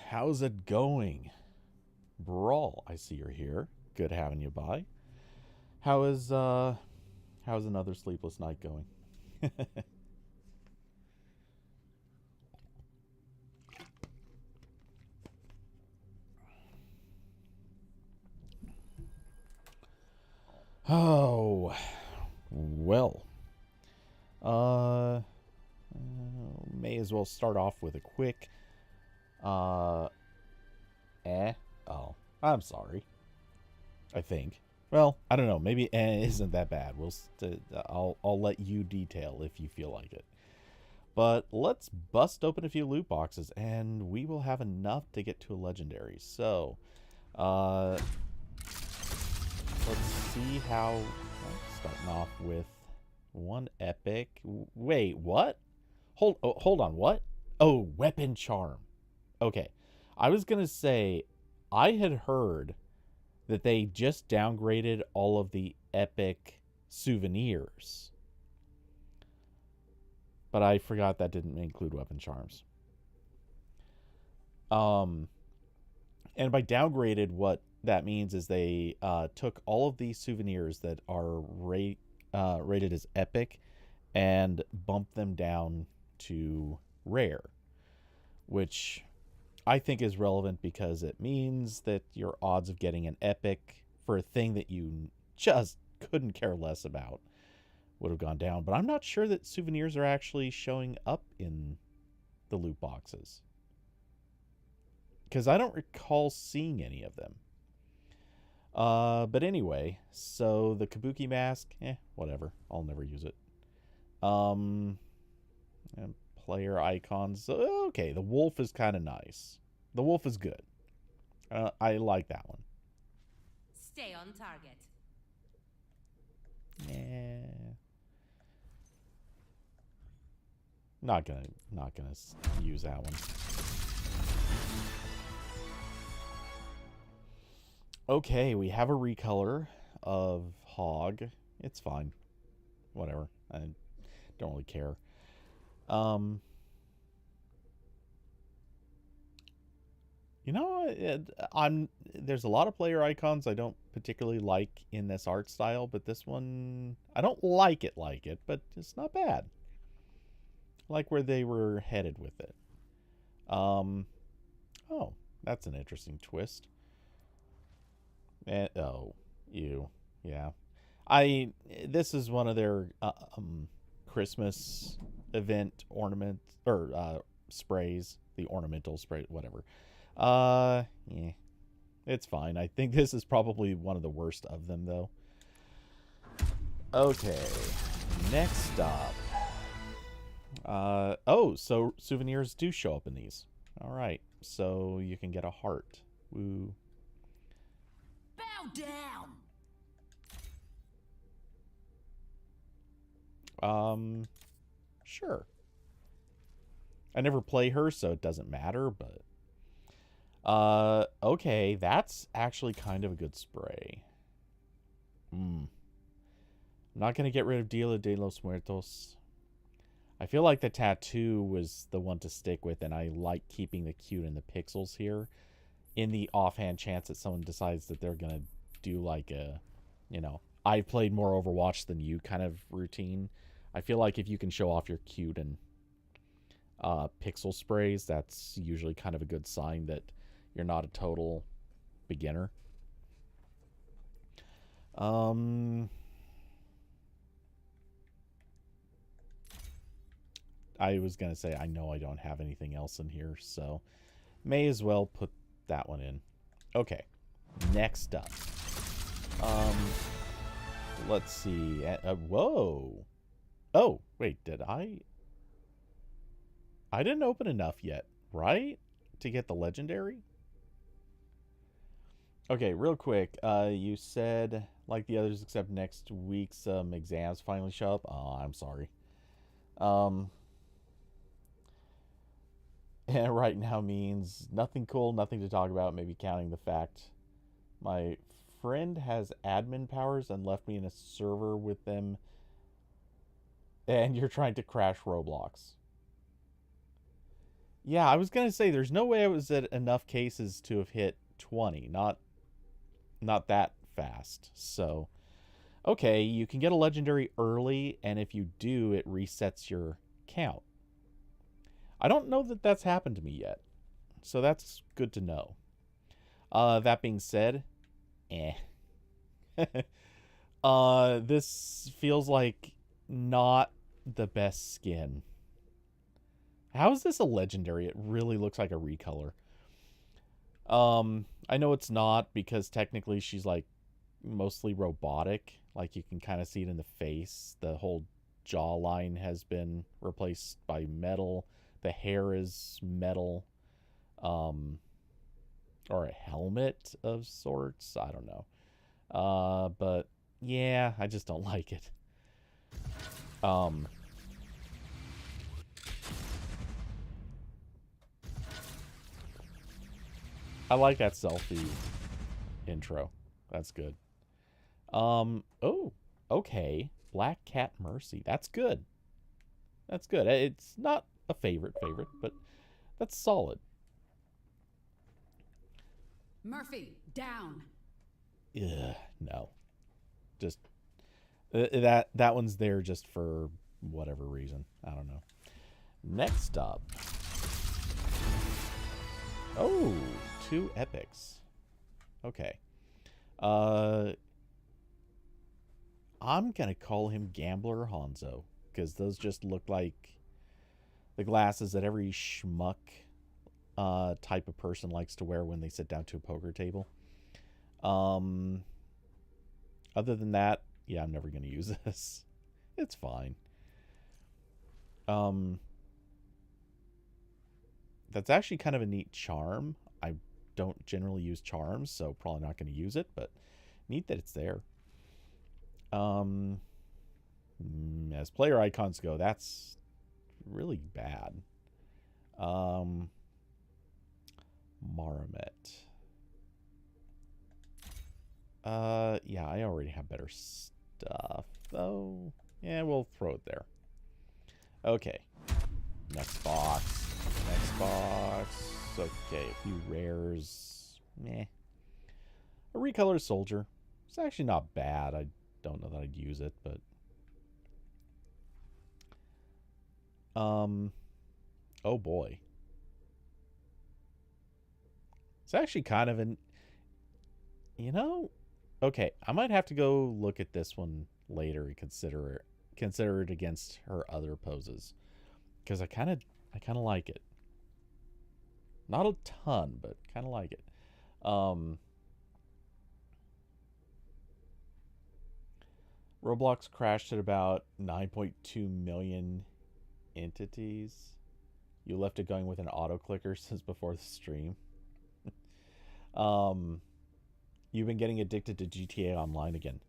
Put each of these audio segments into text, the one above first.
how's it going? Brawl, I see you're here. Good having you by. How is how's another sleepless night going? Oh, well. Uh may as well start off with a quick uh eh. Oh, I'm sorry. I think. Well, I don't know. Maybe isn't that bad. I'll let you detail if you feel like it. But let's bust open a few loot boxes, and we will have enough to get to a legendary. So, uh, let's see how. Well, starting off with one epic. Wait, what? Hold on. What? Oh, weapon charm. Okay, I was gonna say I had heard that they just downgraded all of the epic souvenirs. But I forgot that didn't include weapon charms. Um, and by downgraded, what that means is they took all of these souvenirs that are rated as epic and bumped them down to rare, which I think is relevant because it means that your odds of getting an epic for a thing that you just couldn't care less about would have gone down. But I'm not sure that souvenirs are actually showing up in the loot boxes because I don't recall seeing any of them. But anyway, so the Kabuki mask, whatever. I'll never use it. And player icons. Okay, the wolf is kind of nice. The wolf is good. I like that one. Stay on target. Yeah. Not gonna use that one. Okay, we have a recolor of Hog. It's fine. Whatever. I don't really care. Um, You know, there's a lot of player icons I don't particularly like in this art style, but this one I don't like it, but it's not bad. I like where they were headed with it. Um, oh, that's an interesting twist. Oh, you, yeah. I This is one of their Christmas event ornament or sprays, the ornamental spray, whatever. Yeah, it's fine. I think this is probably one of the worst of them, though. Okay, next up. Oh, so souvenirs do show up in these. All right, so you can get a heart. Woo. Bow down. Sure. I never play her, so it doesn't matter, but okay, that's actually kind of a good spray. I'm not gonna get rid of Dia de los Muertos. I feel like the tattoo was the one to stick with, and I like keeping the cute and the pixels here. In the offhand chance that someone decides that they're gonna do like a, I've played more Overwatch than you kind of routine. I feel like if you can show off your cute and pixel sprays, that's usually kind of a good sign that you're not a total beginner. I was going to say, I know I don't have anything else in here, so may as well put that one in. Okay, next up. Let's see. Whoa. Oh, wait, did I? I didn't open enough yet, right? To get the legendary? Okay, real quick. You said, like the others except next week, some exams finally show up. Oh, I'm sorry. And right now means nothing cool, nothing to talk about, maybe counting the fact my friend has admin powers and left me in a server with them, and you're trying to crash Roblox. Yeah, I was gonna say there's no way I was at enough cases to have hit 20. Not that fast. So, okay, you can get a legendary early, and if you do, it resets your count. I don't know that that's happened to me yet, so that's good to know. That being said, eh. This feels like not the best skin. How is this a legendary? It really looks like a recolor. I know it's not because technically she's like mostly robotic. Like you can kind of see it in the face. The whole jawline has been replaced by metal. The hair is metal. Or a helmet of sorts. I don't know. But yeah, I just don't like it. I like that selfie intro. That's good. Oh, okay. Black Cat Mercy. That's good. That's good. It's not a favorite, but that's solid. Murphy, down. Ugh, no. Just that one's there just for whatever reason. I don't know. Next up. Oh, 2 epics. Okay. I'm gonna call him Gambler Hanzo because those just look like the glasses that every schmuck type of person likes to wear when they sit down to a poker table. Other than that, yeah, I'm never gonna use this. It's fine. That's actually kind of a neat charm. I don't generally use charms, so probably not going to use it, but neat that it's there. As player icons go, that's really bad. Maramet. Yeah, I already have better stuff, though. Yeah, we'll throw it there. Okay. Next box. Next box. Okay, a few rares. Meh. A recolor soldier. It's actually not bad. I don't know that I'd use it, but oh boy. It's actually kind of an okay, I might have to go look at this one later and consider it against her other poses. Because I kind of like it. Not a ton, but kind of like it. Roblox crashed at about 9.2 million entities. You left it going with an auto clicker since before the stream. You've been getting addicted to GTA Online again.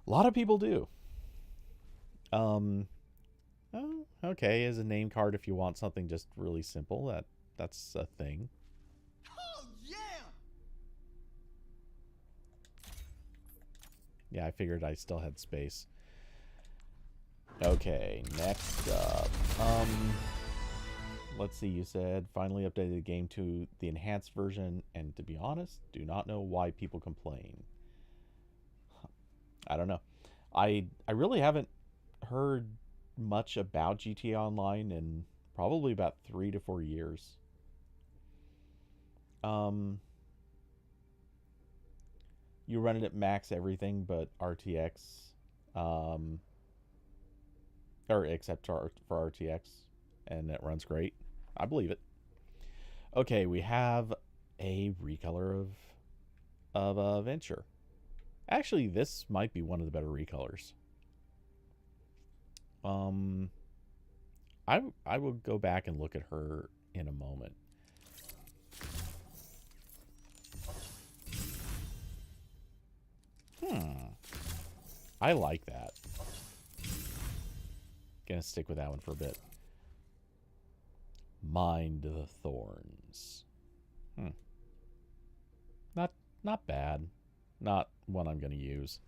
A lot of people do. Oh, okay, as a name card if you want something just really simple. That's a thing. Oh yeah. Yeah, I figured I still had space. Okay, next up. Let's see, you said finally updated the game to the enhanced version, and to be honest, do not know why people complain. I don't know. I really haven't heard much about GTA Online in probably about 3 to 4 years. You run it at max everything but RTX, or except for RTX, and it runs great. I believe it. Okay, we have a recolor of Venture. Actually, this might be one of the better recolors. I will go back and look at her in a moment. I like that. Gonna stick with that one for a bit. Mind the Thorns. Not bad. Not one I'm gonna use.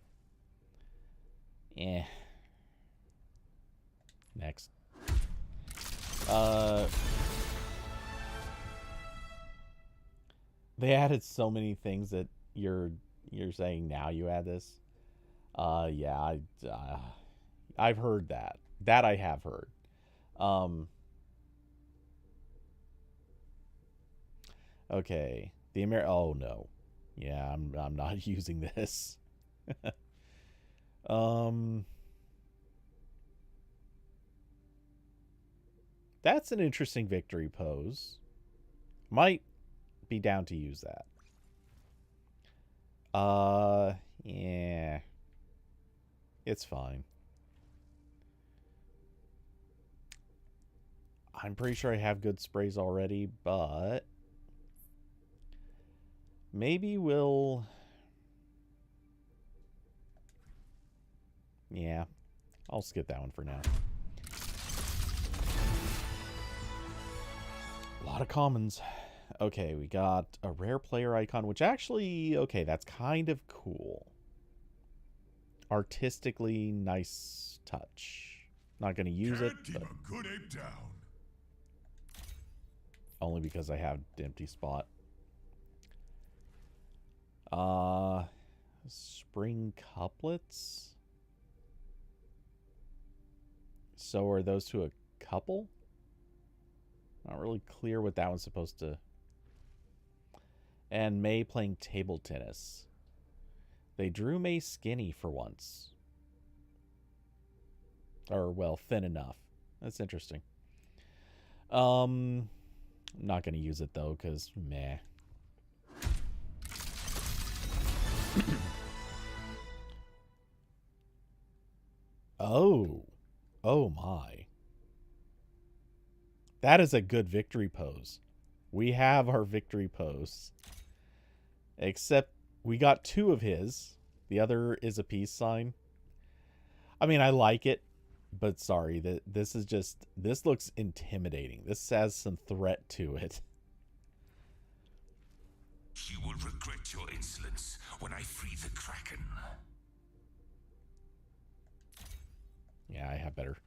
Next. They added so many things that you're saying now you add this. Yeah, I've heard that. That I have heard. Um, okay. Oh no. Yeah, I'm not using this. um, that's an interesting victory pose. Might be down to use that. Yeah. It's fine. I'm pretty sure I have good sprays already, but maybe we'll... Yeah, I'll skip that one for now. A lot of commons. Okay, we got a rare player icon, which actually, okay, that's kind of cool. Artistically nice touch. Not going to use it, but good ape down. Only because I have the empty spot. Spring couplets. So are those two a couple? Not really clear what that one's supposed to... And May playing table tennis. They drew May skinny for once. Or, well, thin enough. That's interesting. I'm not going to use it, though, because meh. Oh. Oh, my. That is a good victory pose. We have our victory pose. Except we got two of his. The other is a peace sign. I mean, I like it, but sorry, this is just... This looks intimidating. This has some threat to it. You will regret your insolence when I free the Kraken. Yeah, I have better.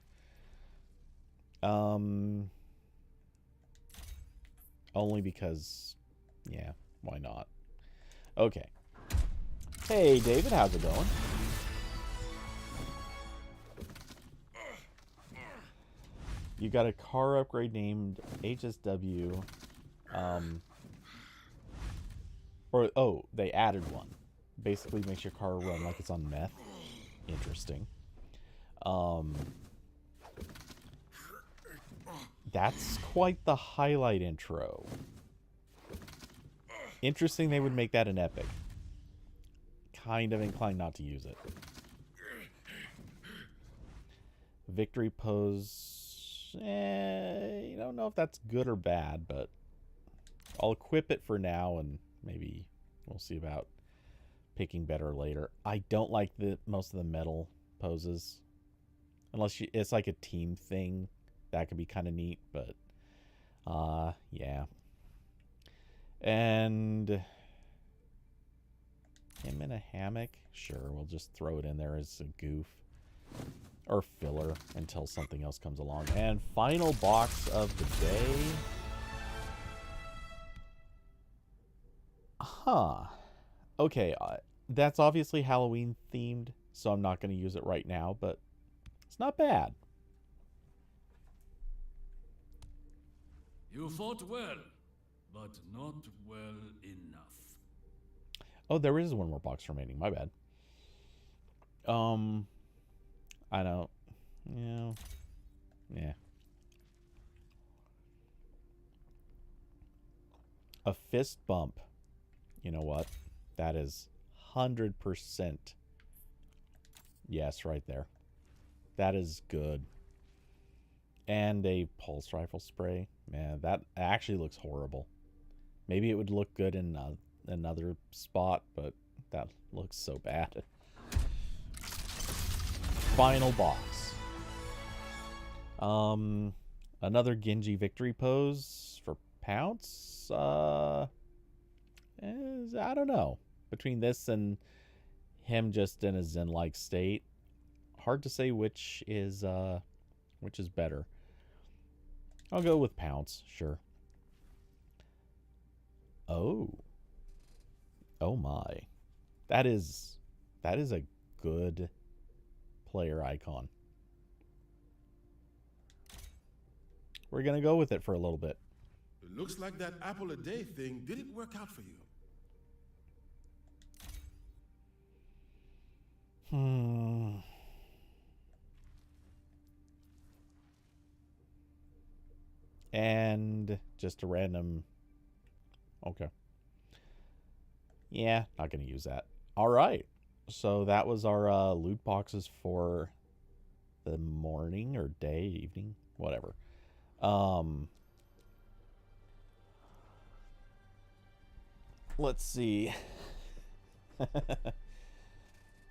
Only because, yeah, why not? Okay. Hey, David, how's it going? You got a car upgrade named HSW. Oh, they added one. Basically makes your car run like it's on meth. Interesting. That's quite the highlight intro. Interesting they would make that an epic. Kind of inclined not to use it. Victory pose. You don't know if that's good or bad, but I'll equip it for now and maybe we'll see about picking better later. I don't like most of the metal poses. Unless it's like a team thing. That could be kind of neat, but yeah. And him in a hammock? Sure, we'll just throw it in there as a goof. Or filler until something else comes along. And final box of the day. Huh. Okay, that's obviously Halloween themed, so I'm not going to use it right now, but it's not bad. You fought well, but not well enough. Oh, there is one more box remaining. My bad. I don't... Yeah. A fist bump. You know what? That is 100% yes right there. That is good. And a pulse rifle spray. Man, that actually looks horrible. Maybe it would look good in another spot, but that looks so bad. Final box. Another Genji victory pose for Pounce. I don't know. Between this and him just in a zen-like state, hard to say which is better. I'll go with Pounce, sure. Oh, Oh my. That is a good player icon. We're going to go with it for a little bit. It looks like that apple a day thing didn't work out for you. And just a random... Okay. Yeah, not going to use that. All right. So that was our loot boxes for the morning or day, evening, whatever. Let's see.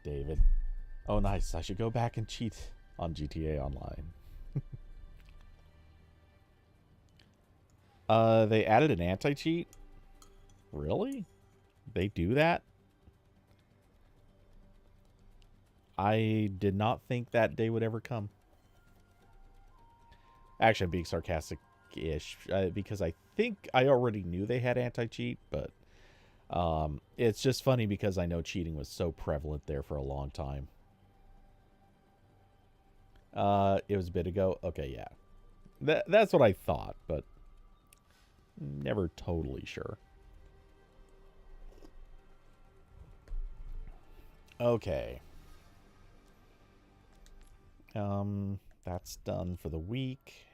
David. Oh, nice. I should go back and cheat on GTA Online. They added an anti-cheat? Really? They do that? I did not think that day would ever come. Actually, I'm being sarcastic-ish, because I think I already knew they had anti-cheat, but it's just funny because I know cheating was so prevalent there for a long time. It was a bit ago. Okay, yeah. That's what I thought, but never totally sure. Okay. That's done for the week.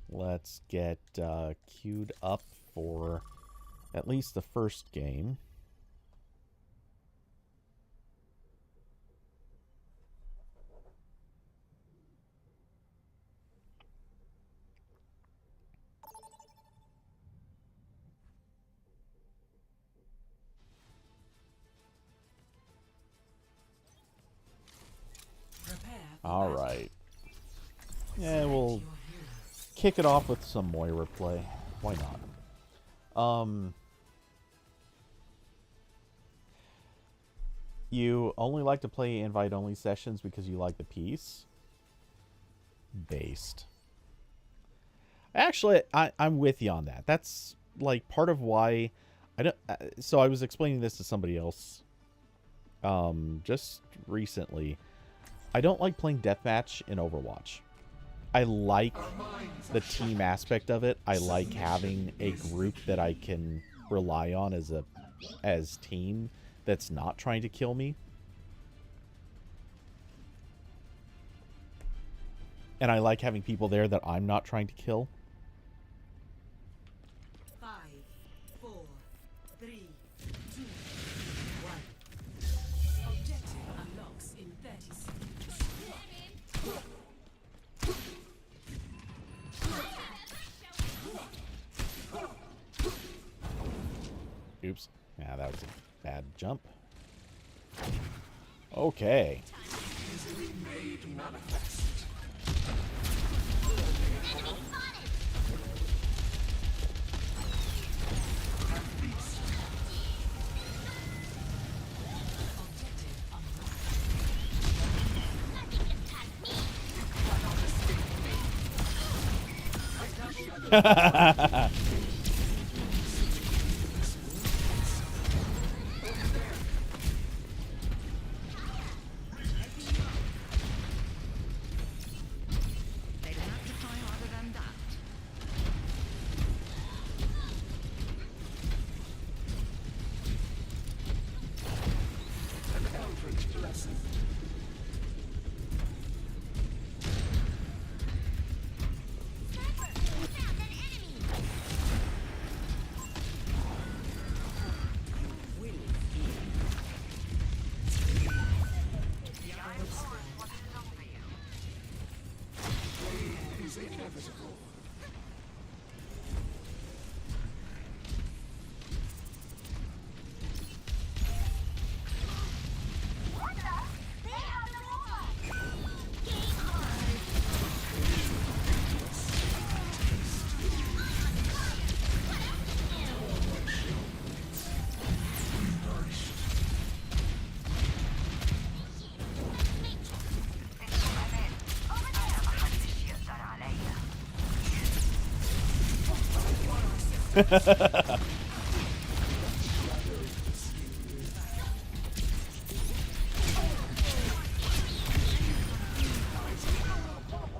Let's get queued up for at least the first game. All right. Yeah, we'll kick it off with some Moira play. Why not? You only like to play invite-only sessions because you like the piece? Based. Actually, I'm with you on that. That's like part of why I don't. So I was explaining this to somebody else just recently. I don't like playing deathmatch in Overwatch. I like the team aspect of it. I like having a group that I can rely on as team that's not trying to kill me. And I like having people there that I'm not trying to kill. 5, 4, 3, 2, 1. Objective unlocks in 30 seconds. Oops. Yeah, that was a bad jump. Okay.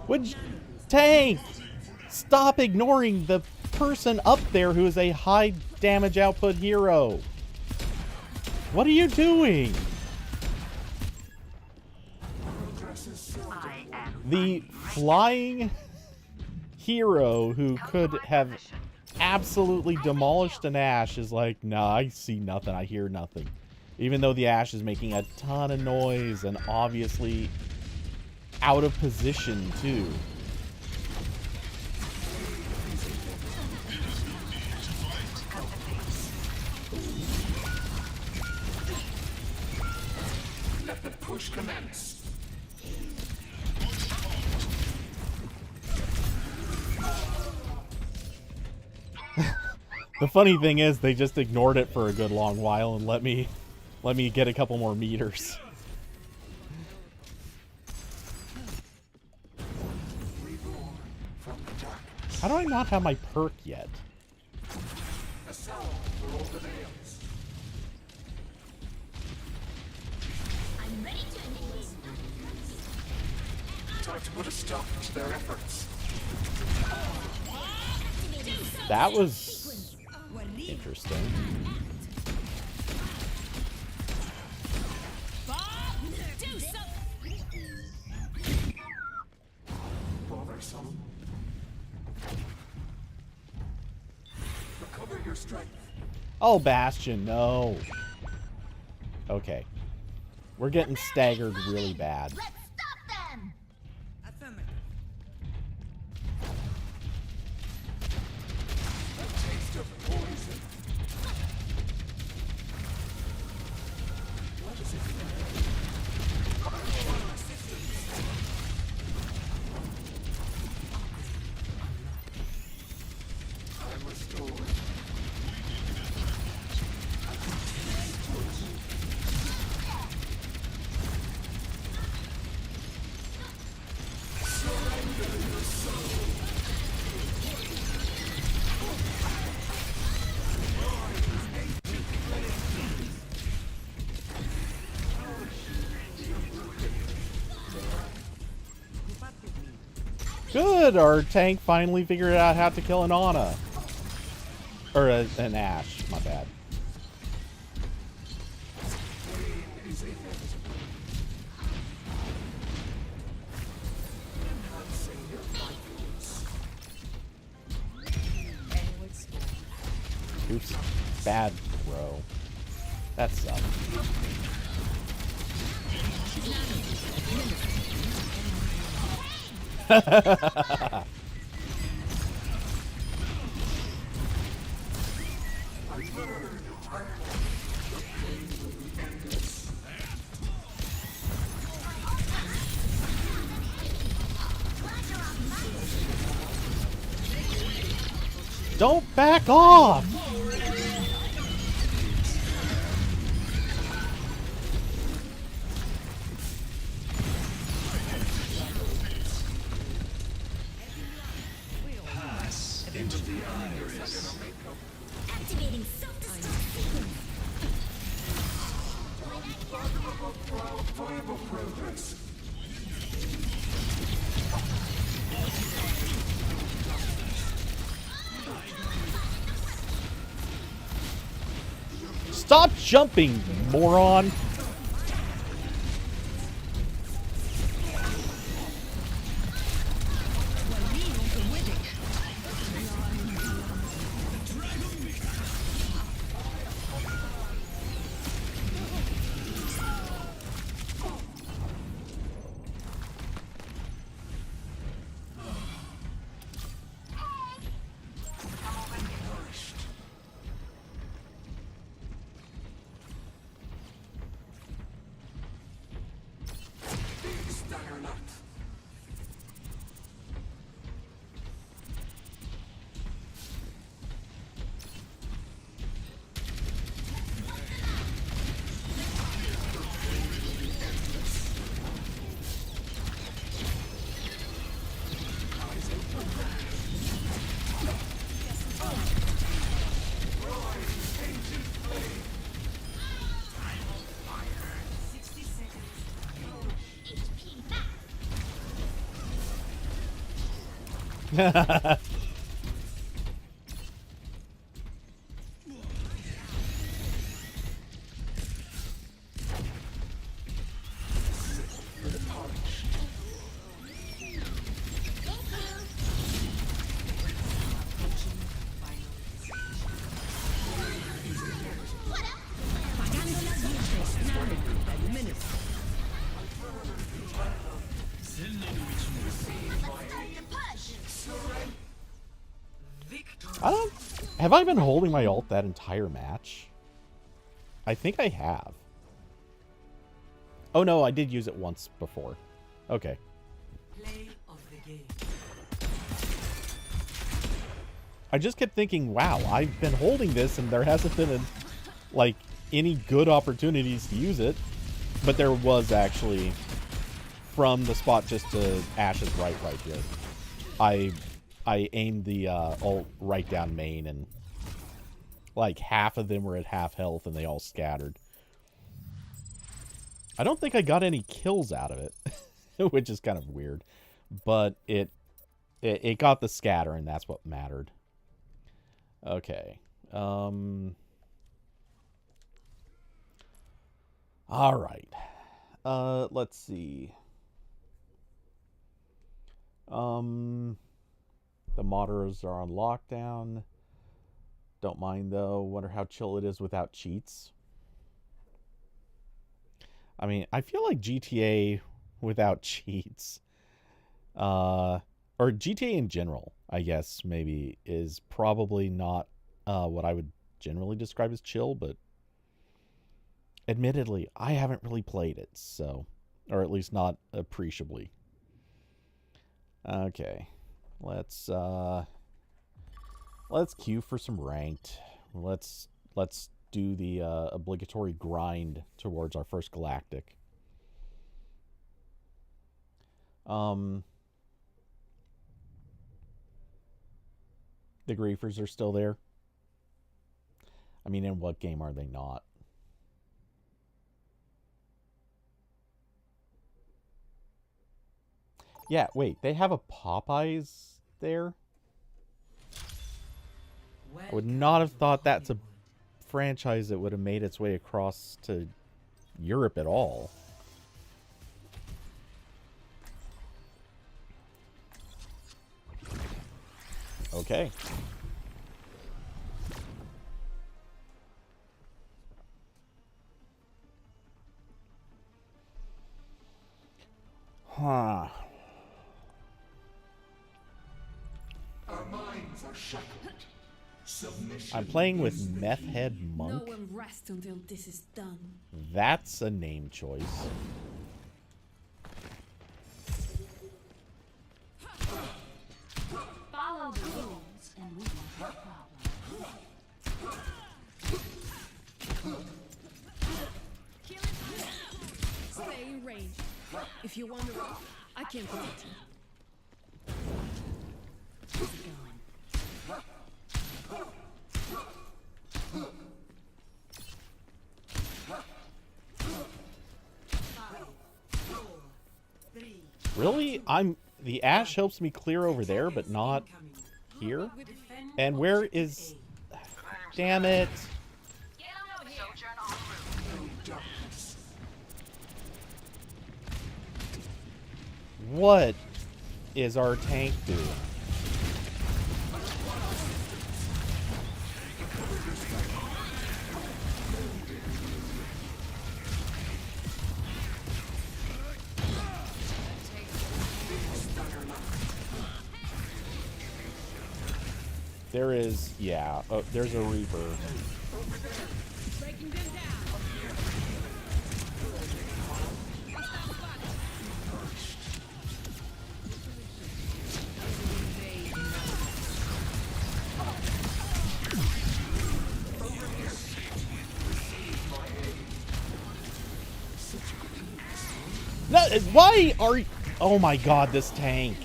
Would you, tank, stop ignoring the person up there who is a high damage output hero. What are you doing? The flying hero who could have absolutely demolished an Ashe is like, nah, I see nothing, I hear nothing. Even though the Ashe is making a ton of noise and obviously out of position too. Let the push commence. The funny thing is, they just ignored it for a good long while and let me get a couple more meters. How do I not have my perk yet? Time to put a stop to their efforts. That was interesting. Bothersome. Recover your strength. Oh, Bastion, no. Okay. We're getting staggered really bad. Let's stop them! Affirmative. A taste of poison. What is it? I'm restored. Good, our tank finally figured out how to kill an Ana. Or an Ashe, my bad. Oops, bad throw. That sucked. Don't back off! Activating self-destruct sequence. Viable progress. Stop jumping, moron! I don't... Have I been holding my ult that entire match? I think I have. Oh no, I did use it once before. Okay. Play of the game. I just kept thinking, wow, I've been holding this and there hasn't been, like, any good opportunities to use it. But there was actually, from the spot just to Ash's right here. I aimed the ult right down main, and like half of them were at half health and they all scattered. I don't think I got any kills out of it, which is kind of weird. But it got the scatter, and that's what mattered. Okay. All right. Let's see. The modders are on lockdown. Don't mind, though. Wonder how chill it is without cheats. I mean, I feel like GTA without cheats, or GTA in general, I guess, maybe, is probably not what I would generally describe as chill, but admittedly, I haven't really played it, so, or at least not appreciably. Okay. Let's queue for some ranked. Let's do the obligatory grind towards our first galactic. The griefers are still there. I mean, in what game are they not? Yeah, wait, they have a Popeyes there? I would not have thought that's a franchise that would have made its way across to Europe at all. Okay. Huh. Our minds are shackled. Submission. I'm playing with Meth Head Monk. No one rests until this is done. That's a name choice. Follow the rules, and we won't have problems. Stay in range. If you wander off, I can't protect you. How's it going? Really? The Ash helps me clear over there, but not here? And where is... Damn it. What is our tank doing? There is, yeah, there's a Reaper. Breaking them down. No, why are you... Oh my god, this tank.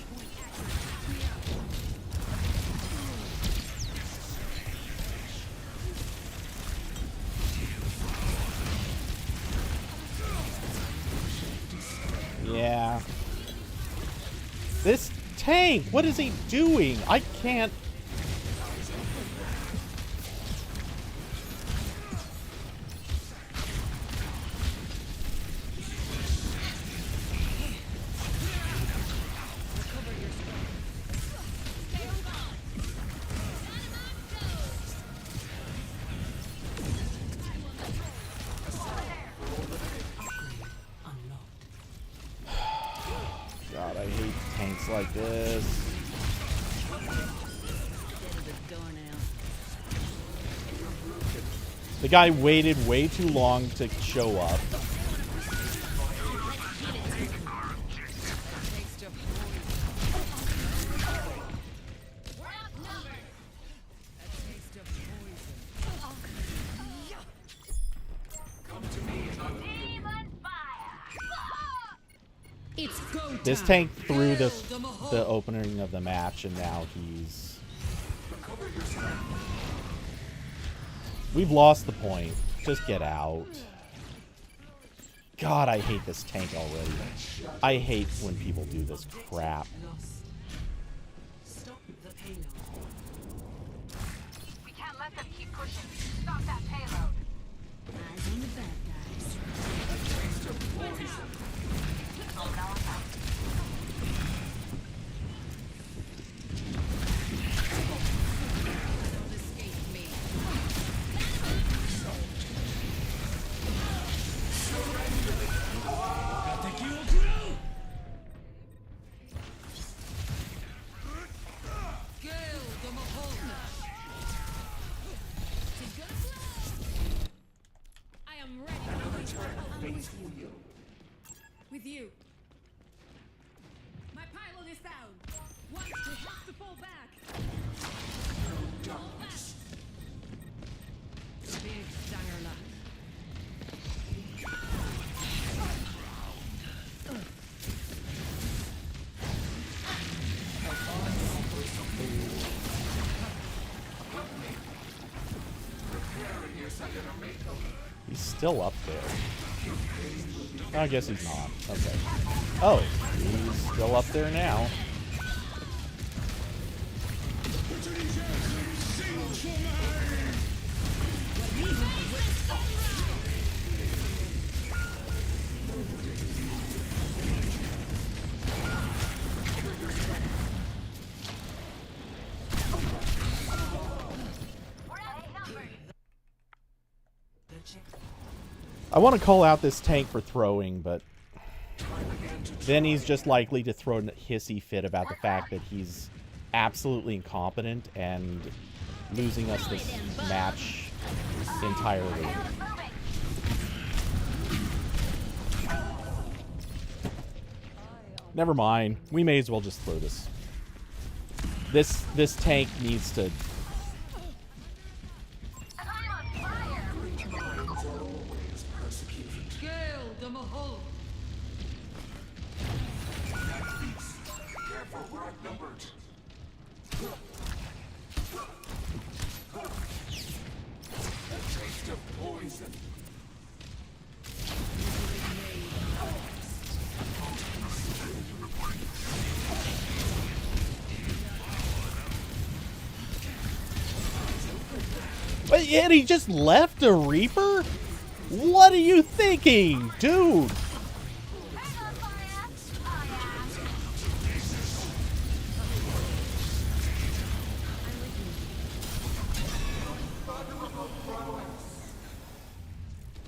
Yeah. This tank? What is he doing? I can't... God, I hate tanks like this. The guy waited way too long to show up. It's go This time. tank threw the opening of the match, and now he's... We've lost the point. Just get out. God, I hate this tank already. I hate when people do this crap. Lost. Stop the payload. We can't let them keep pushing. Stop that payload. Eyes on the bad guys. I am ready. With you. My pylon is down. One will have to fall back. Fall back. Big dagger luck. He's still up there. I guess he's not. Okay. Oh, he's still up there now. I want to call out this tank for throwing, but then he's just likely to throw a hissy fit about the fact that he's absolutely incompetent and losing us this match entirely. Never mind. We may as well just throw this. This tank needs to... But yet he just left a Reaper? What are you thinking, dude?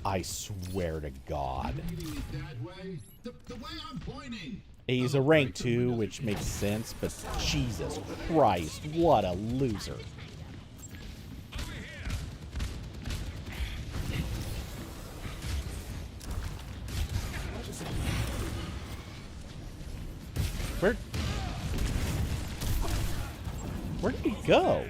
I swear to God. He's a rank 2, which makes sense, but Jesus Christ, what a loser. Where did he go?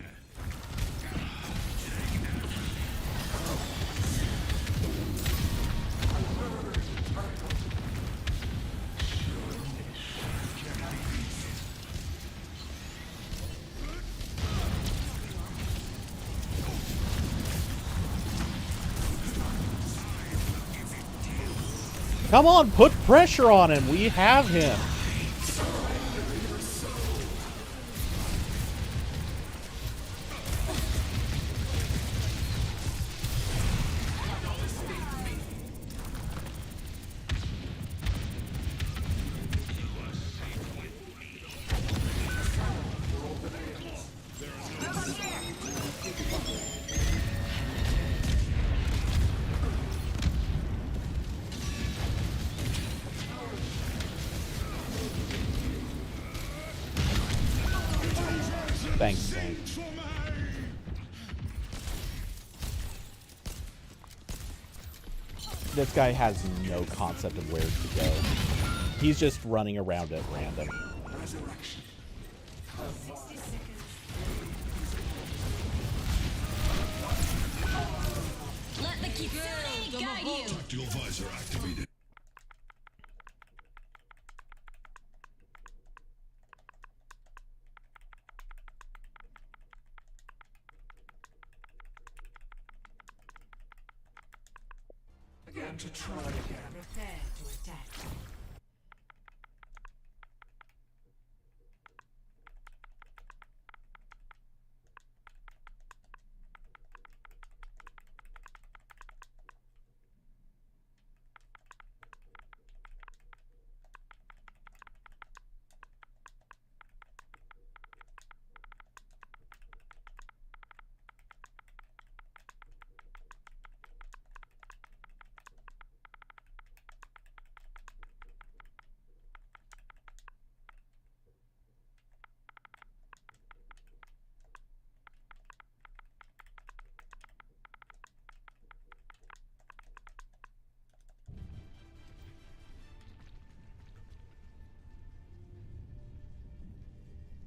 Come on, put pressure on him. We have him. This guy has no concept of where to go. He's just running around at random. Let the Kitsune guide you. Tactical visor activated. Again to try again. Prepare to attack.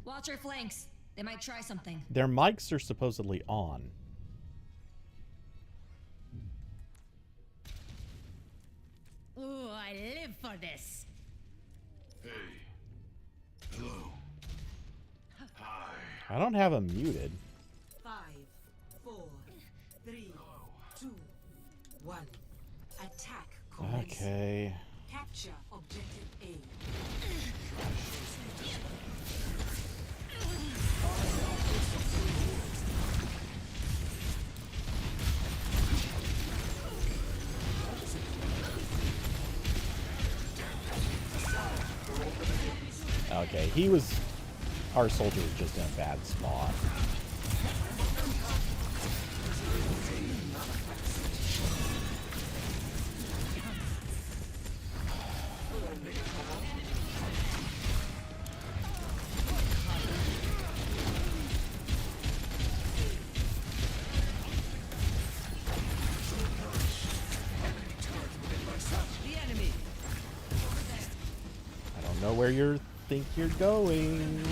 Watch your flanks. They might try something. Their mics are supposedly on. Ooh, I live for this. Hey. Hello. Hi. I don't have them muted. 5, 4, 3, 2, 1. Attack commences. Okay. Capture objective A. Okay, he was... Our soldier was just in a bad spot. I don't know where you think you're going.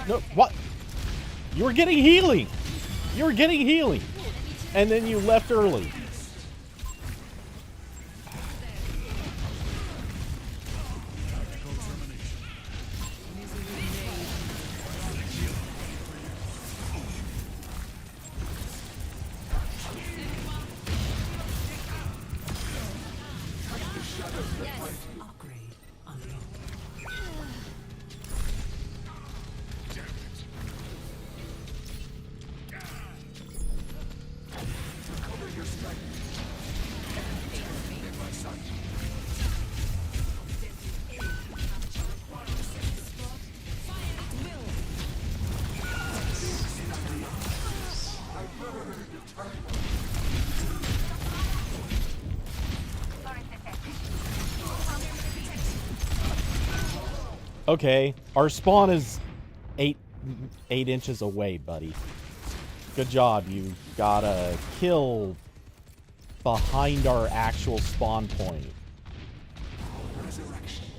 No, what? You were getting healing. You were getting healing. And then you left early. Upgrade unlocked. Okay, our spawn is 8 inches away, buddy. Good job. You got a kill behind our actual spawn point.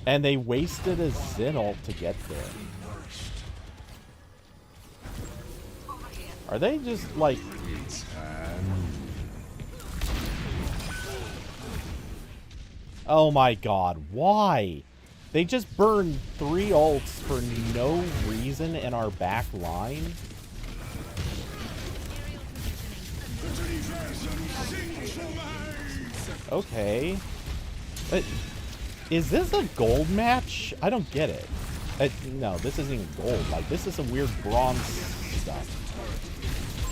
And they wasted a Zen ult to get there. Are they just like... Oh my god, why? They just burned 3 ults for no reason in our back line? Okay. Is this a gold match? I don't get it. No, this isn't even gold. Like, this is some weird bronze stuff.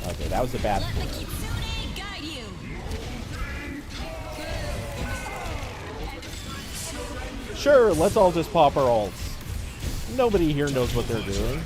Okay, that was a bad play. Sure, let's all just pop our ults. Nobody here knows what they're doing.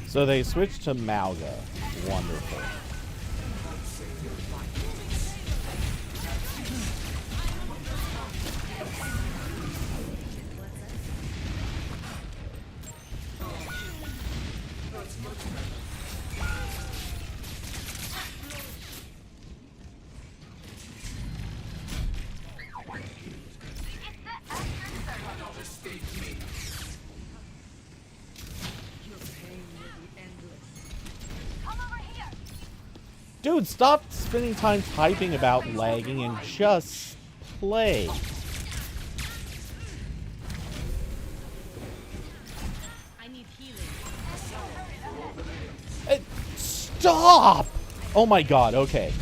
So they switched to Mauga. Wonderful. Dude, stop spending time typing about lagging and just play. I need healing. Stop! Oh my god, okay.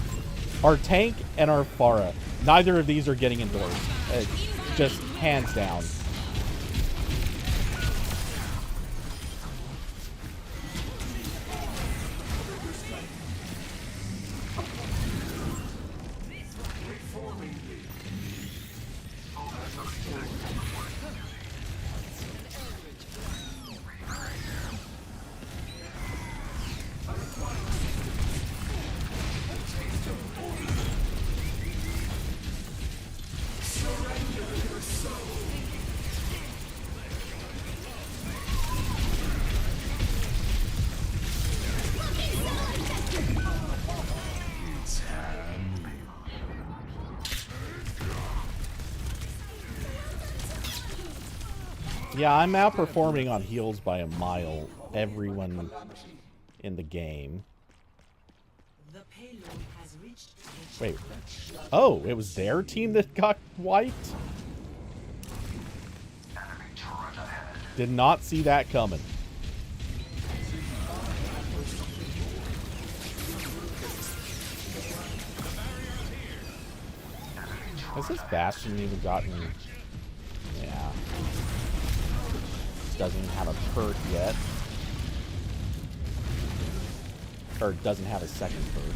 Our tank and our Pharah. Neither of these are getting endorsed. Just hands down. Yeah, I'm outperforming on heals by a mile everyone in the game. The payload has reached. Wait. Oh, it was their team that got wiped? Did not see that coming. Has this Bastion even gotten... Yeah. Doesn't even have a perk yet. Or doesn't have a second perk.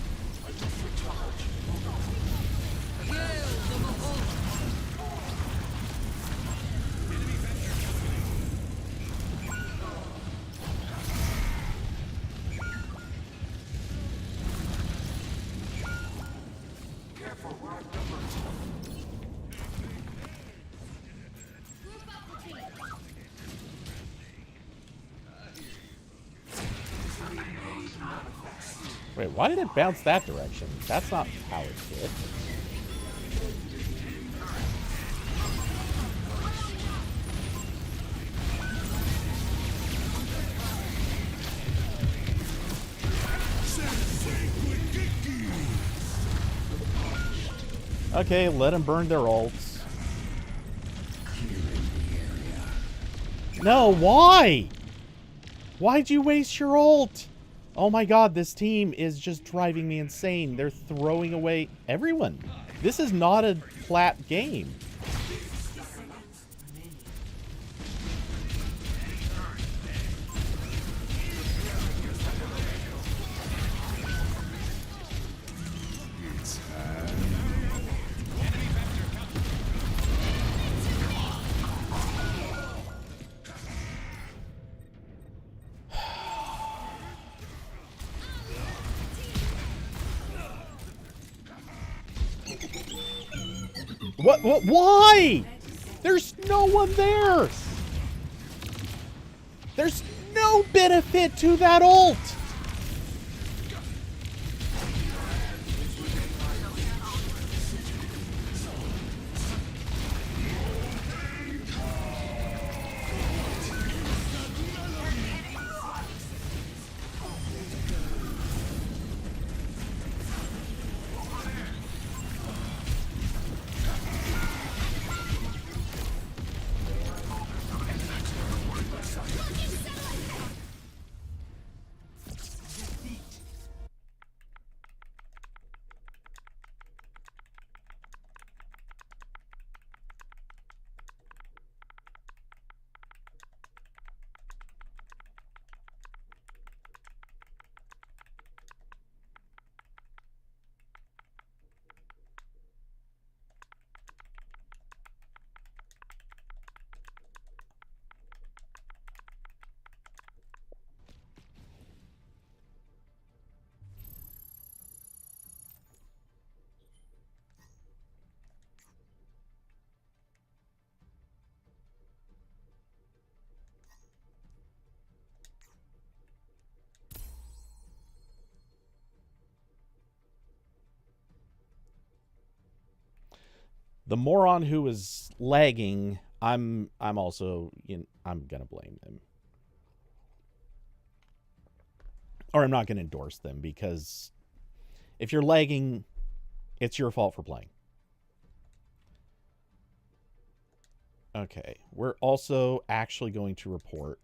Wait, why did it bounce that direction? That's not how it did. Okay, let them burn their ults. No, why? Why'd you waste your ult? Oh my god, this team is just driving me insane. They're throwing away everyone. This is not a flat game. What? Why? There's no one there. There's no benefit to that ult. the moron who is lagging, I'm also, I'm gonna blame them, or I'm not gonna endorse them, because if you're lagging, it's your fault for playing. Okay, we're also actually going to report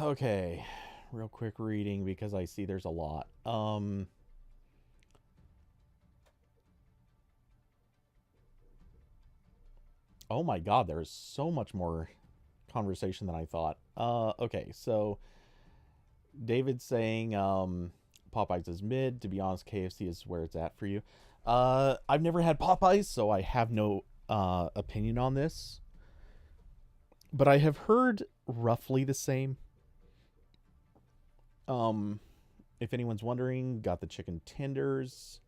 okay. Real quick reading, because I see there's a lot. Oh my god, there's so much more conversation than I thought. Okay, so David's saying, Popeyes is mid. To be honest, KFC is where it's at for you. I've never had Popeyes, so I have no opinion on this. But I have heard roughly the same. If anyone's wondering, got the chicken tenders.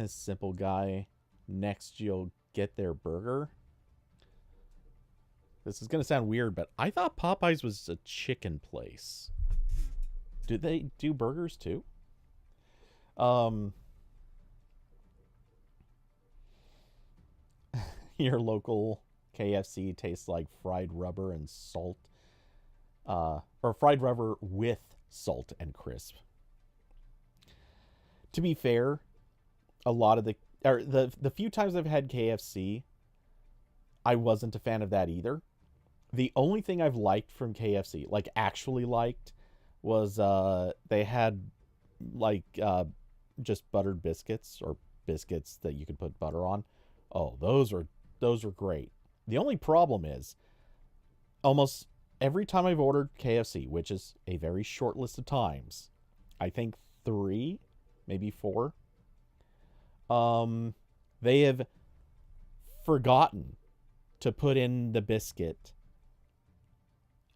Simple guy. Next, you'll get their burger. This is going to sound weird, but I thought Popeyes was a chicken place. Do they do burgers too? Your local KFC tastes like fried rubber and salt. Or fried rubber with salt and crisp. To be fair, a lot of the few times I've had KFC, I wasn't a fan of that either. The only thing I've liked from KFC, like actually liked, was they had like just buttered biscuits, or biscuits that you could put butter on. Oh, those are great. The only problem is, almost every time I've ordered KFC, which is a very short list of times, I think 3, maybe 4, they have forgotten to put in the biscuit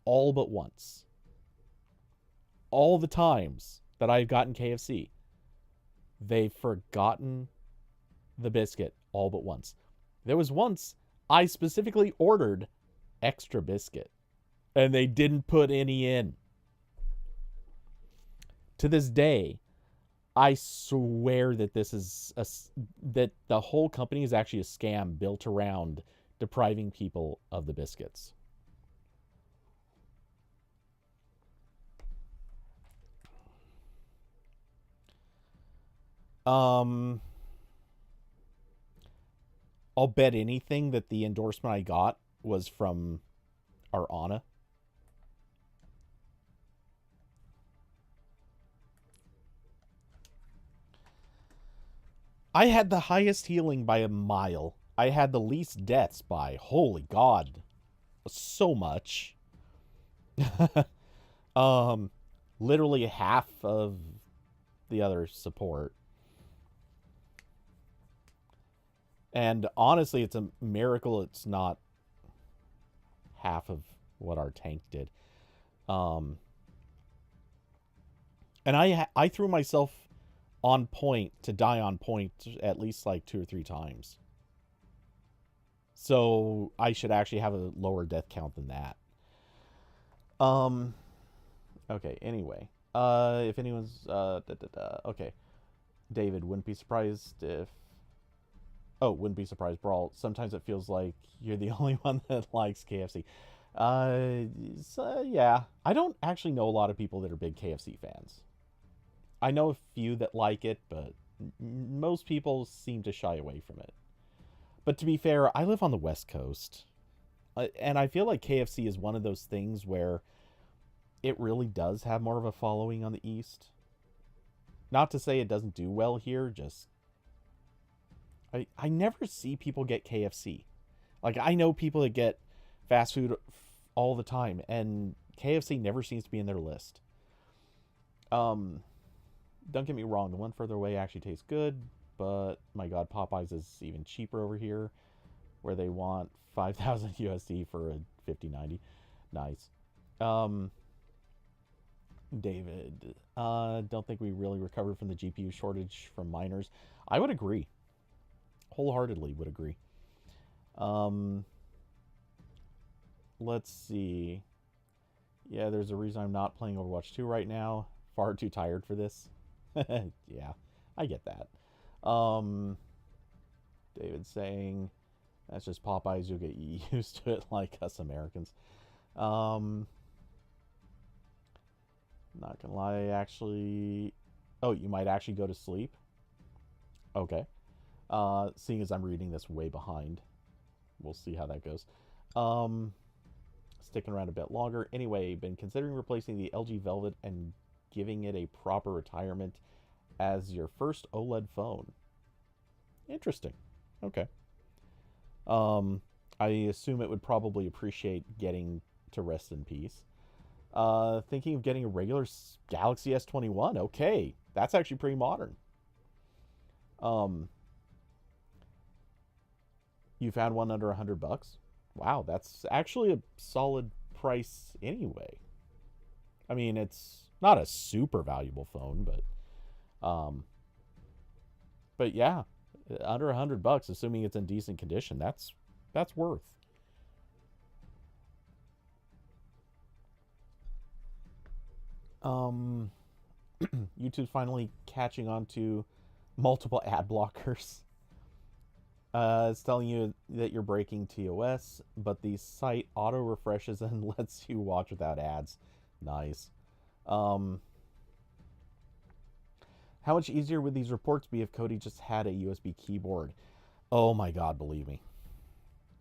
all but once. All the times that I've gotten KFC, they've forgotten the biscuit all but once. There was once I specifically ordered extra biscuit, and they didn't put any in. To this day, I swear that this is that the whole company is actually a scam built around depriving people of the biscuits. I'll bet anything that the endorsement I got was from our Anna. I had the highest healing by a mile. I had the least deaths by, holy god, so much. Literally half of the other support. And honestly, it's a miracle it's not half of what our tank did. And I threw myself on point to die on point at least like 2 or 3 times. So I should actually have a lower death count than that. Okay, anyway. If anyone's okay. David, wouldn't be surprised if wouldn't be surprised, Brawl. Sometimes it feels like you're the only one that likes KFC. So, yeah. I don't actually know a lot of people that are big KFC fans. I know a few that like it, but most people seem to shy away from it. But to be fair, I live on the West Coast. And I feel like KFC is one of those things where it really does have more of a following on the East. Not to say it doesn't do well here, just... I never see people get KFC. Like, I know people that get fast food all the time, and KFC never seems to be in their list. Don't get me wrong, the one further away actually tastes good, but my god, Popeyes is even cheaper over here, where they want 5,000 USD for a 5090. Nice. David, don't think we really recovered from the GPU shortage from miners. I would agree. Wholeheartedly would agree. Let's see. Yeah, there's a reason I'm not playing Overwatch 2 right now. Far too tired for this. Yeah, I get that. David saying, that's just Popeyes. You'll get used to it like us Americans. Not gonna lie, actually... Oh, you might actually go to sleep? Okay. Seeing as I'm reading this way behind. We'll see how that goes. Sticking around a bit longer. Anyway, been considering replacing the LG Velvet and giving it a proper retirement as your first OLED phone. Interesting. Okay. I assume it would probably appreciate getting to rest in peace. Thinking of getting a regular Galaxy S21. Okay, that's actually pretty modern. You found one under $100? Wow, that's actually a solid price anyway. I mean, it's not a super valuable phone, but yeah, under $100, assuming it's in decent condition, that's worth. YouTube's finally catching on to multiple ad blockers. It's telling you that you're breaking TOS, but the site auto refreshes and lets you watch without ads. Nice. How much easier would these reports be if Cody just had a USB keyboard? Oh my god, believe me.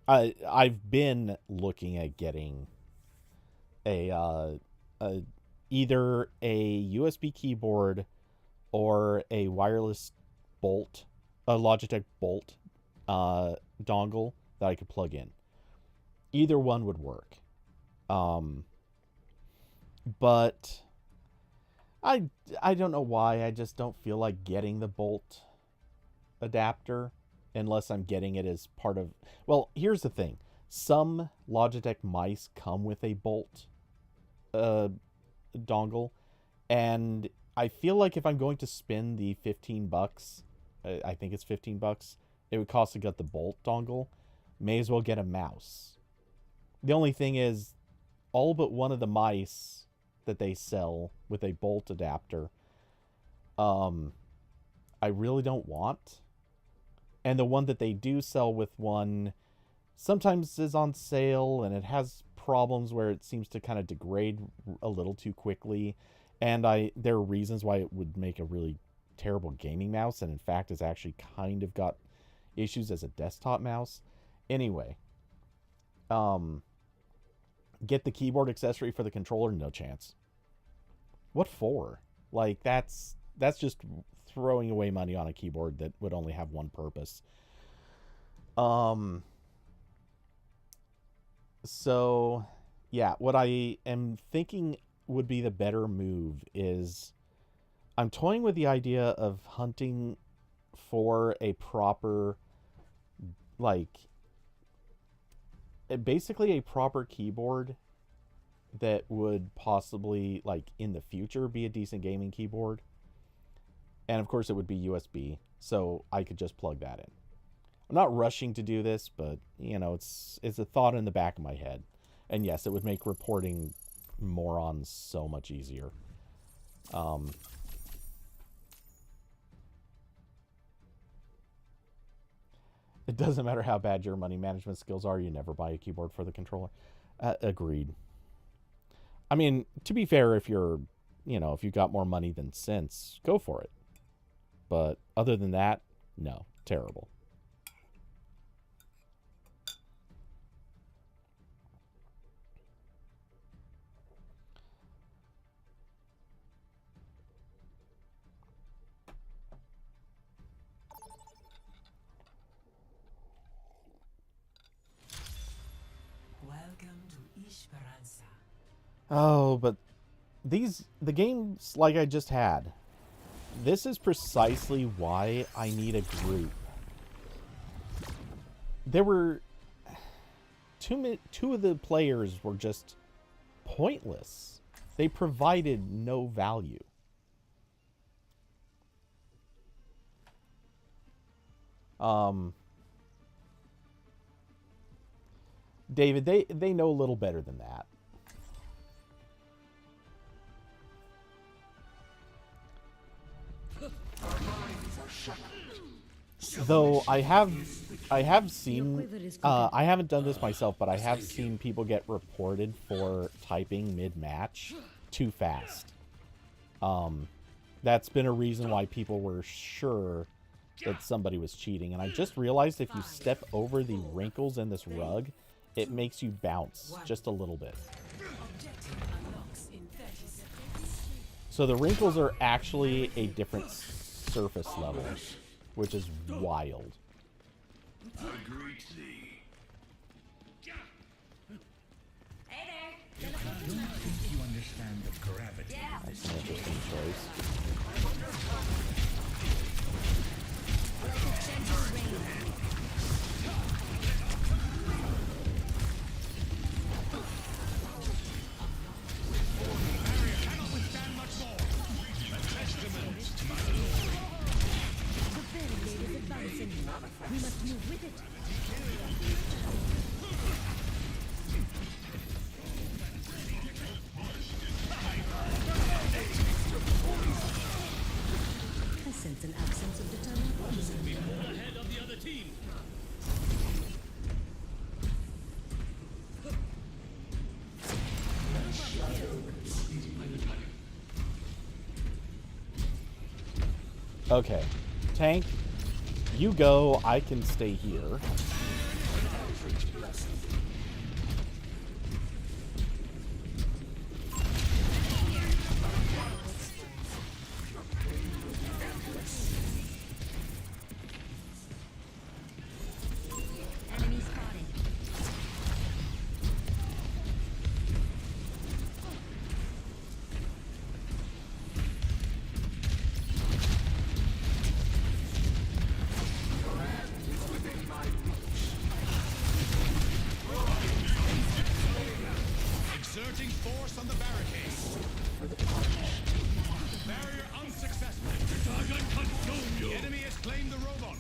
I've been looking at getting either a USB keyboard or a wireless bolt, a Logitech bolt dongle that I could plug in. Either one would work. But I don't know why. I just don't feel like getting the bolt adapter unless I'm getting it as part of... Well, here's the thing. Some Logitech mice come with a bolt dongle, and I feel like if I'm going to spend the $15, I think it's $15, it would cost to get the bolt dongle. May as well get a mouse. The only thing is, all but one of the mice that they sell with a bolt adapter, I really don't want. And the one that they do sell with one sometimes is on sale, and it has problems where it seems to kind of degrade a little too quickly. And there are reasons why it would make a really terrible gaming mouse, and in fact it's actually kind of got issues as a desktop mouse. Anyway, get the keyboard accessory for the controller? No chance. What for? Like, that's just throwing away money on a keyboard that would only have one purpose. So, yeah, what I am thinking would be the better move is I'm toying with the idea of hunting for a proper, like, basically a proper keyboard that would possibly, like, in the future be a decent gaming keyboard. And of course it would be USB, so I could just plug that in. I'm not rushing to do this, but, you know, it's a thought in the back of my head. And yes, it would make reporting morons so much easier. It doesn't matter how bad your money management skills are, you never buy a keyboard for the controller. Agreed. I mean, to be fair, if you're you know, if you've got more money than sense, go for it. But other than that, no. Terrible. Welcome to Esperanza. Oh, but the games like I just had, this is precisely why I need a group. There were two of the players were just pointless. They provided no value. David, they know a little better than that. Though I have seen, I haven't done this myself, but I have seen people get reported for typing mid-match too fast. That's been a reason why people were sure that somebody was cheating. And I just realized if you step over the wrinkles in this rug, it makes you bounce just a little bit. So the wrinkles are actually a different surface level, which is wild. Hey there. I don't think you understand the gravity of this. That's an interesting choice. We must move with it. I sense an absence of determination. Ahead of the other team. Okay. Tank, you go. I can stay here. Enemy spotted. Exerting force on the barricade. Barrier unsuccessful. The enemy has claimed the robot.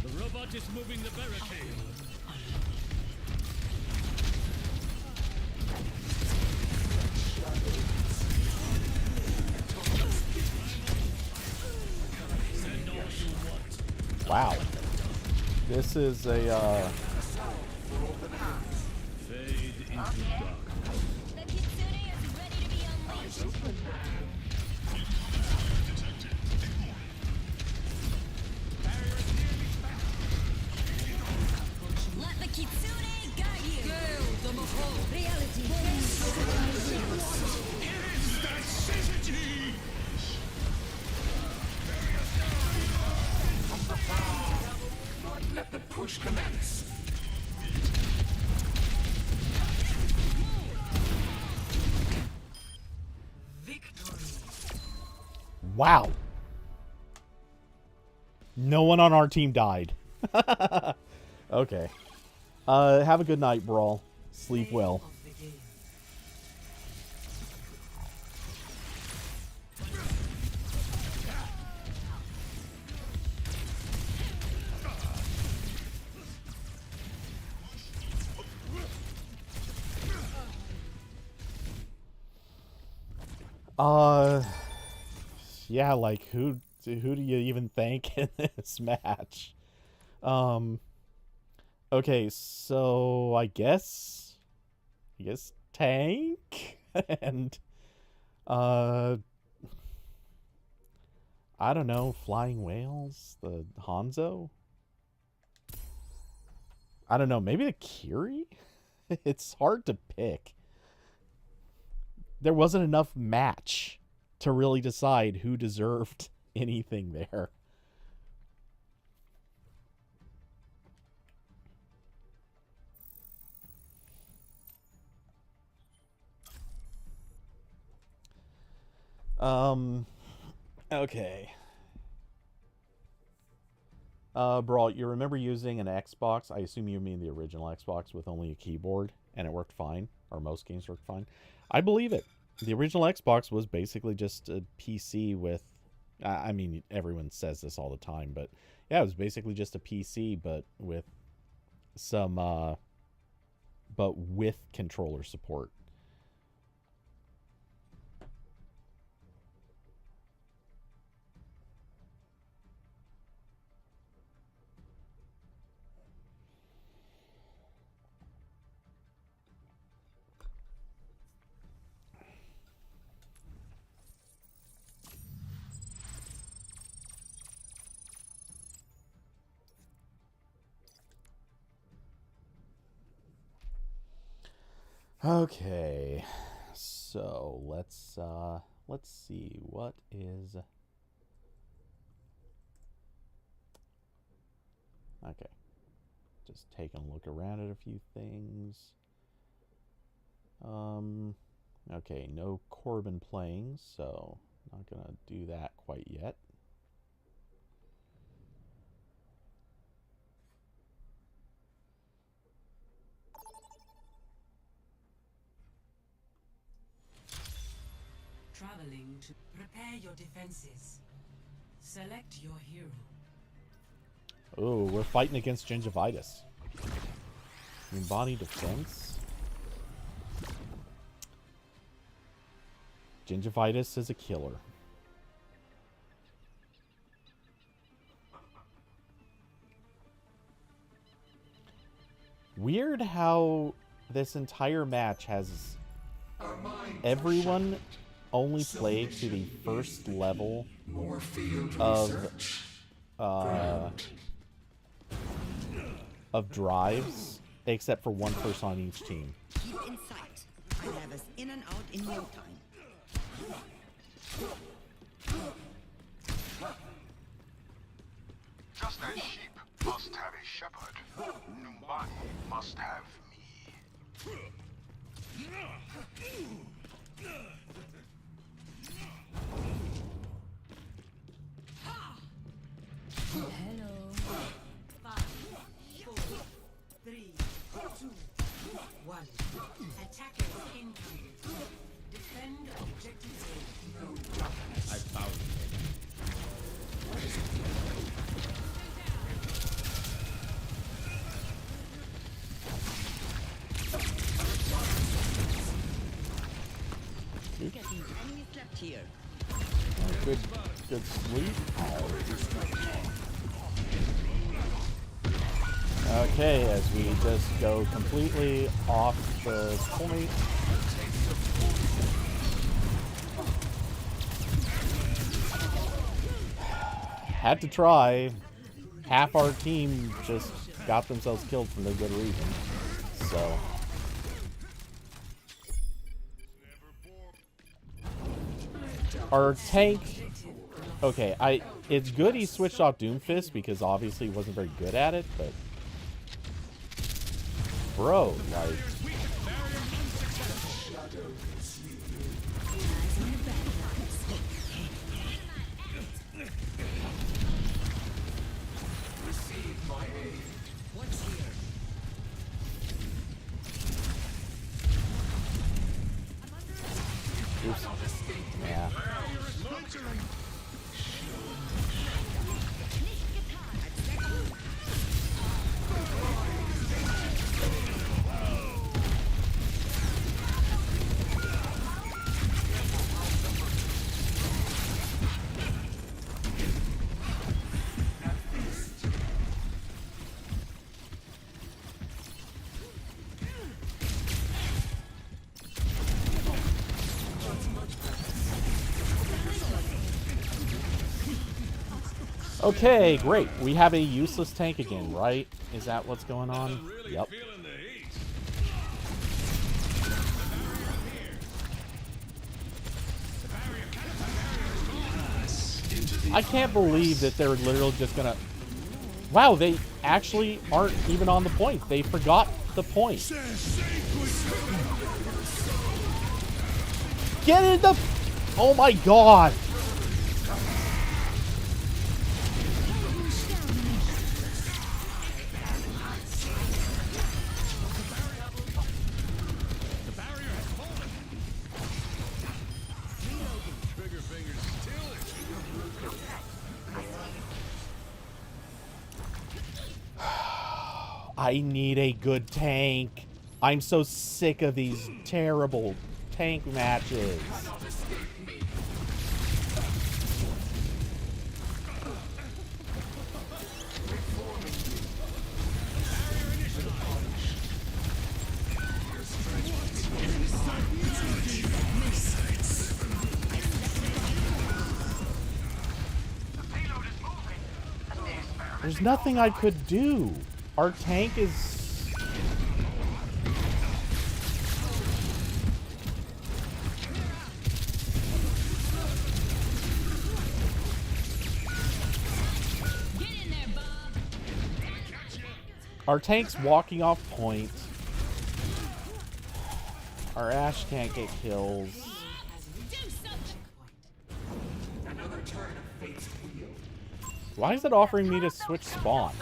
The robot is moving the barricade. Wow. This is a, Fade into dark. The Kitsune is ready to be unleashed. Let the Kitsune guide you. Reality. Let the push commence. wow. No one on our team died. Okay. Have a good night, Brawl. Sleep well. yeah, like who do you even thank in this match? Okay, so I guess tank and I don't know, flying whales, the Hanzo. I don't know, maybe the Kiri? It's hard to pick. There wasn't enough match to really decide who deserved anything there. Okay. Brawl, you remember using an Xbox? I assume you mean the original Xbox with only a keyboard, and it worked fine, or most games worked fine. I believe it. The original Xbox was basically just a PC with, I mean, everyone says this all the time, but yeah, it was basically just a PC, but with some, but with controller support. Okay, so let's see what is. Okay, just taking a look around at a few things. Okay, no Corbin playing, so not gonna do that quite yet. Traveling to prepare your defenses. Select your hero. Oh, we're fighting against gingivitis. Body defense. Gingivitis is a killer. Weird how this entire match has everyone only played to the first level of drives, except for one person on each team. Keep in sight. I have us in and out in no time. Just as sheep must have a shepherd, Numbani must have me. Hello. 5, 4, 3, 2, 1. Attackers incoming. Defend objective A. I found it. Getting enemies left here. Good sleep. Okay, as we just go completely off the point. Had to try. Half our team just got themselves killed for no good reason. So. Our tank. Okay, it's good he switched off Doomfist because obviously he wasn't very good at it, but bro, like oops. Yeah. Okay, great. We have a useless tank again, right? Is that what's going on? Really Yep. feeling the heat. I can't believe that they're literally just gonna... Wow, they actually aren't even on the point. They forgot the point. Get in the... Oh my god! I need a good tank. I'm so sick of these terrible tank matches. There's nothing I could do. Our tank is... Get in there, Bob. Our tank's walking off point. Our Ashe can't get kills. Why is it offering me to switch spawns?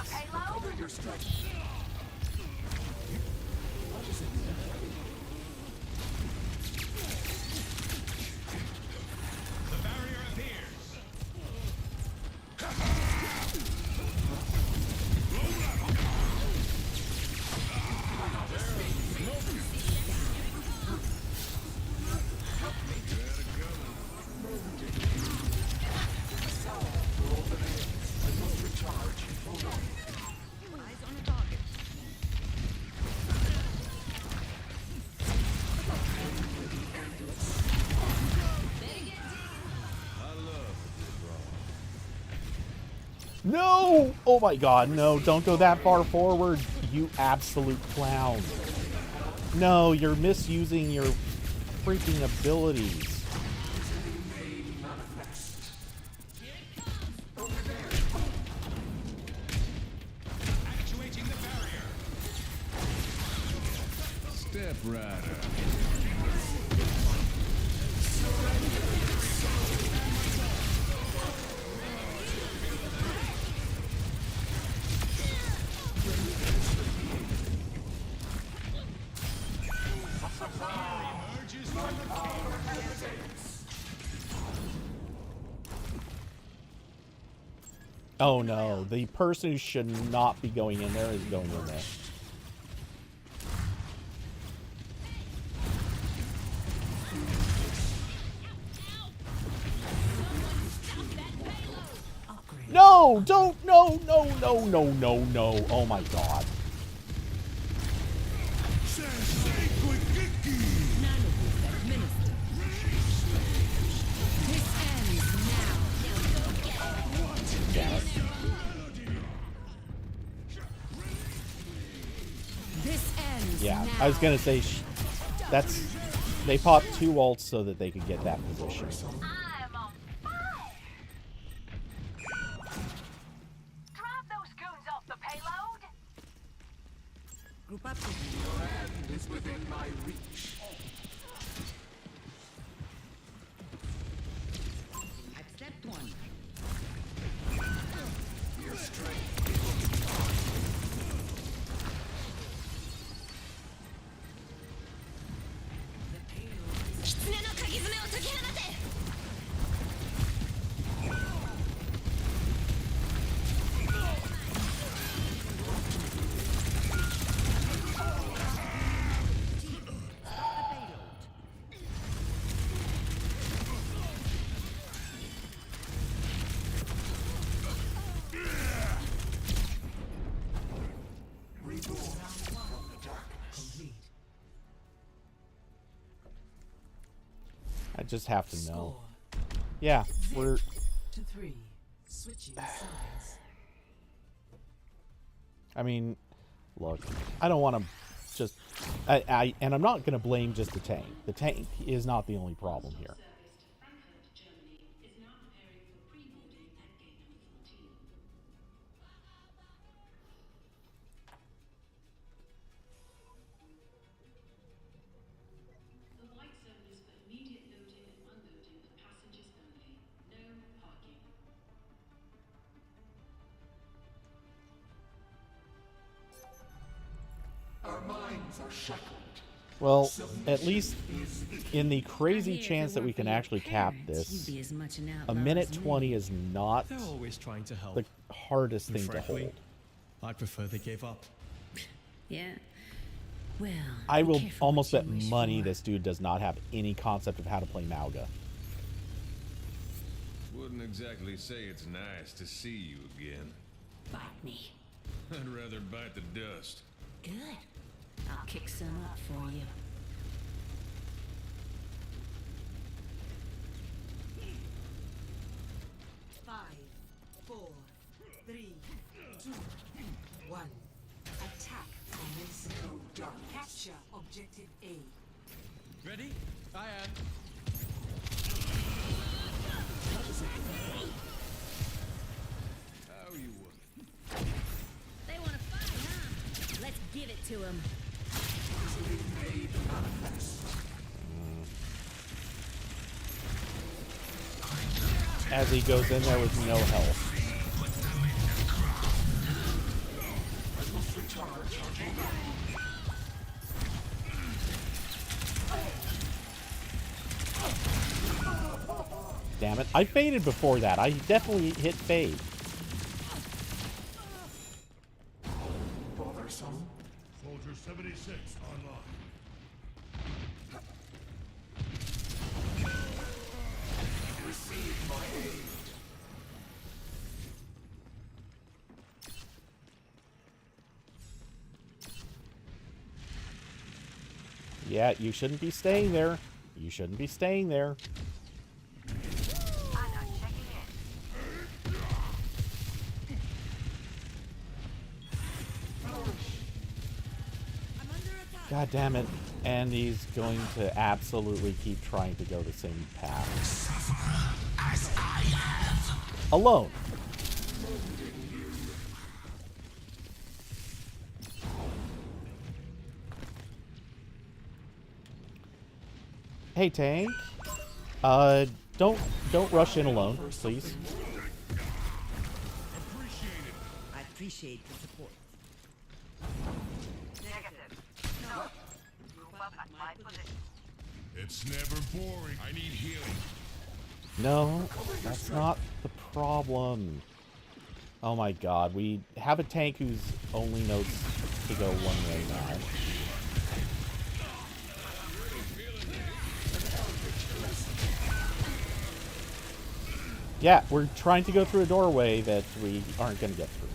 No! Oh my god, no, don't go that far forward, you absolute clown. No, you're misusing your freaking abilities. Actuating the barrier. Step Rider. Oh no, the person who should not be going in there is going in there. No! Don't! No, no, no, no, no, no. Oh my god. Damn it. This ends Yeah, now. I was gonna say, that's... They popped 2 ults so that they could get that position. I'm on fire. Drive those goons off the payload. Group up. It's within my reach. I've stepped one. Your strength. I just have to know. Yeah, we're... To 3. Switching sides. I mean, look, I don't want to just... and I'm not going to blame just the tank. The tank is not the only problem here. Our minds are shackled. Well, at least in the crazy chance that we can actually cap this, a minute 20 is not They're always trying to help. the hardest And thing to frankly, hold. I prefer they gave up. Yeah. Well, I be will careful almost what bet you wish money for. this dude does not have any concept of how to play Mauga. Wouldn't exactly say it's nice to see you again. Bite me. I'd rather bite the dust. Good. I'll kick some up for you. Five, four, three, two, one. Attack commencing. Capture objective A. Ready? I am. How you want? They want to fight, huh? Let's give it to them. As he goes in there with no health. Damn it. I faded before that. I definitely hit fade. Soldier 76 online. Yeah, you shouldn't be staying there. You shouldn't be staying there. I'm not checking in. God damn it. And he's going to absolutely keep trying to go the same path. As I have. Alone. Hey, tank. Don't rush in alone, please. I appreciate the support. Negative. No. Move up at my position. It's never boring. I need healing. No, that's not the problem. Oh my god, we have a tank who's only knows to go one way now. Yeah, we're trying to go through a doorway that we aren't going to get through.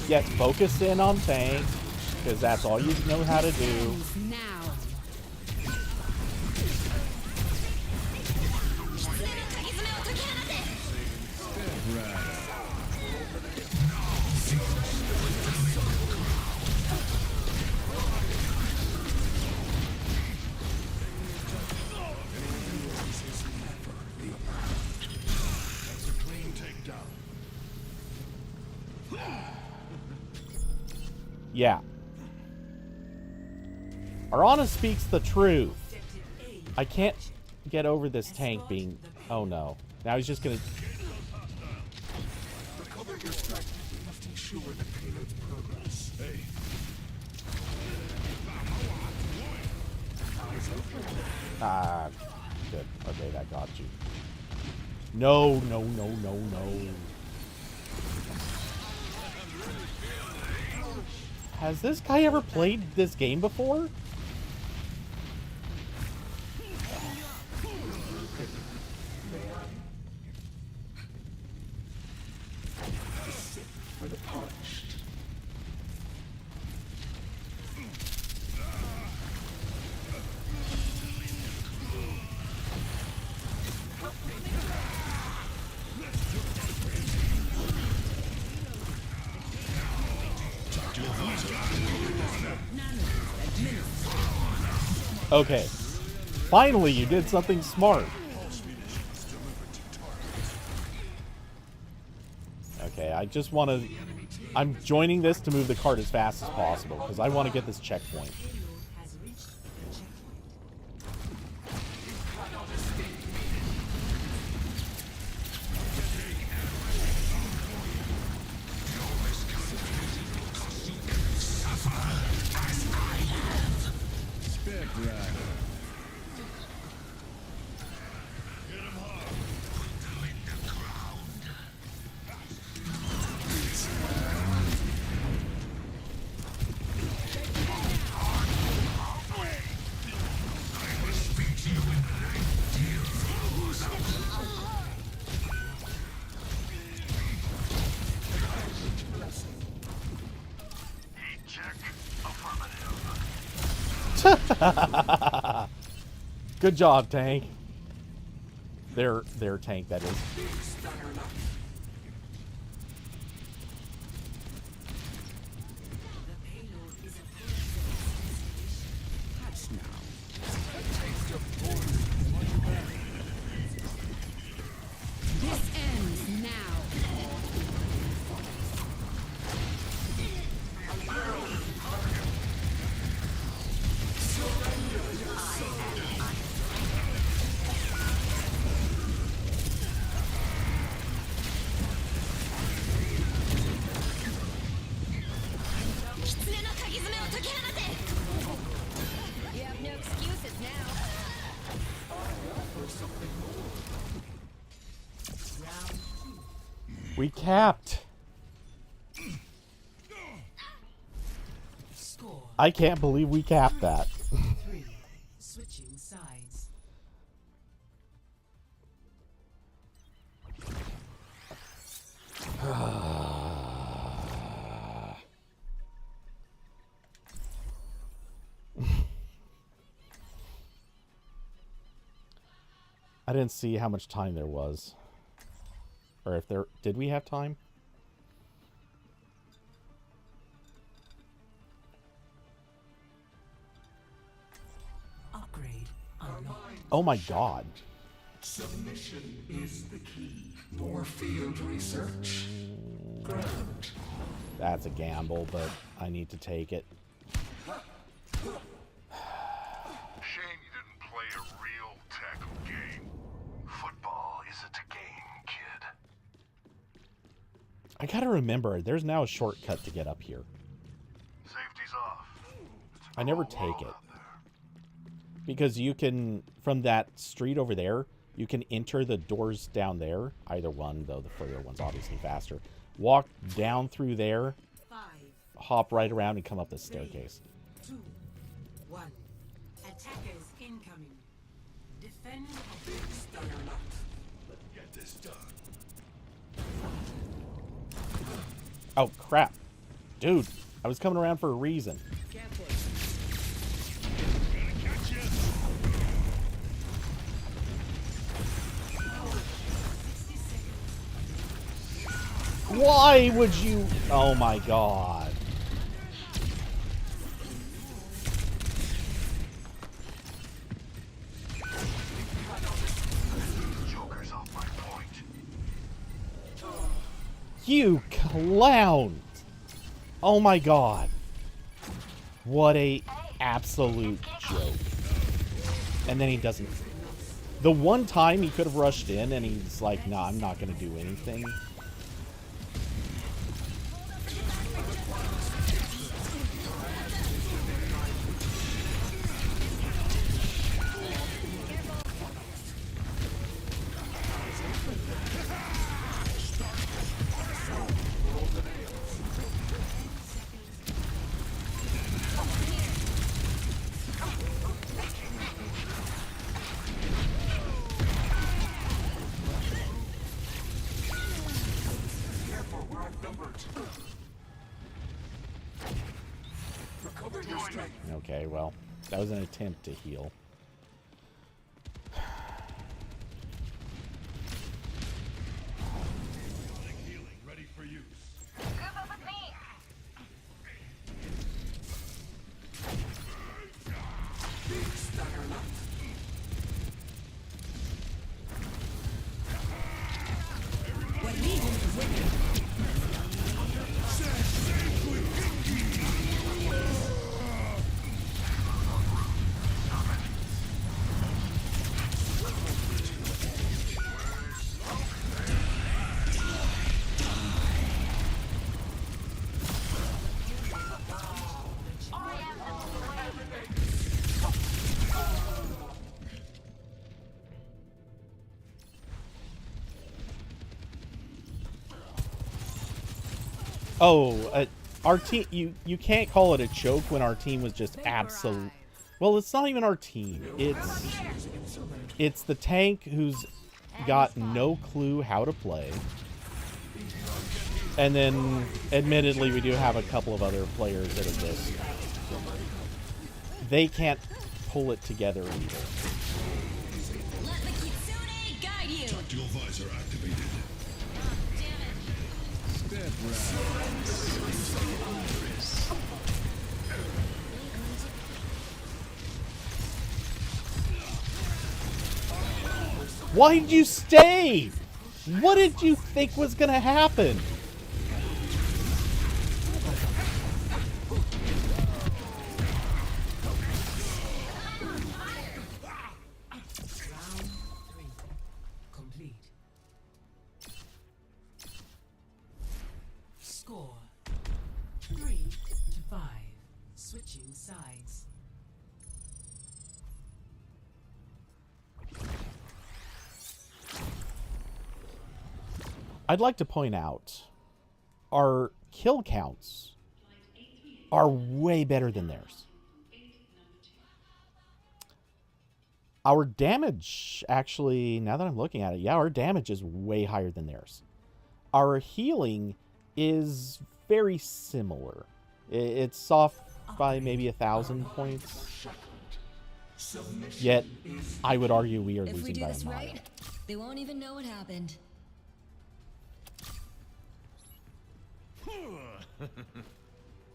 Yeah, focus in on tank, because that's all you know how to do. Now. That's a clean takedown. Yeah. Arana speaks the truth. I can't get over this tank being... Oh no. Now he's just gonna... Recover your strength. We must ensure the payload's progress. Hey, Ah, good. Okay, that got you. No, no, no, no, no. Has this guy ever played this game before? For the punished. Okay. Finally, you did something smart. Okay, I just want to... I'm joining this to move the cart as fast as possible, because I want to get this checkpoint. Good job, tank. Their tank, that is. This ends now. You have no excuses now. We capped. I can't believe we capped that. Switching sides. I didn't see how much time there was. Or if there... Did we have time? Upgrade unlocked. Oh my god. Submission is the key. More field research. Grand. That's a gamble, but I need to take it. Shame you didn't play a real tackle game. Football isn't a game, kid. I gotta remember, there's now a shortcut to get up here. Safety's off. I never take it. Because you can, from that street over there, you can enter the doors down there. Either one, though the further one's obviously faster. Walk down through there, 5, hop right around, and come up the staircase. 2, 1. Attackers incoming. Defend a big stunner lot. Let's get this done. Oh, crap. Dude, I was coming around for a reason. Why would you... Oh my god. Joker's off my point. You clown! Oh my god. What a absolute joke. And then he doesn't... The one time he could have rushed in and he's like, nah, I'm not going to do anything. Okay, well, that was an attempt to heal. Ready for use. Group up with me. Big stunner. Our team, you can't call it a choke when our team was just absolute. Well, it's not even our team. It's the tank who's got no clue how to play. And then, admittedly, we do have a couple of other players that are just... They can't pull it together either. Let the Kitsune guide you. Tactical visor activated. Step right. Why did you stay? What did you think was gonna happen? Round 3. Complete. Score 3-5. Switching sides. I'd like to point out our kill counts are way better than theirs. Our damage, actually, now that I'm looking at it, yeah, our damage is way higher than theirs. Our healing is very similar. It's off by maybe 1,000 points. Yet, I would argue we are If we losing do by a this mile. right, they won't even know what happened.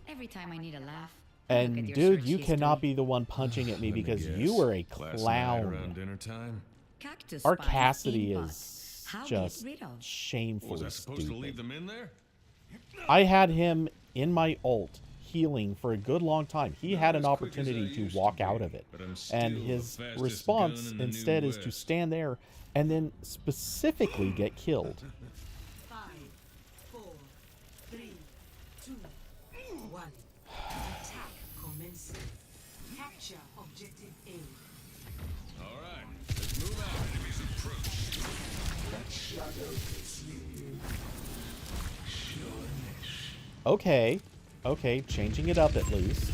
Every time I need a laugh. And dude, you cannot be the one punching at me because you were a Last night around clown. dinner time. Cactus Our spice Cassidy in pot. is How just get rid of? shamefully Was I supposed to leave stupid. them in there? I had him in my ult healing for a good long time. He had an as quick as I opportunity to used walk to out be, of it. but I'm And still his the fastest response gun in the instead New is to West. stand there and then specifically get killed. 5, 4, 3, 2, 1. Attack commencing. Capture objective A. All right, let's move out. Enemies approach. Okay. Okay, changing it up at least.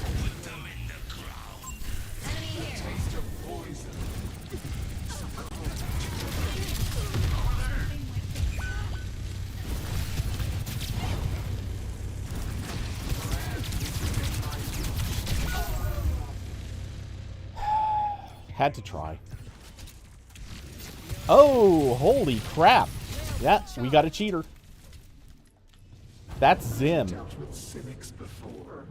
Had to try. Oh, holy crap. Yeah, we got a cheater. That's Zim.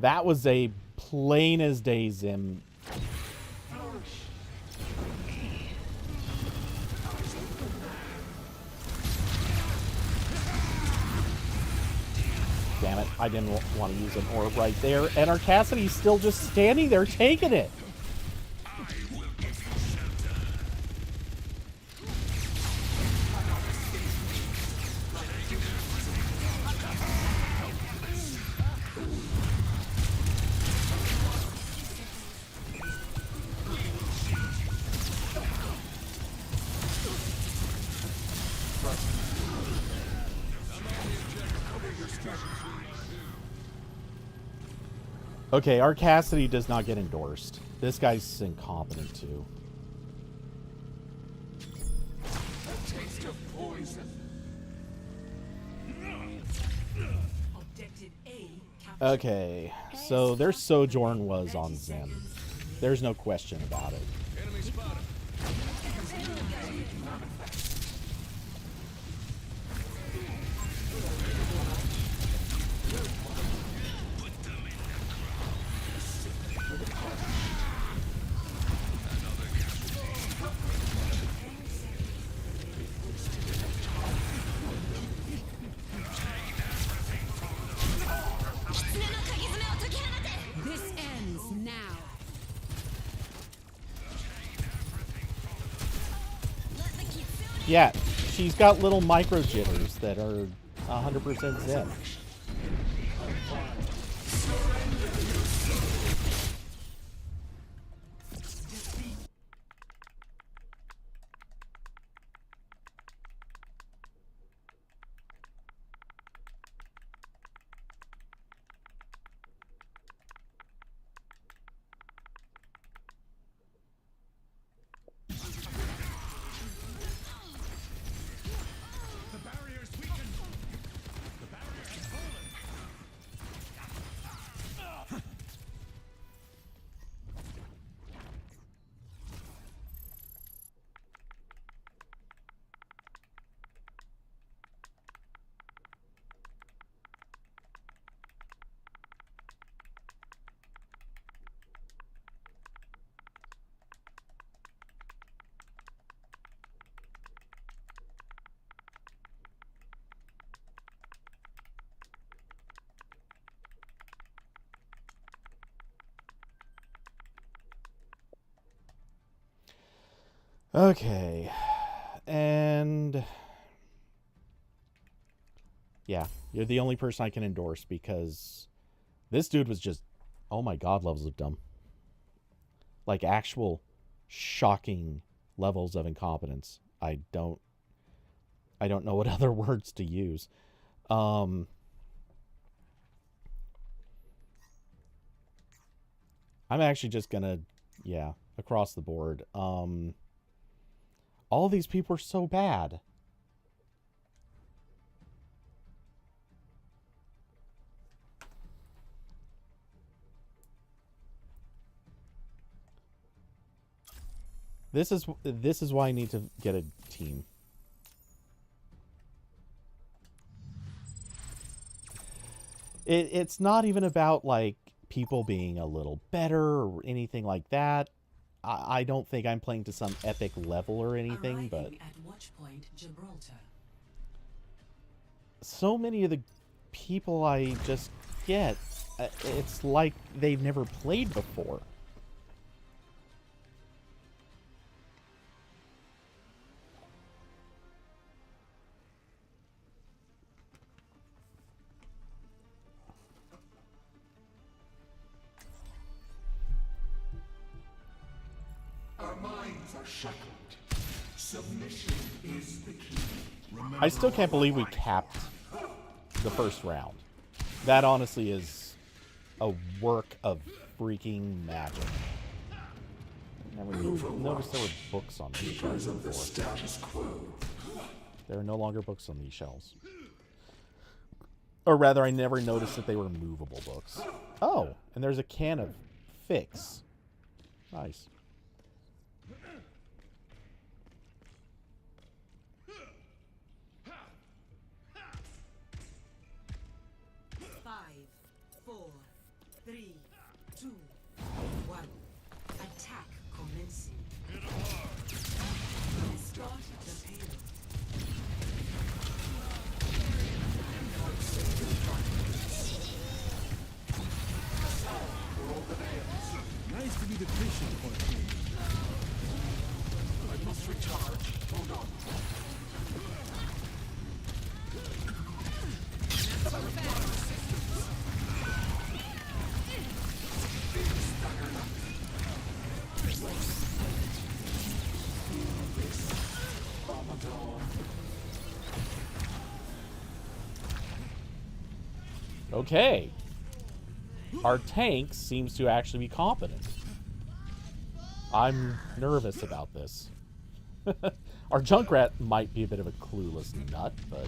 That was a plain as day Zim. Damn it, I didn't want to use an orb right there. And our Cassidy's still just standing there taking it. Okay, our Cassidy does not get endorsed. This guy's incompetent too. Objective A captured. Okay, so their Sojourn was on Zim. There's no question about it. Enemy spotted. This ends now. Yeah, she's got little micro jitters that are 100% Zim. Okay. And yeah, you're the only person I can endorse because this dude was just, oh my god, levels of dumb. Like actual shocking levels of incompetence. I don't know what other words to use. I'm actually just gonna, yeah, across the board. All these people are so bad. This is why I need to get a team. It's not even about like people being a little better or anything like that. I don't think I'm playing to some epic level or anything, but at Watchpoint Gibraltar. So many of the people I just get, it's like they've never played before. Our minds are shackled. Submission is the key. I still can't believe we capped the first round. That honestly is a work of freaking magic. I never noticed there were books on these shelves Of the before. status quo. There are no longer books on these shelves. Or rather, I never noticed that they were movable books. Oh, and there's a can of Fix. Nice. Attack commencing. Start the payload. Nice to be the patient point. I must recharge. Hold on. Okay. Our tank seems to actually be competent. I'm nervous about this. Our Junkrat might be a bit of a clueless nut, but...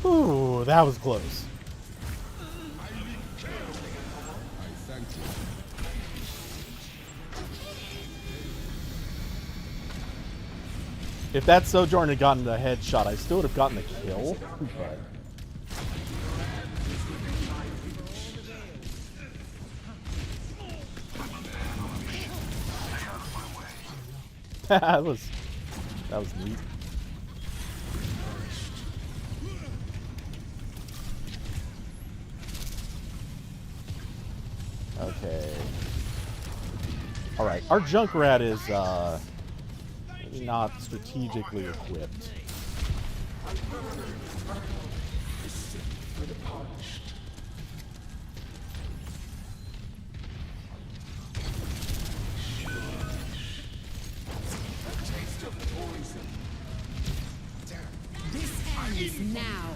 Ooh, that was close. If that Sojourn had gotten the headshot, I still would have gotten the kill. But... that was neat. Okay. Alright, our Junkrat is maybe not strategically equipped. This ends now.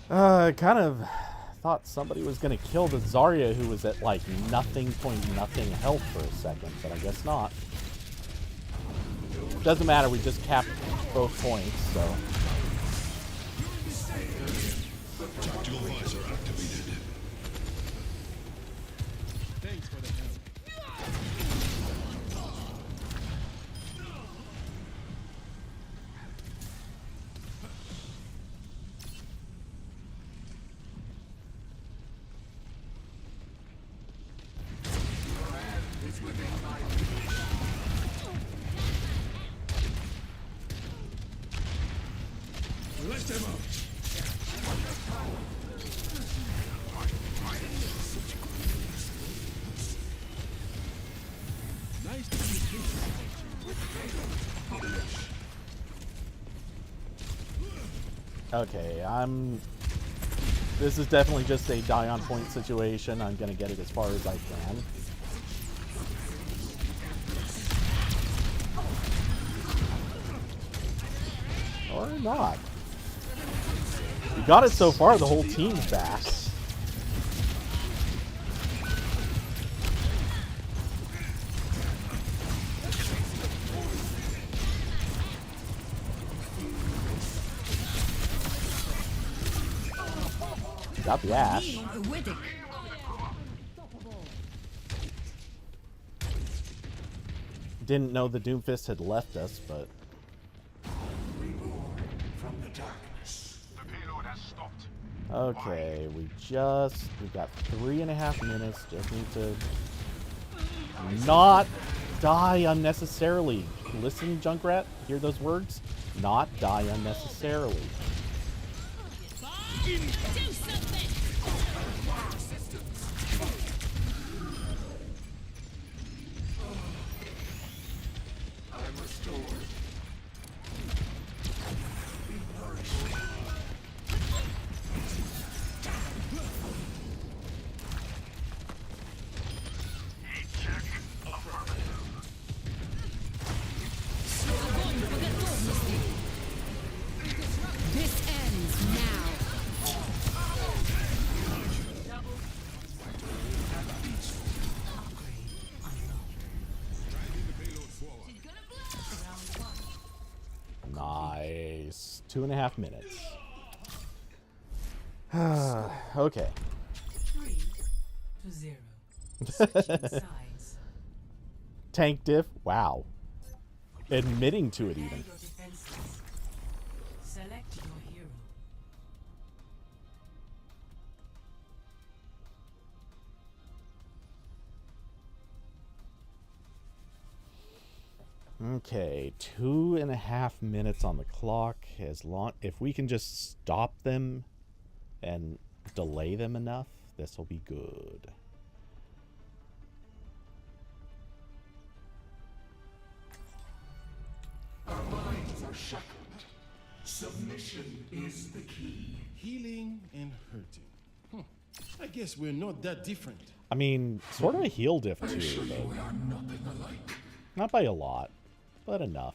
Kind of thought somebody was going to kill the Zarya who was at like nothing health for a second, but I guess not. Doesn't matter, we just capped both points, so. Tactical visor activated. Thanks for the help. Let them out. Nice to meet you. Okay, this is definitely just a die on point situation. I'm gonna get it as far as I can. Or not. We got it so far, the whole team's back. Got the Ash. Didn't know the Doomfist had left us, but... Okay, we got 3.5 minutes. Just need to not die unnecessarily. Listen, Junkrat, hear those words? Not die unnecessarily. Do something! I'm restored. Be nourished. This ends now. Nice. 2.5 minutes. Okay. 3-0. Switching sides. Tank diff? Wow. Admitting to it even. Prepare your defenses. Select your hero. Okay, 2.5 minutes on the clock. If we can just stop them and delay them enough, this will be good. Our minds are shackled. Submission is the key. Healing and hurting. I guess we're not that different. I mean, sort of a heal diff too, We but are nothing alike. not by a lot, but enough.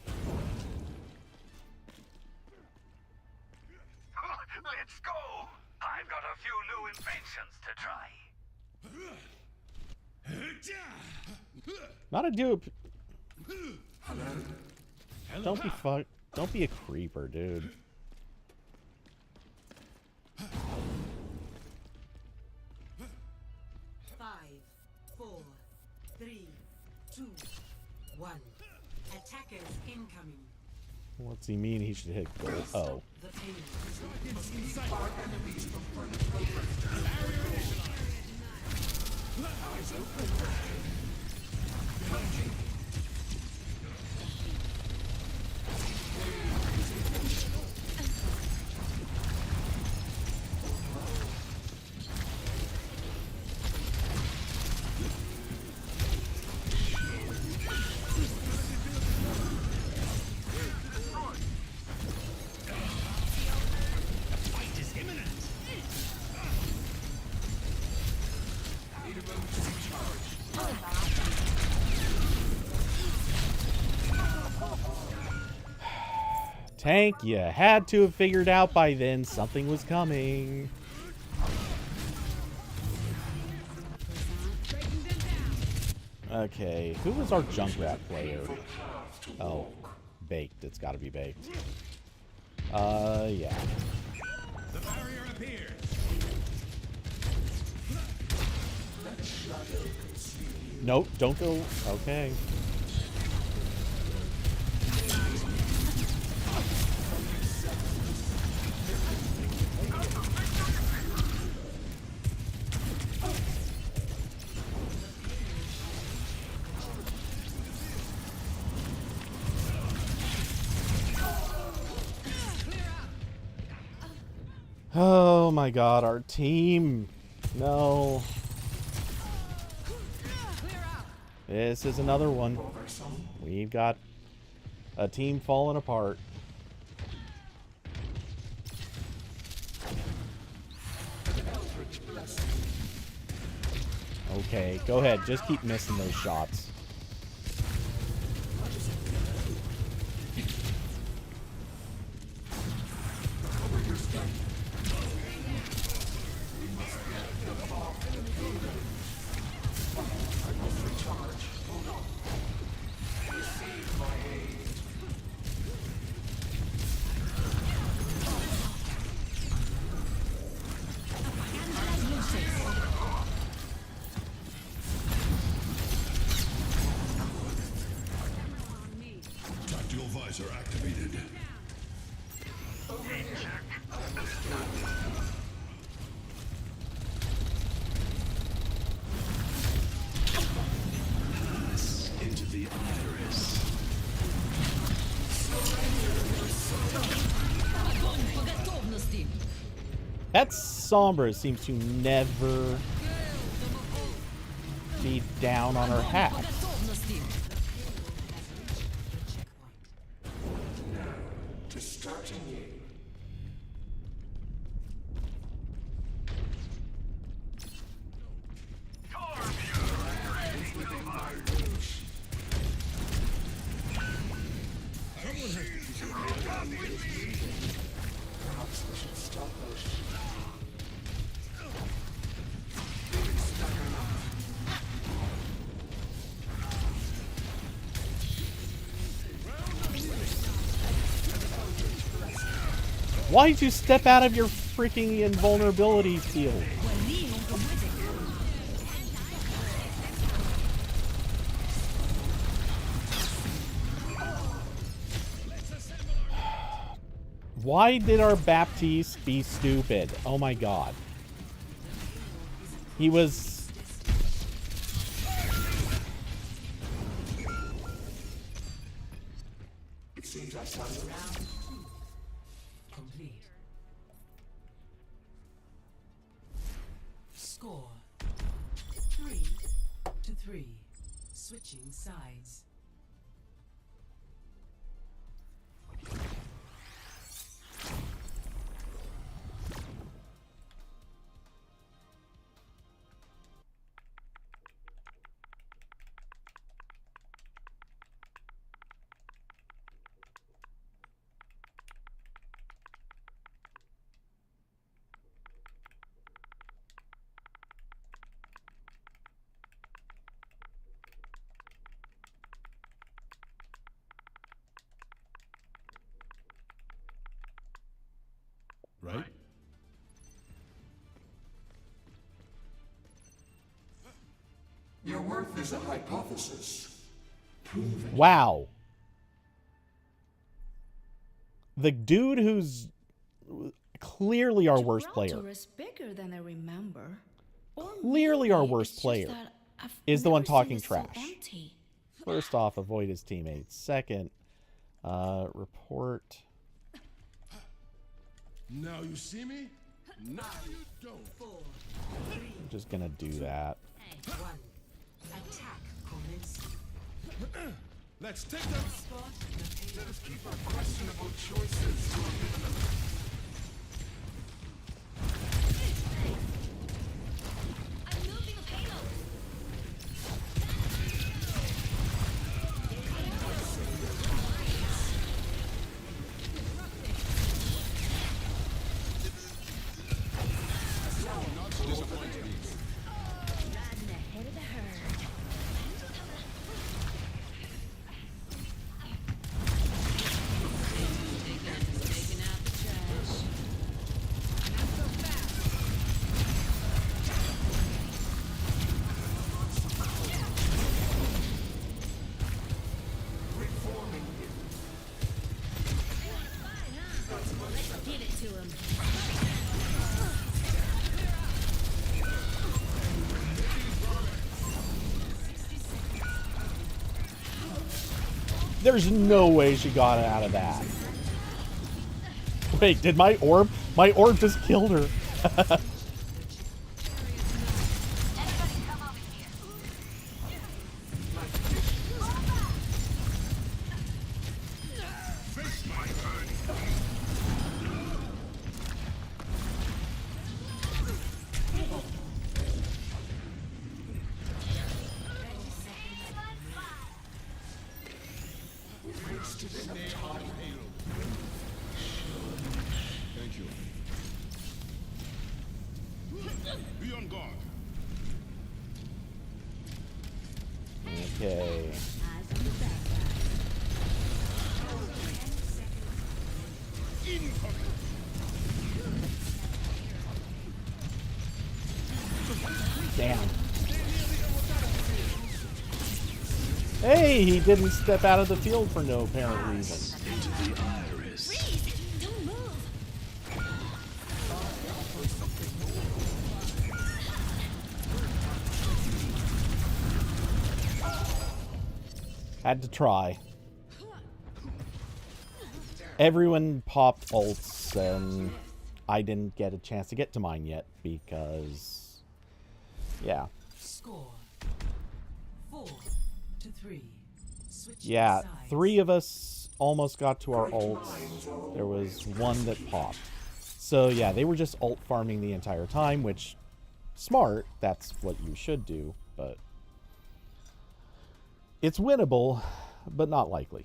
Let's go! I've got a few new inventions to try. Not a dupe. Don't be a creeper, dude. Five, 4, 3, 2, 1. Attackers incoming. What's he mean? He should hit gold. Oh. The payload. Our enemies from front. Eyes open. Behind you. Tank, you had to have figured out by then something was coming. Okay, who was our Junkrat player? Oh, Baked. It's gotta be Baked. Yeah. The barrier appears. Nope, don't go. Okay. Oh my god, our team. No. This is another one. We've got a team falling apart. Okay, go ahead. Just keep missing those shots. Tactical visor activated. Into the iris. That Sombra seems to never be down on her hat. To start a game. Perhaps we should stop those. Why did you step out of your freaking invulnerability field? Why did our Baptiste be stupid? Oh my god. He was... It seems I found a round. Complete. Score 3-3. Switching sides. Right? Your worth is a hypothesis. Prove it. Wow. The dude who's clearly our worst player. Gibraltar is bigger than I remember. Or Clearly our maybe worst it's just player that I've is the one never seen talking it so trash. empty. First off, avoid his teammates. Second, report. Now you see me? Now you don't. I'm just gonna do that. Attack commencing. Let's take them. Let us keep our questionable choices to a minimum. I'm moving a payload. There's no way she got out of that. Wait, did my orb? My orb just killed her. Thank you. Be on guard. Okay. Damn. Hey, he didn't step out of the field for no apparent reason. Had to try. Everyone popped ults, and I didn't get a chance to get to mine yet because, yeah. Score 4-3. Yeah, 3 of us almost got to our ults. There was 1 that popped. So yeah, they were just ult farming the entire time, which, smart, that's what you should do, but it's winnable, but not likely.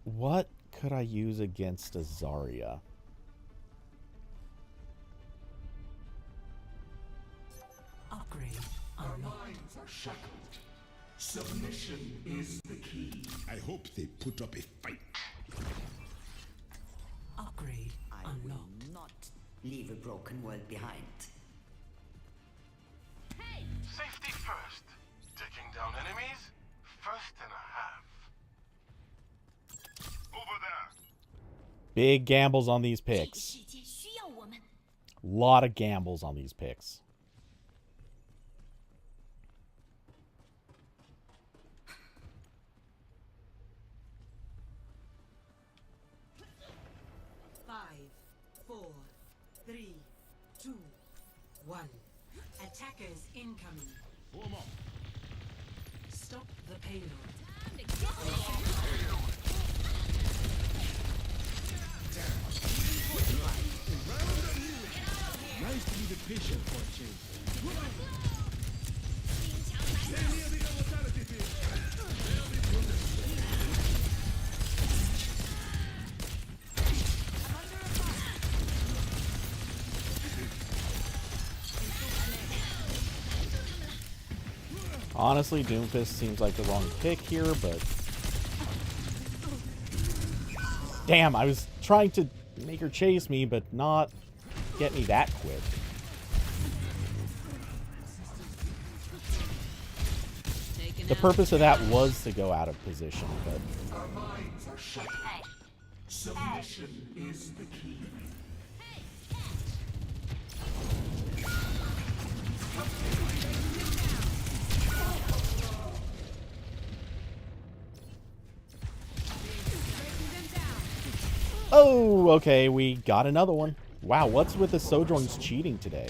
What could I use against a Zarya? Upgrade. Our minds are shackled. Submission is the key. I hope they put up a fight. Upgrade unlocked. will not leave a broken world behind. Safety first. Taking down enemies, first and a half. Over there. Big gambles on these picks. Lot of gambles on these picks. Attackers incoming. Stop the payload. Nice to be the patient for a change. Honestly, Doomfist seems like the wrong pick here, but... Damn, I was trying to make her chase me, but not get me that quick. The purpose of that was to go out of position, but... Our minds are shackled. Submission is the key. Oh, okay, we got another one. Wow, what's with the Sojourn's cheating today?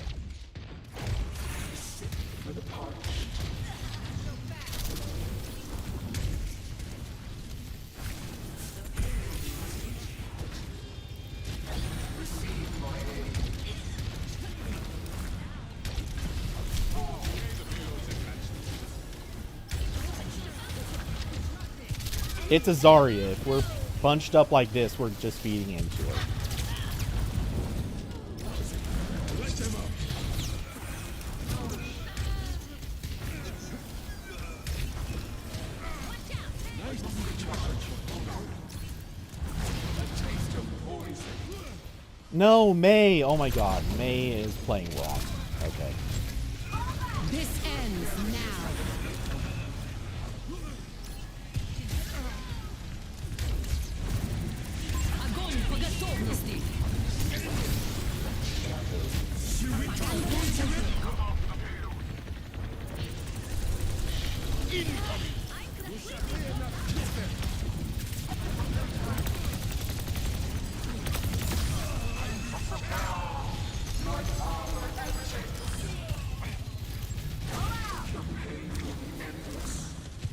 It's a Zarya. If we're bunched up like this, we're just feeding into it. No, Mei! Oh my god, Mei is playing wrong. Okay. This ends now.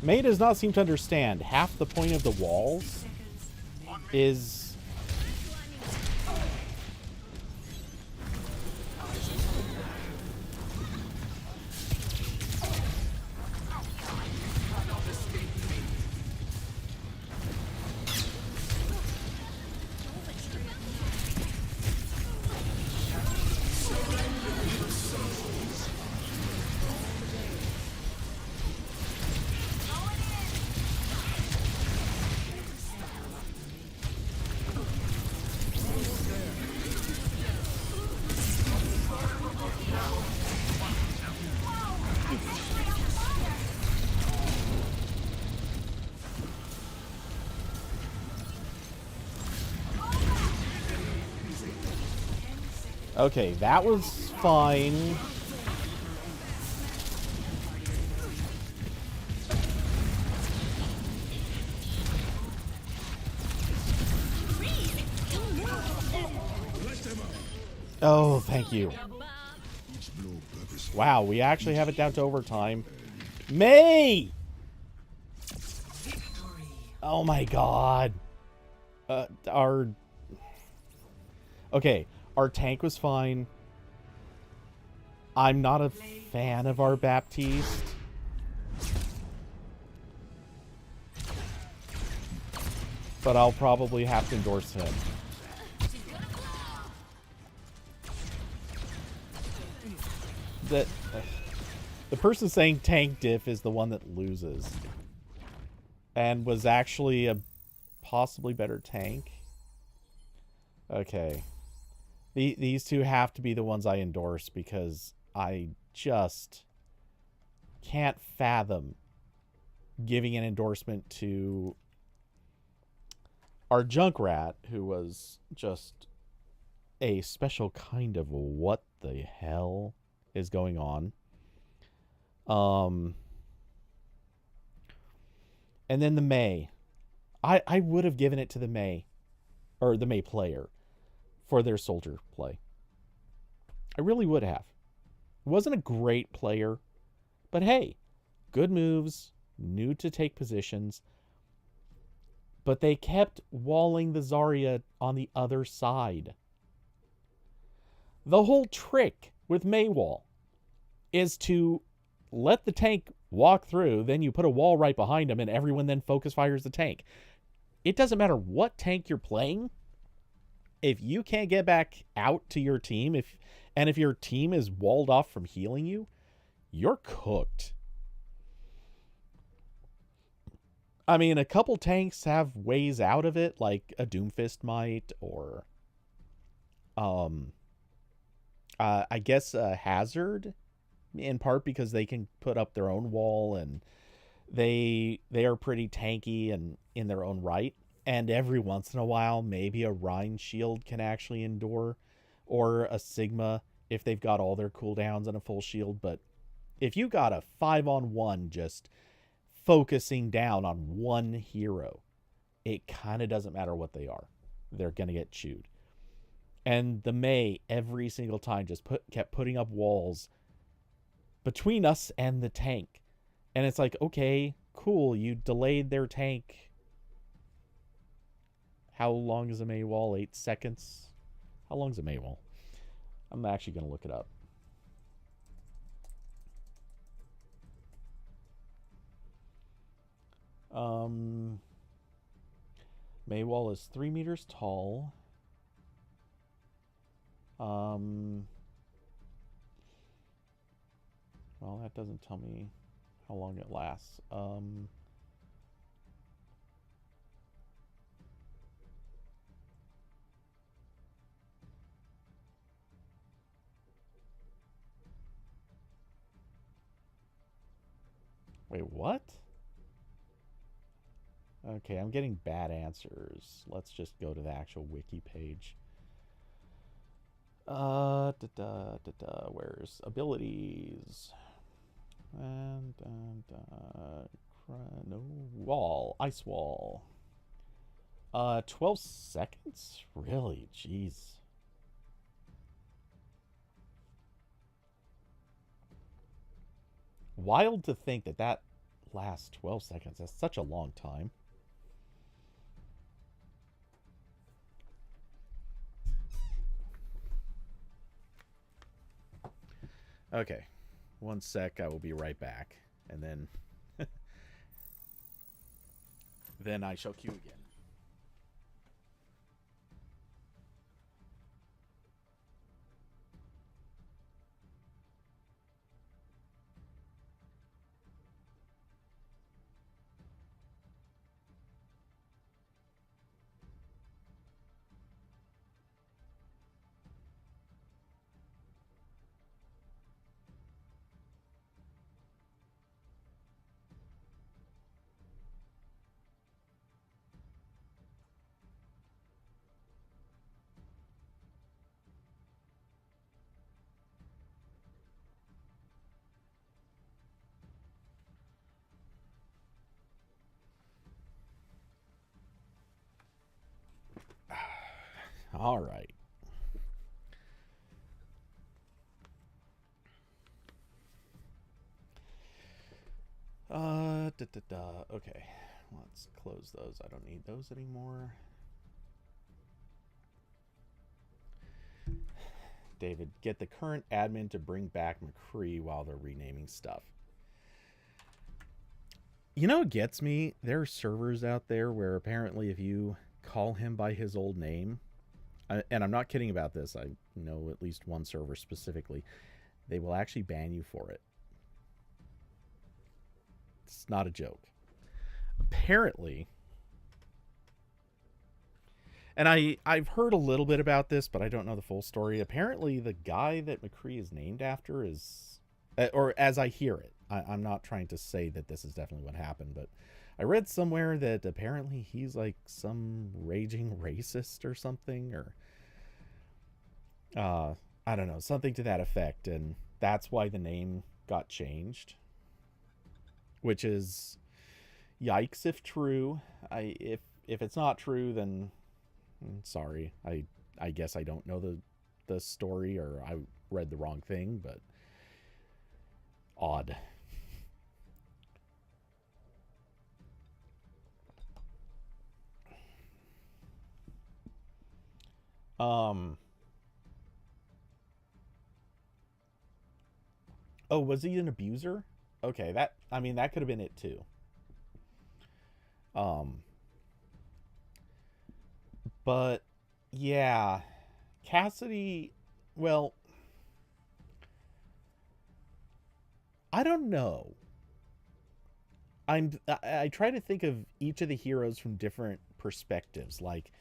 May does not seem to understand. Half the point of the walls is... Okay, that was fine. Oh, thank you. Wow, we actually have it down to overtime. May! Oh my god. Okay, our tank was fine. I'm not a fan of our Baptiste. But I'll probably have to endorse him. The person saying tank diff is the one that loses. And was actually a possibly better tank. Okay. These two have to be the ones I endorse because I just can't fathom giving an endorsement to our Junkrat, who was just a special kind of what the hell is going on. And then the Mei. I would have given it to the Mei, or the Mei player, for their soldier play. I really would have. It wasn't a great player, but hey, good moves, knew to take positions, but they kept walling the Zarya on the other side. The whole trick with Mei wall is to let the tank walk through, then you put a wall right behind them, and everyone then focus fires the tank. It doesn't matter what tank you're playing. If you can't get back out to your team, if your team is walled off from healing you, you're cooked. I mean, a couple tanks have ways out of it, like a Doomfist might, or I guess a Hazard, in part because they can put up their own wall and they are pretty tanky and in their own right. And every once in a while, maybe a Rhine shield can actually endure, or a Sigma if they've got all their cooldowns and a full shield. But if you got a 5-on-1 just focusing down on one hero, it kind of doesn't matter what they are. They're going to get chewed. And the Mei, every single time, just kept putting up walls between us and the tank. And it's like, okay, cool, you delayed their tank. How long is a Mei wall? 8 seconds? How long is a Mei wall? I'm actually going to look it up. Mei wall is 3 meters tall. Well, that doesn't tell me how long it lasts. Wait, what? Okay, I'm getting bad answers. Let's just go to the actual wiki page. Where's abilities? And no wall, ice wall. 12 seconds? Really? Jeez. Wild to think that last 12 seconds. That's such a long time. Okay. 1 sec. I will be right back. And then... then I shall queue again. All right. Okay. Let's close those. I don't need those anymore. David, get the current admin to bring back McCree while they're renaming stuff. You know what gets me? There are servers out there where apparently if you call him by his old name, and I'm not kidding about this, I know at least one server specifically, they will actually ban you for it. It's not a joke. Apparently, and I've heard a little bit about this, but I don't know the full story. Apparently, the guy that McCree is named after is, or as I hear it, I'm not trying to say that this is definitely what happened, but I read somewhere that apparently he's like some raging racist or something, or I don't know, something to that effect, and that's why the name got changed. Which is yikes if true. If it's not true, then sorry. I guess I don't know the story, or I read the wrong thing, but odd. Oh, was he an abuser? Okay, that could have been it too. But yeah, Cassidy, well, I don't know. I try to think of each of the heroes from different perspectives, like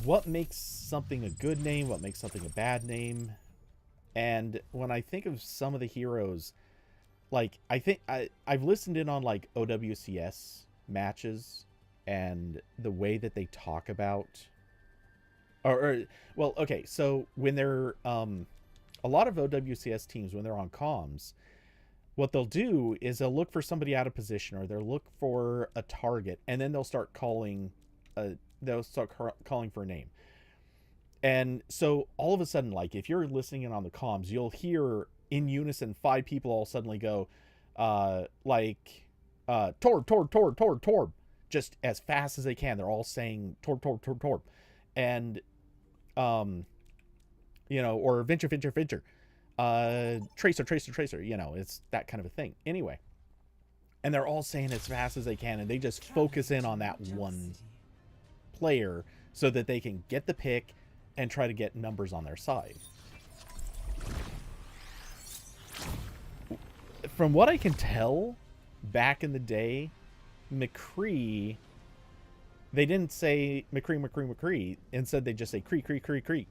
what makes something a good name, what makes something a bad name. And when I think of some of the heroes, like I think I've listened in on like OWCS matches and the way that they talk about, well, okay, so when they're a lot of OWCS teams, when they're on comms, what they'll do is they'll look for somebody out of position, or they'll look for a target, and then they'll start calling for a name. And so all of a sudden, like if you're listening in on the comms, you'll hear in unison 5 people all suddenly go Torb, just as fast as they can. They're all saying Torb, and you know, or Venture, Tracer, you know, it's that kind of a thing. Anyway, and they're all saying as fast as they can, and they just focus in on that one player so that they can get the pick and try to get numbers on their side. From what I can tell, back in the day, McCree, they didn't say McCree. Instead, they just say Cree.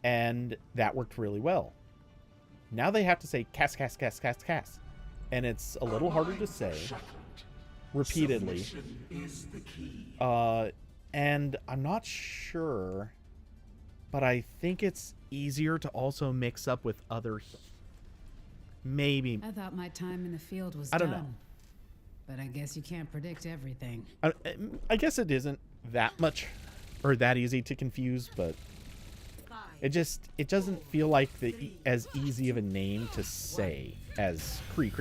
And that worked really well. Now they have to say Cass. And it's a little harder to say repeatedly. And I'm not sure, but I think it's easier to also mix up with other... Maybe. I thought my time in the field was I don't done. know. But I guess you can't predict everything. I guess it isn't that much or that easy to confuse, but... 5, It doesn't feel like as easy of a name to say as Kree.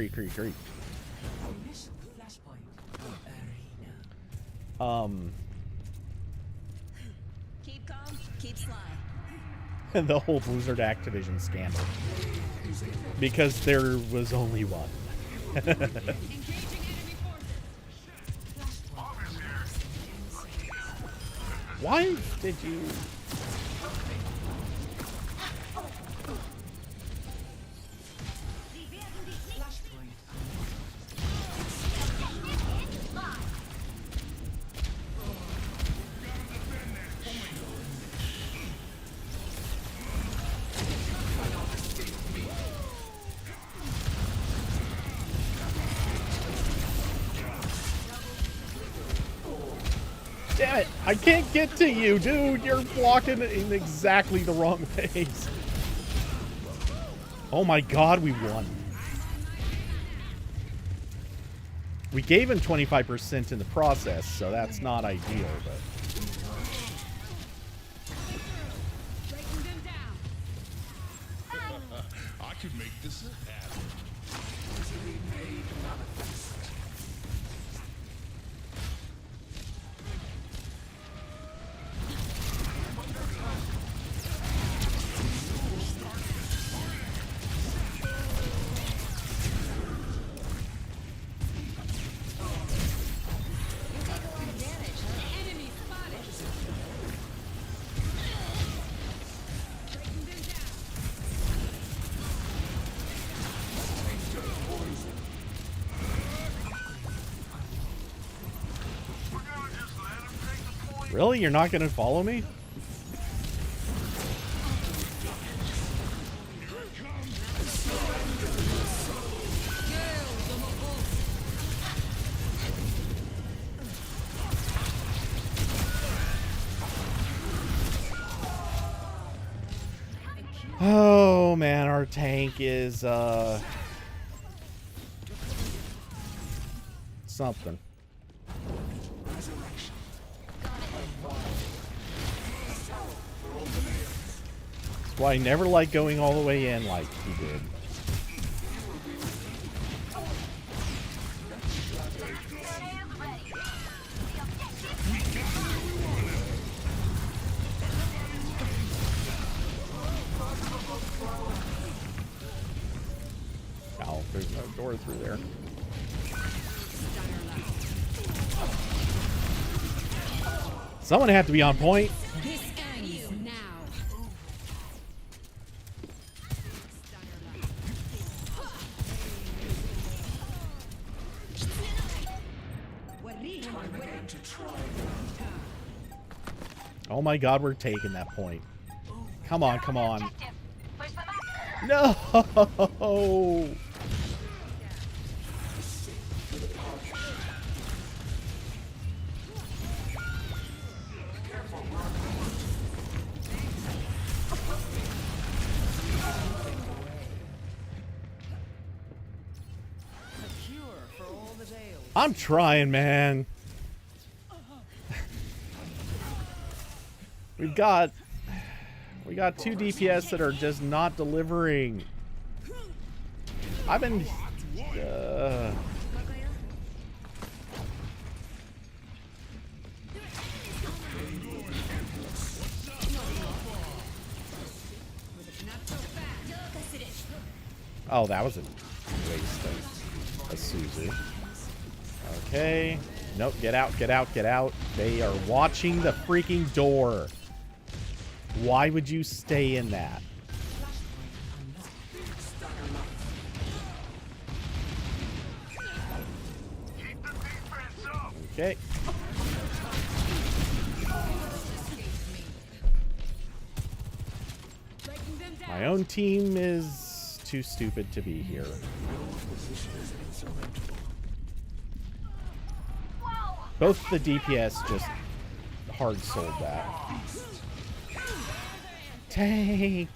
Keep calm, keep sly. The whole Blizzard Activision scandal. Because there was only one. Why did you... Damn it! I can't get to you, dude! You're blocking in exactly the wrong place. Oh my god, we won. We gave him 25% in the process, so that's not ideal, but... I could make this happen. Really? You're not gonna follow me? Oh man, our tank is something. That's why I never like going all the way in like he did. Ow, there's no door through there. Someone had to be on point. This ends now. Oh my god, we're taking that point. Come on, come on. No! I'm trying, man. We got 2 DPS that are just not delivering. I've been oh, that was a waste of a Suzu. Okay. Nope, get out, get out, get out. They are watching the freaking door. Why would you stay in that? Okay. My own team is too stupid to be here. Both the DPS just hard sold that. Tank!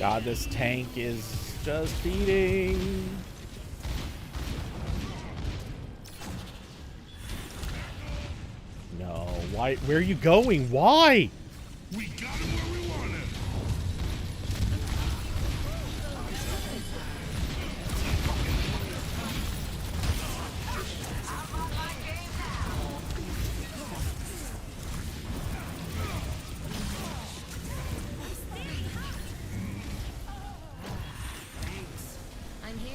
God, this tank is just beating. No, why? Where are you going? Why? We got him where we want him. I'm here.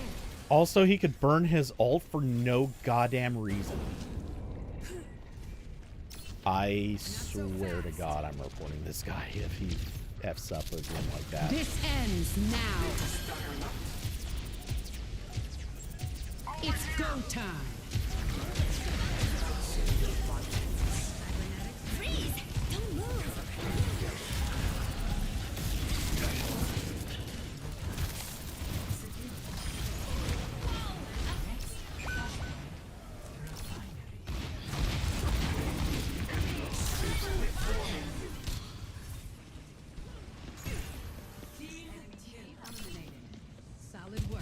Also, he could burn his ult for no goddamn reason. I swear to God, I'm reporting this guy if he F's up again like that. This ends now. It's go time. Freeze! Don't move! Solid work.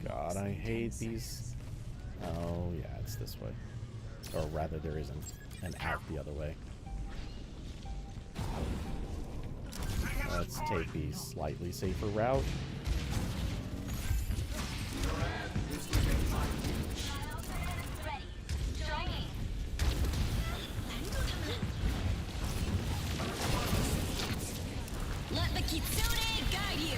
God, I hate these. Oh, yeah, it's this way. Or rather, there isn't an out the other way. Let's take the slightly safer route. Let the Kitsune guide you!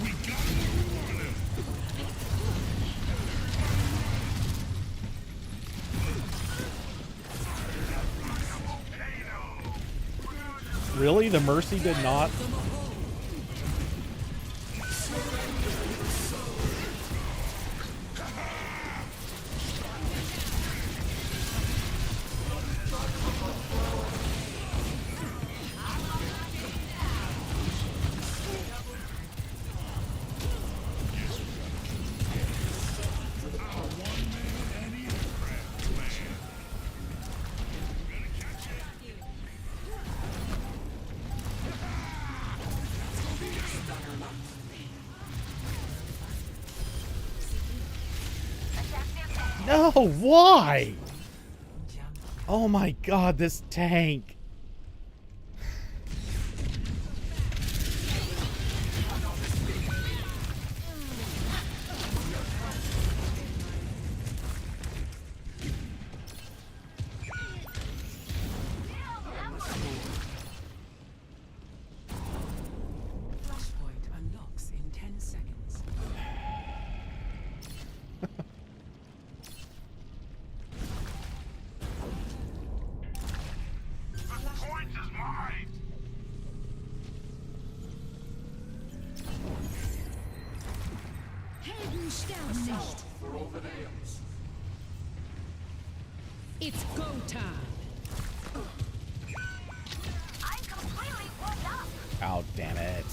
We got him where we want him. Really? The Mercy did not? No, why? Oh my God, this tank. Flashpoint unlocks in 10 seconds. Point is mine. Helden sterben nicht! It's go time. I'm completely plugged up. Oh, damn it.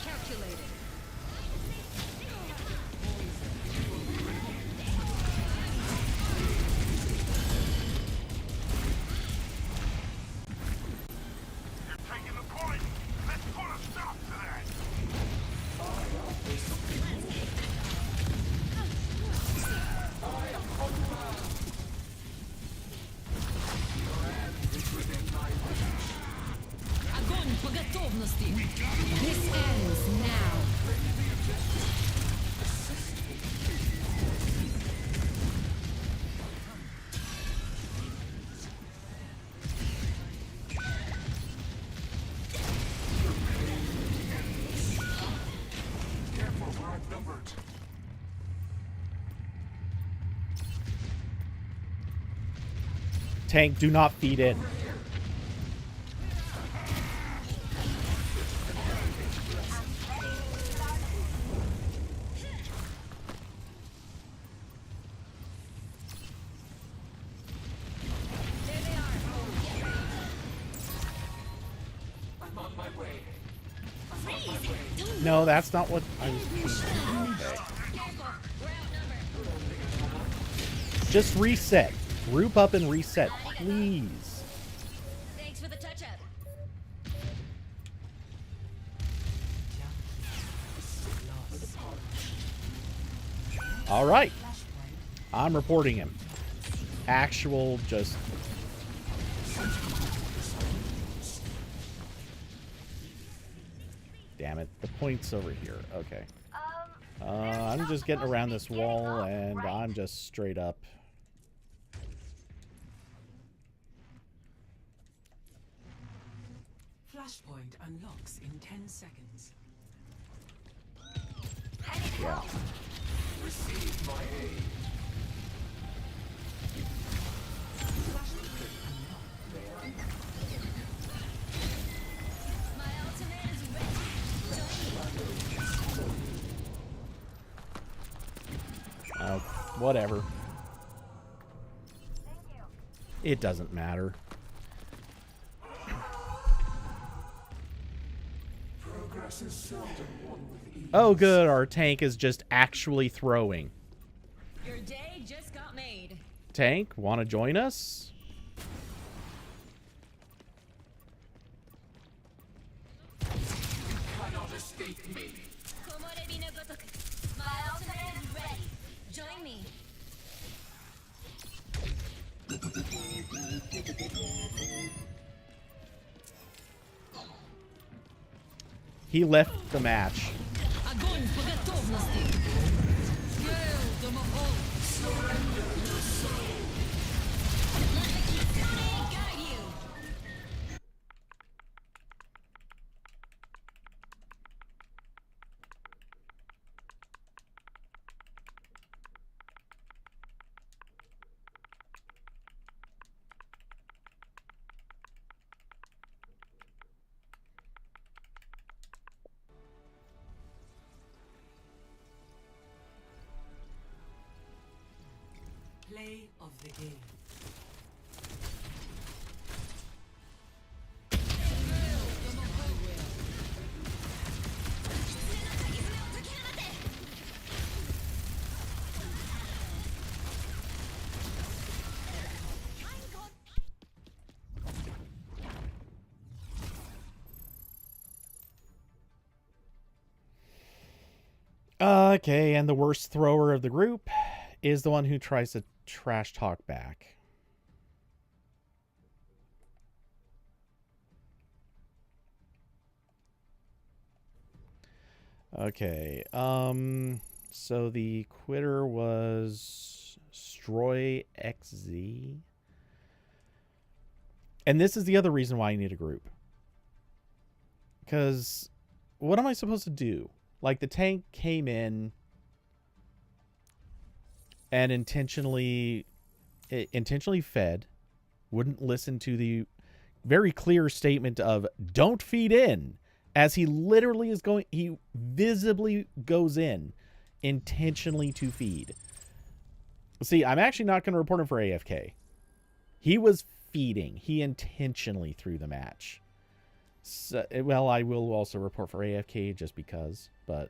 Calculated. You're taking the point. Let's put a stop to that. Огонь по готовности! This ends now! Tank, do not feed in. No, that's not what I was. Okay. Just reset. Group up and reset, please. Thanks for the touch up. All right. I'm reporting him. Actual just... Damn it. The point's over here. Okay. I'm just getting around this wall, and I'm just straight up... Flashpoint unlocks in 10 seconds. Yeah. Receive my aid. My ultimate is ready. Oh, whatever. It doesn't matter. Progress is seldom won with ease. Oh, good. Our tank is just actually throwing. Your day just got made. Tank, want to join us? Cannot escape me. My ultimate is ready. Join me. He left the match. Play of the game. Okay, and the worst thrower of the group is the one who tries to trash talk back. Okay, so the quitter was Stroy XZ. And this is the other reason why I need a group. Because what am I supposed to do? Like, the tank came in and intentionally fed, wouldn't listen to the very clear statement of don't feed in, as he literally is going, he visibly goes in intentionally to feed. See, I'm actually not going to report him for AFK. He was feeding. He intentionally threw the match. So, well, I will also report for AFK just because, but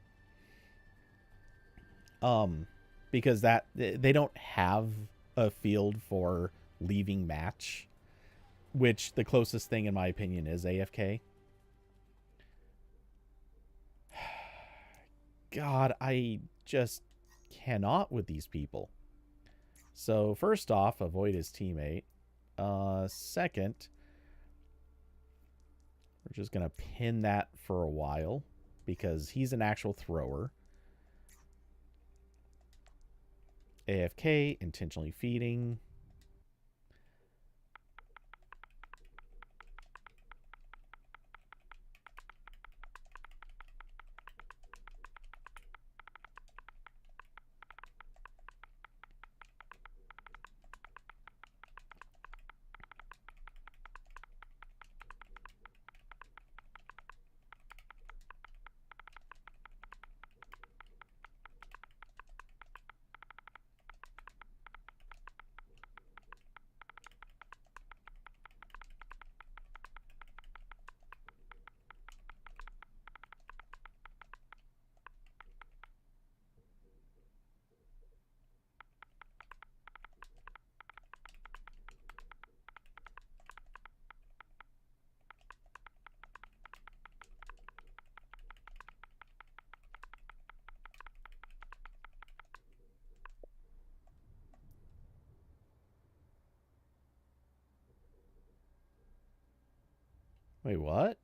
because that they don't have a field for leaving match, which the closest thing in my opinion is AFK. God, I just cannot with these people. So first off, avoid his teammate. Second, we're just going to pin that for a while because he's an actual thrower. AFK, intentionally feeding. Wait, what?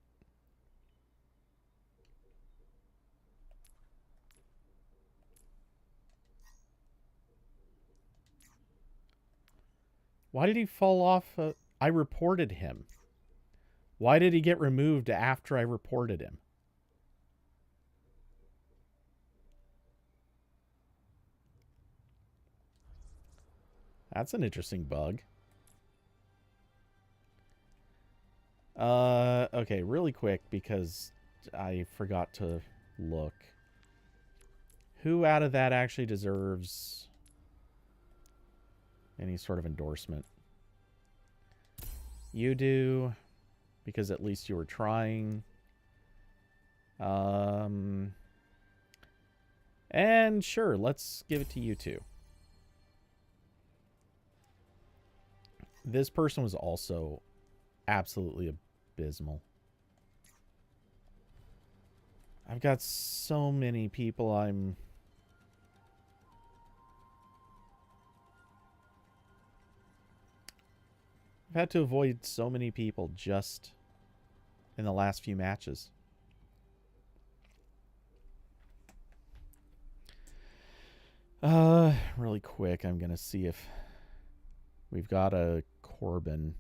Why did he fall off? I reported him. Why did he get removed after I reported him? That's an interesting bug. Okay, really quick because I forgot to look. Who out of that actually deserves any sort of endorsement? You do, because at least you were trying. And sure, let's give it to you too. This person was also absolutely abysmal. I've got so many people I've had to avoid so many people just in the last few matches. Really quick, I'm gonna see if we've got a Corbin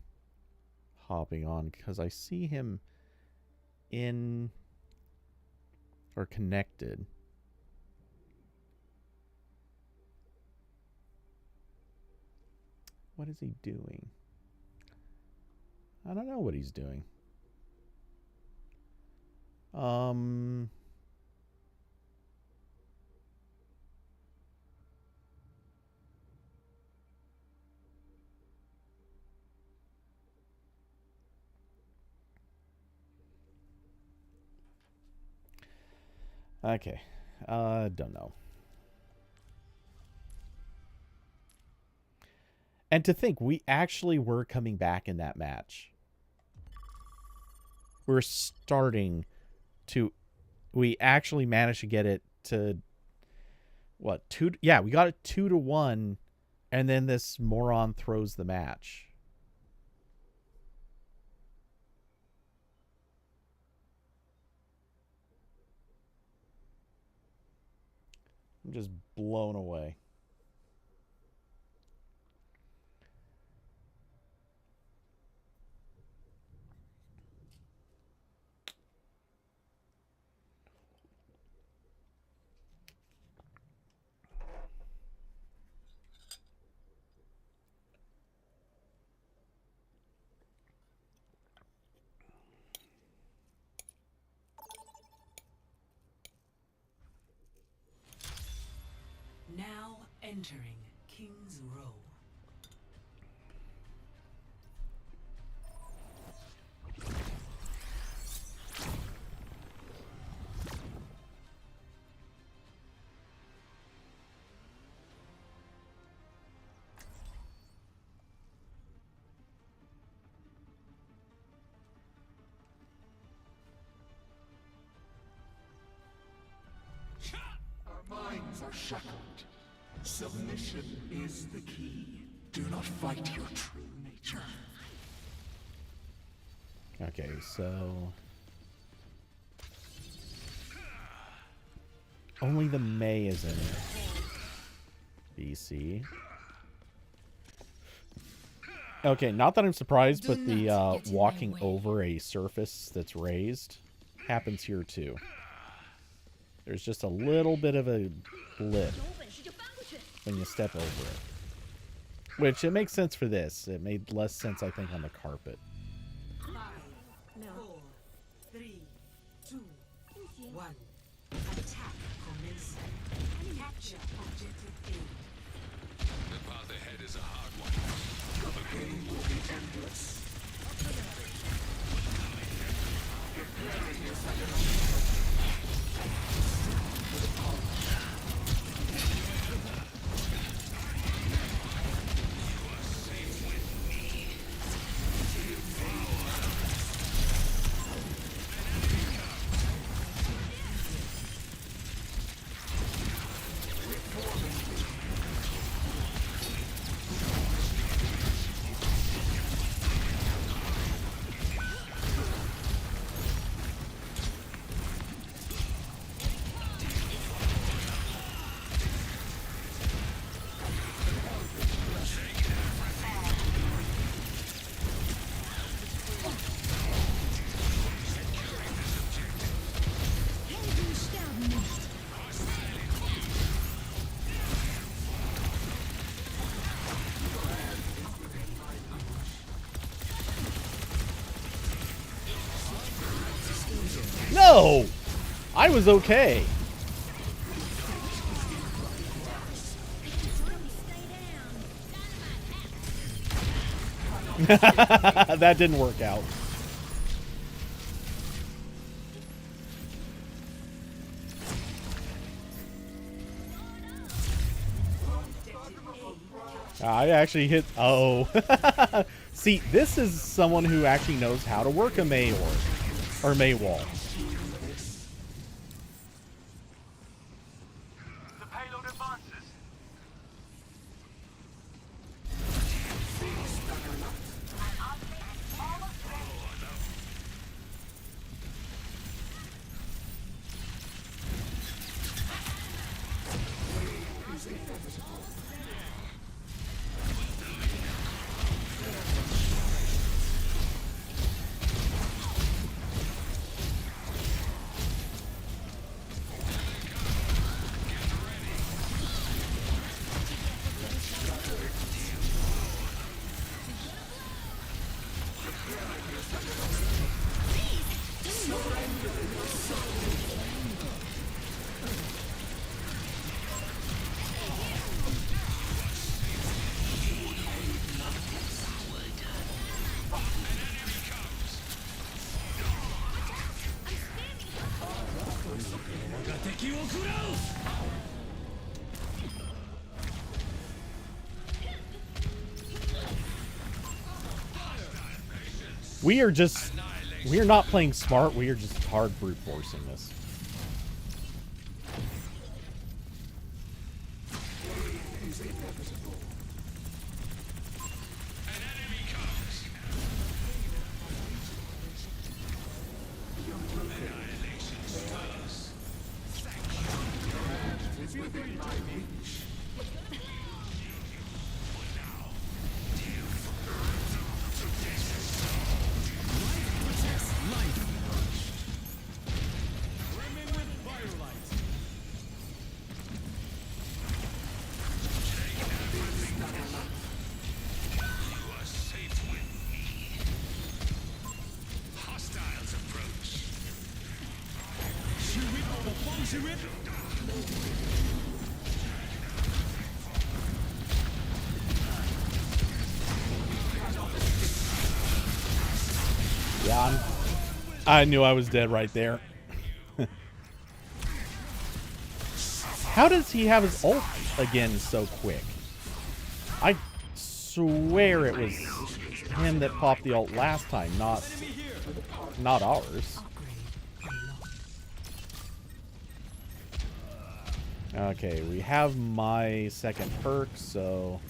hopping on, because I see him in or connected. What is he doing? I don't know what he's doing. Okay. Don't know. And to think, we actually were coming back in that match. We're starting to... We actually managed to get it to... What? 2... Yeah, we got it 2-1. And then this moron throws the match. I'm just blown away. Now entering King's Row. Our minds are shackled. Submission is the key. Do not fight your true nature. Okay, so... Only the May is in BC. Okay, not that I'm surprised, but the walking over a surface that's raised happens here too. There's just a little bit of a blip when you step over it. Which, it makes sense for this. It made less sense, I think, on the carpet. 5, 4, 3, 2, 1. Attack commencing. Capture objective A. The path ahead is a hard one. The game will be endless. Preparing yourself. No! I was okay. That didn't work out. I actually hit... Oh. See, this is someone who actually knows how to work a Mei or Mei wall. The payload advances. We are not playing smart, we are just hard brute forcing this. Yeah, I knew I was dead right there. How does he have his ult again so quick? I swear it was him that popped the ult last time, not ours. Okay, we have my second perk, so...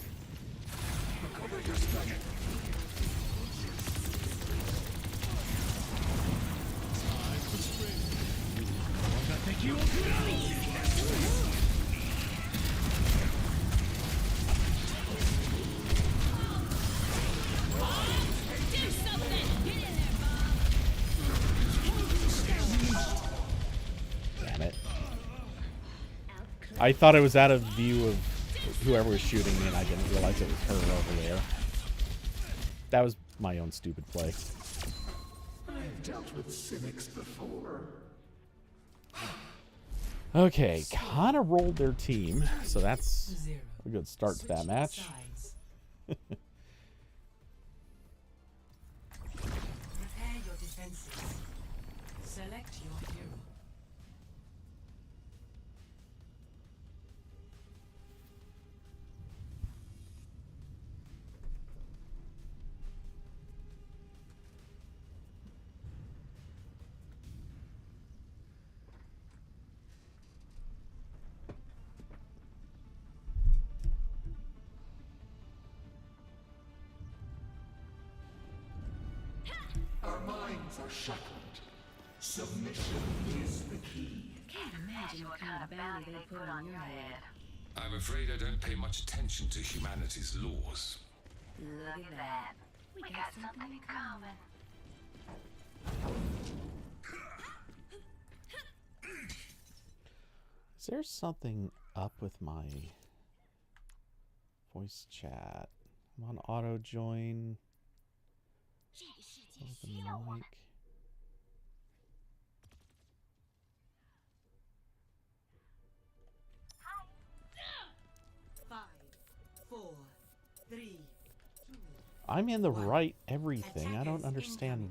Damn it. I thought I was out of view of whoever was shooting me, and I didn't realize it was her over there. That was my own stupid play. I've dealt with cynics before. Okay, kind of rolled their team, so that's a good start to that match. Prepare your defenses. Select your hero. Our minds are shackled. Submission is the key. Can't imagine what kind of bounty they put on your head. I'm afraid I don't pay much attention to humanity's laws. Look at that. We got something in common. Is there something up with my voice chat? I'm on auto join. Open mic. I'm in the right everything. I don't understand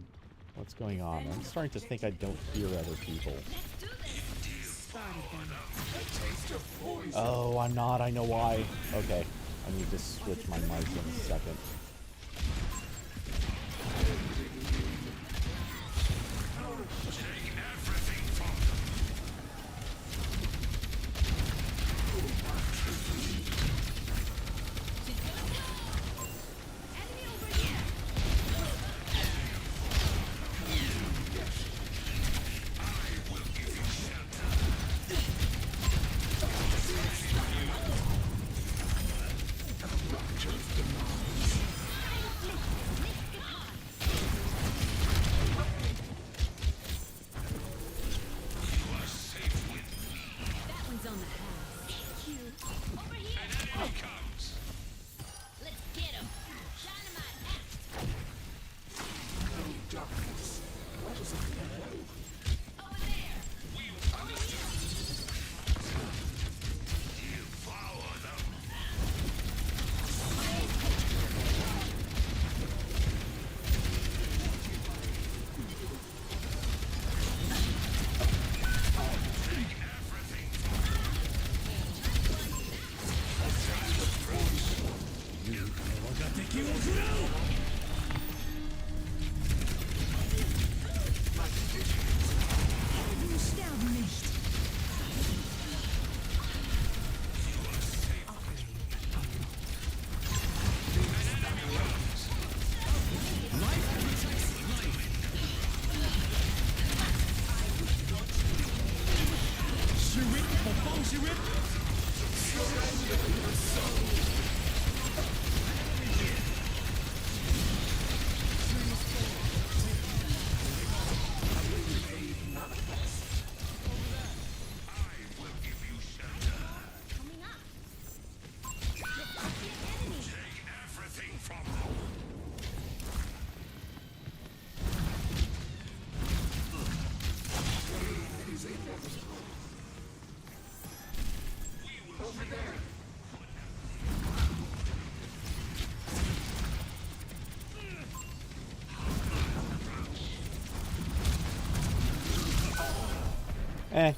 what's going on. I'm starting to think I don't hear other people. Oh, I'm not. I know why. Okay. I need to switch my mic in a second.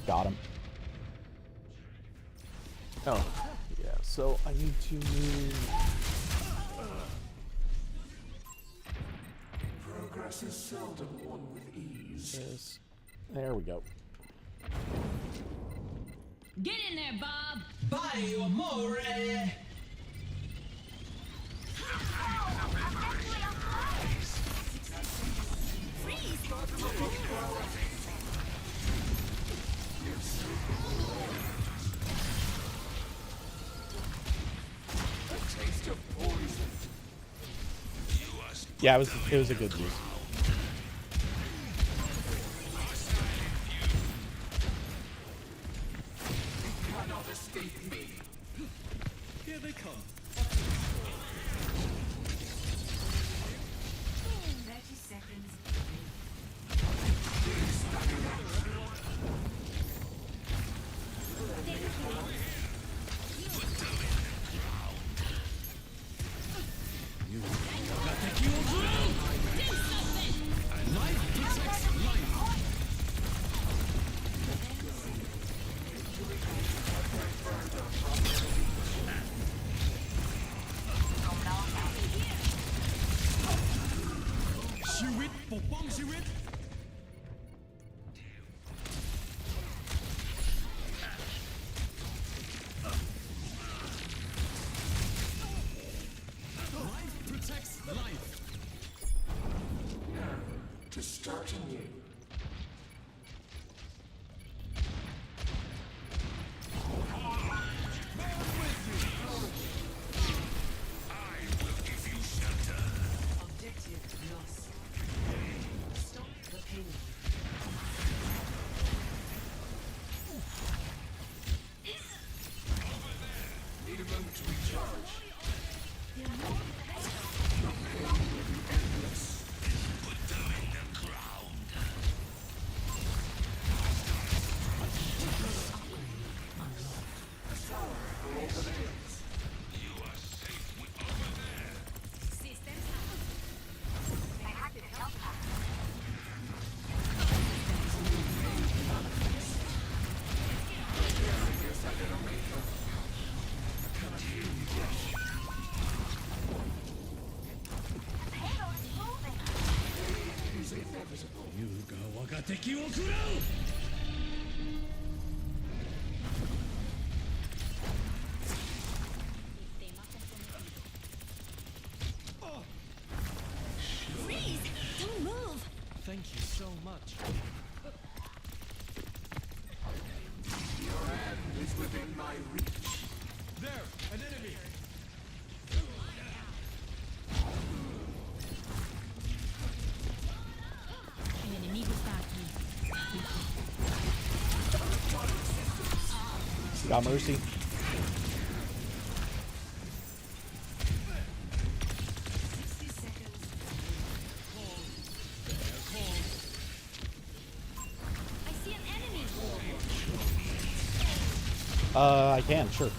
Got him. Oh, yeah, so I need to move. Progress is seldom won with ease. There we go. Get in there, Bob! Vai, amore! Yeah, it was a good use. Here they come. 30 seconds. To start anew. Objective lost. Stop 敵を食らう Freeze! Don't move! Thank you so much. Your hand is within my reach. There, an enemy. Inimigo está aqui. Got mercy. I see an enemy. I can, sure.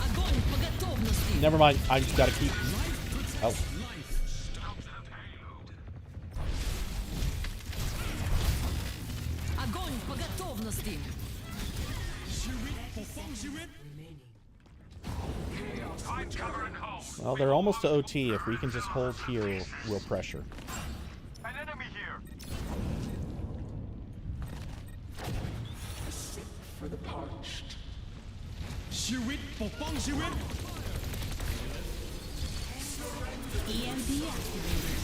Огонь по готовности. Never mind. I just gotta keep. Oh. Огонь по готовности. Well, they're almost to OT. If we can just hold here, we'll pressure. An enemy here. Sick for the parched. ชีวิตปกป้องชีวิต EMP activated.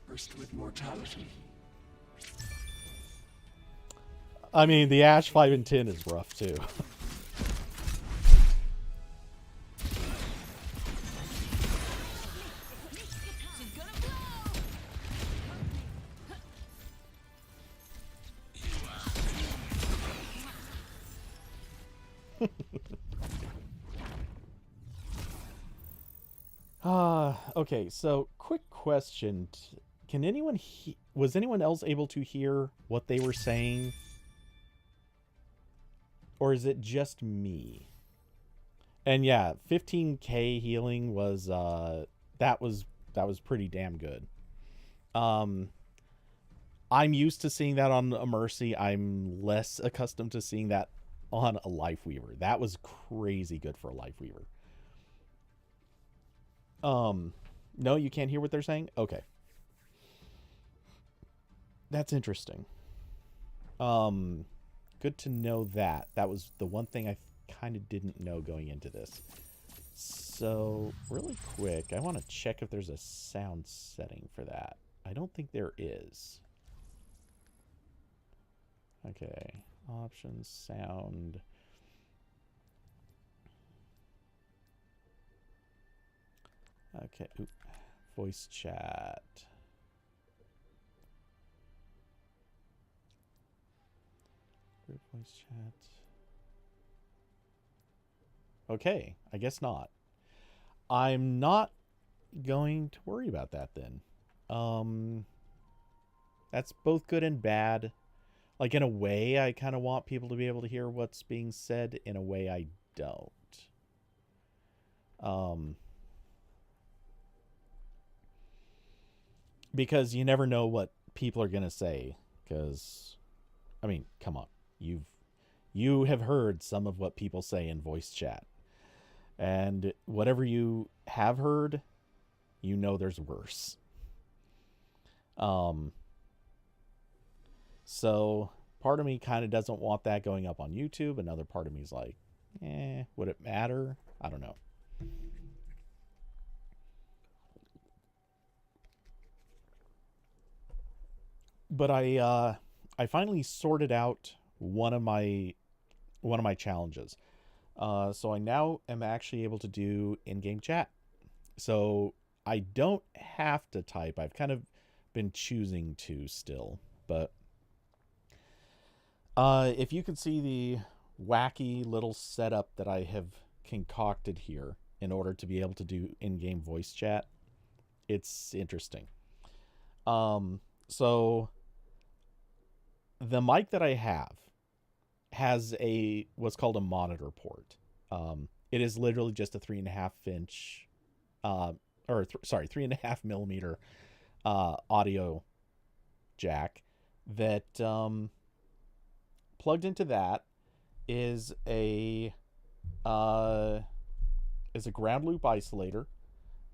Burst with mortality. I mean, the Ash 5 and 10 is rough too. Okay, so quick question. Can anyone was anyone else able to hear what they were saying? Or is it just me? And yeah, 15k healing was that was pretty damn good. I'm used to seeing that on a Mercy. I'm less accustomed to seeing that on a Life Weaver. That was crazy good for a Life Weaver. No, you can't hear what they're saying? Okay. That's interesting. Good to know that. That was the one thing I kind of didn't know going into this. So, really quick, I want to check if there's a sound setting for that. I don't think there is. Okay. Options, sound. Okay. Oop. Voice chat. Group voice chat. Okay. I guess not. I'm not going to worry about that then. That's both good and bad. Like, in a way, I kind of want people to be able to hear what's being said. In a way, I don't. Because you never know what people are going to say. Because, I mean, come on. You have heard some of what people say in voice chat. And whatever you have heard, you know there's worse. So part of me kind of doesn't want that going up on YouTube. Another part of me is like, would it matter? I don't know. But I finally sorted out one of my challenges. So I now am actually able to do in-game chat. So I don't have to type. I've kind of been choosing to still, but if you can see the wacky little setup that I have concocted here in order to be able to do in-game voice chat, it's interesting. So the mic that I have has what's called a monitor port. It is literally just a 3.5 inch or sorry, 3.5 millimeter audio jack that plugged into that is a ground loop isolator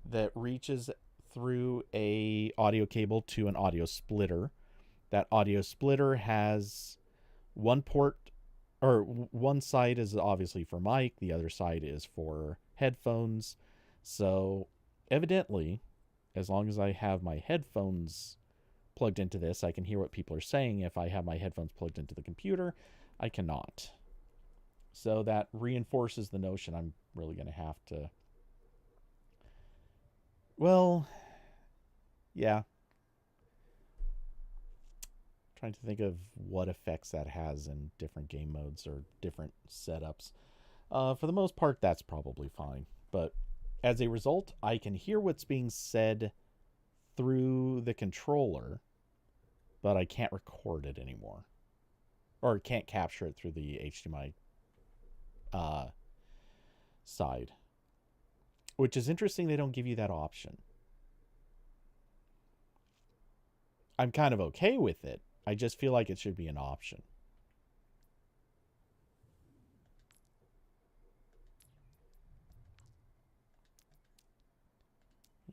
that reaches through a audio cable to an audio splitter. That audio splitter has one port, or one side is obviously for mic, the other side is for headphones. So evidently, as long as I have my headphones plugged into this, I can hear what people are saying. If I have my headphones plugged into the computer, I cannot. So that reinforces the notion I'm really going to have to... Well, yeah. Trying to think of what effects that has in different game modes or different setups. For the most part, that's probably fine. But as a result, I can hear what's being said through the controller, but I can't record it anymore. Or can't capture it through the HDMI side. Which is interesting, they don't give you that option. I'm kind of okay with it. I just feel like it should be an option.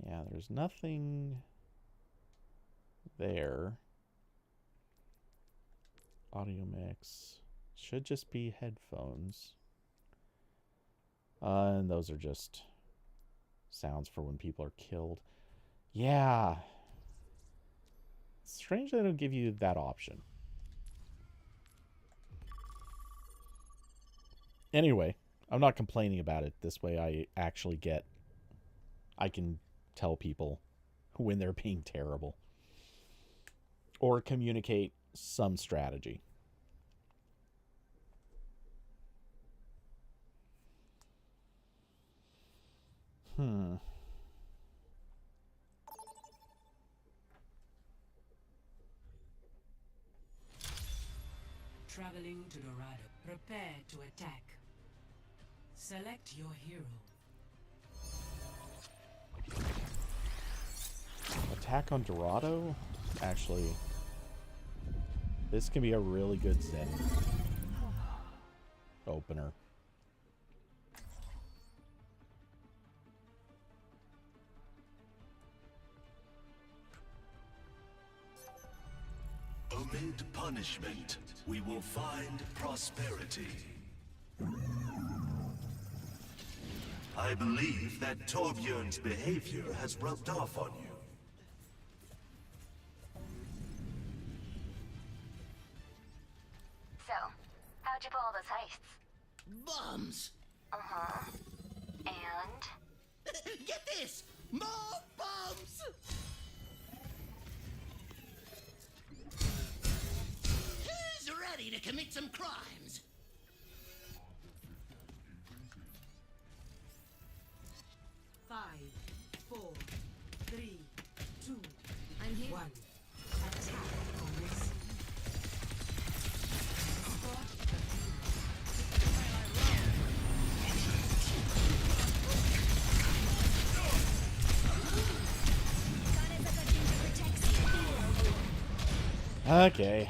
Yeah, there's nothing there. Audio mix. Should just be headphones. And those are just sounds for when people are killed. Yeah. Strange they don't give you that option. Anyway, I'm not complaining about it. This way I can tell people when they're being terrible. Or communicate some strategy. Traveling to Dorado. Prepare to attack. Select your hero. Attack on Dorado? Actually, this can be a really good Zen opener. Amid punishment, we will find prosperity. I believe that Torbjörn's behavior has rubbed off on you. So, how'd you pull all those heists? Bombs! Uh-huh. And? Get this! More bombs! Who's ready to commit some crimes? Five, 4, 3, 2, I'm here. 1. Attack on this. Okay.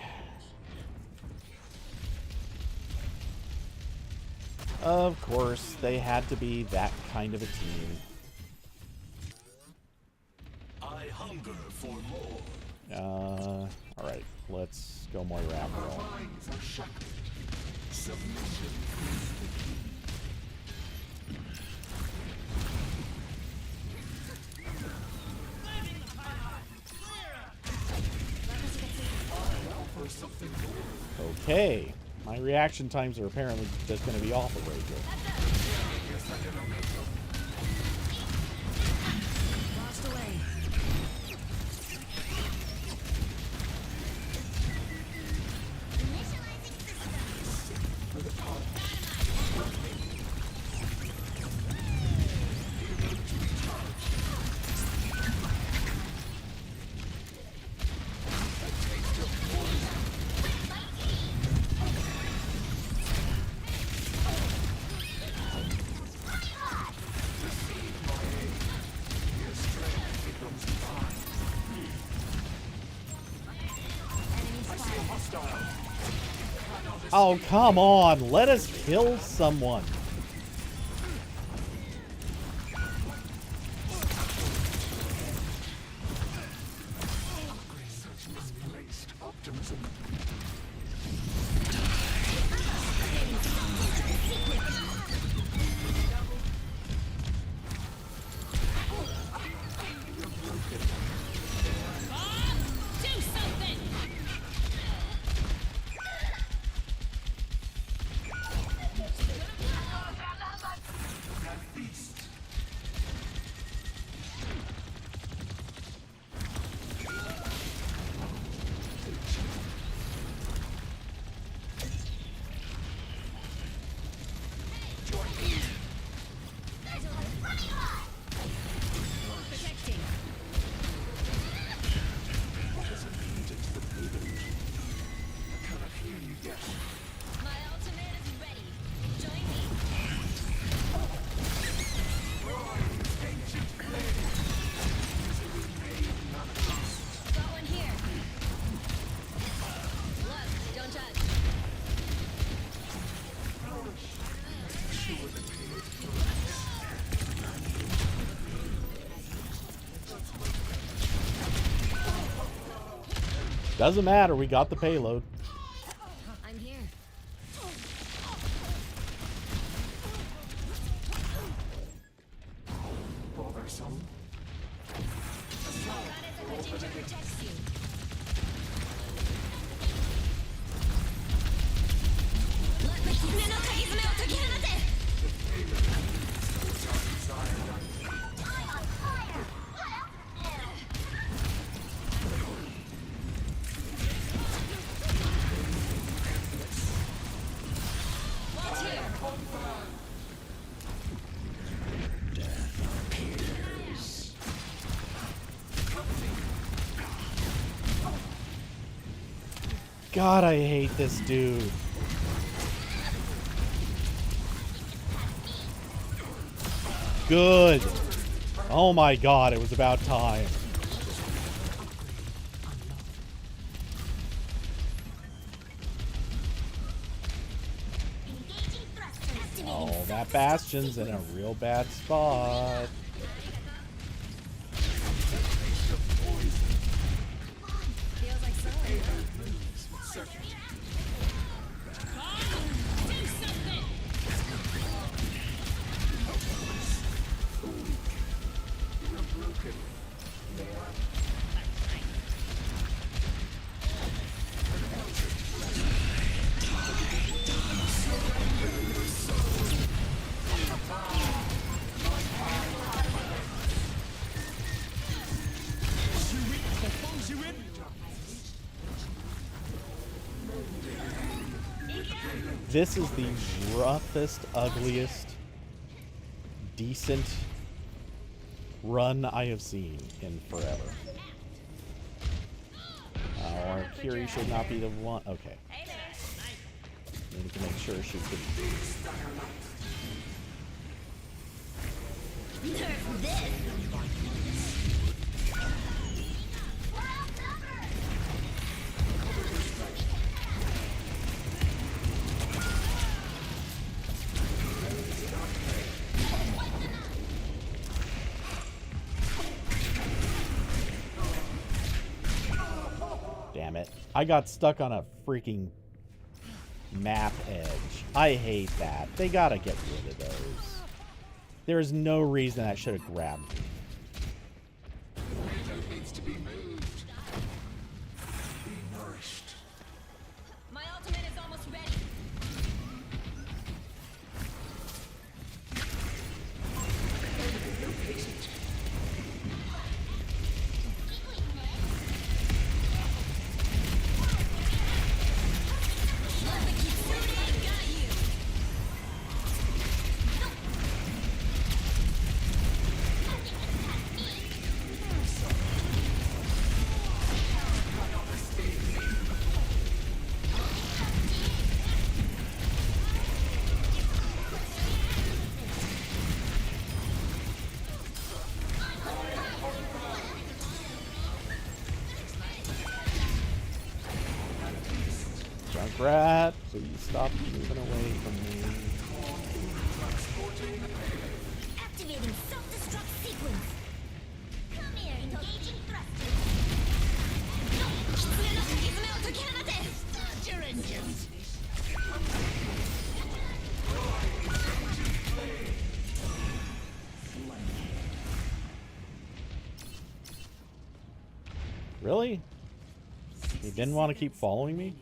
Of course, they had to be that kind of a team. I hunger for more. Alright, let's go more rapid. Our minds are shackled. Submission is the key. Okay, my reaction times are apparently just going to be off of radio. Lost away. Oh, come on. Let us kill someone. Doesn't matter, we got the payload. I'm here. Bothersome. Ginger protects you. God, I hate this dude. Good. Oh my god, it was about time. Oh, that Bastion's in a real bad spot. Feels like someone. This is the roughest, ugliest, decent run I have seen in forever. Or Kiri should not be the one. Okay. Need to make sure she can. Nerf this. Damn it. I got stuck on a freaking map edge. I hate that. They gotta get rid of those. There's no reason that should have grabbed me. Needs to be moved. Be nourished. My ultimate is almost ready. Junkrat, please stop moving away from me. Activating self-destruct sequence. Come here, engaging thrusters. Start your engines. Really? You didn't want to keep following me?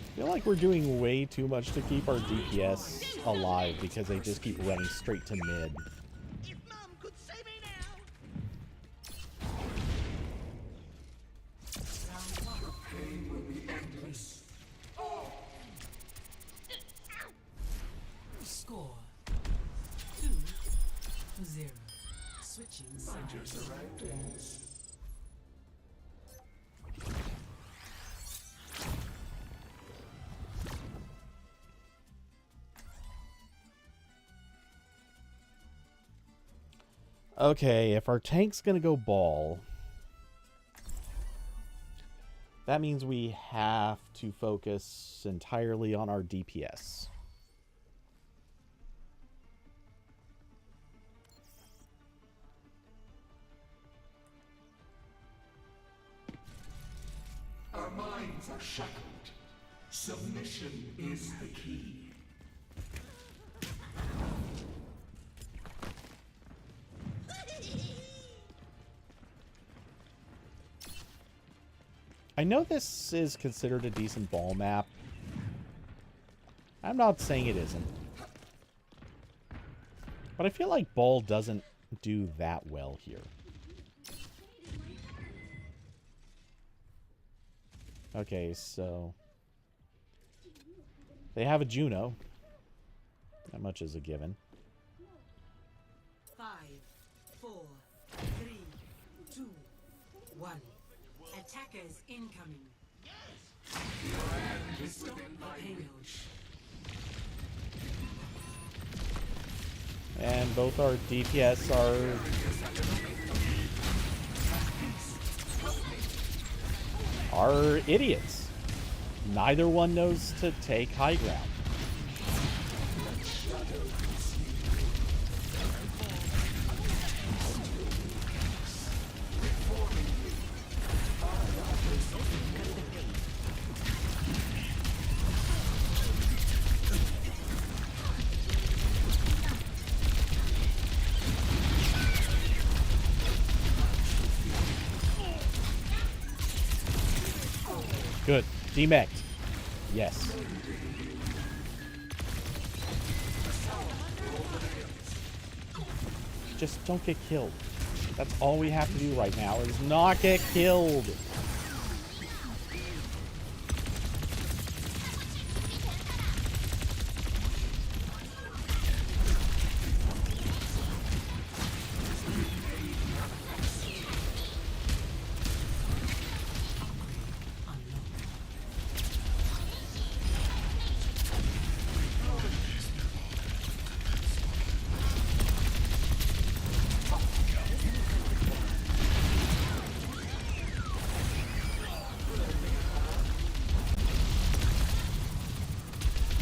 I feel like we're doing way too much to keep our DPS alive because they just keep running straight to mid. If Mom could save me now. Pain will be endless. Score 2-0. Switching Find sides. surroundings. Okay, if our tank's gonna go ball, that means we have to focus entirely on our DPS. Our minds are shackled. Submission is the key. I know this is considered a decent ball map. I'm not saying it isn't. But I feel like ball doesn't do that well here. Okay, so they have a Juno. That much is a given. 5, 4, 3, 2, 1. Attackers incoming. Stop the payload. And both our DPS are idiots. Neither one knows to take high ground. Good. Demect. Yes. Just don't get killed. That's all we have to do right now is not get killed.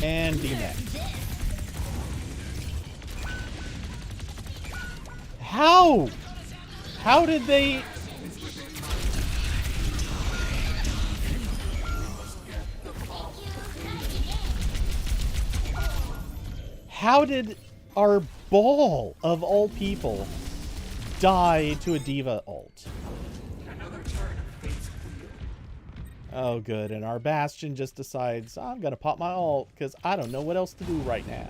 And DMAX. How? How did they... our ball, of all people, die to a diva ult. Oh, good. And our Bastion just decides, I'm going to pop my ult because I don't know what else to do right now.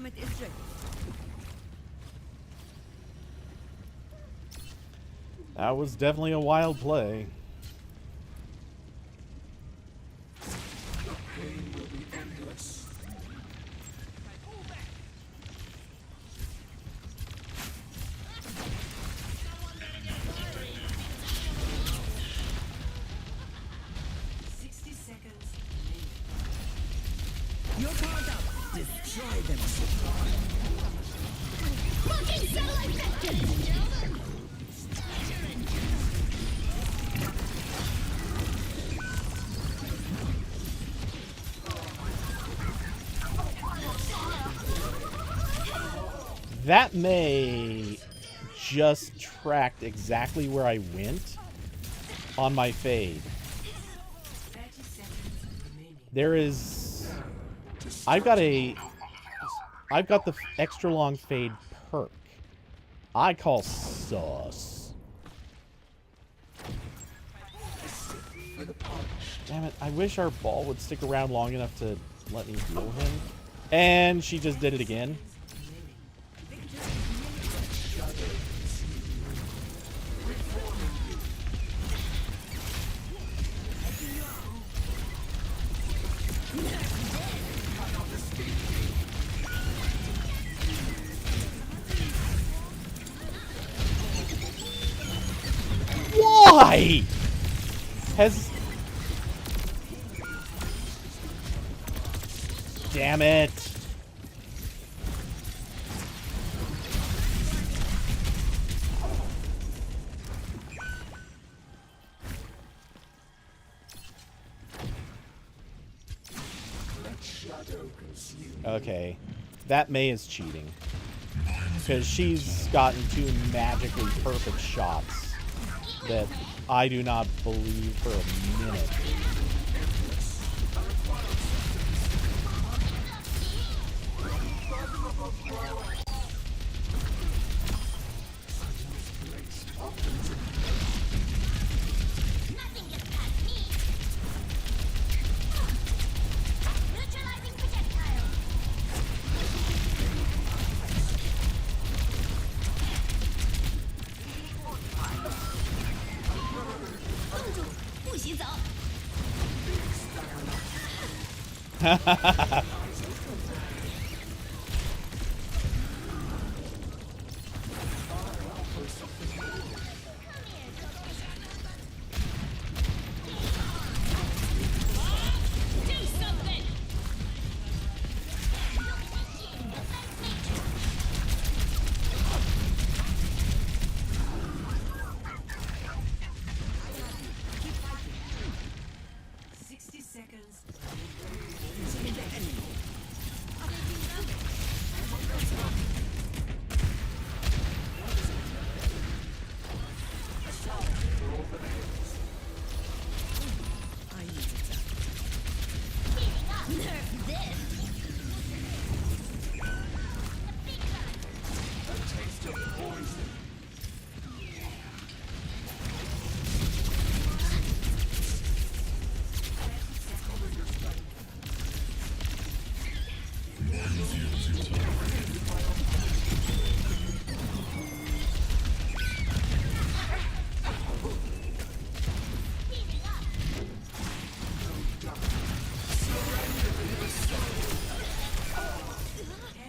Ultimate is ready. That was definitely a wild play. The pain will be endless. You're powered up. Destroy them. Fucking satellite vector! That Mei just tracked exactly where I went on my fade. There is... I've got the extra long fade perk. I call sus. Damn it, I wish our ball would stick around long enough to let me heal him. And she just did it again. Why? Damn it. Okay. That Mei is cheating. Because she's gotten two magically perfect shots that I do not believe for a minute.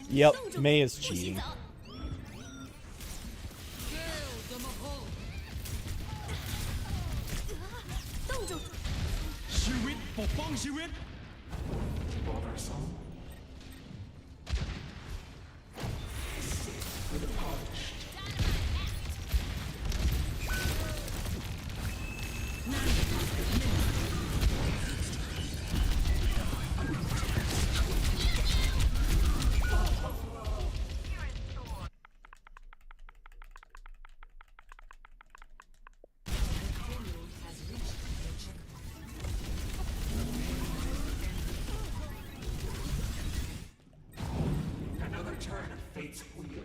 Yep, Mei is cheating. its wheel.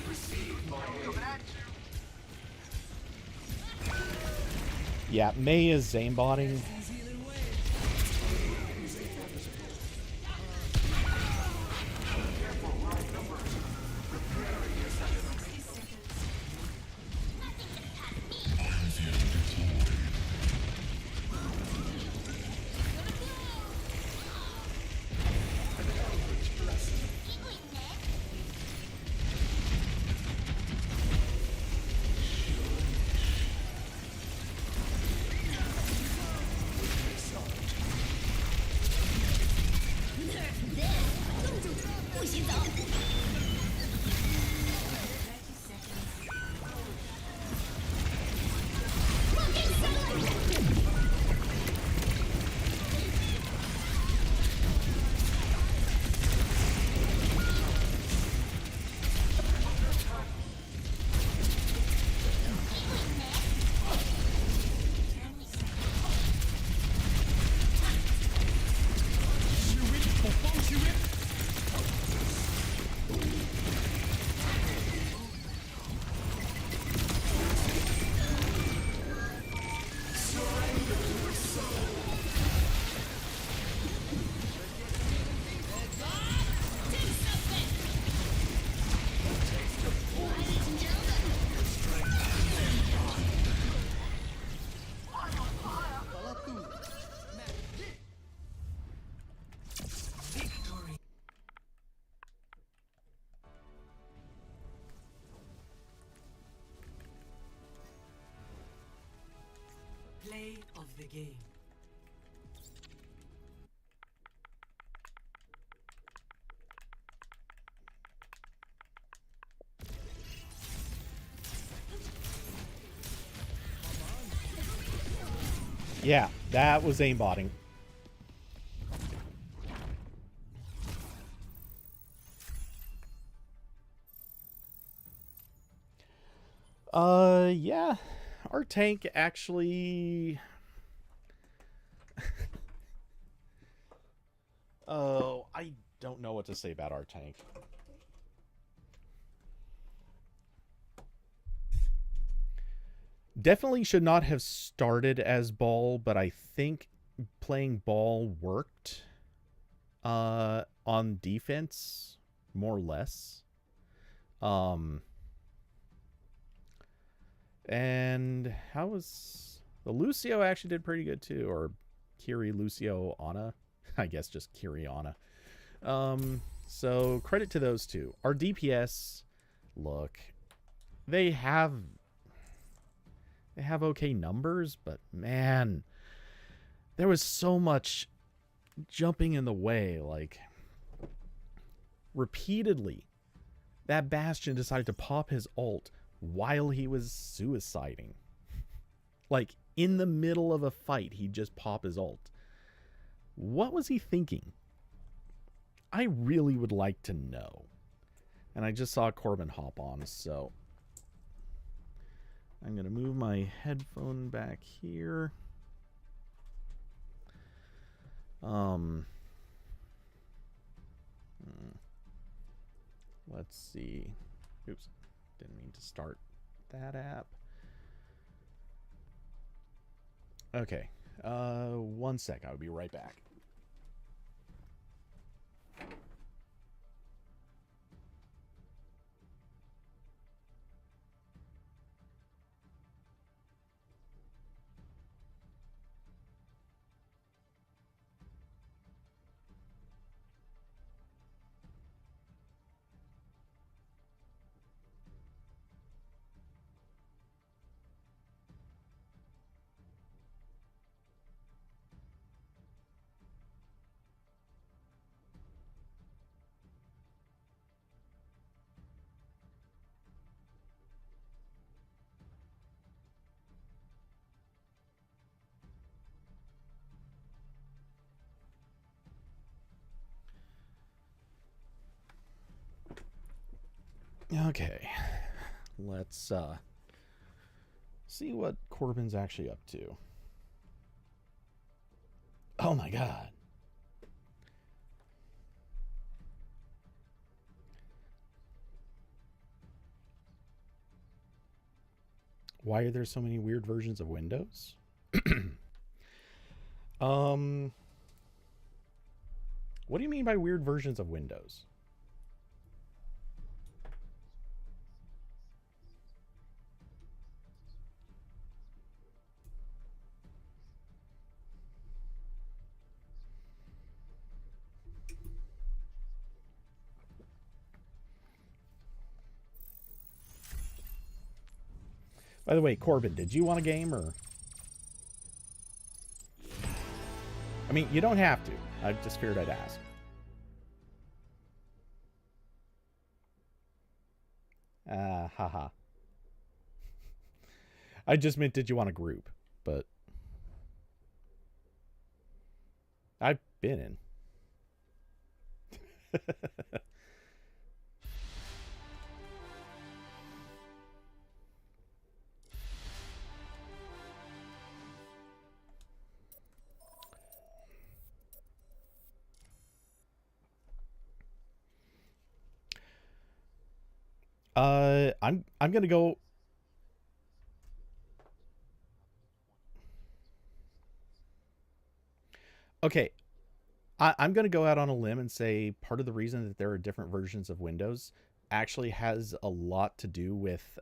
Receive my aid. Yeah, Mei is aimbotting. Play of the game. Yeah, that was aimbotting. Yeah. Our tank actually... Oh, I don't know what to say about our tank. Definitely should not have started as Ball, but I think playing Ball worked on defense, more or less. And how was... The Lucio actually did pretty good too, or Kiri, Lucio, Ana. I guess just Kiri, Ana. So credit to those two. Our DPS, look, they have okay numbers, but man, there was so much jumping in the way. Like, repeatedly, that Bastion decided to pop his ult while he was suiciding. Like, in the middle of a fight, he'd just pop his ult. What was he thinking? I really would like to know. And I just saw Corbin hop on, so I'm going to move my headphone back here. Let's see. Oops. Didn't mean to start that app. Okay. 1 sec. I'll be right back. Okay, let's see what Corbin's actually up to. Oh my god. Why are there so many weird versions of Windows? What do you mean by weird versions of Windows? By the way, Corbin, did you want a game or? I mean, you don't have to. I just figured I'd ask. Haha. I just meant, did you want a group? But I've been in. I'm gonna go. Okay, I'm gonna go out on a limb and say part of the reason that there are different versions of Windows actually has a lot to do with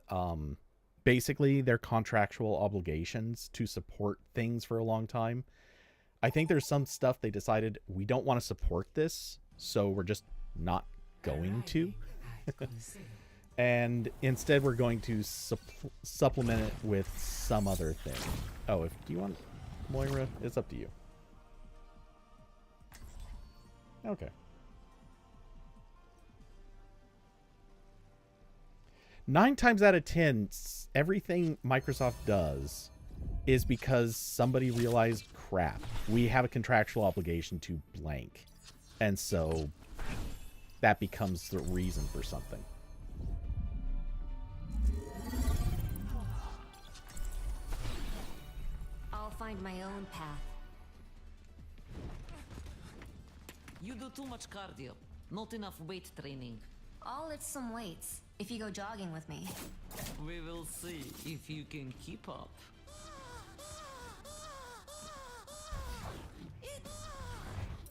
basically their contractual obligations to support things for a long time. I think there's some stuff they decided we don't want to support this, so we're just not going to. And instead we're going to supplement it with some other thing. Oh, do you want Moira? It's up to you. Okay. 9 times out of 10, everything Microsoft does is because somebody realized, crap, we have a contractual obligation to blank. And so that becomes the reason for something. I'll find my own path. You do too much cardio. Not enough weight training. I'll lift some weights if you go jogging with me. We will see if you can keep up.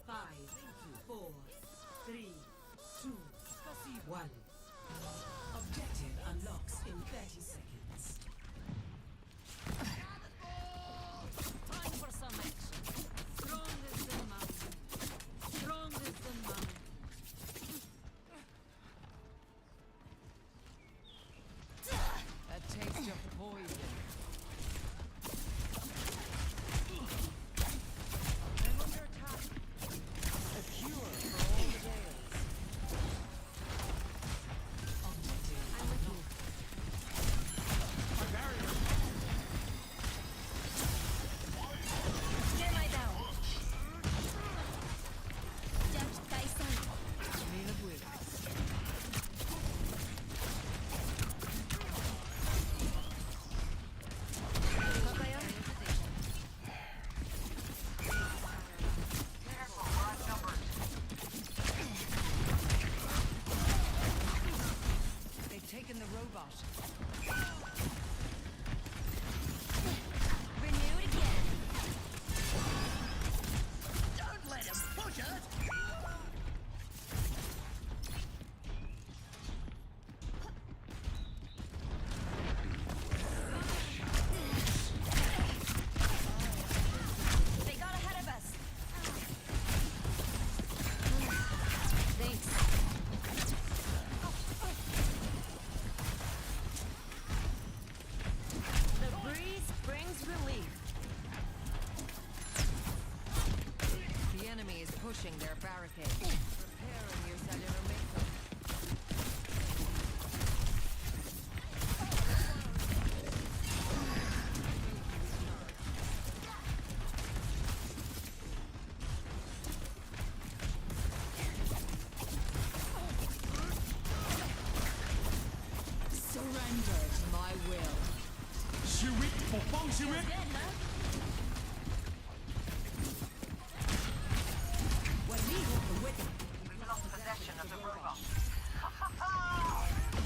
Five, 4, 3, 2, 1. Objective unlocks in 30 seconds. Time for some action. Strong as the mountain. Strong as the mountain. A taste of poison. I'm under attack. A cure for all the days. Objective I'm with you. My barrier. Get my down. Just Tyson. Mina buena. They've taken the robot. Renewed again. Don't let him push us! They got ahead of us. Thanks. The breeze brings relief. The enemy is pushing their barricade. Preparing your cellular makeup. Surrender to my will. We've lost possession of the robot.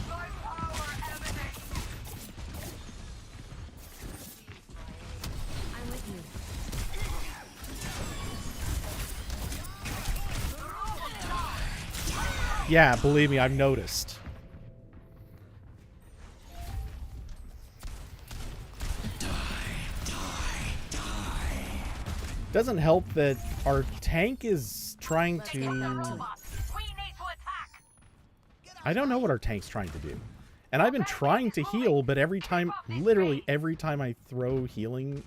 My power emanates! Yeah, believe me, I've noticed. Doesn't help that our tank is trying to... I don't know what our tank's trying to do. And I've been trying to heal, but every time, literally every time I throw healing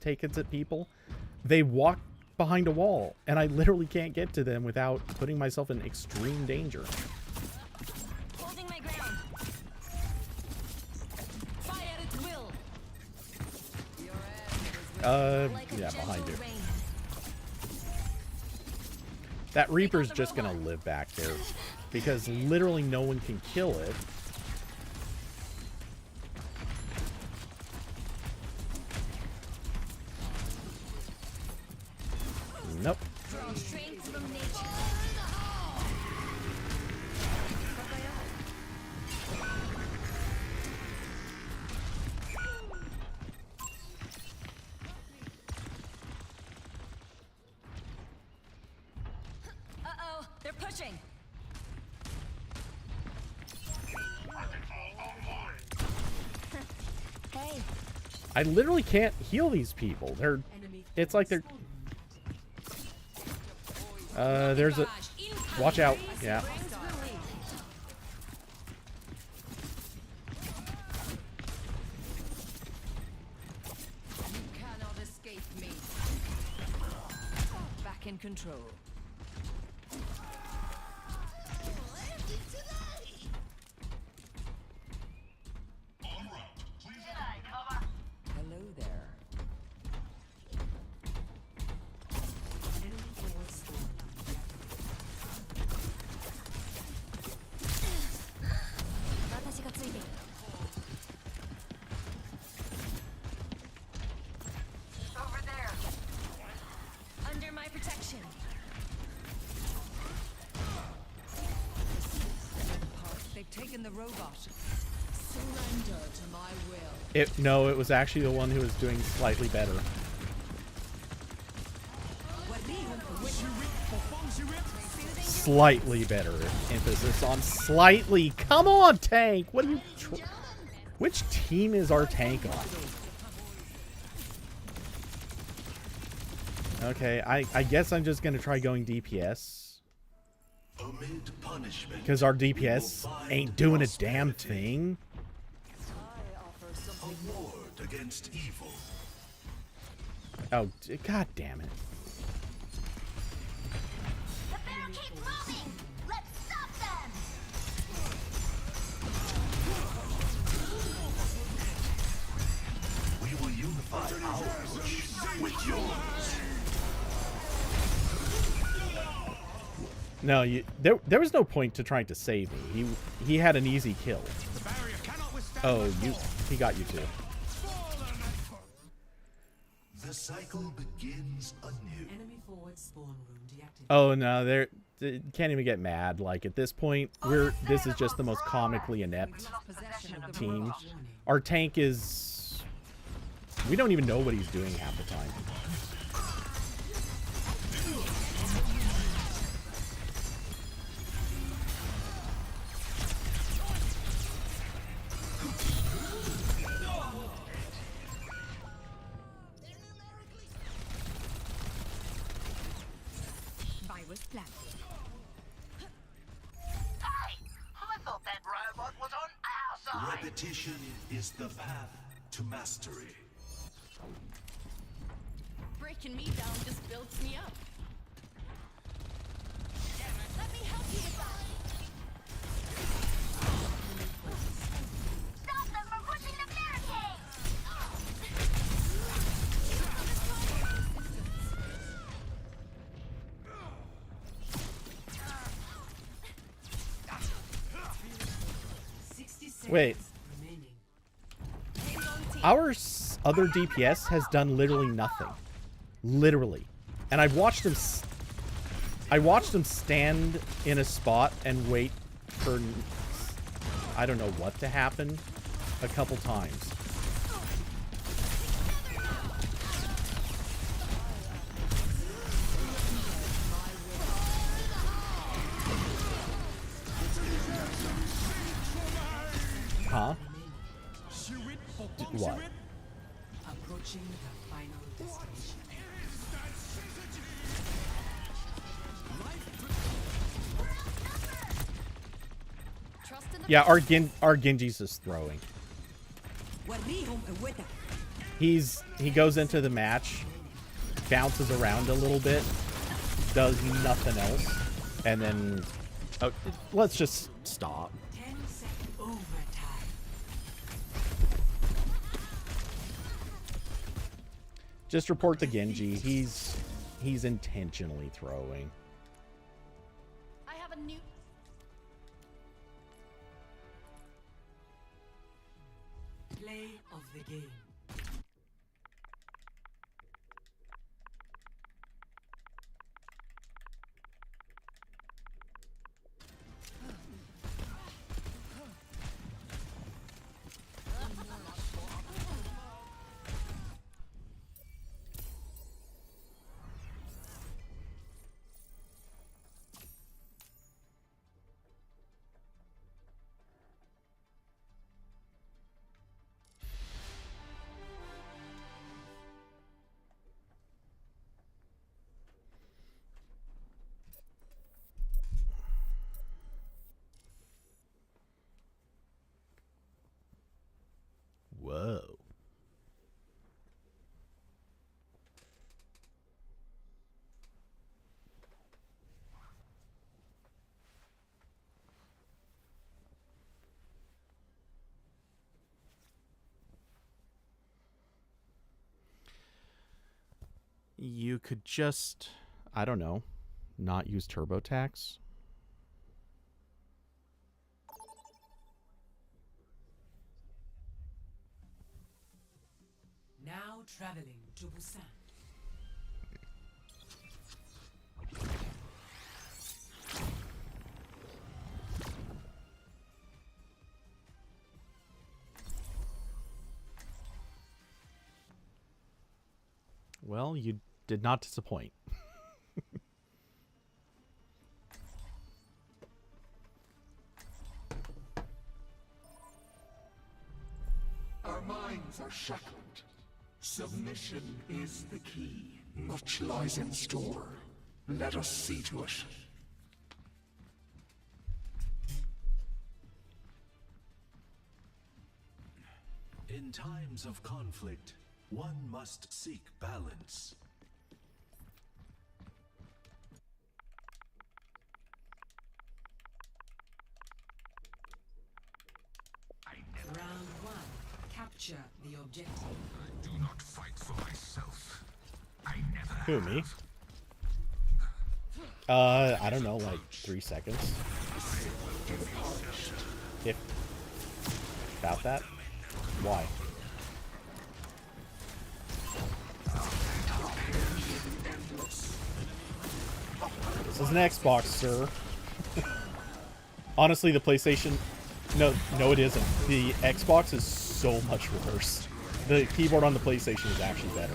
tickets at people, they walk behind a wall, and I literally can't get to them without putting myself in extreme danger. Holding my ground. Fire at will. Yeah, behind you. That Reaper's just gonna live back there, because literally no one can kill it. Nope. Uh-oh, they're pushing. Hey. I literally can't heal these people. It's like they're... there's a... Watch out. Yeah. You cannot escape me. Back in control. Hello there. Over there. Under my protection. They've taken the robot. Surrender to my will. No, it was actually the one who was doing slightly better. Slightly better. Emphasis on slightly. Come on, tank! What are you... Which team is our tank on? Okay, I guess I'm just gonna try going DPS. Because our DPS ain't doing a damn thing. Against evil. Oh, god damn it. The bear keeps moving! Let's stop them! We will unify our push with yours. No, there was no point to trying to save me. He had an easy kill. Oh, he got you too. The cycle begins anew. Enemy forward spawn room deactivated. Oh no, they can't even get mad. Like at this point, this is just the most comically inept team. Our tank is... We don't even know what he's doing half the time. I thought that robot was on our side. Repetition is the path to mastery. Breaking me down just builds me up. Let me help you with that. Stop them from pushing the barricade! Wait. Our other DPS has done literally nothing. Literally. And I've watched him... I watched him stand in a spot and wait for... I don't know what to happen a couple times. Huh? What? Approaching the final destination. Yeah, our Genji's just throwing. He goes into the match, bounces around a little bit, does nothing else, and then let's just stop. 10-second overtime. Just report the Genji. He's intentionally throwing. I have a new. Play of the game. Whoa. You could just, I don't know, not use TurboTax. Now traveling to Busan. Well, you did not disappoint. Our minds are shackled. Submission is the key. Much lies in store. Let us see to it. In times of conflict, one must seek balance. Round 1. Capture the objective. I do not fight for myself. I never Who, me? I don't know, like 3 seconds. If about that? Why? This is an Xbox, sir. Honestly, the PlayStation... No, it isn't. The Xbox is so much worse. The keyboard on the PlayStation is actually better.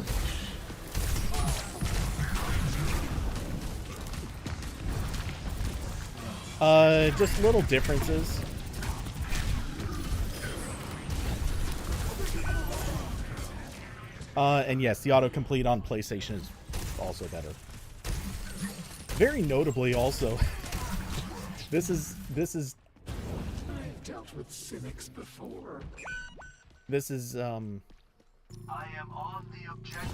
Just little differences. And yes, the autocomplete on PlayStation is also better. Very notably, also, this is. I've dealt with cynics before. This is I am on the objective,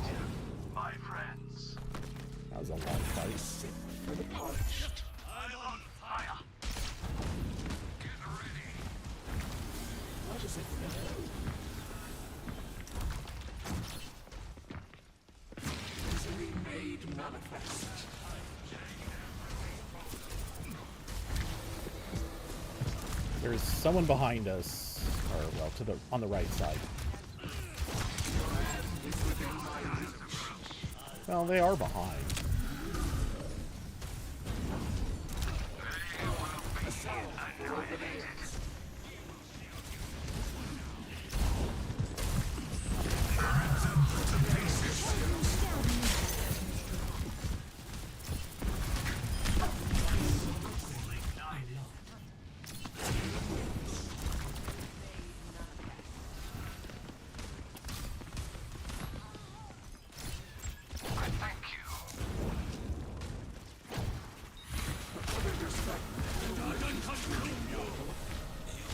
my friends. That was a long fight. For the punished. I'm on fire. Get ready. What is it now? Misery made manifest. There's someone behind us, or well, on the right side. Well, they are behind.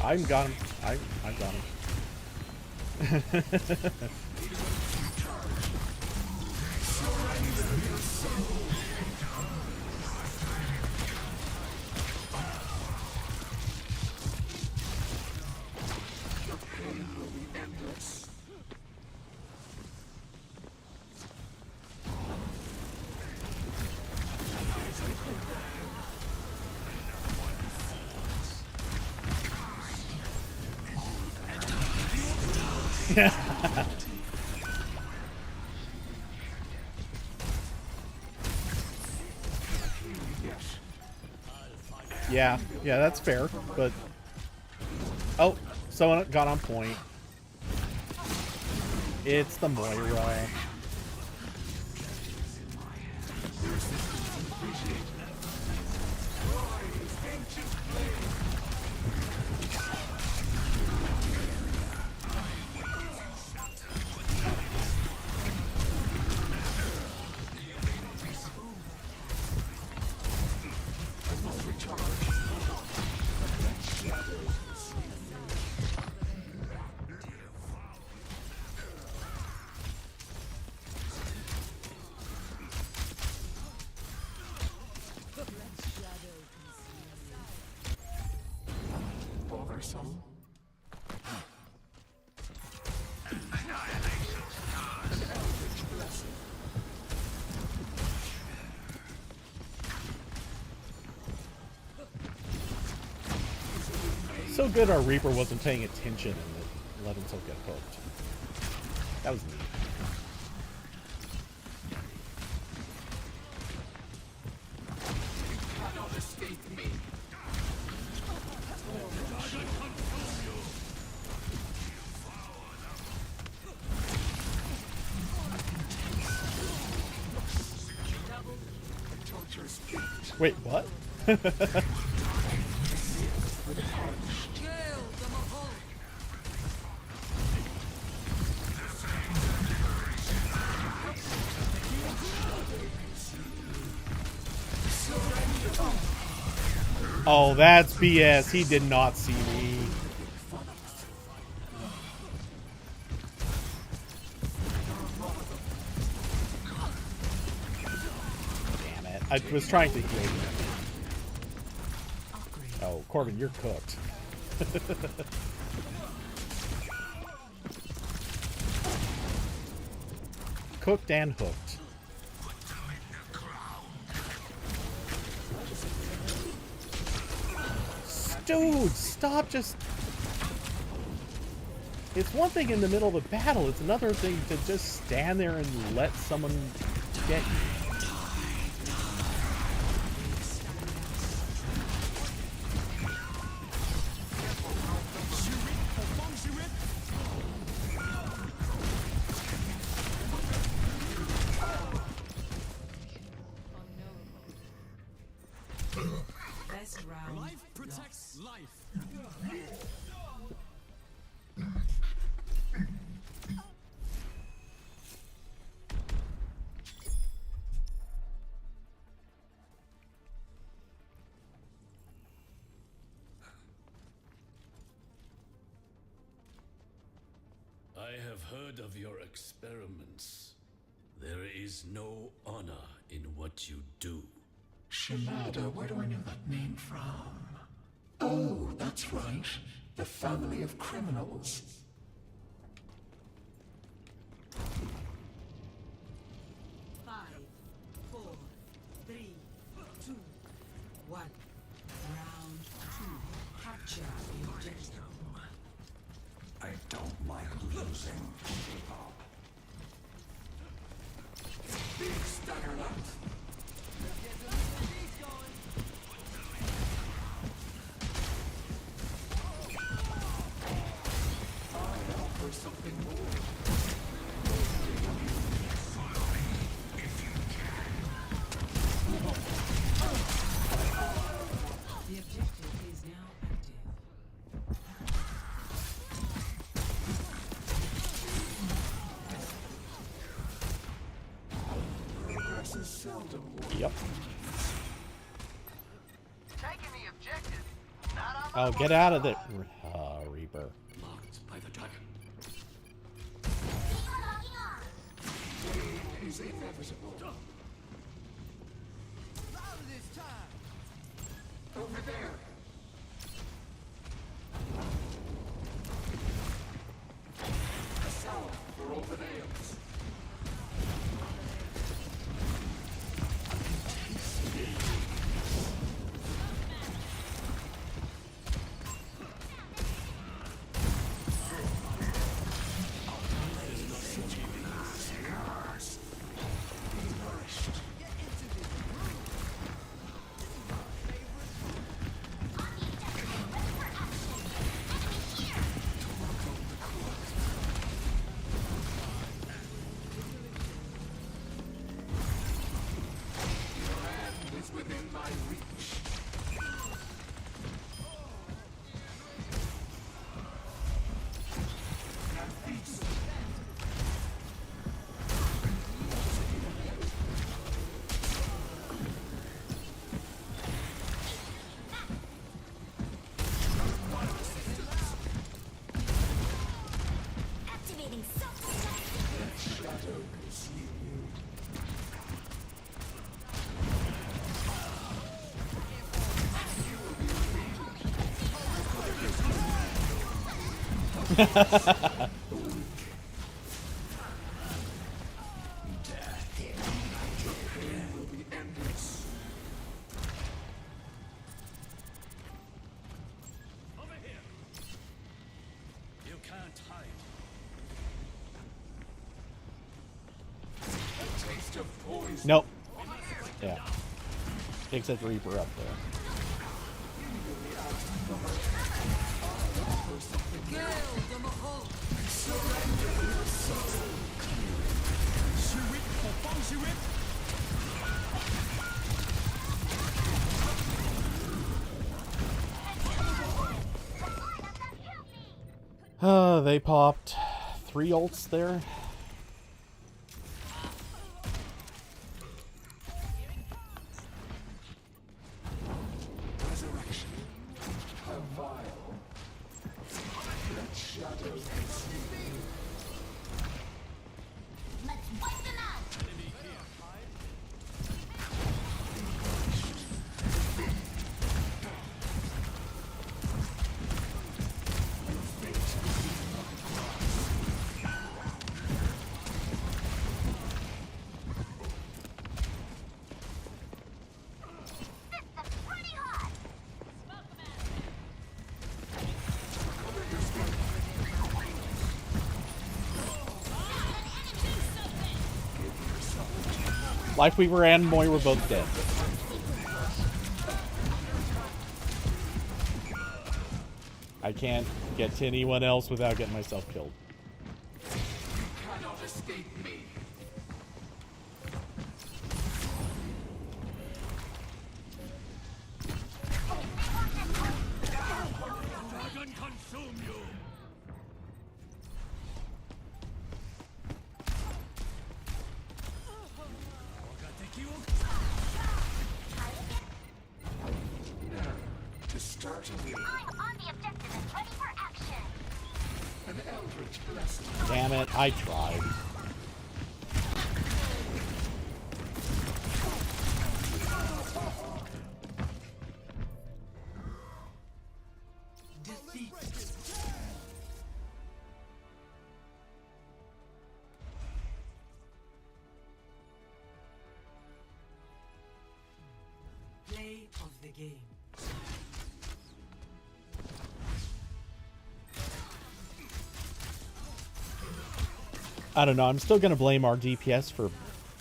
I'm got him. I got him. Yeah, that's fair, but... Oh, someone got on point. It's the Moira. So good our Reaper wasn't paying attention and it let himself get hooked. That was neat. Wait, what? Oh, that's BS. He did not see me. Damn it. I was trying to heal you. Oh, Corbin, you're cooked. Cooked and hooked. Dude, stop just... It's one thing in the middle of the battle, it's another thing to just stand there and let someone get you. Life protects life. I have heard of your experiments. There is no honor in what you do. Shimada, where do I know that name from? Oh, that's right. The family of criminals. Five, 4, 3, 2, 1. Round 2. Capture the objective. I don't like losing. Big Staggerland. Something more. The objective is now active. Yep. Taking the objective. Oh, get out of it. Reaper. Marked by the dragon. Pain is inevitable. Over there. A salve for open ales. Nope. Yeah. Takes that Reaper up there. They popped 3 ults there. Resurrection. How vile. Let shadows consume you. Let's wipe them out. Lifeweaver and Moy were both dead. I can't get to anyone else without getting myself killed. You cannot escape me. Dragon consume you! To start a wheel. I'm on the objective and ready for action. An eldritch blessing. Damn it, I tried. Defeat. Play of the game. I don't know, I'm still gonna blame our DPS for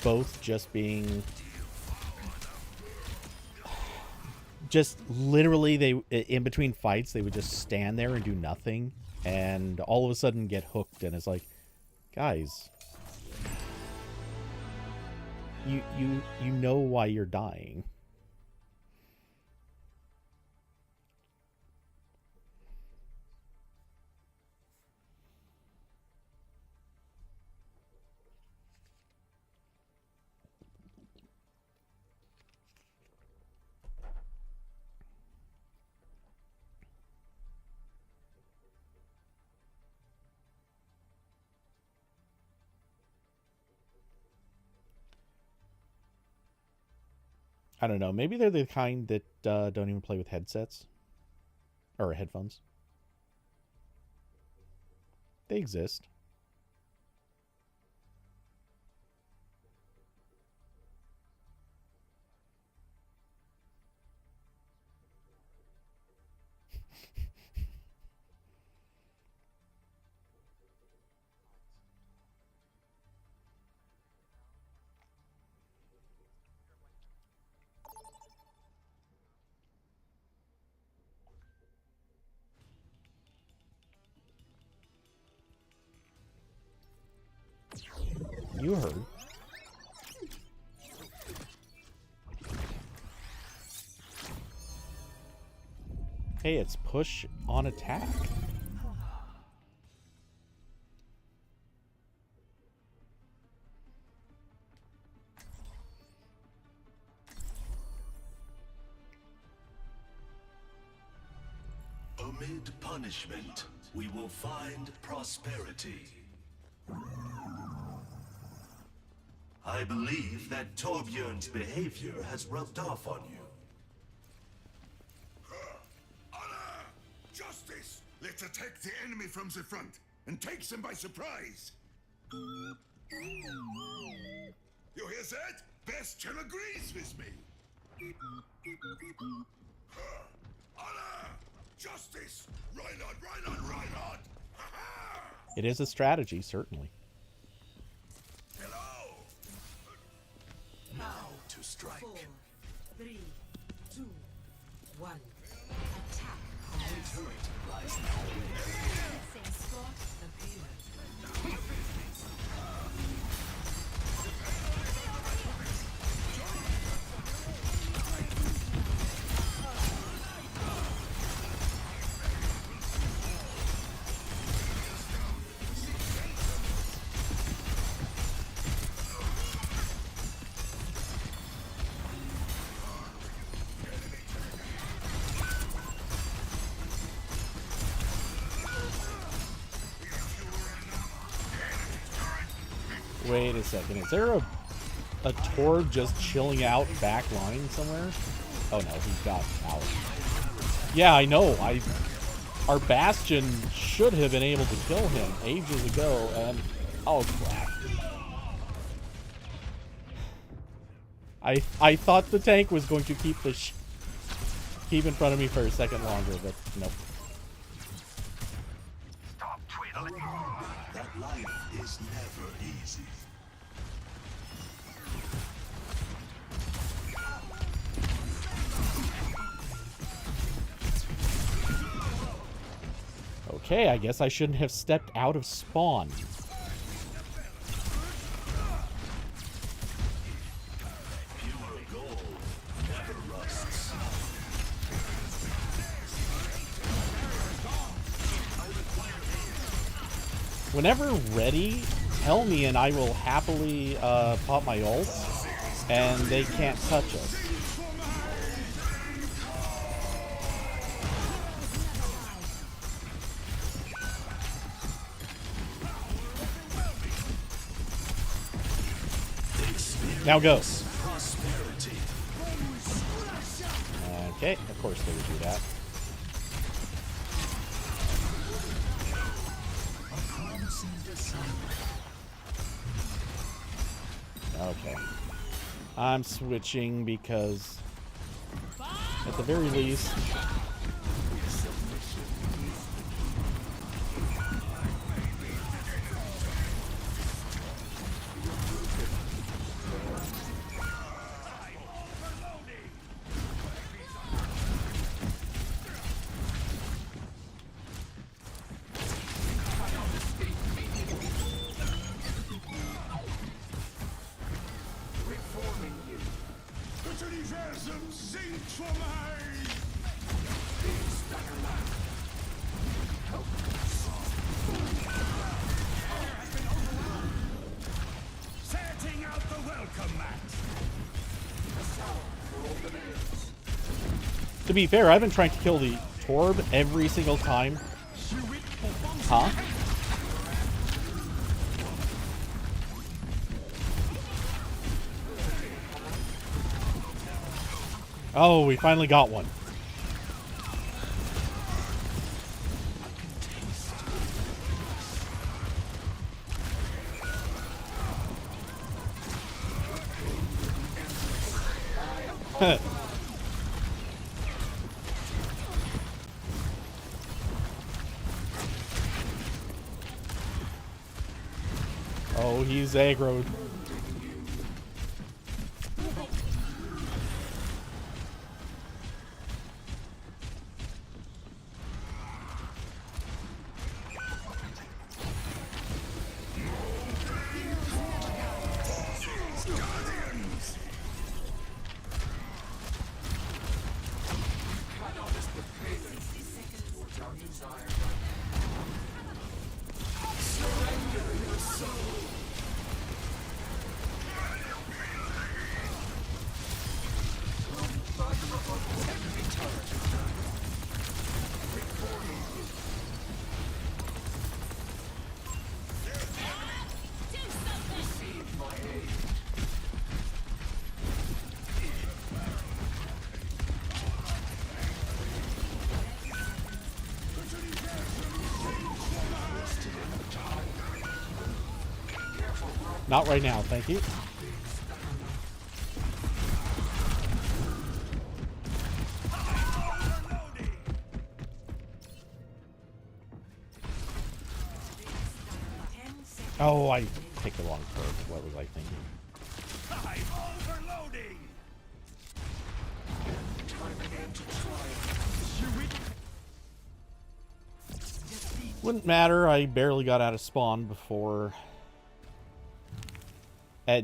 both just being... Just literally, they in between fights, they would just stand there and do nothing. And all of a sudden get hooked, and it's like, guys... You know why you're dying. I don't know. Maybe they're the kind that don't even play with headsets or headphones. They exist. You heard. Hey, it's push on attack. Amid punishment, we will find prosperity. I believe that Torbjörn's behavior has rubbed off on you. Honor! Justice! Let's attack the enemy from the front and take them by surprise. You hear that? Bastion agrees with me. Honor! Justice! Reinhard! Reinhard! Reinhard! It is a strategy, certainly. Now to strike. 4, 3, 2, 1. Attack. The turret lies now. Escort the payload. Wait a second. Is there a Torb just chilling out back line somewhere? Oh no, he got out. Yeah, I know. Our Bastion should have been able to kill him ages ago, and oh crap. I thought the tank was going to keep the keep in front of me for a second longer, but nope. Stop twiddling. That life is never easy. Okay, I guess I shouldn't have stepped out of spawn. Pure gold never rusts. Whenever ready, tell me and I will happily pop my ults, and they can't touch us. Now go. Okay, of course they would do that. Okay. I'm switching because, at the very least, to be fair, I've been trying to kill the Torb every single time. Huh? Oh, we finally got one. Oh, he's aggroed. Not right now, thank you. Oh, I picked the wrong card. What was I thinking? Wouldn't matter. I barely got out of spawn before,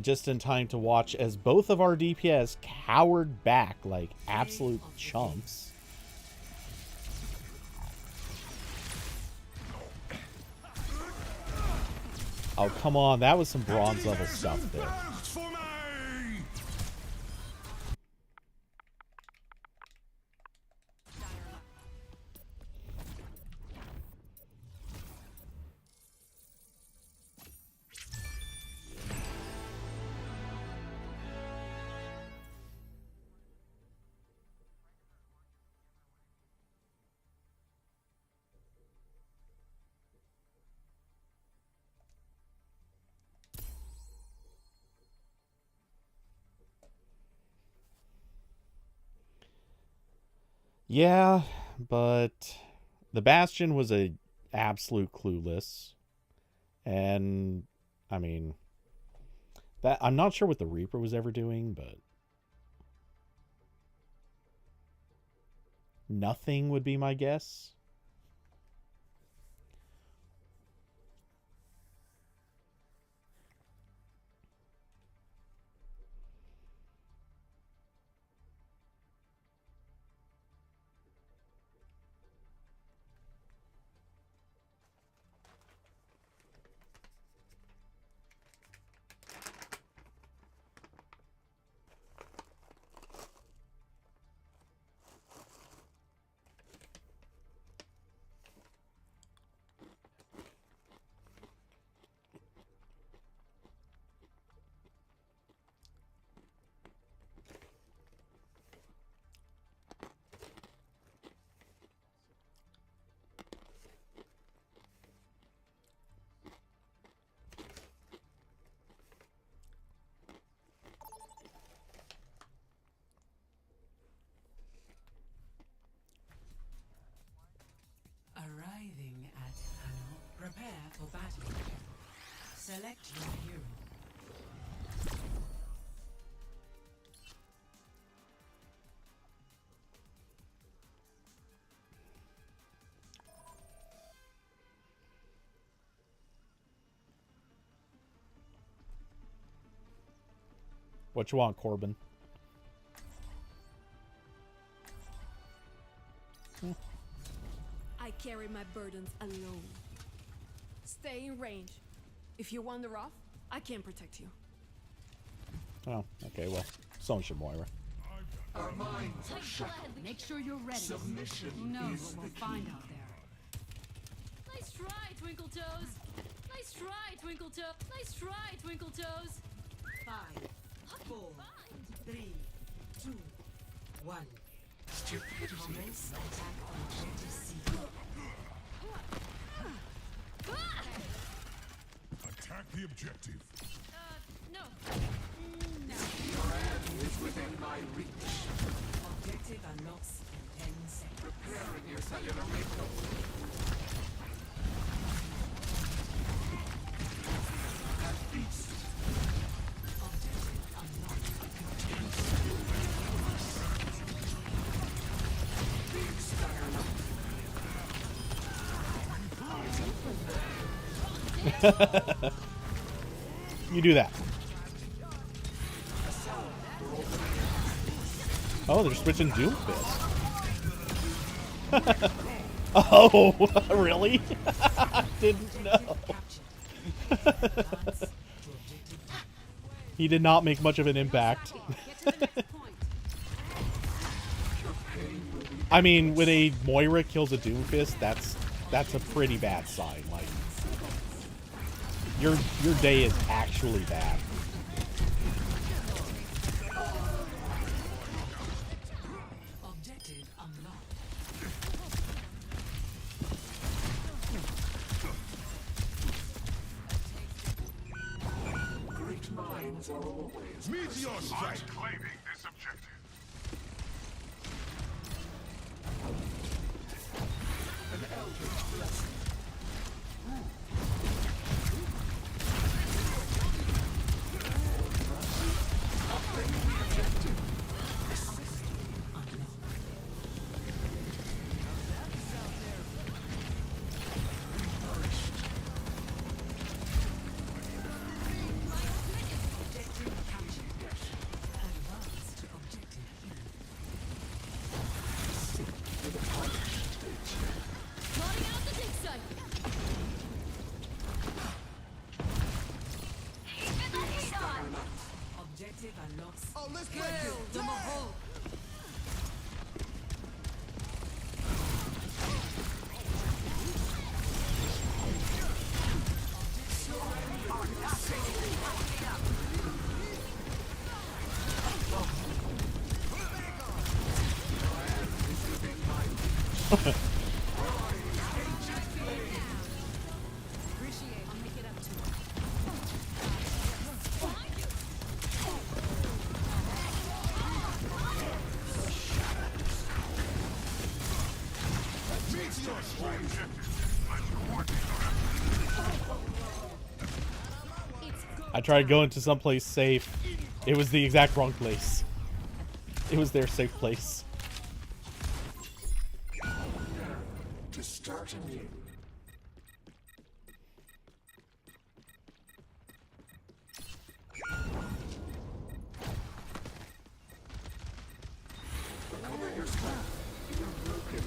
just in time to watch as both of our DPS cowered back like absolute chumps. Oh, come on. That was some bronze level stuff there. Yeah, but the Bastion was a absolute clueless. And I mean, that I'm not sure what the Reaper was ever doing, but nothing would be my guess. Arriving at Hano, prepare for battle. Select your hero. What you want, Corbin? I carry my burdens alone. Stay in range. If you wander off, I can't protect you. Oh, okay, well, so should Moira. Our minds are shackled. Make sure you're ready. Submission Who knows is what we'll the find key. out there. Nice try, Twinkle Toes. Nice try, Twinkle Toes. Nice try, Twinkle Toes. 5, 4, 3, 2, 1. Stupidity. Commence attack on objective C. Attack the objective. No. Your end is within my reach. Objective unlocks in 10 seconds. Preparing your cellular window. At feast. Objective unlocked. Big stagger. You do that. Oh, they're switching Doom Fist. Oh, really? Didn't know. He did not make much of an impact. I mean, when a Moira kills a Doom Fist, that's a pretty bad sign. Like, your day is actually bad. Objective unlocked. Great minds are always Meteor strike. I'm claiming this objective. an eldritch blessing. Plotting out the dig site. Objective unlocks. Oh, let's Kill break it. the Mahal. Appreciate. I'll make it up to you. Meteor strike. I tried going to someplace safe. It was the exact wrong place. It was their safe place. To start anew. Recover your strength. You're broken.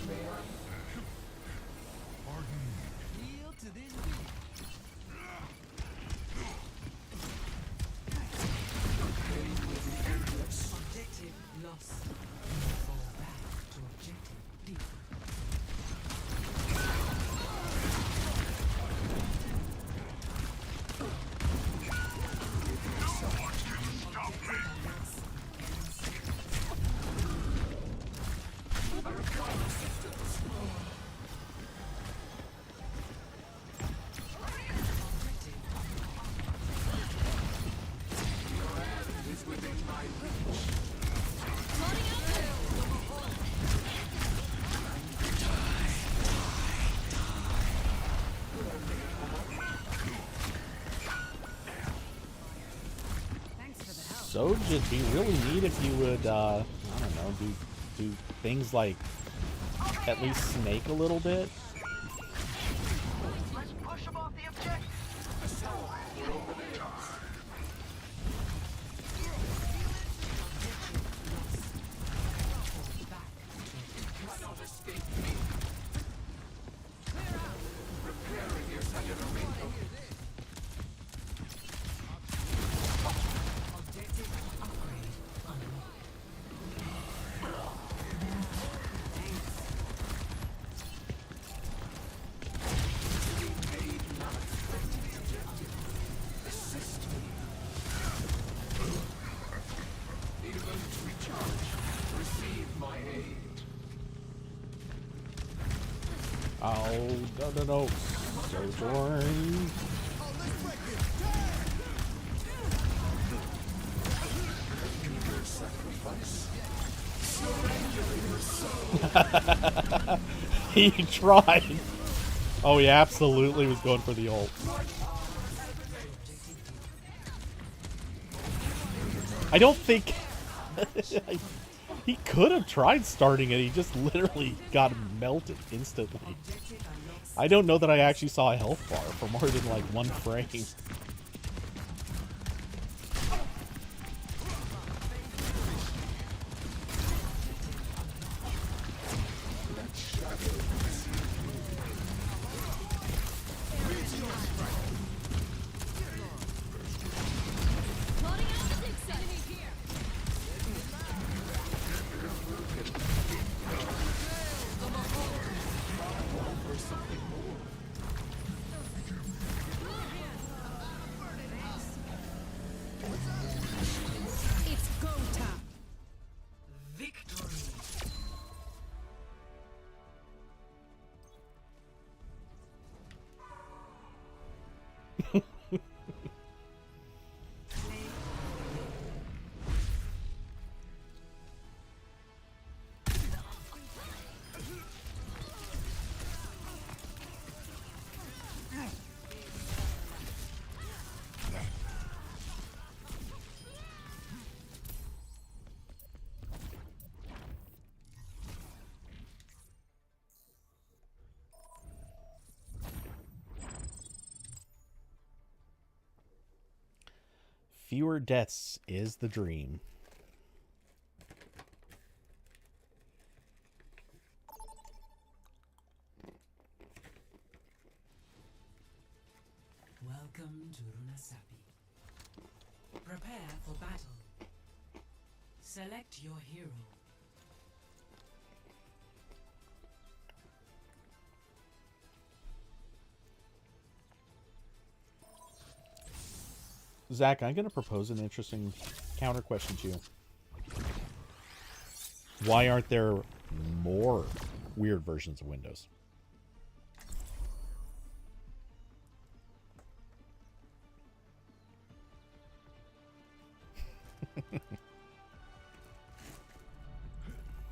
May I? Pardon me. Kneel to this objective loss. Fall back to objective B. So it'd be really neat if you would, I don't know, do things like at least snake a little bit. Let's push them off the objective. Preparing your cellular window. Objective upgrade unlocked. Oh, no. Sojourn. He tried. Oh, he absolutely was going for the ult. I don't think... He could have tried starting it. He just literally got melted instantly. I don't know that I actually saw a health bar for more than like 1 frame. It's go time. Victory. Fewer deaths is the dream. Welcome to Runasapi. Prepare for battle. Select your hero. Zach, I'm going to propose an interesting counter question to you. Why aren't there more weird versions of Windows?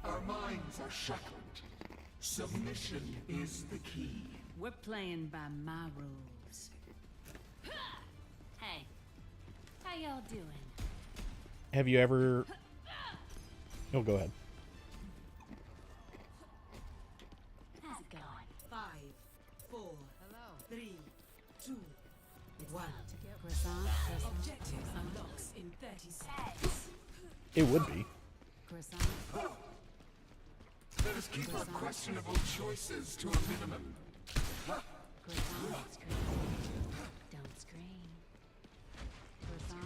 Our minds are shackled. Submission is the key. We're playing by my rules. Hey, how y'all doing? Have you ever... Oh, go ahead. How's it going? 5, 4, 3, 2, 1. Croissant, Objective unlocks in 30 seconds. It would be. croissant. Let us keep our questionable choices to a minimum. Croissant, don't scream. Croissant.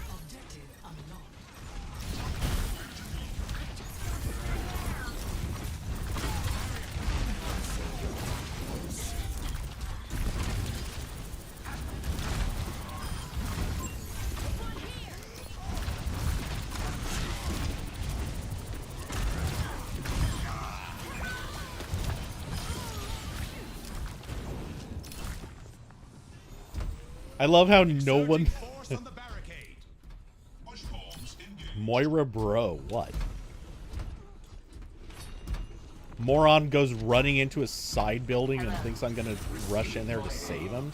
Objective unlocked. I love how no one... Moira bro, what? Moron goes running into a side building and thinks I'm gonna rush in there to save him?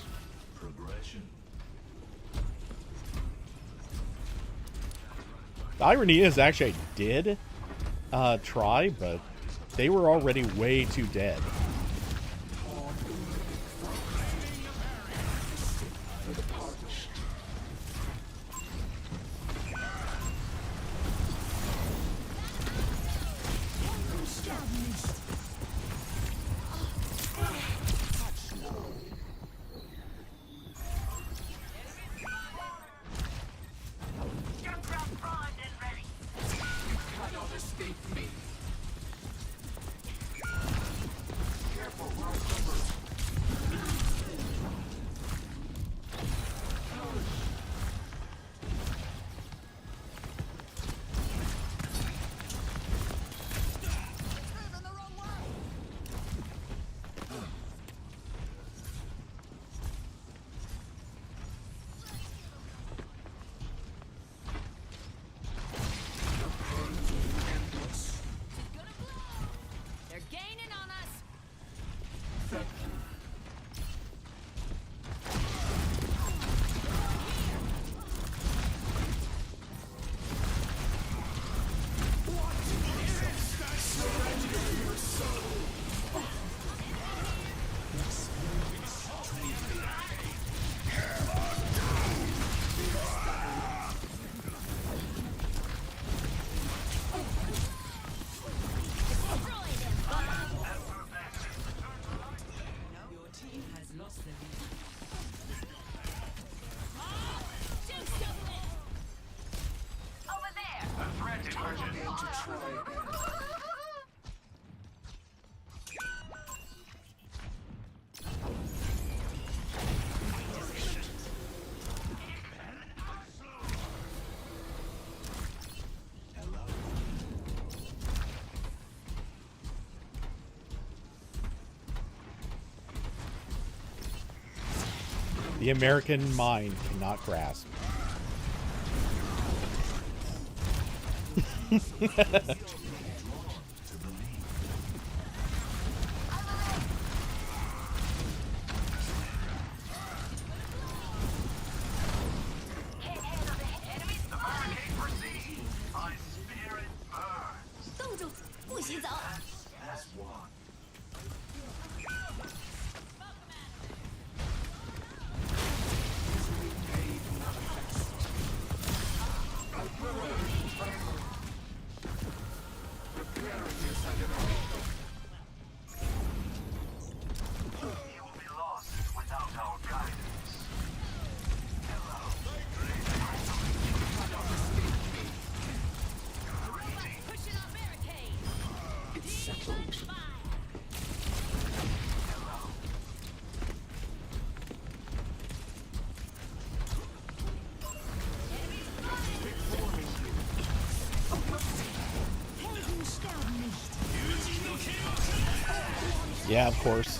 The irony is, actually, I did try, but they were already way too dead. Your team has lost their lead. Over there. A threat emergent. To try again. The American mind cannot grasp. Yeah, of course.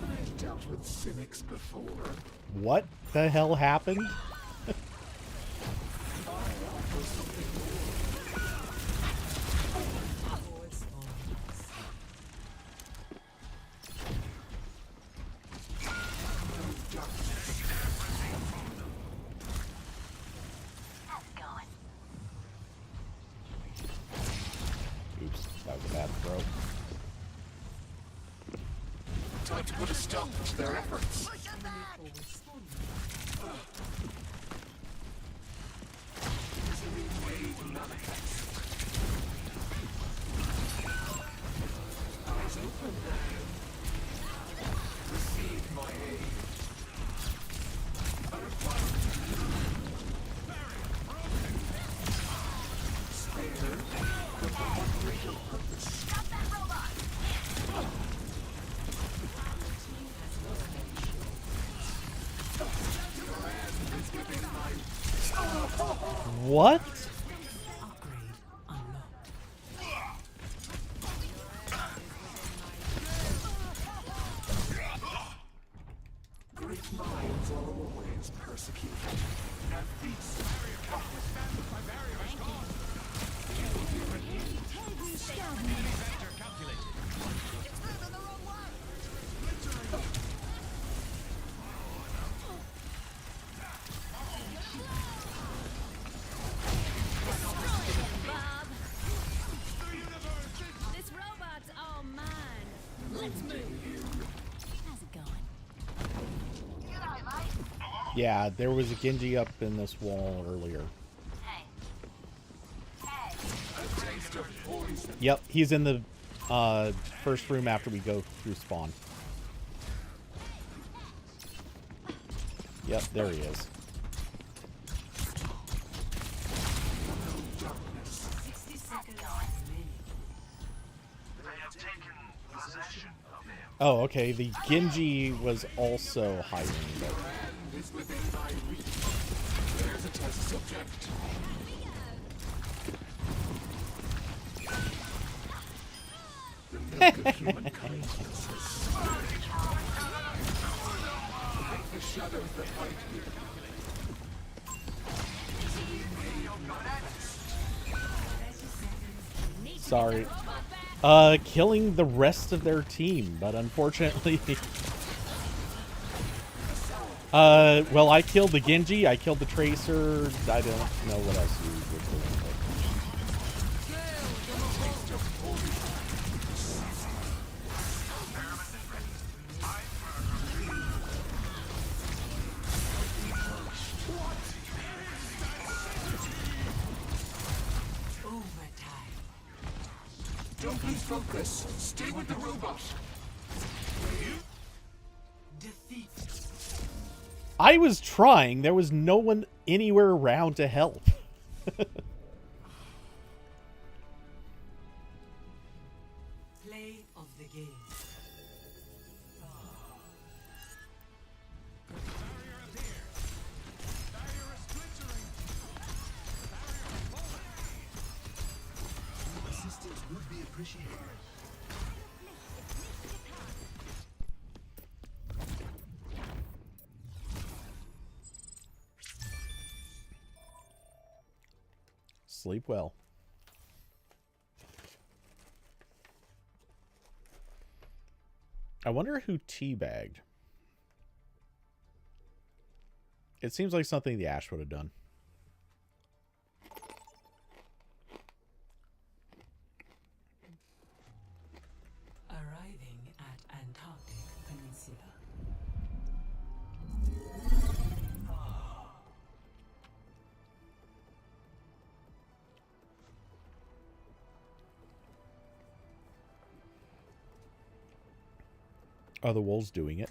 I've dealt with cynics before. What the hell happened? Oops, that was a bad throw. Time to put a stop to their efforts. Eyes open. Receive my aid. Spare, but for what greater purpose? Stop that robot. What? Great minds are always persecuted. And feast. Bob. This robot's all mine. Let's move. How's it going? Yeah, there was a Genji up in this wall earlier. Yep, he's in the first room after we go through spawn. Yep, there he is. Oh, okay. The Genji was also hiding there. Is within my reach. There's a test subject. The milk of human kindness has shadows that hide here. Sorry. Killing the rest of their team, but unfortunately... well, I killed the Genji, I killed the Tracer, I don't know what else you were doing. Don't lose focus. Stay with the robot. Defeat. I was trying. There was no one anywhere around to help. Play of the game. Assistance would be appreciated. Sleep well. I wonder who teabagged. It seems like something the Ash would have done. Arriving at Antarctic Peninsula. Are the wolves doing it?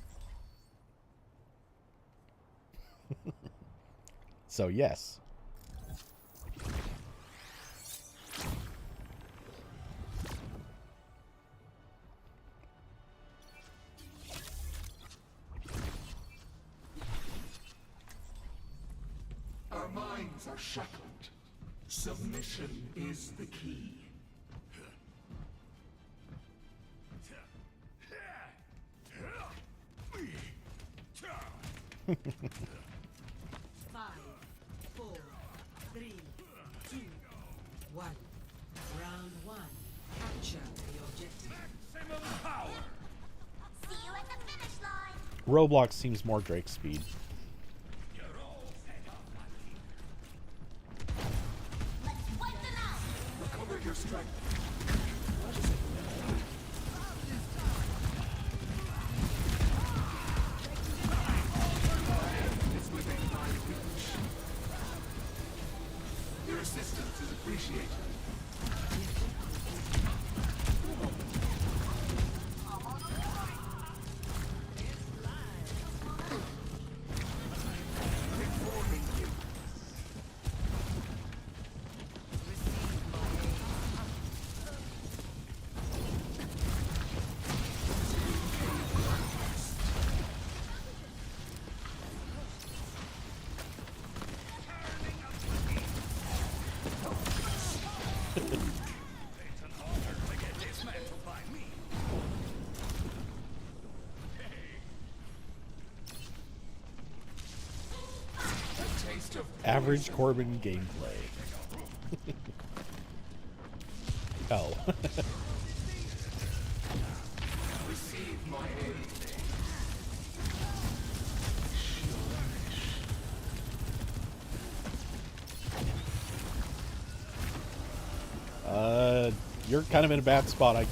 So, yes. Our minds are shackled. Submission is the key. 5, 4, 3, 2, 1. Round 1. Capture the objective. Maximum power. See you at the finish line. Roblox seems more Drake speed. You're all set up, Let's wipe them out. Recover your strength. It's within my reach. Your assistance is appreciated. Informing you. It's an honor to get dismantled by me. A taste of Average Corbin gameplay. Oh. receive my aid. You're kind of in a bad spot. I'm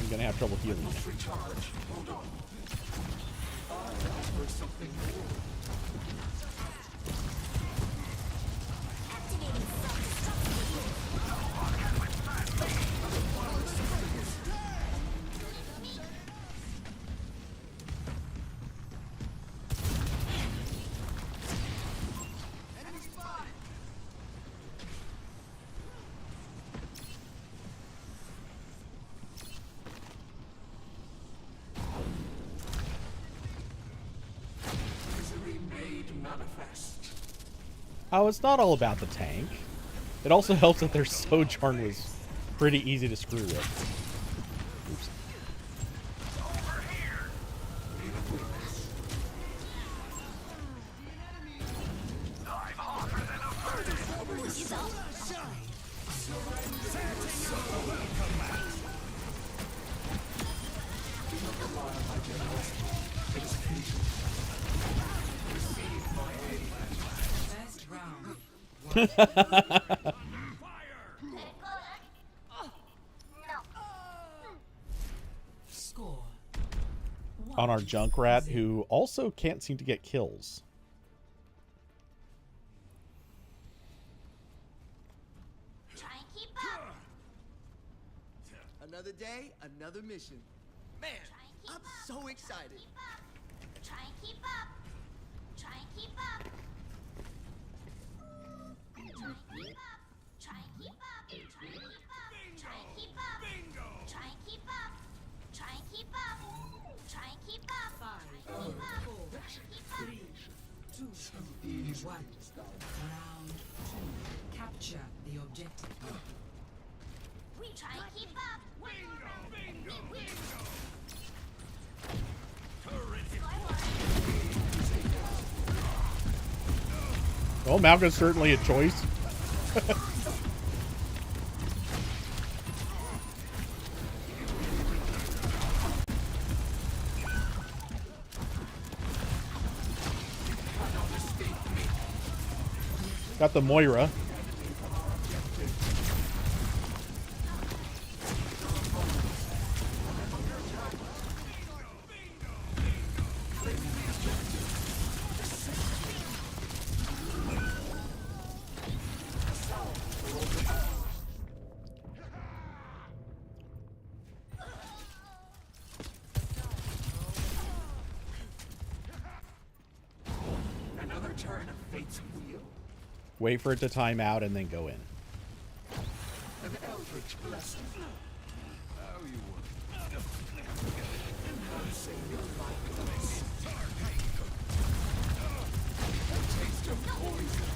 gonna have trouble healing. Must recharge. Hold on. I offer something more. Activating self-destruct. Enemy spotted. Misery made manifest. Oh, it's not all about the tank. It also helps that their Sojourn was pretty easy to screw with. Oops. Over here. Leave it with us. Score. On our Junkrat, who also can't seem to get kills. Try and keep up. Another day, another mission. Man, I'm so excited. Try and keep up. Try and keep up. Try and keep up. Try and keep up. Try and keep up. Try and keep up. Try and keep up. Try and keep up. 5, 4, 3, 2, 1. Round 2. Capture the objective. We try and keep up. Well, Malga's certainly a choice. Got the Moira. Another turn of fate's wheel. Wait for it to time out and then go in. An eldritch blessing. How you want? Enhancing your life with a taste of poison.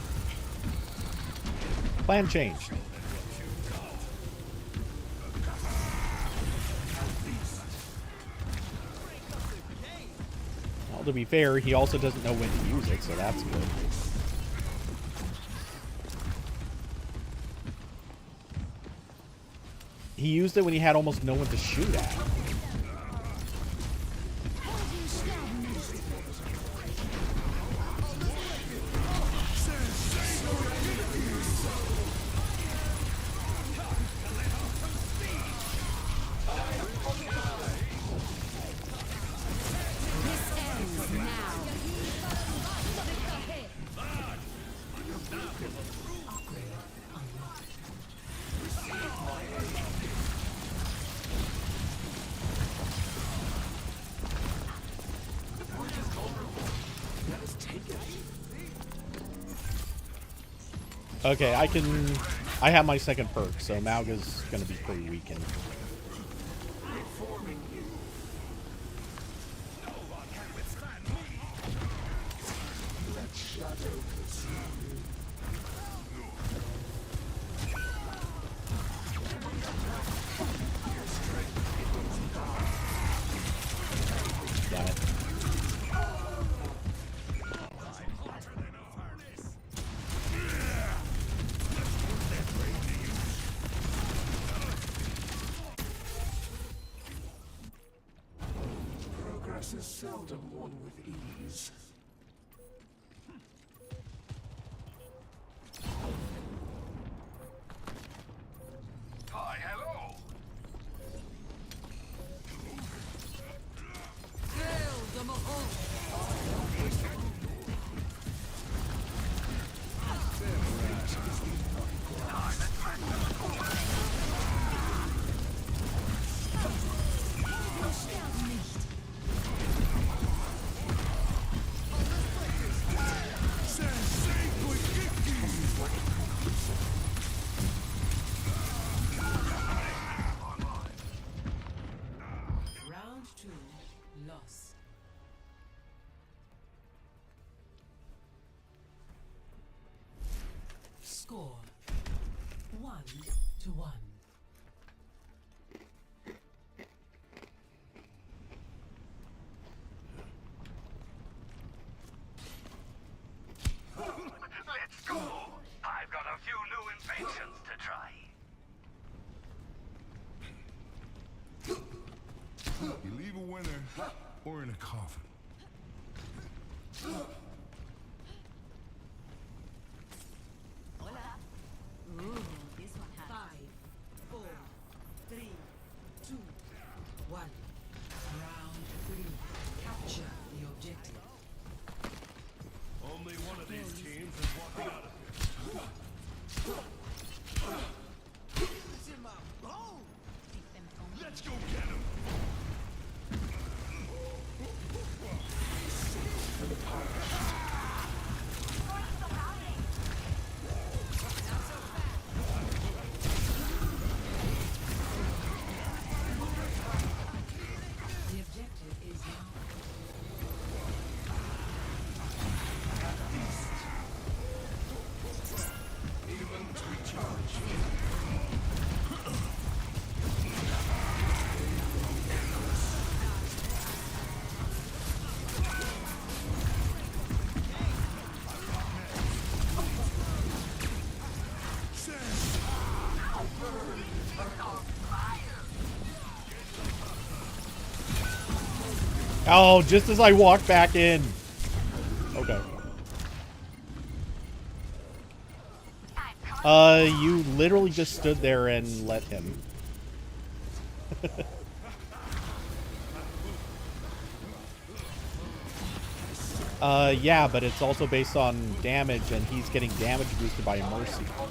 Plan change. Well, to be fair, he also doesn't know when to use it, so that's good. He used it when he had almost no one to shoot at. Okay, I have my second perk, so Malga's gonna be pretty weakened. Damn it. Progress is seldom won with ease. Hi, hello. in a coffin. Hola. Ooh, this one has 5, 4, 3, 2, 1. Round 3. Capture the objective. Only one of these teams is walking out of here. It's in my bones. Let's go get him. The objective is now. Oh, just as I walked back in. Okay. You literally just stood there and let him. Yeah, but it's also based on damage, and he's getting damage boosted by Mercy. Oh,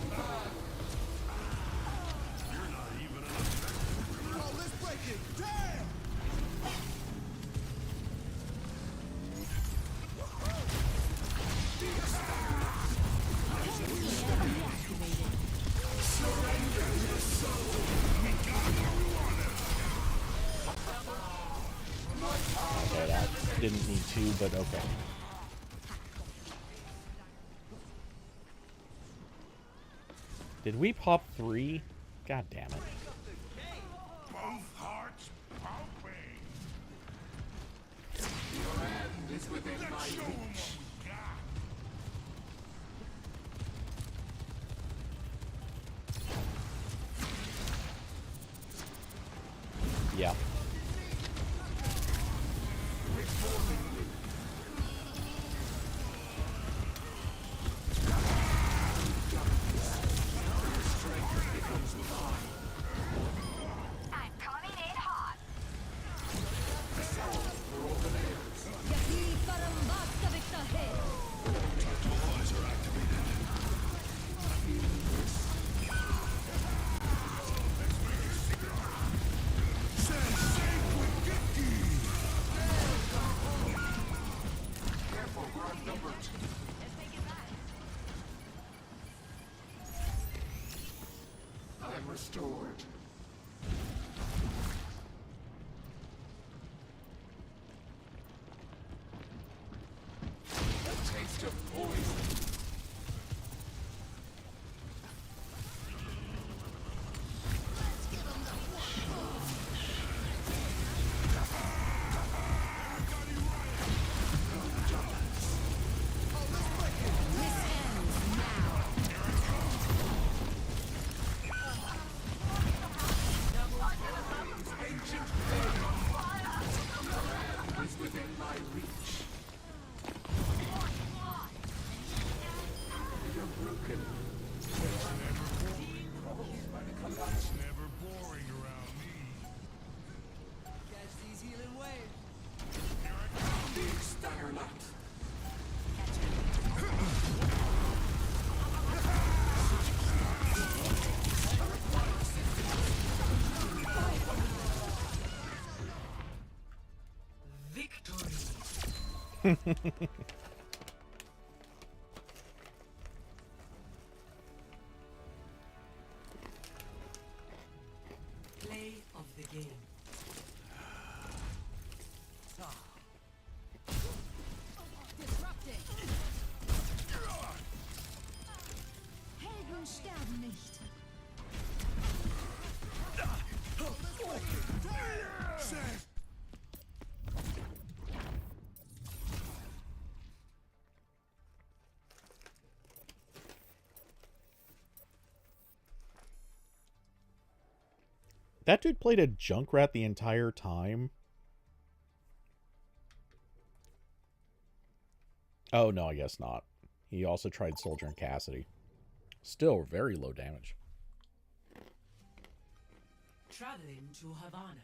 let's break it. Damn! Okay, that didn't need to, but okay. Did we pop 3? God damn it. Both hearts pumping. Your end is within my Let's show 'em reach. what we got. Yeah. I'm coming in hot. Tantalizer activated. Careful, we're outnumbered. I'm restored. A taste of poison. Ancient pain is within my reach. You're broken. It's never boring around me. Catch these healing waves. The experiment. Victory. Play of the game. Disrupting. Helden sterben nicht. That dude played a Junkrat the entire time. Oh, no, I guess not. He also tried Soldier and Cassidy. Still very low damage. Traveling to Havana.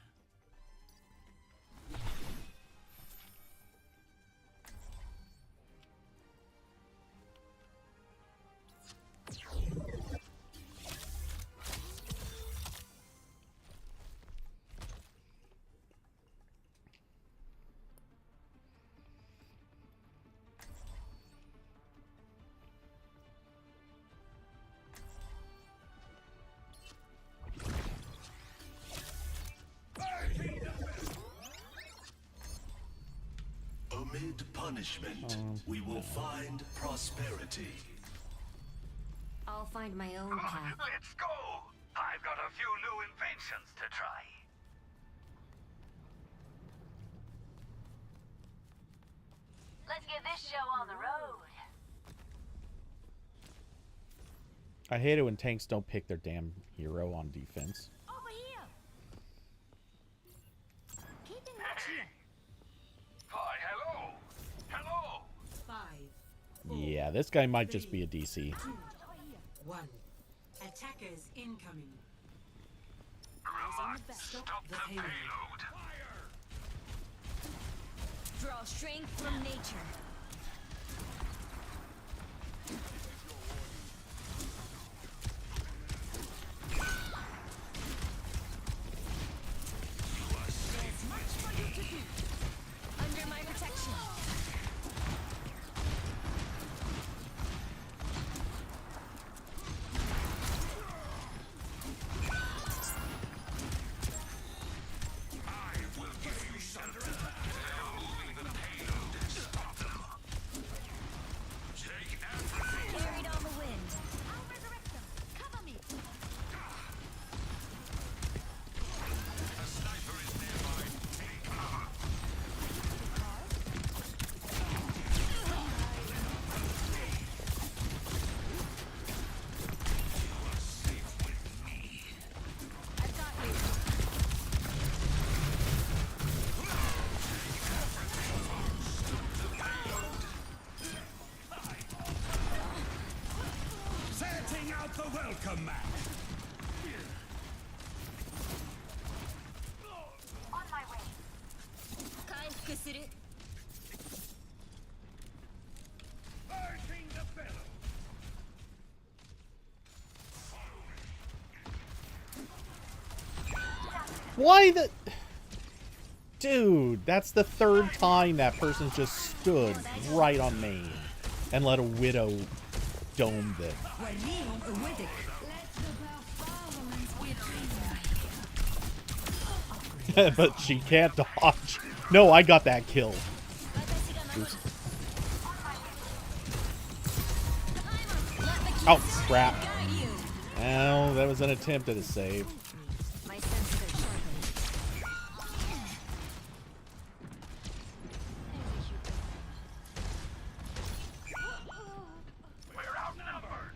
Amid punishment, we will find prosperity. I'll find my own path. Let's go! I've got a few new inventions to try. Let's get this show on the road. I hate it when tanks don't pick their damn hero on defense. Over here. Keeping watch here. Hi, hello! Hello! 5, Yeah, this guy might just be a DC. 1. Attackers incoming. Stop the payload! Draw strength from nature. There's much for you to do. Under my protection. Carried on the wind. I'll resurrect them. Cover me. I've got you. Setting out the welcome mat. On my way. 回復する。 Bursting the bellows. Why the... Dude, that's the third time that person just stood right on main and let a Widow dome them. But she can't dodge. No, I got that kill. Oops. Oh, crap. Well, that was an attempt at a save. My senses are sharpened. We're outnumbered!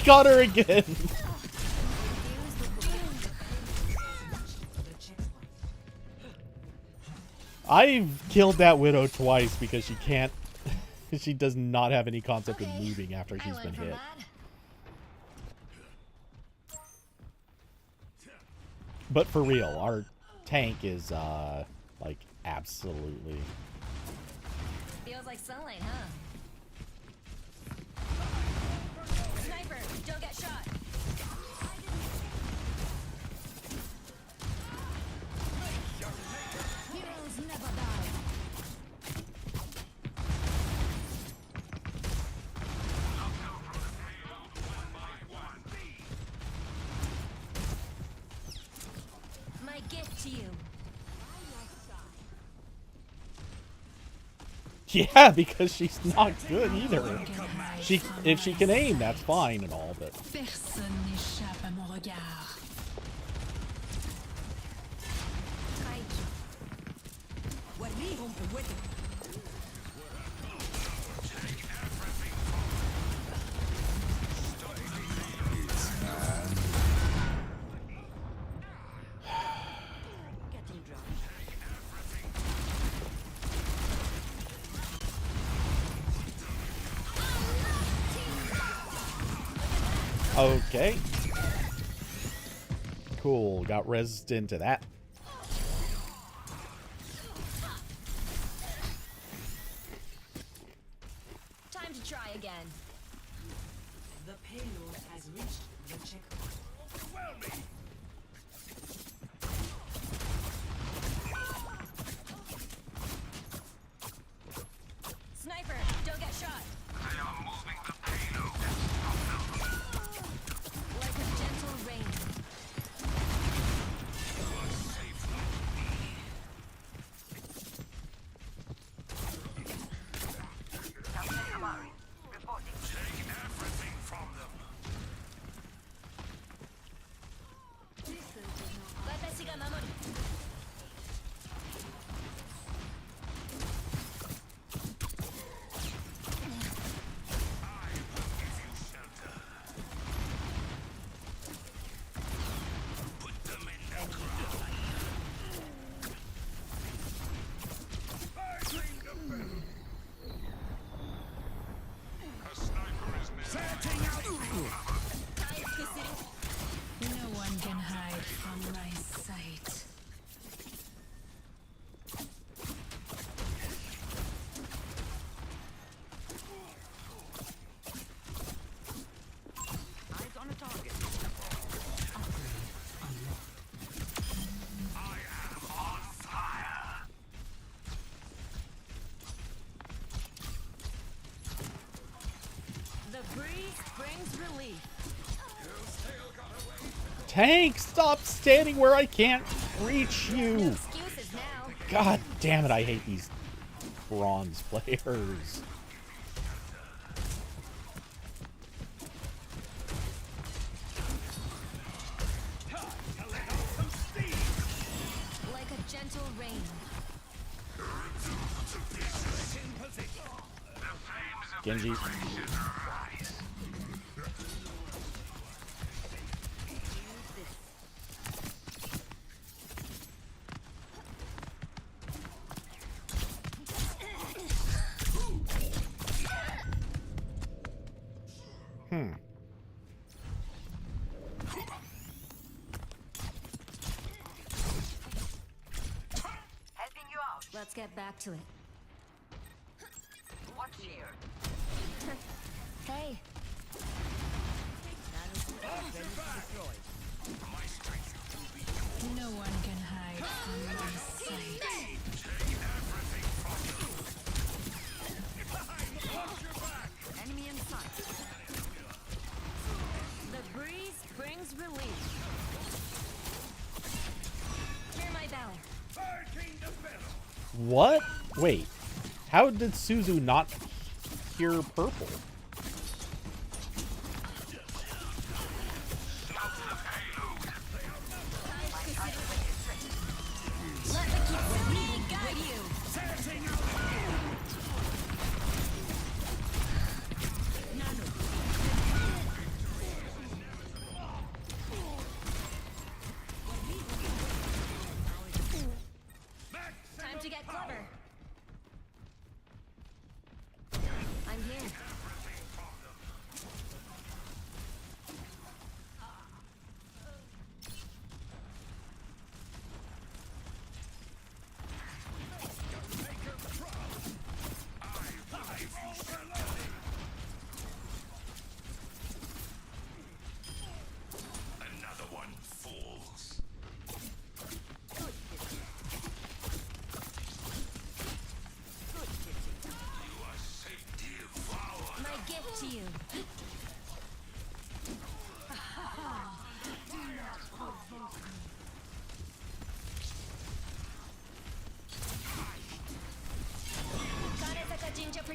Got her again. I've killed that Widow twice because she can't. She does not have any concept of moving after she's been hit. But for real, our tank is like absolutely. Feels like sunlight, huh? Sniper, don't get shot. Heroes never die. My gift to you. Yeah, because she's not good either. If she can aim, that's fine and all, but Personne n'échappe à mon regard. okay. Cool, got rezzed into that. Time to try again. The payload has reached the checkpoint. Overwhelming! Sniper, don't get shot. They are moving the payload. Like a gentle rain. Take everything from them. No one can hide from my sight. Eyes on a target. I am on fire. The breeze brings relief. Tank, stop standing where I can't reach you. Excuses now. God damn it, I hate these bronze players. Like a gentle rain. Genji. Helping you out. Let's get back to it. Watch here. Hey. No one can hide from my sight. Enemy in sight. The breeze brings relief. Hear my valor. What? Wait. How did Suzu not hear purple? Let the Kitsune guide you. Time to get clever. I'm here.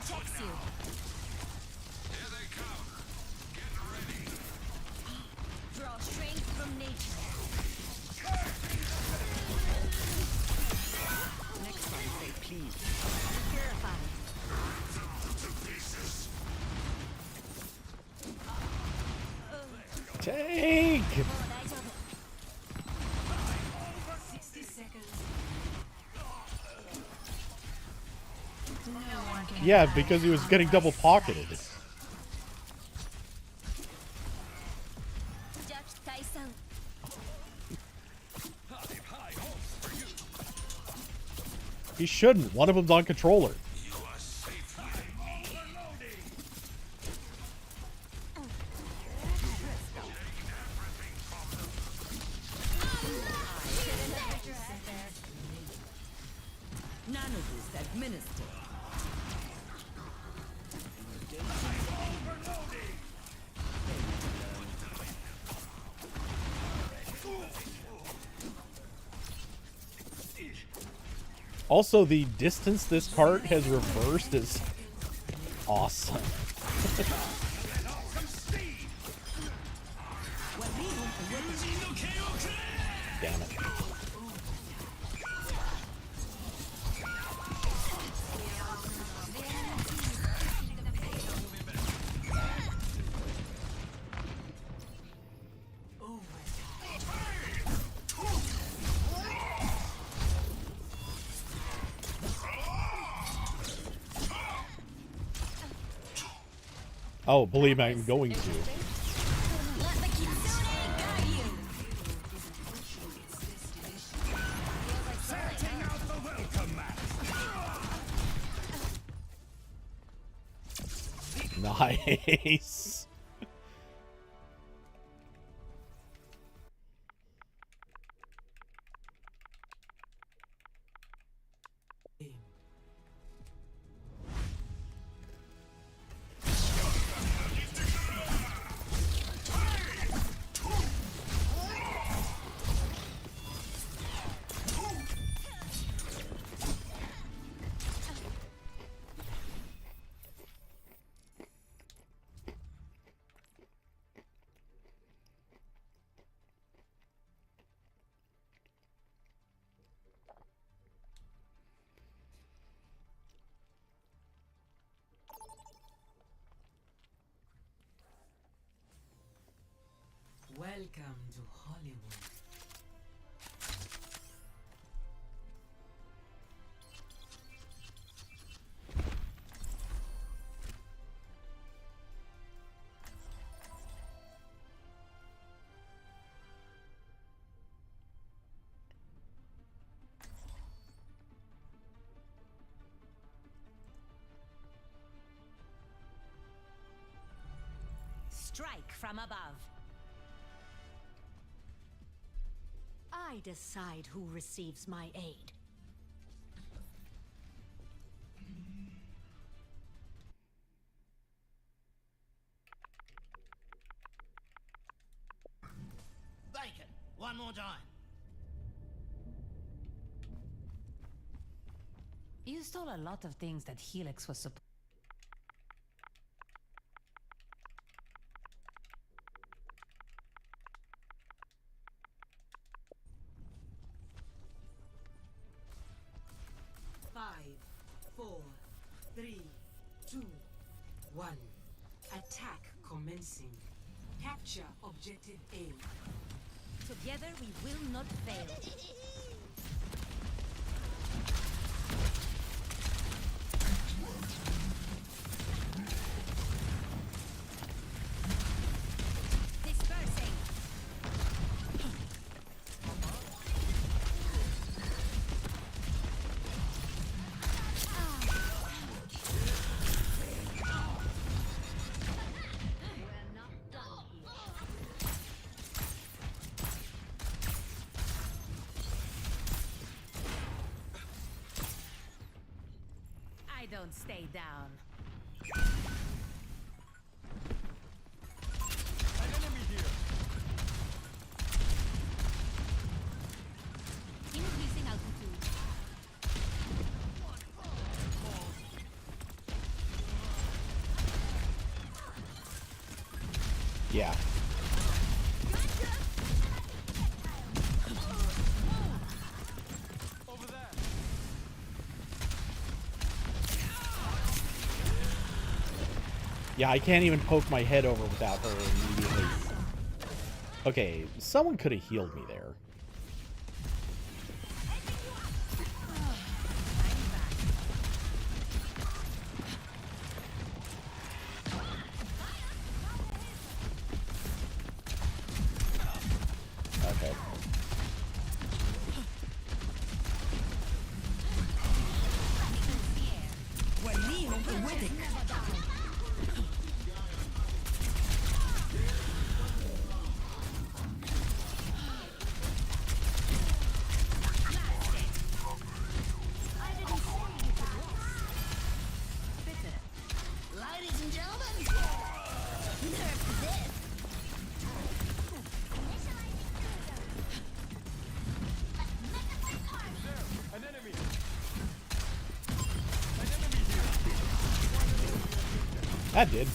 protects you. Here they come. Get ready. Draw strength from nature. Next time, say please. Purified. Tank! 60 seconds. Yeah, because he was getting double pocketed. He shouldn't. One of them's on controller. Nanoboost administered. Also, the distance this cart has reversed is awesome. Damn it. Oh, believe me, I'm going to. Nice. Welcome to Hollywood. Strike from above. I decide who receives my aid. Bacon, one more time. You stole a lot of things that Helix was supposed. Five, 4, 3, 2, 1. Attack commencing. Capture objective A. Together we will not fail. Dispersing. I don't stay down. An enemy here. Increasing altitude. Yeah. Yeah, I can't even poke my head over without her immediately. Okay, someone could have healed me there. Okay. Ladies and gentlemen, nerf this. An enemy. That did.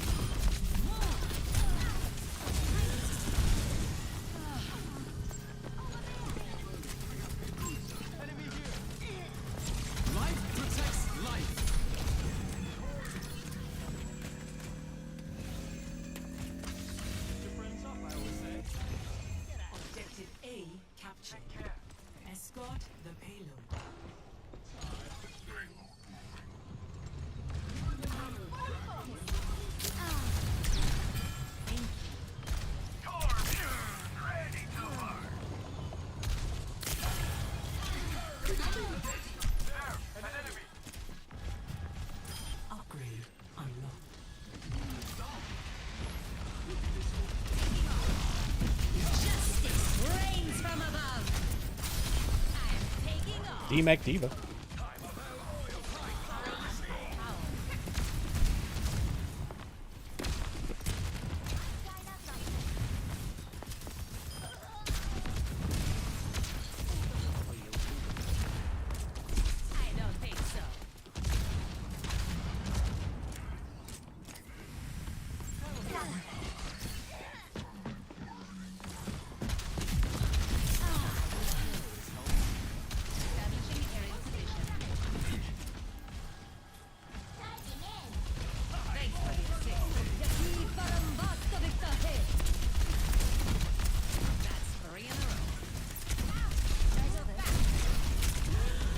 Life protects life. Your friends up, I always say. Objective A captured. Escort the payload. Upgrade unlocked. Justice reigns from above. I'm taking off. D-Mech Diva. I don't think so.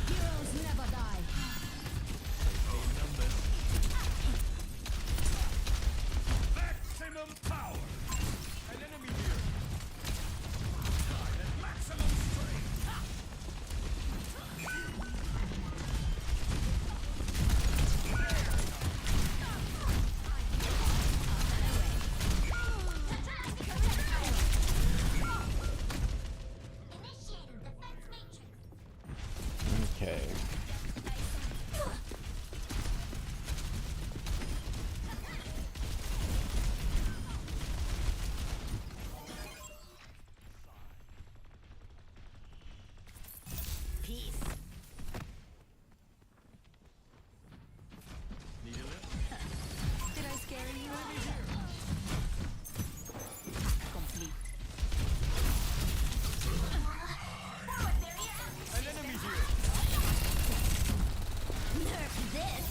Heroes never die. Maximum power. An enemy here. At maximum strength. Initiating defense matrix. Okay. Peace. Need a lift? Did I scare you? Complete. An enemy here. Nerf this.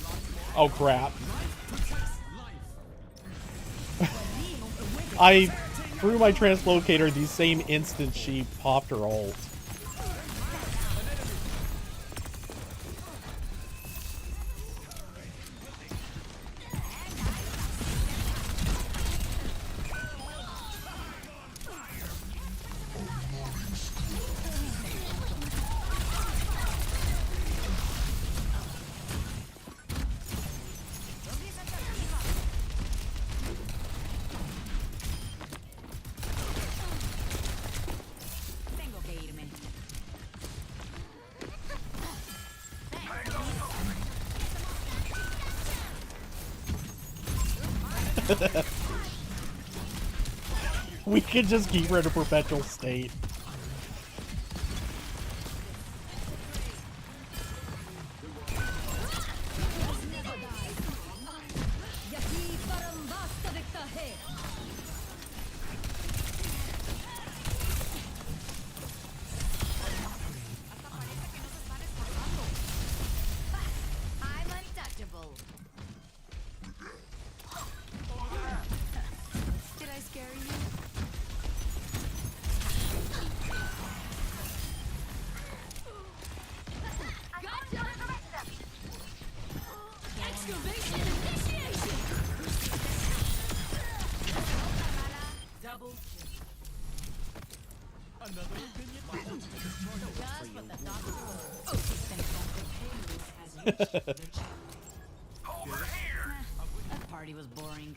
Oh crap. Life protects life. I threw my translocator the same instant she popped her ult. Tengo que irme. We could just keep her in a perpetual state. Another opinion? My ultimate is charged. Just what the doctor Over here! That party was boring.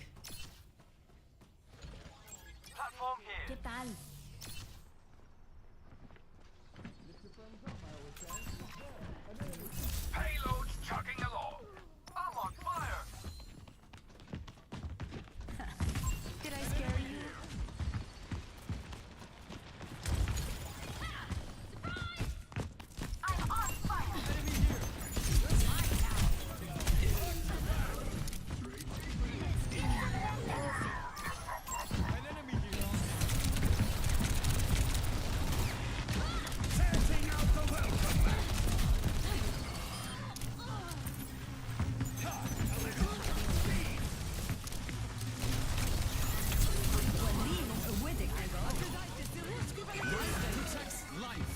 Platform here. ¿Qué tal? Payload's chugging along. I'm on fire. Did I scare you? I'm on fire. An enemy here. Setting out the welcome mat. Protects life.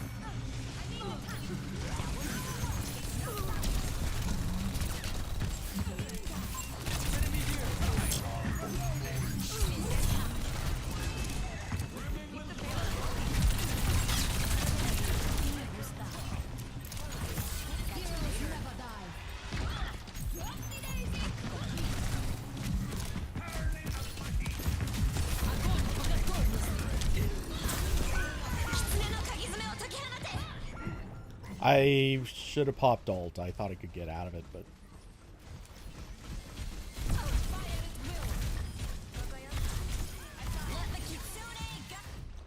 I should have popped ult. I thought I could get out of it, but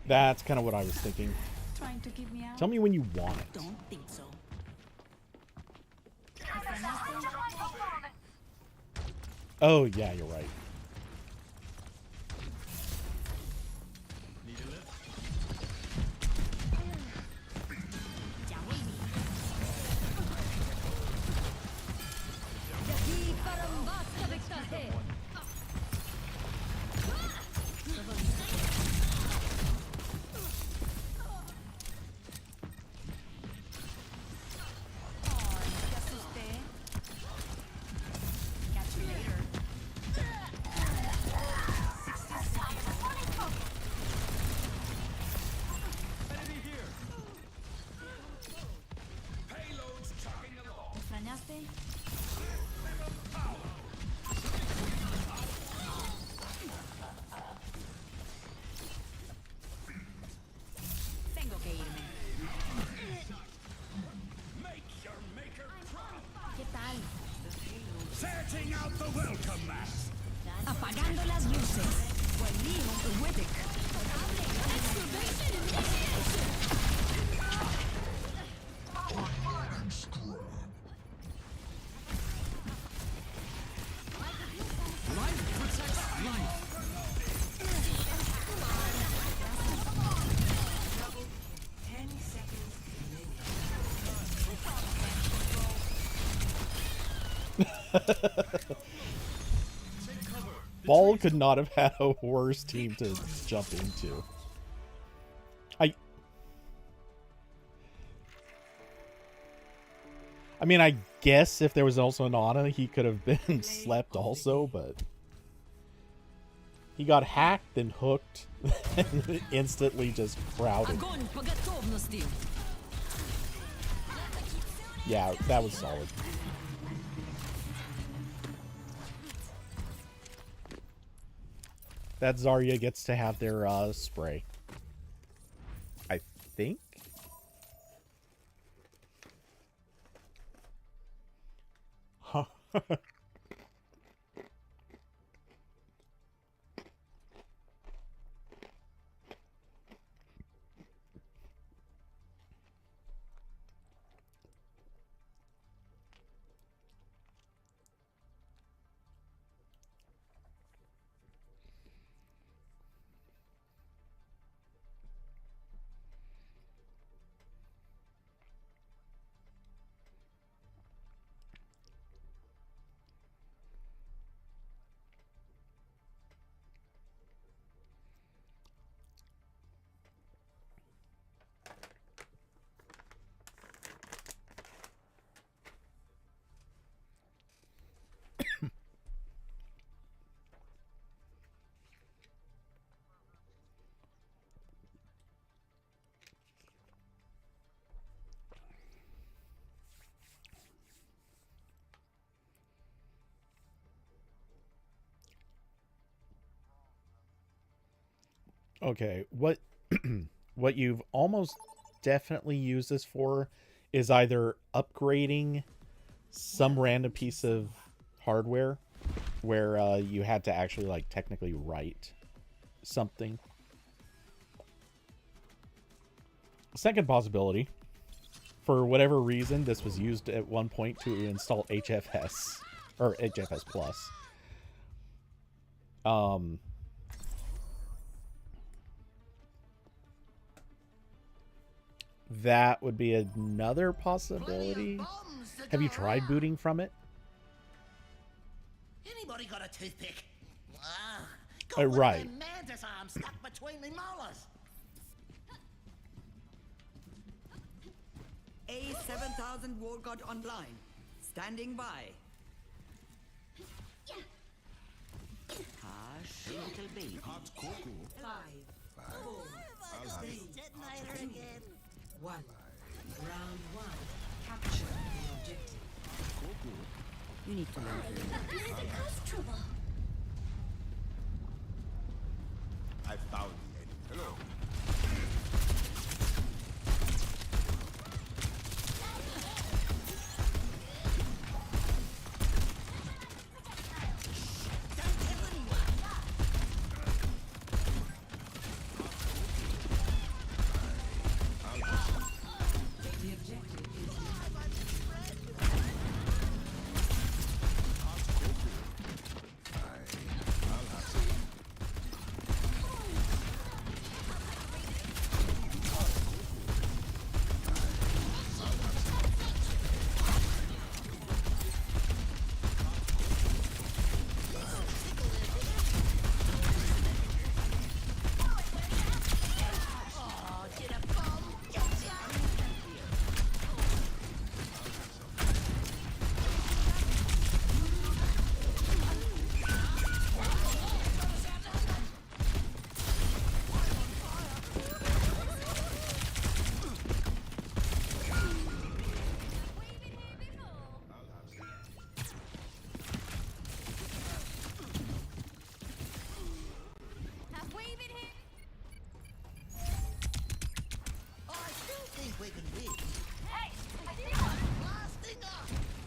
that's kind of what I was thinking. Trying to keep me out? Tell me when you want it. Don't think so. Oh, yeah, you're right. Need a lift? Catch you later. Enemy here. Payload's chugging along. ¿Me extrañaste? Tengo que irme. Make your maker proud. ¿Qué tal? Setting out the welcome mat. Apagando las luces. Wallim Widdick. Life protects life. 10 seconds Ball could not have had a worse team to jump into. I mean, I guess if there was also an Ana, he could have been slept also, but he got hacked and hooked and instantly just crowded. Огонь по готовности. Yeah, that was solid. That Zarya gets to have their spray. I think? Huh. Okay, what what you've almost definitely used this for is either upgrading some random piece of hardware where you had to actually like technically write something. Second possibility, for whatever reason, this was used at one point to install HFS or HFS Plus. That would be another possibility. Have you tried booting from it? Anybody got a toothpick? Right. Mantis arm stuck between me molars. A7000 Wargod online. Standing by. Hush, little baby. Hot cocoa. 5, 4, 3, Detonator again. 1. Round 1. Capture the objective. You need to learn. trouble. I found the enemy. Hello. The objective is We can win. Hey, I see you. Blasting up.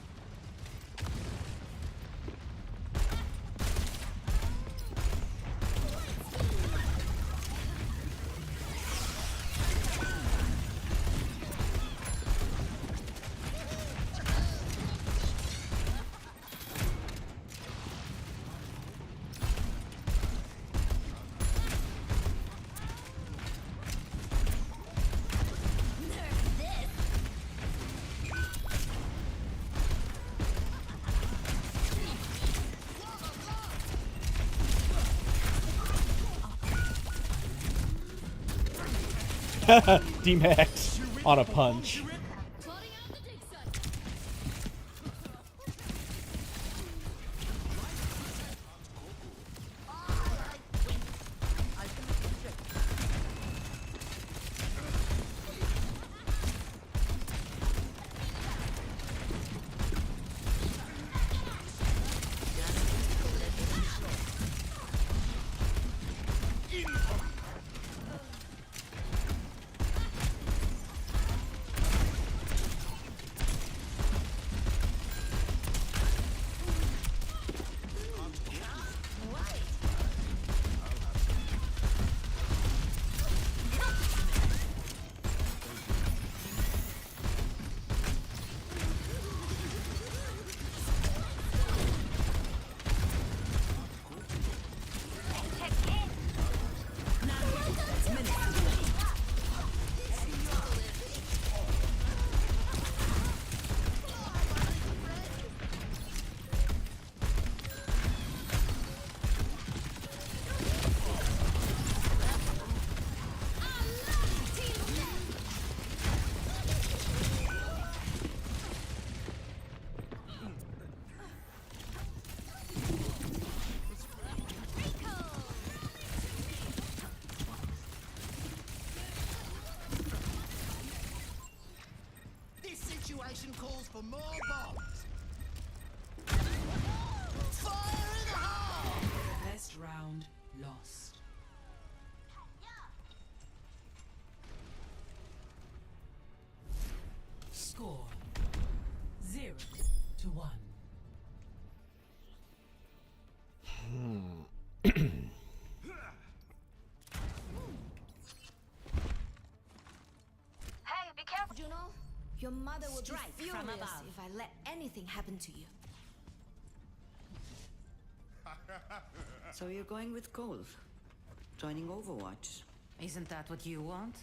D-Max on a punch. Calls for more bombs. Fire in the hole! Best round lost. Your mother would Strike be from furious above. if I let anything happen to you. So you're going with Cole? Joining Overwatch? Isn't that what you want?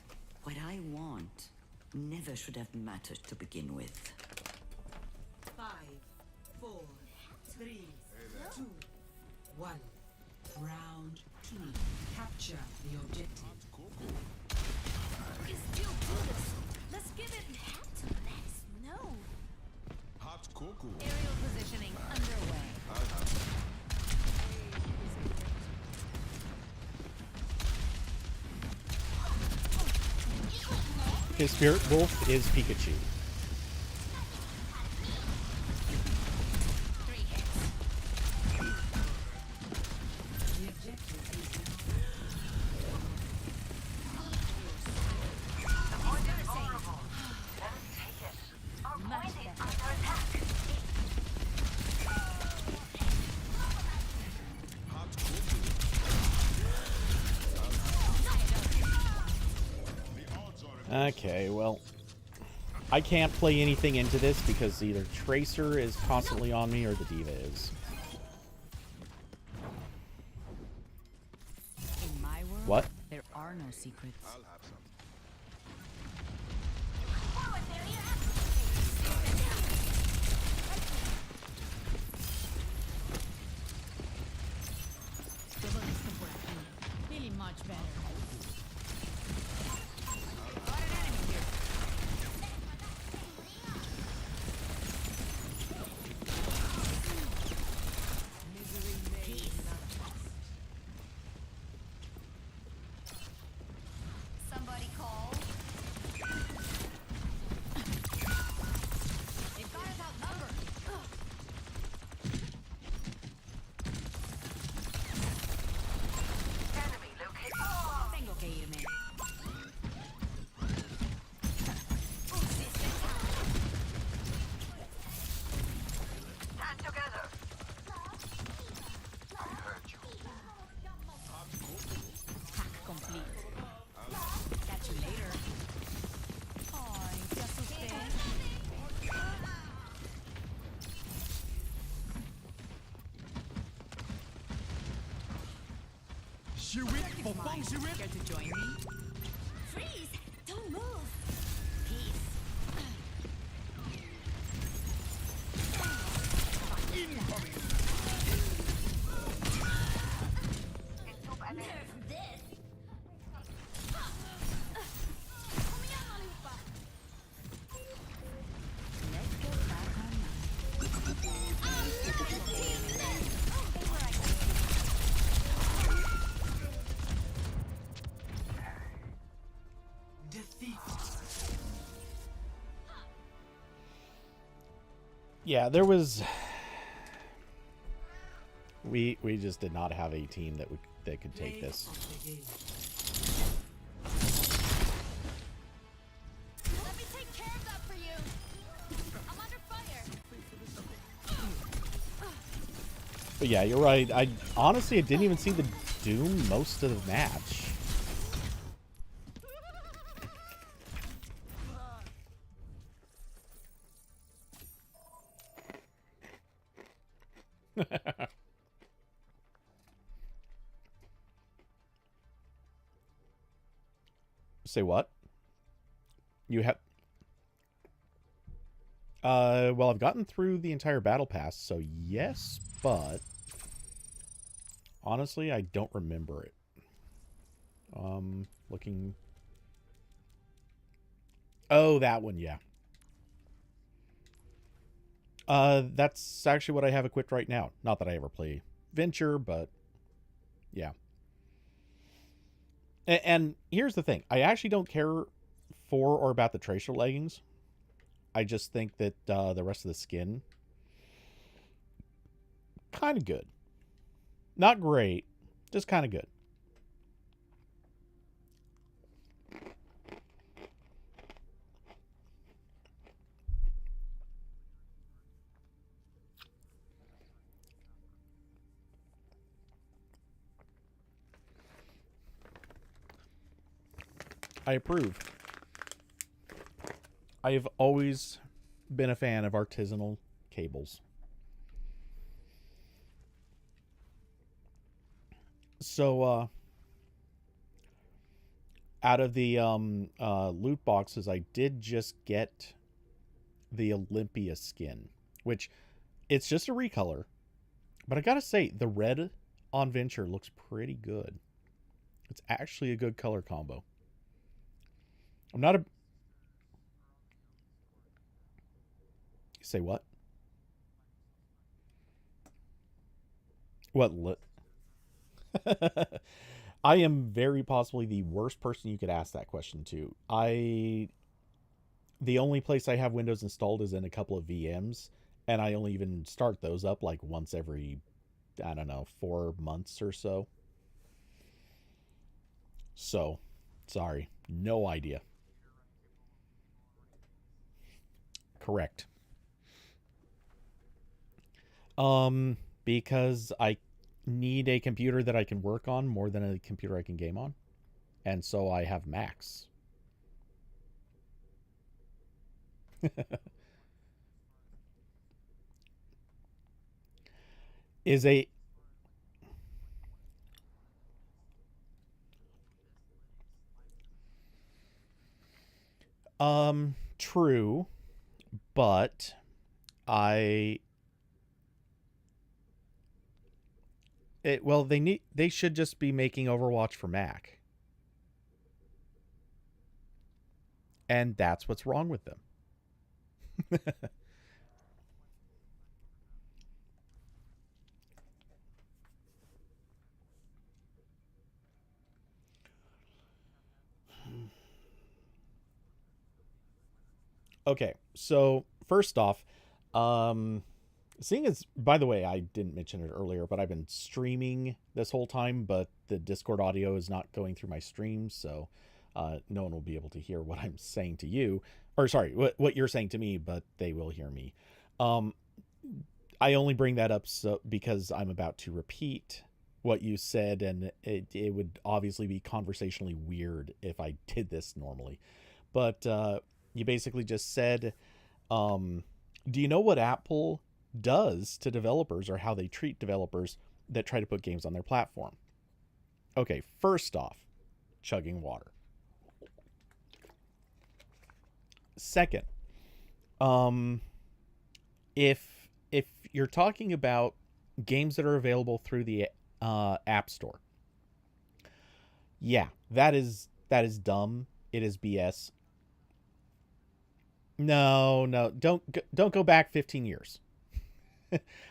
What I want never should have mattered to begin with. 5, 4, 3, 2, 1. Round 2. Capture the objective. We can still do this. Let's give it hat to Max. No. Hot cocoa. Aerial positioning underway. His spirit wolf is Pikachu. The objective is The point is vulnerable. Let us take it. Our point is under attack. Okay, well, I can't play anything into this because either Tracer is constantly on me or the Diva is. In my world, What? there are no secrets. Really much better. Somebody call. They've got us outnumbered. Enemy located. Tengo que irme. Stand together. Hack complete. Catch you later. Ay, te asusté. Care to join me? Freeze! Don't move. Peace. Nerf this. Let's get back online. defeat. Yeah, there was. We just did not have a team that could take this. Let me take care of that for you. I'm under fire. But yeah, you're right. I honestly didn't even see the Doom most of the match. Say what? You have... well, I've gotten through the entire battle pass, so yes, but... honestly, I don't remember it. Looking... oh, that one, yeah. That's actually what I have equipped right now. Not that I ever play Venture, but... yeah. And here's the thing. I actually don't care for or about the Tracer leggings. I just think that the rest of the skin... kind of good. Not great. Just kind of good. I approve. I have always been a fan of artisanal cables. So, out of the loot boxes, I did just get the Olympia skin, which it's just a recolor. But I gotta say, the red on Venture looks pretty good. It's actually a good color combo. I'm not a... Say what? What? I am very possibly the worst person you could ask that question to. The only place I have Windows installed is in a couple of VMs, and I only even start those up like once every, I don't know, 4 months or so. So, sorry. No idea. Correct. Because I need a computer that I can work on more than a computer I can game on. And so I have Macs. Is a true, but I well, they should just be making Overwatch for Mac. And that's what's wrong with them. Okay, so first off, seeing as, by the way, I didn't mention it earlier, but I've been streaming this whole time, but the Discord audio is not going through my stream, so no one will be able to hear what I'm saying to you, or sorry, what you're saying to me, but they will hear me. I only bring that up because I'm about to repeat what you said, and it would obviously be conversationally weird if I did this normally. But you basically just said, do you know what Apple does to developers, or how they treat developers that try to put games on their platform? Okay, first off, chugging water. Second, if you're talking about games that are available through the App Store, yeah, that is dumb. It is BS. No, don't go back 15 years.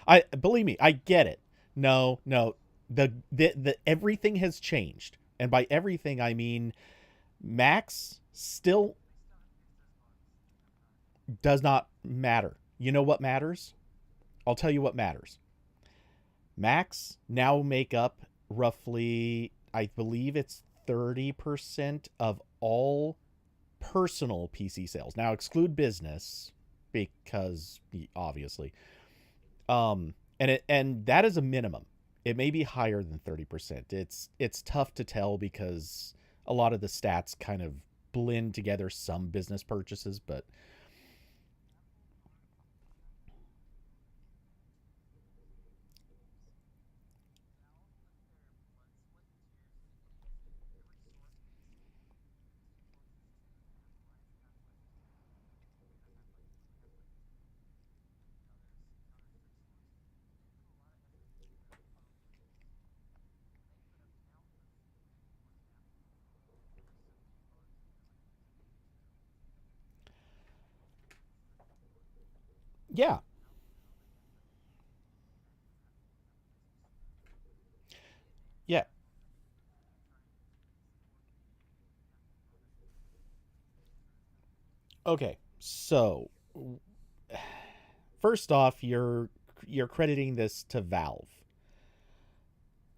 I believe me, I get it. No, the everything has changed, and by everything I mean Max still does not matter. You know what matters? I'll tell you what matters. Macs now make up roughly, I believe it's 30% of all personal PC sales. Now exclude business, because obviously, and that is a minimum. It may be higher than 30%. It's tough to tell because a lot of the stats kind of blend together some business purchases, but yeah. Yeah. Okay. So, first off, you're crediting this to Valve.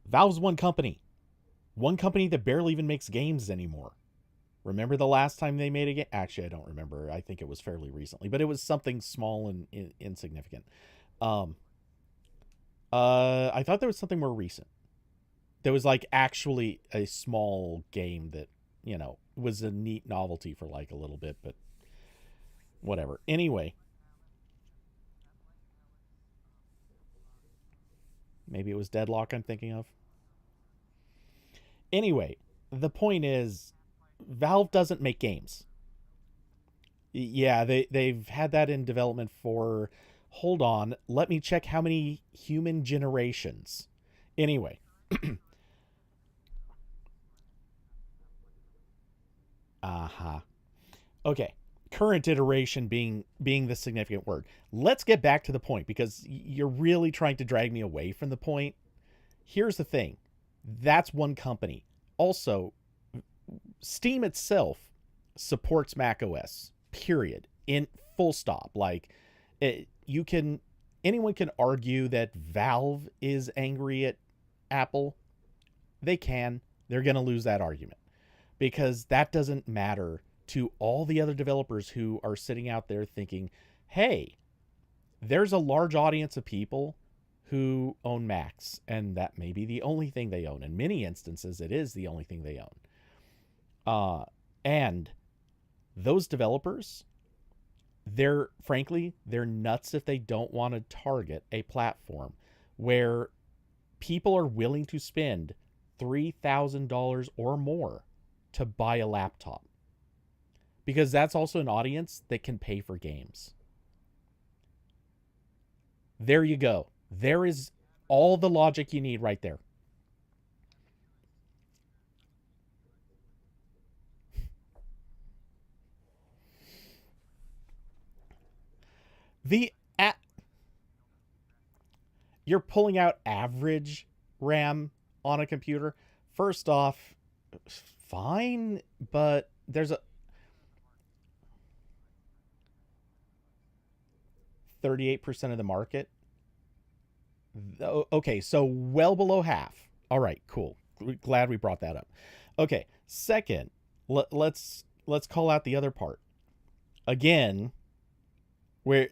Valve's one company. One company that barely even makes games anymore. Remember the last time they made a game? Actually, I don't remember. I think it was fairly recently, but it was something small and insignificant. Um, I thought there was something more recent. There was like actually a small game that, was a neat novelty for like a little bit, but whatever. Anyway. Maybe it was Deadlock I'm thinking of. Anyway, the point is, Valve doesn't make games. Yeah, they've had that in development for, hold on, let me check how many human generations. Anyway. Uh-huh. Okay. Current iteration being the significant word. Let's get back to the point, because you're really trying to drag me away from the point. Here's the thing. That's one company. Also, Steam itself supports Mac OS. Period. In full stop. Like, anyone can argue that Valve is angry at Apple. They can. They're going to lose that argument, because that doesn't matter to all the other developers who are sitting out there thinking, hey, there's a large audience of people who own Macs, and that may be the only thing they own. In many instances, it is the only thing they own. And those developers, they're nuts if they don't want to target a platform where people are willing to spend $3,000 or more to buy a laptop. Because that's also an audience that can pay for games. There you go. There is all the logic you need right there. You're pulling out average RAM on a computer. First off, fine, but there's a 38% of the market. Okay, so well below half. All right, cool. Glad we brought that up. Okay, second, let's call out the other part. Again, where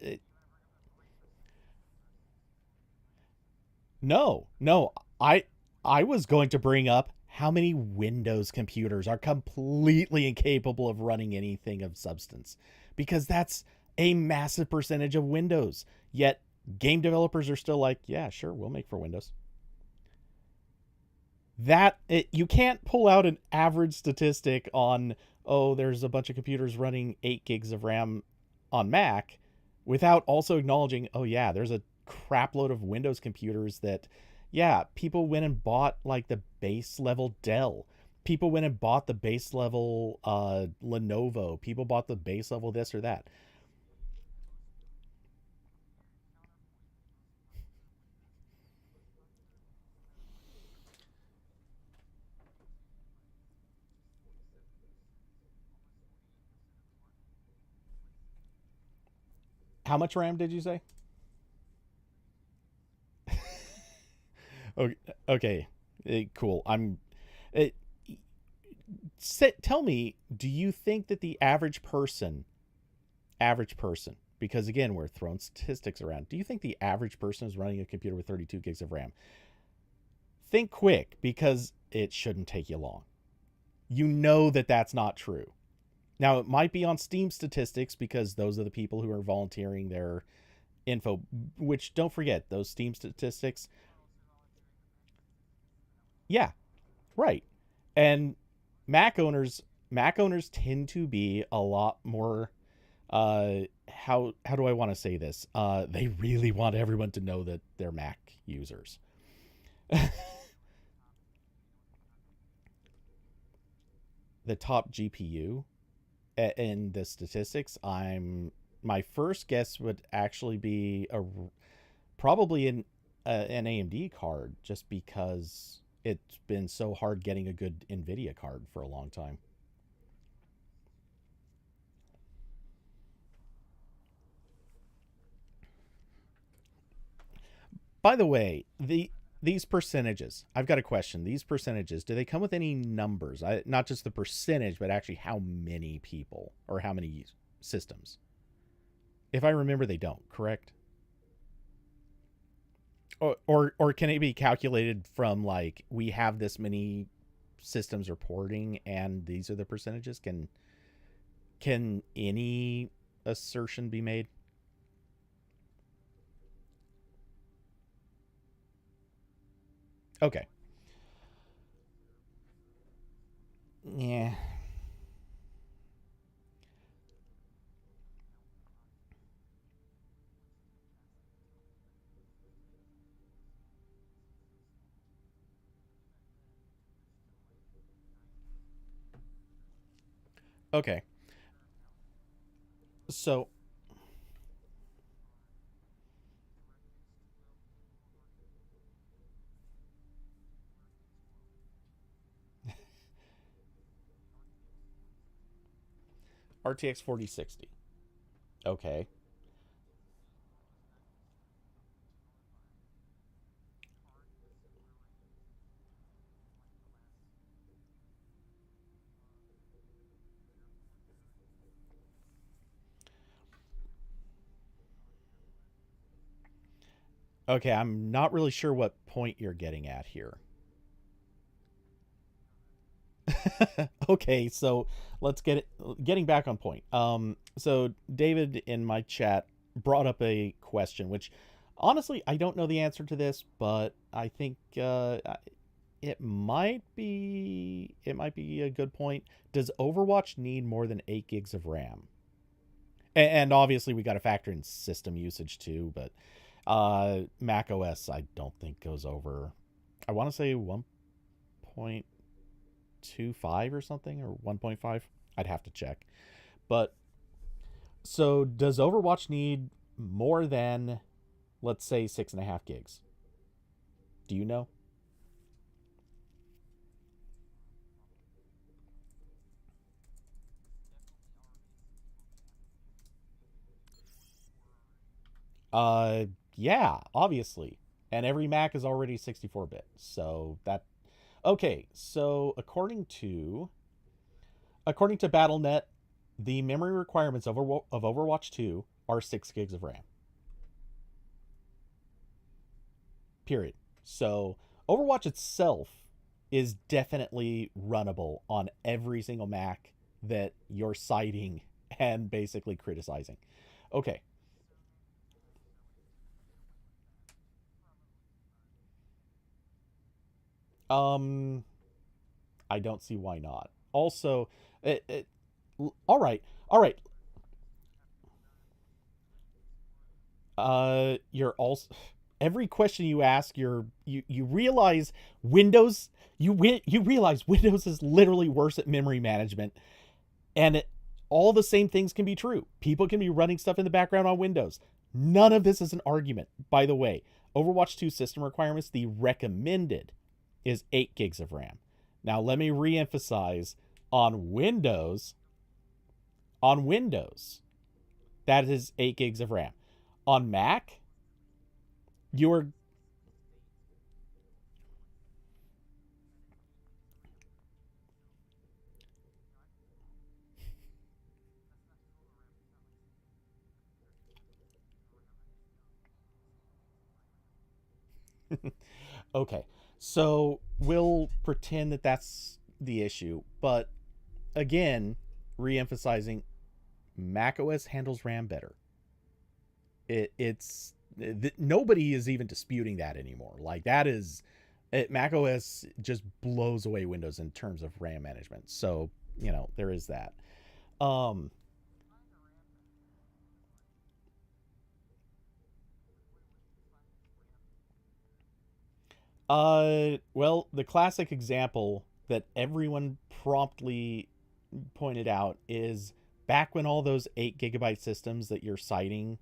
No, I was going to bring up how many Windows computers are completely incapable of running anything of substance, because that's a massive percentage of Windows. Yet game developers are still like, yeah, sure, we'll make for Windows. You can't pull out an average statistic on, oh, there's a bunch of computers running 8 gigs of RAM on Mac, without also acknowledging, oh yeah, there's a crapload of Windows computers that, yeah, people went and bought like the base level Dell. People went and bought the base level Lenovo. People bought the base level this or that. How much RAM did you say? Okay. Cool. Tell me, do you think that the average person, because again, we're throwing statistics around, do you think the average person is running a computer with 32 gigs of RAM? Think quick, because it shouldn't take you long. You know that that's not true. Now, it might be on Steam statistics, because those are the people who are volunteering their info, which, don't forget, those Steam statistics. Yeah, right. And Mac owners tend to be a lot more, how do I want to say this? They really want everyone to know that they're Mac users. The top GPU in the statistics, my first guess would actually be probably an AMD card, just because it's been so hard getting a good NVIDIA card for a long time. By the way, these percentages, I've got a question. These percentages, do they come with any numbers? Not just the percentage, but actually how many people or how many systems? If I remember, they don't, correct? Or can it be calculated from, like, we have this many systems reporting and these are the percentages? Can any assertion be made? Okay. Yeah. Okay. So RTX 4060. Okay. Okay, I'm not really sure what point you're getting at here. Okay, so let's getting back on point. So David in my chat brought up a question, which honestly I don't know the answer to this, but I think it might be a good point. Does Overwatch need more than 8 gigs of RAM? And obviously we got to factor in system usage too, but Mac OS I don't think goes over. I want to say 1.25 or something, or 1.5. I'd have to check. But so does Overwatch need more than, let's say, 6.5 gigs? Do you know? Uh, yeah, obviously. And every Mac is already 64-bit. So that okay, so according to BattleNet, the memory requirements of Overwatch 2 are 6 gigs of RAM. Period. So Overwatch itself is definitely runnable on every single Mac that you're citing and basically criticizing. Okay. Um I don't see why not. Also, all right. All right. You're also every question you ask, you realize Windows you realize Windows is literally worse at memory management, and all the same things can be true. People can be running stuff in the background on Windows. None of this is an argument. By the way, Overwatch 2 system requirements, the recommended is 8 gigs of RAM. Now let me re-emphasize on Windows. On Windows, that is 8 gigs of RAM. On Mac, you're okay. So we'll pretend that that's the issue, but again, re-emphasizing, macOS handles RAM better. Nobody is even disputing that anymore. Like that is macOS just blows away Windows in terms of RAM management. So there is that. Um, well, the classic example that everyone promptly pointed out is back when all those 8 gigabyte systems that you're citing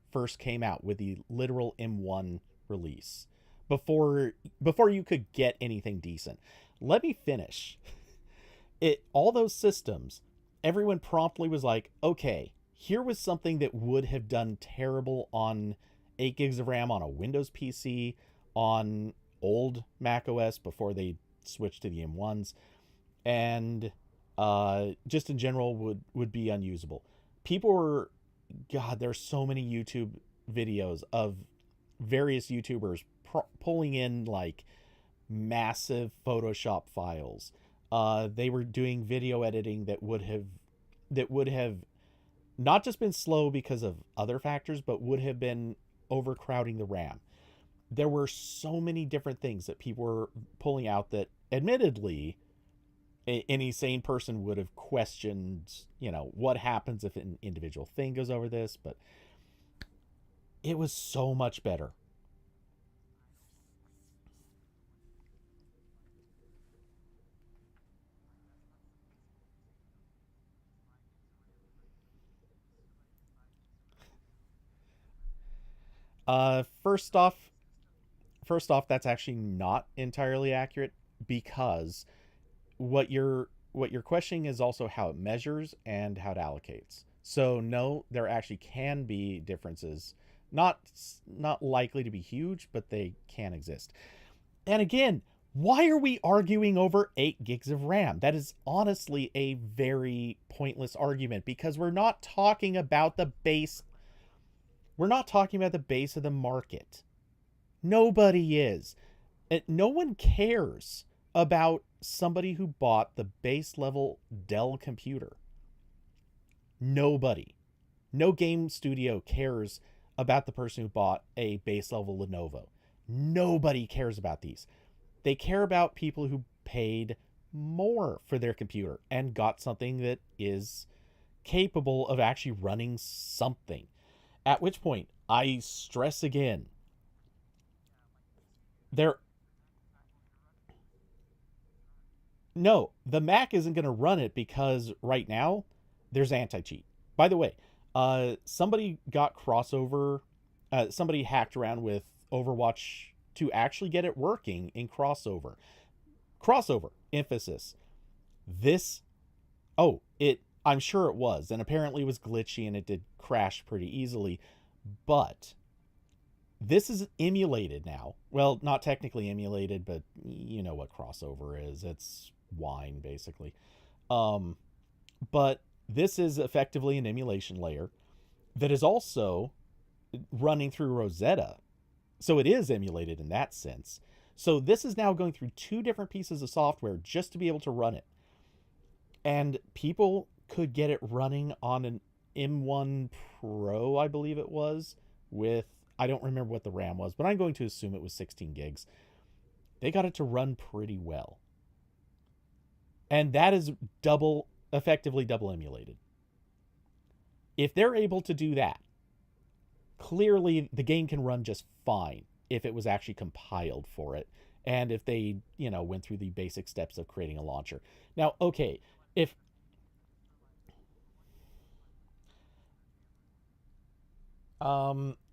first came out with the literal M1 release, before you could get anything decent. Let me finish. All those systems, everyone promptly was like, okay, here was something that would have done terrible on 8 gigs of RAM on a Windows PC, on old Mac OS before they switched to the M1s, and just in general would be unusable. People were, God, there's so many YouTube videos of various YouTubers pulling in like massive Photoshop files. They were doing video editing that would have not just been slow because of other factors, but would have been overcrowding the RAM. There were so many different things that people were pulling out that admittedly any sane person would have questioned, what happens if an individual thing goes over this, but it was so much better. First off, that's actually not entirely accurate, because what you're questioning is also how it measures and how it allocates. So no, there actually can be differences. Not likely to be huge, but they can exist. And again, why are we arguing over 8 gigs of RAM? That is honestly a very pointless argument, because we're not talking about the base. We're not talking about the base of the market. Nobody is. No one cares about somebody who bought the base level Dell computer. Nobody. No game studio cares about the person who bought a base level Lenovo. Nobody cares about these. They care about people who paid more for their computer and got something that is capable of actually running something. At which point, I stress again, no, the Mac isn't going to run it, because right now there's anti-cheat. By the way, somebody got crossover. Somebody hacked around with Overwatch to actually get it working in crossover. Crossover, emphasis. This, I'm sure it was, and apparently it was glitchy and it did crash pretty easily, but this is emulated now. Well, not technically emulated, but you know what crossover is. It's wine, basically. But this is effectively an emulation layer that is also running through Rosetta. So it is emulated in that sense. So this is now going through 2 different pieces of software just to be able to run it. And people could get it running on an M1 Pro, I believe it was, with, I don't remember what the RAM was, but I'm going to assume it was 16 gigs. They got it to run pretty well. And that is effectively double emulated. If they're able to do that, clearly the game can run just fine if it was actually compiled for it, and if they, went through the basic steps of creating a launcher. Now, okay,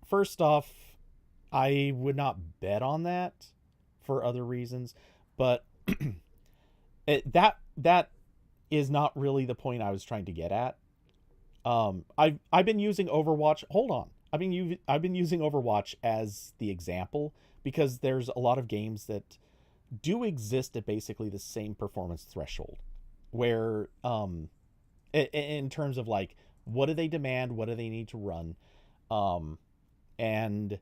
first off, I would not bet on that for other reasons, but that is not really the point I was trying to get at. I've been using Overwatch. Hold on. I've been using Overwatch as the example, because there's a lot of games that do exist at basically the same performance threshold, where in terms of like, what do they demand, what do they need to run, and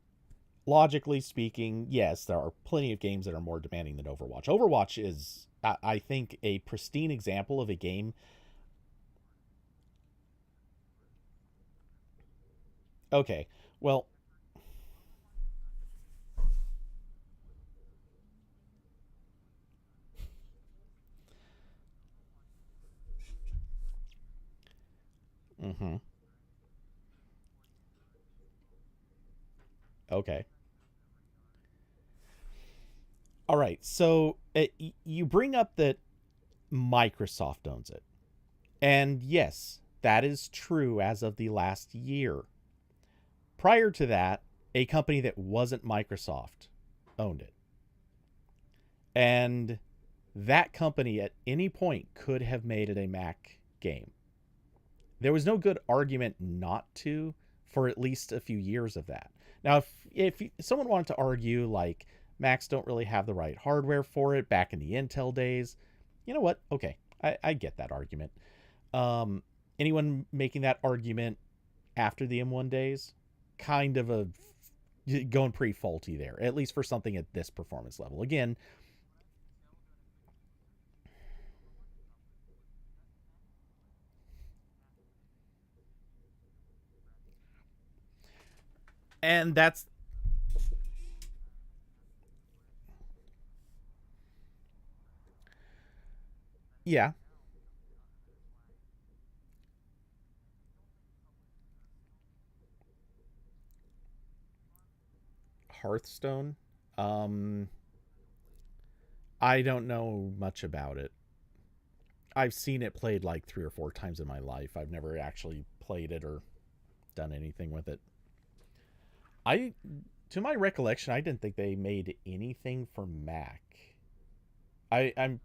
logically speaking, yes, there are plenty of games that are more demanding than Overwatch. Overwatch is, I think, a pristine example of a game. Okay, well, okay. All right, so you bring up that Microsoft owns it. And yes, that is true as of the last year. Prior to that, a company that wasn't Microsoft owned it. And that company at any point could have made it a Mac game. There was no good argument not to for at least a few years of that. Now, if someone wanted to argue like Macs don't really have the right hardware for it back in the Intel days, you know what? Okay, I get that argument. Anyone making that argument after the M1 days, kind of going pretty faulty there, at least for something at this performance level. Again, And that's... Yeah. Hearthstone? Um, I don't know much about it. I've seen it played like 3 or 4 times in my life. I've never actually played it or done anything with it. I, to my recollection, I didn't think they made anything for Mac. I'm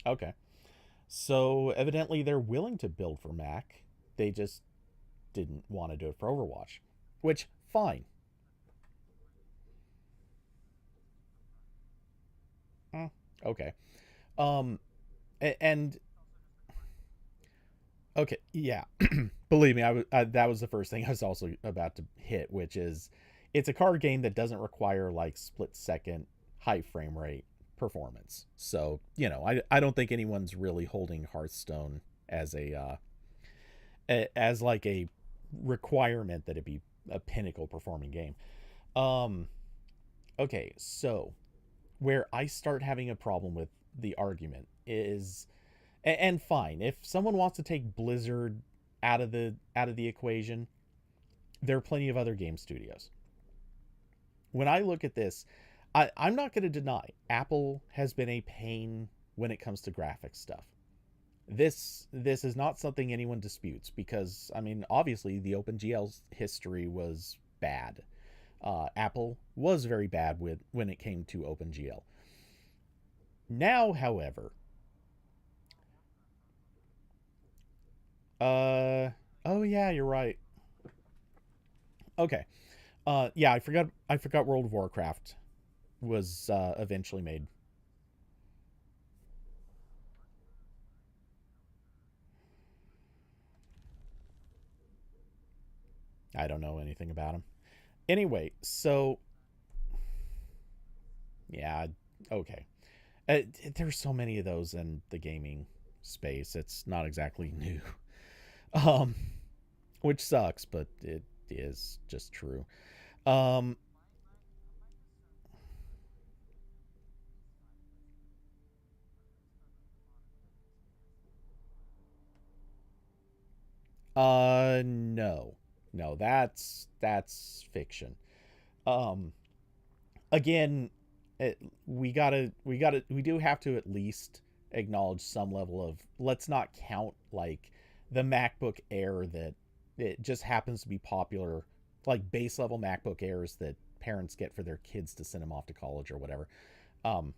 okay. So evidently they're willing to build for Mac. They just didn't want to do it for Overwatch, which fine. Okay. Um, and okay, yeah. Believe me, that was the first thing I was also about to hit, which is it's a card game that doesn't require like split second high frame rate performance. So, I don't think anyone's really holding Hearthstone as as like a requirement that it be a pinnacle performing game. Um okay, so where I start having a problem with the argument is, and fine, if someone wants to take Blizzard out of the equation, there are plenty of other game studios. When I look at this, I'm not going to deny Apple has been a pain when it comes to graphics stuff. This is not something anyone disputes, because I mean, obviously the OpenGL's history was bad. Apple was very bad when it came to OpenGL. Now, however, oh yeah, you're right. Okay. Yeah, I forgot World of Warcraft was eventually made. I don't know anything about him. Anyway, so yeah, okay. There's so many of those in the gaming space. It's not exactly new. Um, which sucks, but it is just true. Um, no. No, that's fiction. Um, again, we do have to at least acknowledge some level of, let's not count like the MacBook Air that it just happens to be popular, like base level MacBook Airs that parents get for their kids to send them off to college or whatever. Um,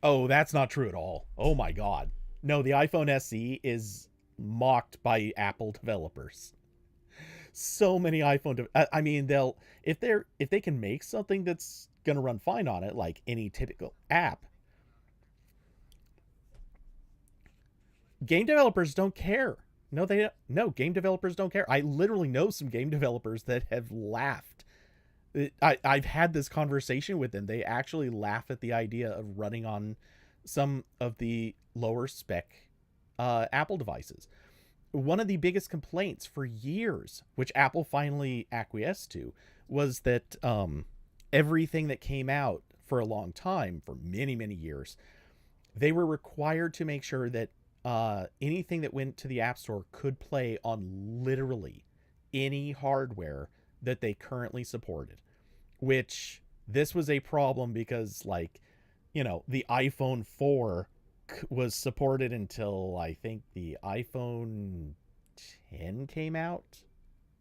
oh, that's not true at all. Oh my god. No, the iPhone SE is mocked by Apple developers. So many I mean, if they can make something that's going to run fine on it, like any typical app, game developers don't care. No, game developers don't care. I literally know some game developers that have laughed. I've had this conversation with them. They actually laugh at the idea of running on some of the lower spec Apple devices. One of the biggest complaints for years, which Apple finally acquiesced to, was that everything that came out for a long time, for many, many years, they were required to make sure that anything that went to the App Store could play on literally any hardware that they currently supported. Which, this was a problem because, like, the iPhone 4 was supported until I think the iPhone 10 came out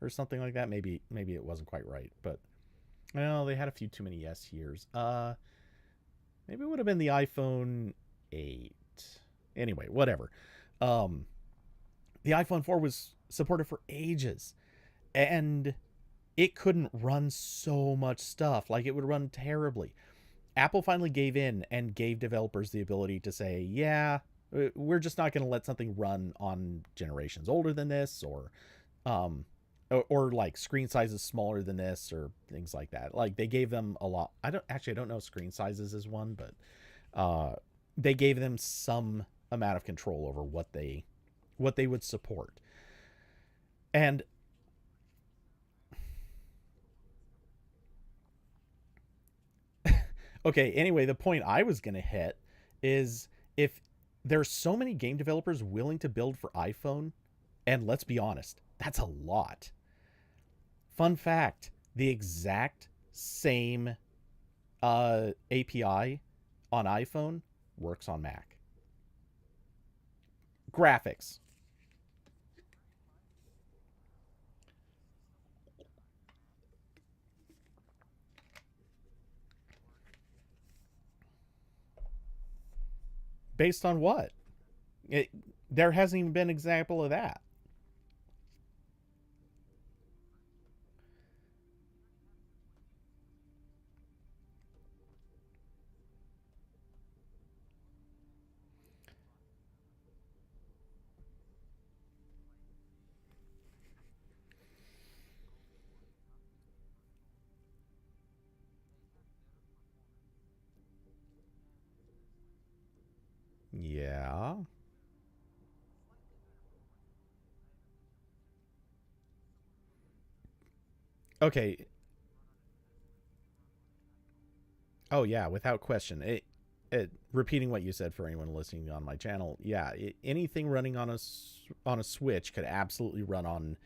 or something like that. Maybe it wasn't quite right, but well, they had a few too many S years. Maybe it would have been the iPhone 8. Anyway, whatever. Um, the iPhone 4 was supported for ages, and it couldn't run so much stuff. Like, it would run terribly. Apple finally gave in and gave developers the ability to say, yeah, we're just not going to let something run on generations older than this, or or like screen sizes smaller than this or things like that. Like they gave them a lot. I don't know if screen sizes is one, but they gave them some amount of control over what they would support. And okay, anyway, the point I was going to hit is if there's so many game developers willing to build for iPhone, and let's be honest, that's a lot. Fun fact, the exact same API on iPhone works on Mac. Graphics. Based on what? There hasn't even been an example of that. Yeah. Okay. Oh yeah, without question. Repeating what you said for anyone listening on my channel, yeah, anything running on a Switch could absolutely run on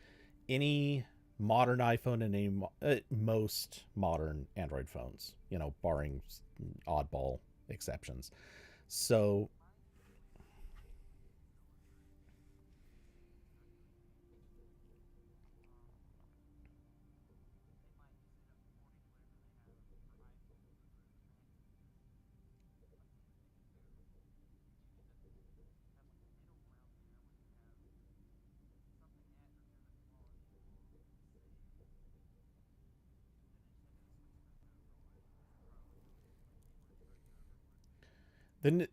any modern iPhone and most modern Android phones. You know, barring oddball exceptions. So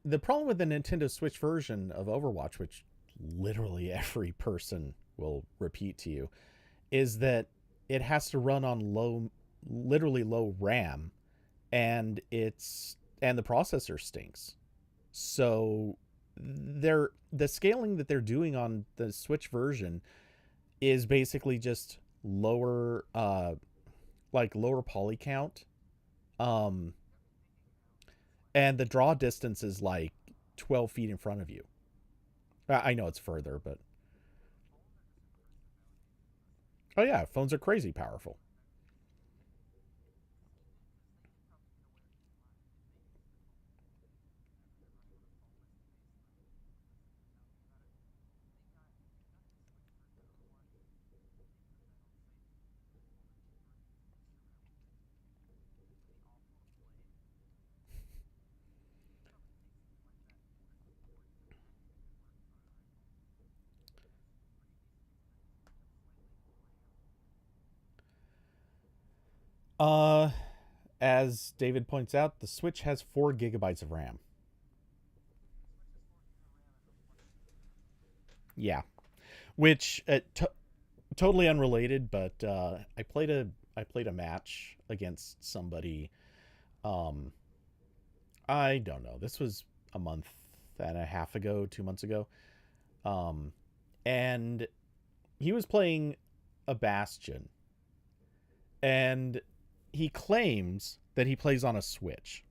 the problem with the Nintendo Switch version of Overwatch, which literally every person will repeat to you, is that it has to run on literally low RAM, and the processor stinks. So the scaling that they're doing on the Switch version is basically just lower lower poly count. Um and the draw distance is like 12 feet in front of you. I know it's further, but oh yeah, phones are crazy powerful. Uh, as David points out, the Switch has 4 gigabytes of RAM. Yeah, which totally unrelated, but I played a match against somebody. Um, I don't know. This was a month and a half ago, 2 months ago. Um, and he was playing a Bastion, and he claims that he plays on a Switch.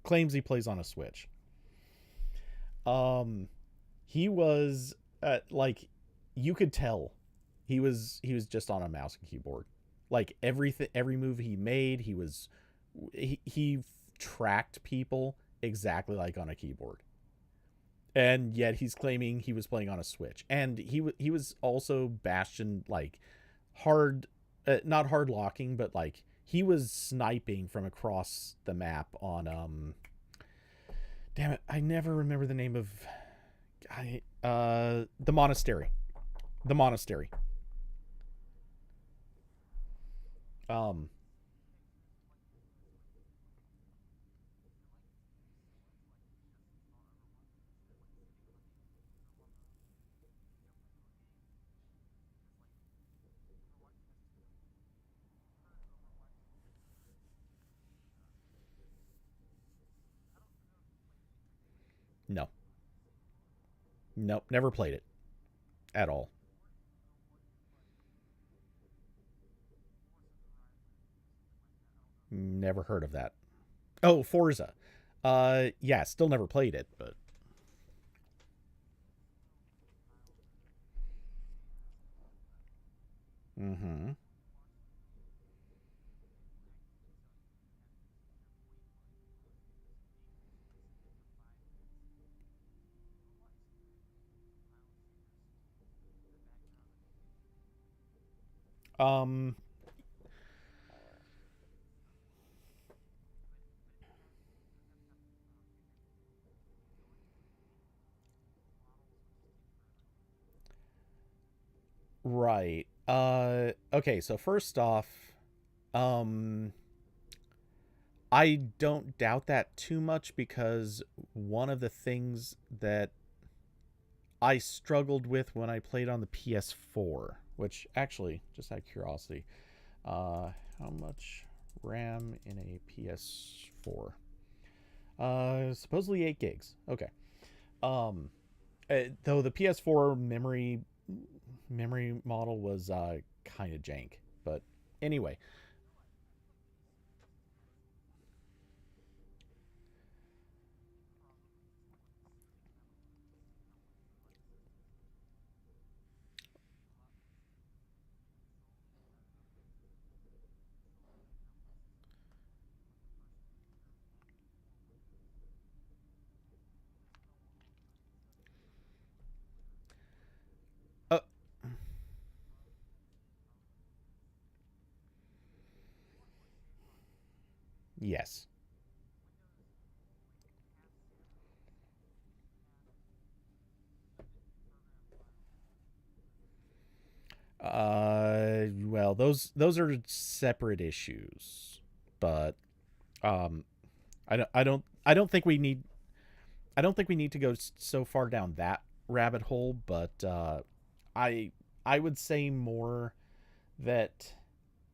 Claims he plays on a Switch. Um, he was like, you could tell he was just on a mouse and keyboard. Like every move he made, he tracked people exactly like on a keyboard. And yet he's claiming he was playing on a Switch. And he was also Bastion, like hard, not hard locking, but like he was sniping from across the map on damn it, I never remember the name of the monastery. The monastery. Um No. Nope, never played it at all. Never heard of that. Oh, Forza. Yeah, still never played it, but mm-hmm. Um right. Okay, so first off, um I don't doubt that too much because one of the things that I struggled with when I played on the PS4, which actually, just out of curiosity, how much RAM in a PS4? Supposedly 8 gigs. Okay. Um, though the PS4 memory model was kind of jank, but anyway. Uh, yes. Well, those are separate issues, but um, I don't think we need to go so far down that rabbit hole. But I I would say more that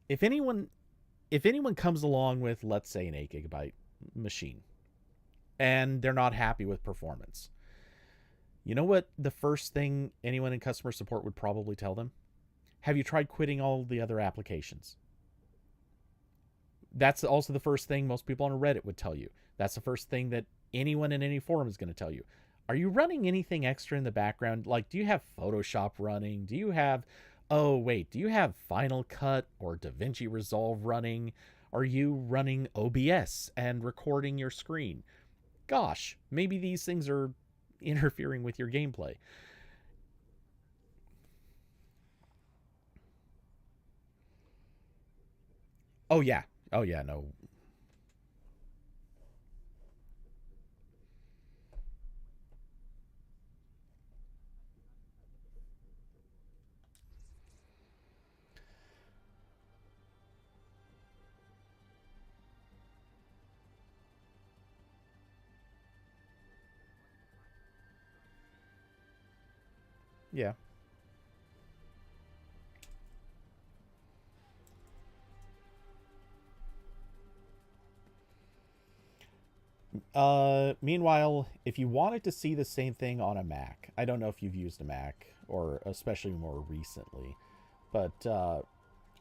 if anyone if anyone comes along with, let's say, an 8 gigabyte machine and they're not happy with performance, you know what the first thing anyone in customer support would probably tell them? Have you tried quitting all the other applications? That's also the first thing most people on Reddit would tell you. That's the first thing that anyone in any forum is going to tell you. Are you running anything extra in the background? Like, do you have Photoshop running? Do you have, oh, wait, do you have Final Cut or DaVinci Resolve running? Are you running OBS and recording your screen? Gosh, maybe these things are interfering with your gameplay. Oh, yeah. Oh, yeah, no. Yeah. Meanwhile, if you wanted to see the same thing on a Mac, I don't know if you've used a Mac or especially more recently, but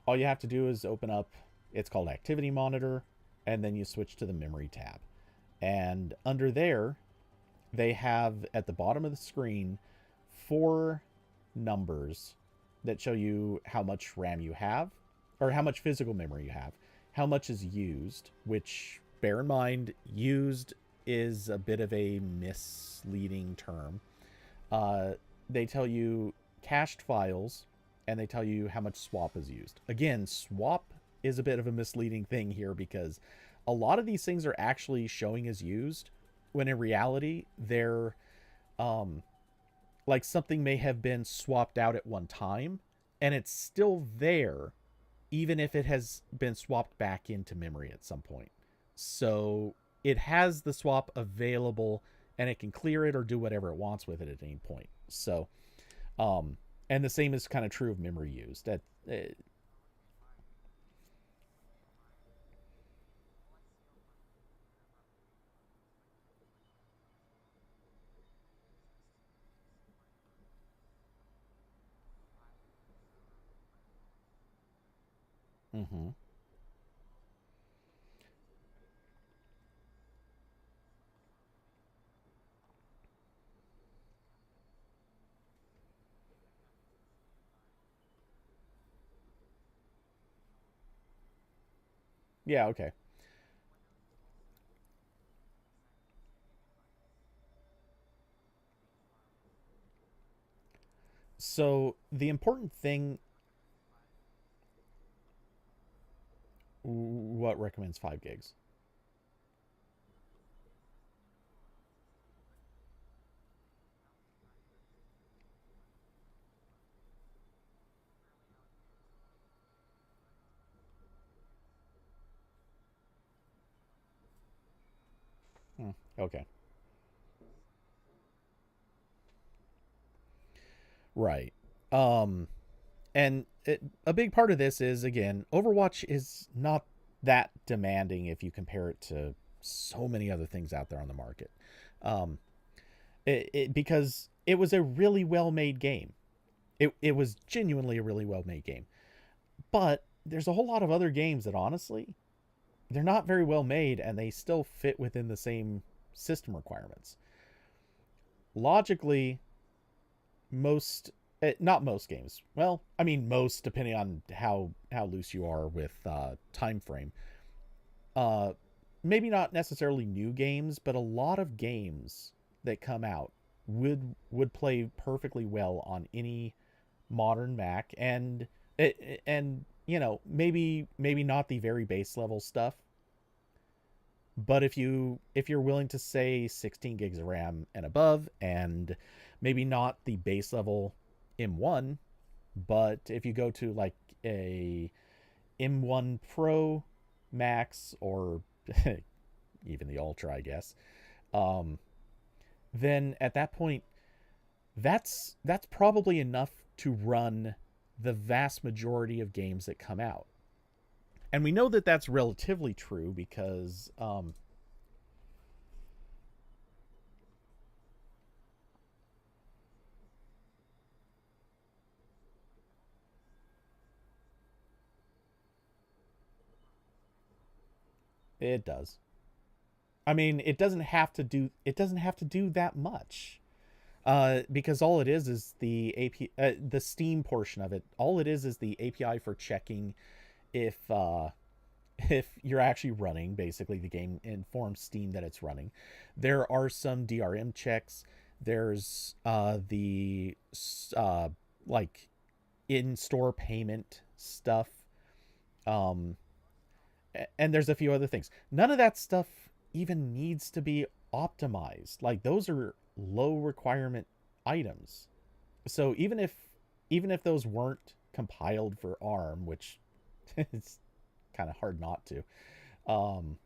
all you have to do is open up, it's called Activity Monitor, and then you switch to the Memory tab. And under there, they have at the bottom of the screen 4 numbers that show you how much RAM you have, or how much physical memory you have, how much is used, which, bear in mind, used is a bit of a misleading term. Uh, they tell you cached files, and they tell you how much swap is used. Again, swap is a bit of a misleading thing here because a lot of these things are actually showing as used when in reality they're um, like something may have been swapped out at one time and it's still there even if it has been swapped back into memory at some point. So it has the swap available and it can clear it or do whatever it wants with it at any point. So and the same is kind of true of memory used. Mm-hmm. Yeah, okay. So the important thing, what recommends 5 gigs? Okay. Right. Um, a big part of this is, again, Overwatch is not that demanding if you compare it to so many other things out there on the market. Um, because it was a really well made game. It was genuinely a really well made game. But there's a whole lot of other games that honestly, they're not very well made and they still fit within the same system requirements. Logically, most not most games. Well, I mean most, depending on how loose you are with time frame. Uh, Maybe not necessarily new games, but a lot of games that come out would play perfectly well on any modern Mac, and maybe not the very base level stuff, but if you're willing to say 16 gigs of RAM and above, and maybe not the base level M1, but if you go to like a M1 Pro Max, or even the Ultra, I guess, um, then at that point, that's probably enough to run the vast majority of games that come out. And we know that that's relatively true because it does. I mean, it doesn't have to do that much. Because all it is the the Steam portion of it. All it is the API for checking if if you're actually running. Basically, the game informs Steam that it's running. There are some DRM checks. There's the like in-store payment stuff. Um, and there's a few other things. None of that stuff even needs to be optimized. Like, those are low requirement items. So even if those weren't compiled for ARM, which it's kind of hard not to, um,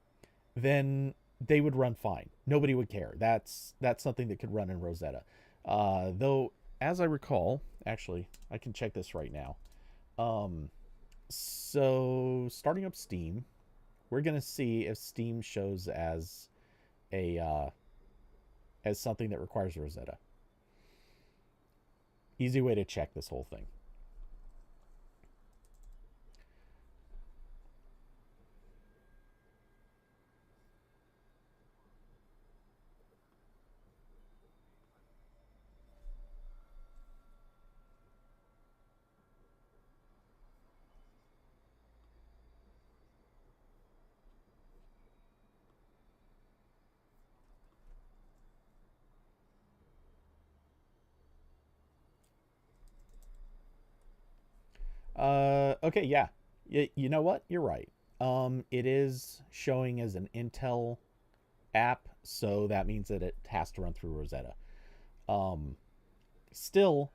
then they would run fine. Nobody would care. That's something that could run in Rosetta. Though, as I recall, actually, I can check this right now. Um, so starting up Steam, we're gonna see if Steam shows a as something that requires Rosetta. Easy way to check this whole thing. Okay, yeah. You know what? You're right. It is showing as an Intel app, so that means that it has to run through Rosetta. Um, Still,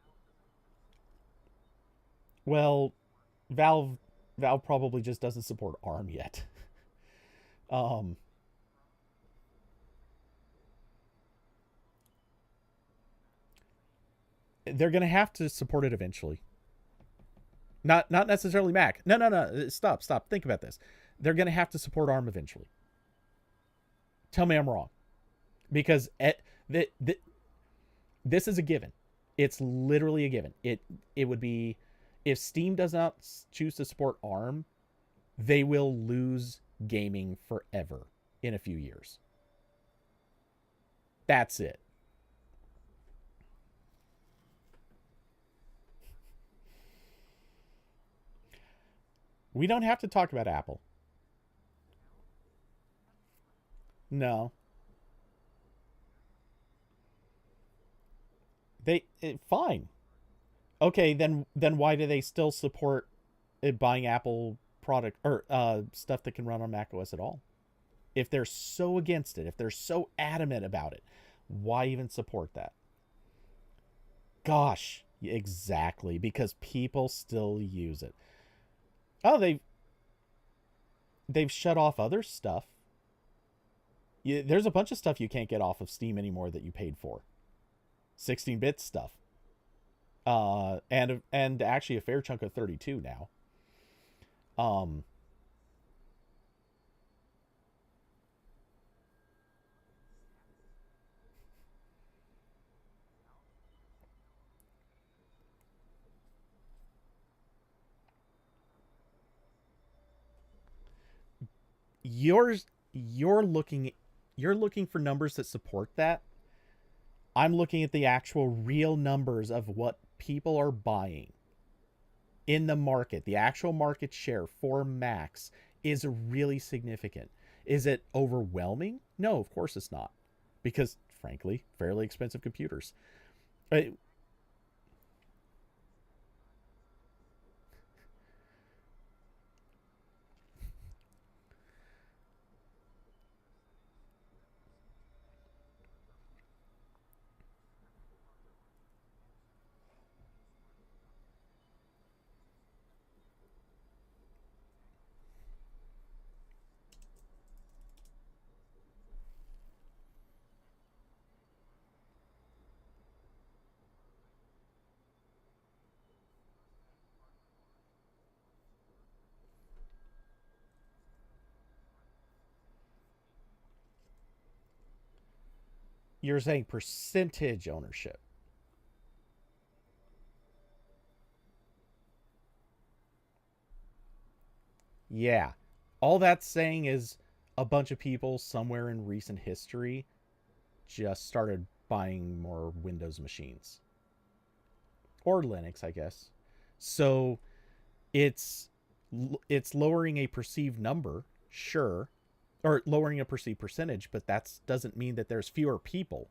well, Valve Valve probably just doesn't support ARM yet. um, they're gonna have to support it eventually. Not necessarily Mac. No, no, no. Stop. Think about this. They're gonna have to support ARM eventually. Tell me I'm wrong, because this is a given. It's literally a given. It would be, if Steam does not choose to support ARM, they will lose gaming forever in a few years. That's it. We don't have to talk about Apple. No. Fine. Okay, then why do they still support buying Apple product or stuff that can run on macOS at all? If they're so against it, if they're so adamant about it, why even support that? Gosh, exactly, because people still use it. Oh, they've shut off other stuff. There's a bunch of stuff you can't get off of Steam anymore that you paid for. 16-bit stuff. And actually a fair chunk of 32 now. You're looking for numbers that support that. I'm looking at the actual real numbers of what people are buying in the market. The actual market share for Macs is really significant. Is it overwhelming? No, of course it's not. Because, frankly, fairly expensive computers. You're saying percentage ownership. Yeah. All that's saying is a bunch of people somewhere in recent history just started buying more Windows machines. Or Linux, I guess. So it's lowering a perceived number, sure, or lowering a perceived percentage, but that doesn't mean that there's fewer people.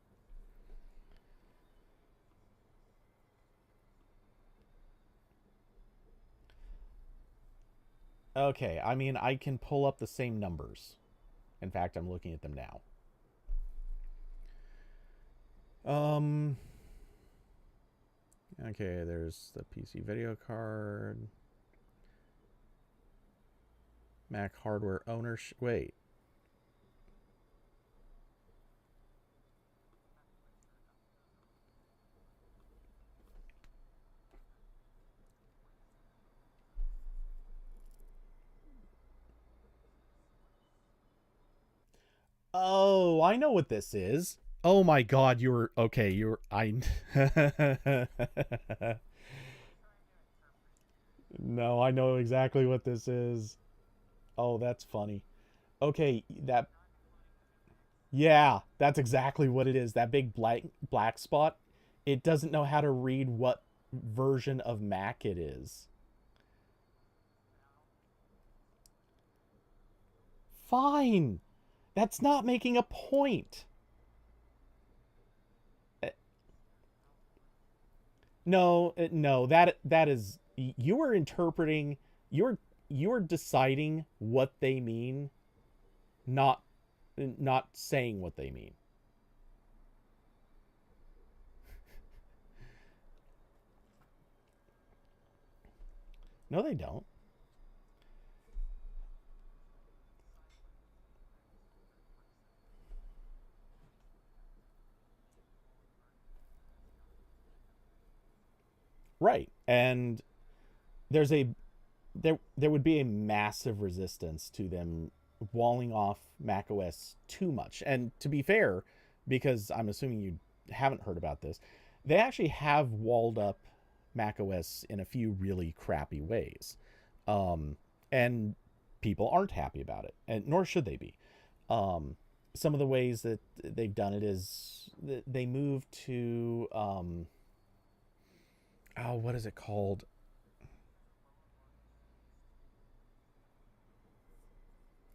Okay, I mean, I can pull up the same numbers. In fact, I'm looking at them now. Okay, there's the PC video card. Mac hardware ownership. Wait. Oh, I know what this is. Oh my god, you're okay, No, I know exactly what this is. Oh, that's funny. Okay, yeah, that's exactly what it is. That big black spot. It doesn't know how to read what version of Mac it is. Fine. That's not making a point. No, that is you are interpreting you're deciding what they mean, not saying what they mean. No, they don't. Right. And there's there would be a massive resistance to them walling off macOS too much. And to be fair, because I'm assuming you haven't heard about this, they actually have walled up macOS in a few really crappy ways. And people aren't happy about it, and nor should they be. Some of the ways that they've done it is they moved to what is it called?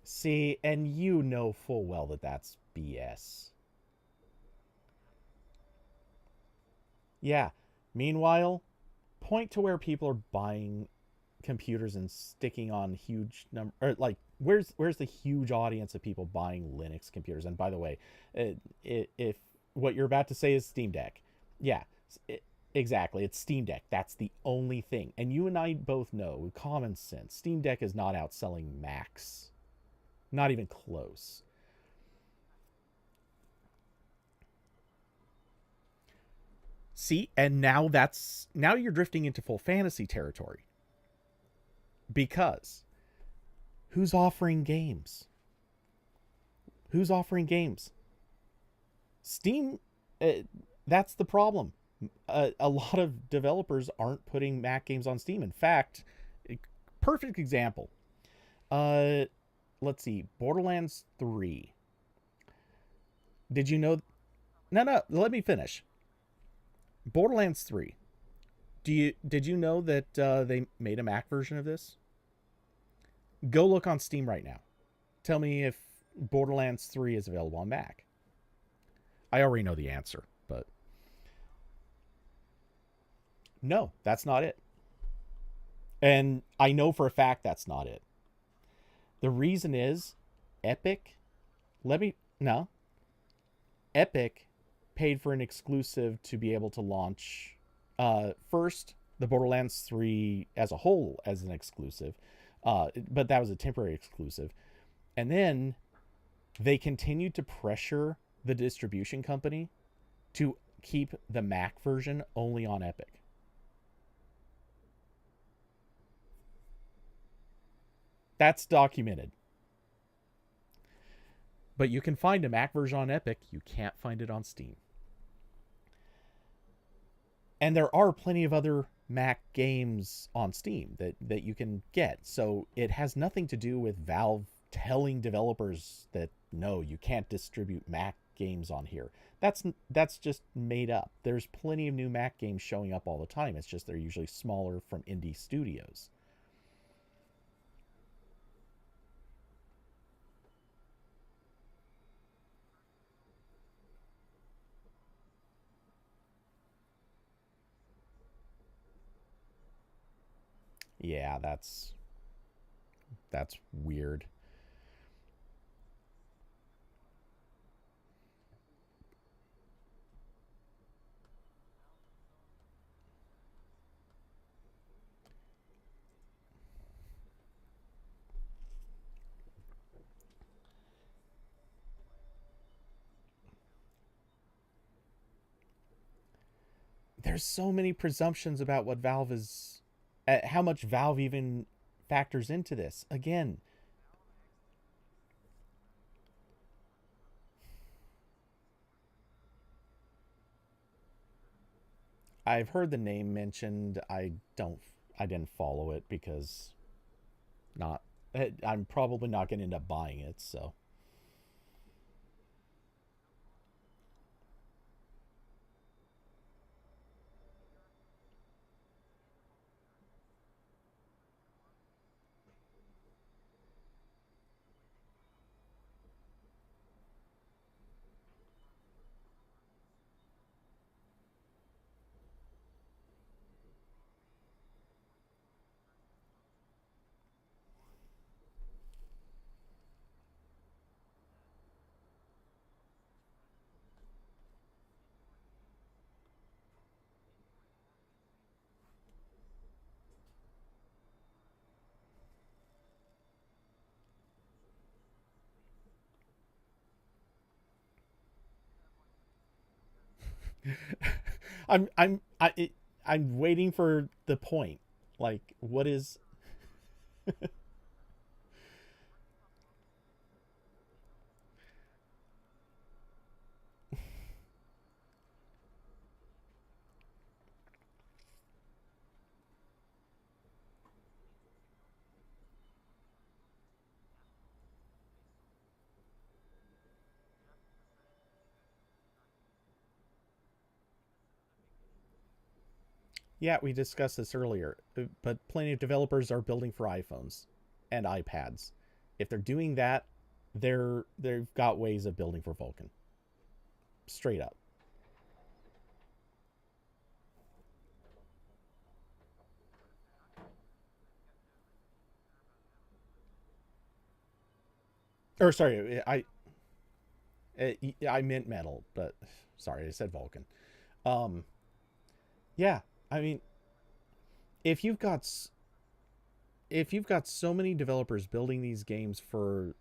See, and you know full well that that's BS. Yeah. Meanwhile, point to where people are buying computers and sticking on huge number, or like where's the huge audience of people buying Linux computers? And by the way, if what you're about to say is Steam Deck, yeah, exactly, it's Steam Deck. That's the only thing. And you and I both know with common sense, Steam Deck is not outselling Macs, not even close. See, and now you're drifting into full fantasy territory. Because who's offering games? Who's offering games? Steam, that's the problem. A lot of developers aren't putting Mac games on Steam. In fact, perfect example. Let's see, Borderlands 3. Did you know? No, let me finish. Borderlands 3. Did you know that they made a Mac version of this? Go look on Steam right now. Tell me if Borderlands 3 is available on Mac. I already know the answer, but no, that's not it. And I know for a fact that's not it. The reason is Epic. Epic paid for an exclusive to be able to launch first the Borderlands 3 as a whole as an exclusive, but that was a temporary exclusive. And then they continued to pressure the distribution company to keep the Mac version only on Epic. That's documented. But you can find a Mac version on Epic. You can't find it on Steam. And there are plenty of other Mac games on Steam that you can get. So it has nothing to do with Valve telling developers that, no, you can't distribute Mac games on here. That's just made up. There's plenty of new Mac games showing up all the time. It's just they're usually smaller from indie studios. Yeah, that's weird. There's so many presumptions about what Valve is, how much Valve even factors into this. Again, I've heard the name mentioned. I didn't follow it because not I'm probably not going to end up buying it, so I'm I'm I I'm waiting for the point. Like, what is? Yeah, we discussed this earlier, but plenty of developers are building for iPhones and iPads. If they're doing that, they've got ways of building for Vulkan. Straight up. Or sorry, I meant metal, but sorry, I said Vulkan. Um, yeah, I mean, if you've got so many developers building these games for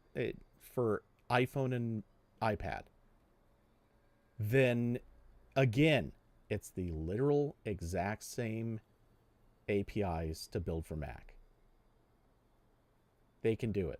iPhone and iPad, then again, it's the literal exact same APIs to build for Mac. They can do it.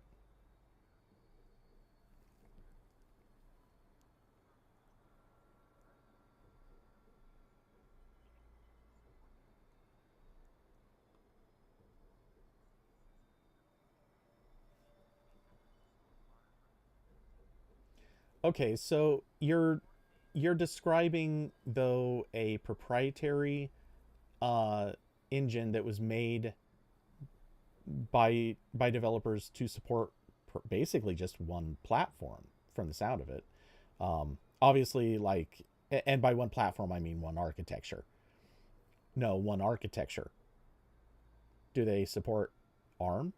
Okay, so you're describing though a proprietary uh engine that was made by developers to support basically just one platform from the sound of it. Obviously, like, and by one platform I mean one architecture. No, one architecture. Do they support ARM?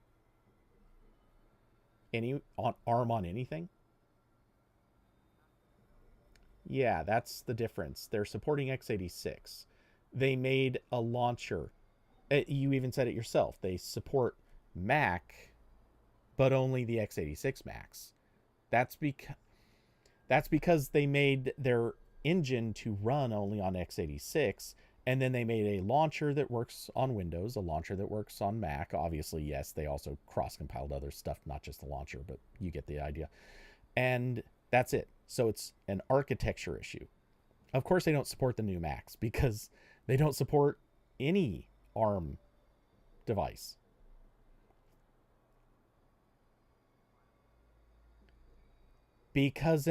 Any on ARM on anything? Yeah, that's the difference. They're supporting x86. They made a launcher. You even said it yourself. They support Mac, but only the x86 Macs. That's because they made their engine to run only on x86, and then they made a launcher that works on Windows, a launcher that works on Mac. Obviously, yes, they also cross-compiled other stuff, not just the launcher, but you get the idea. And that's it. So it's an architecture issue. Of course, they don't support the new Macs because they don't support any ARM device. Because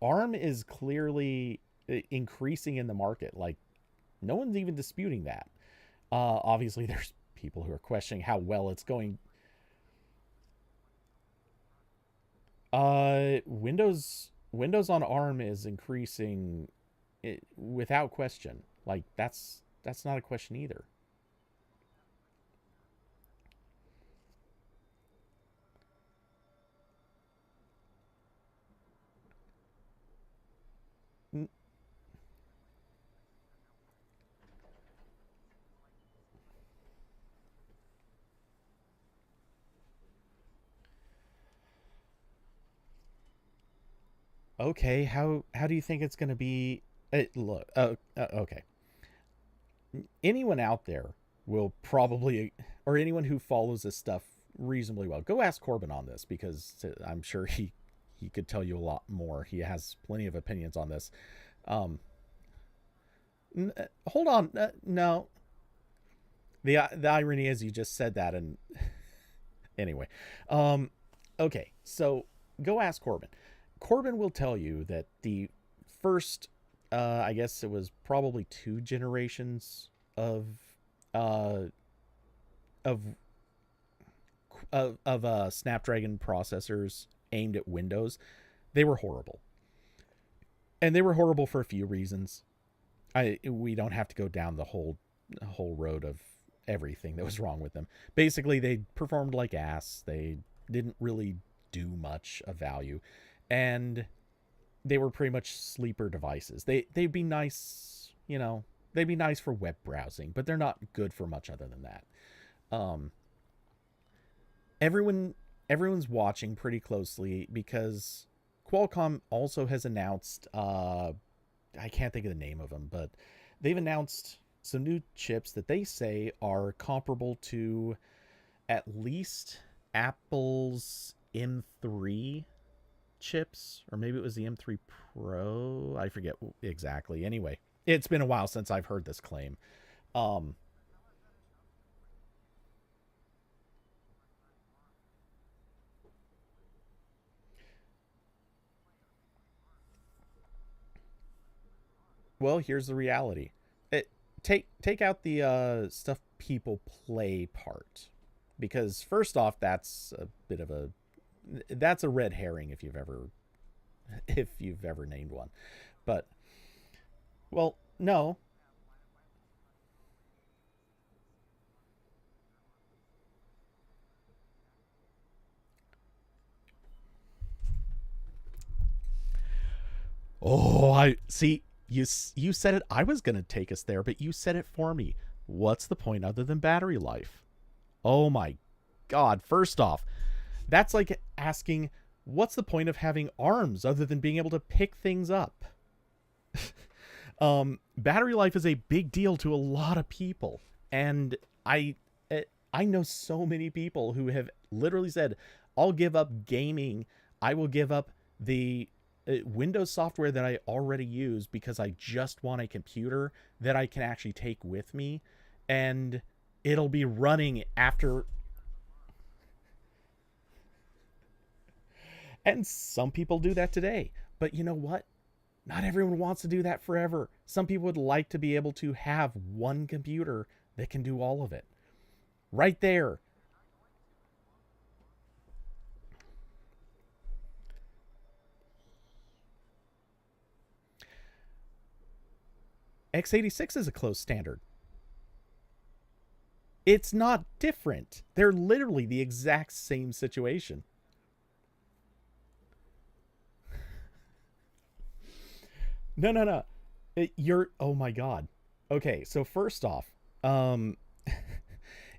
ARM is clearly increasing in the market. Like, no one's even disputing that. Obviously, there's people who are questioning how well it's going. Windows on ARM is increasing without question. Like, that's not a question either. Okay, how do you think it's going to be? Look, okay. Anyone out there will probably, or anyone who follows this stuff reasonably well, go ask Corbin on this because I'm sure he could tell you a lot more. He has plenty of opinions on this. Um, Hold on, no. The irony is you just said that, and anyway, okay, so go ask Corbin. Corbin will tell you that the first, I guess it was probably two generations of, uh, of Snapdragon processors aimed at Windows, they were horrible, and they were horrible for a few reasons. We don't have to go down the whole road of everything that was wrong with them. Basically, they performed like ass. They didn't really do much of value, and they were pretty much sleeper devices. They'd be nice, they'd be nice for web browsing, but they're not good for much other than that. Um, everyone's watching pretty closely because Qualcomm also has announced, I can't think of the name of them, but they've announced some new chips that they say are comparable to at least Apple's M3 chips, or maybe it was the M3 Pro. I forget exactly. Anyway, it's been a while since I've heard this claim. Um, well, here's the reality. take out the stuff people play part, because first off, that's a red herring if you've ever named one. But well, no. Oh, I see. You said it. I was going to take us there, but you said it for me. What's the point other than battery life? Oh my God. First off, that's like asking, what's the point of having arms other than being able to pick things up? Battery life is a big deal to a lot of people. And I know so many people who have literally said, I'll give up gaming. I will give up the Windows software that I already use because I just want a computer that I can actually take with me, and it'll be running after. And some people do that today, but you know what? Not everyone wants to do that forever. Some people would like to be able to have one computer that can do all of it. Right there. x86 is a closed standard. It's not different. They're literally the exact same situation. No. Oh my God. Okay, so first off,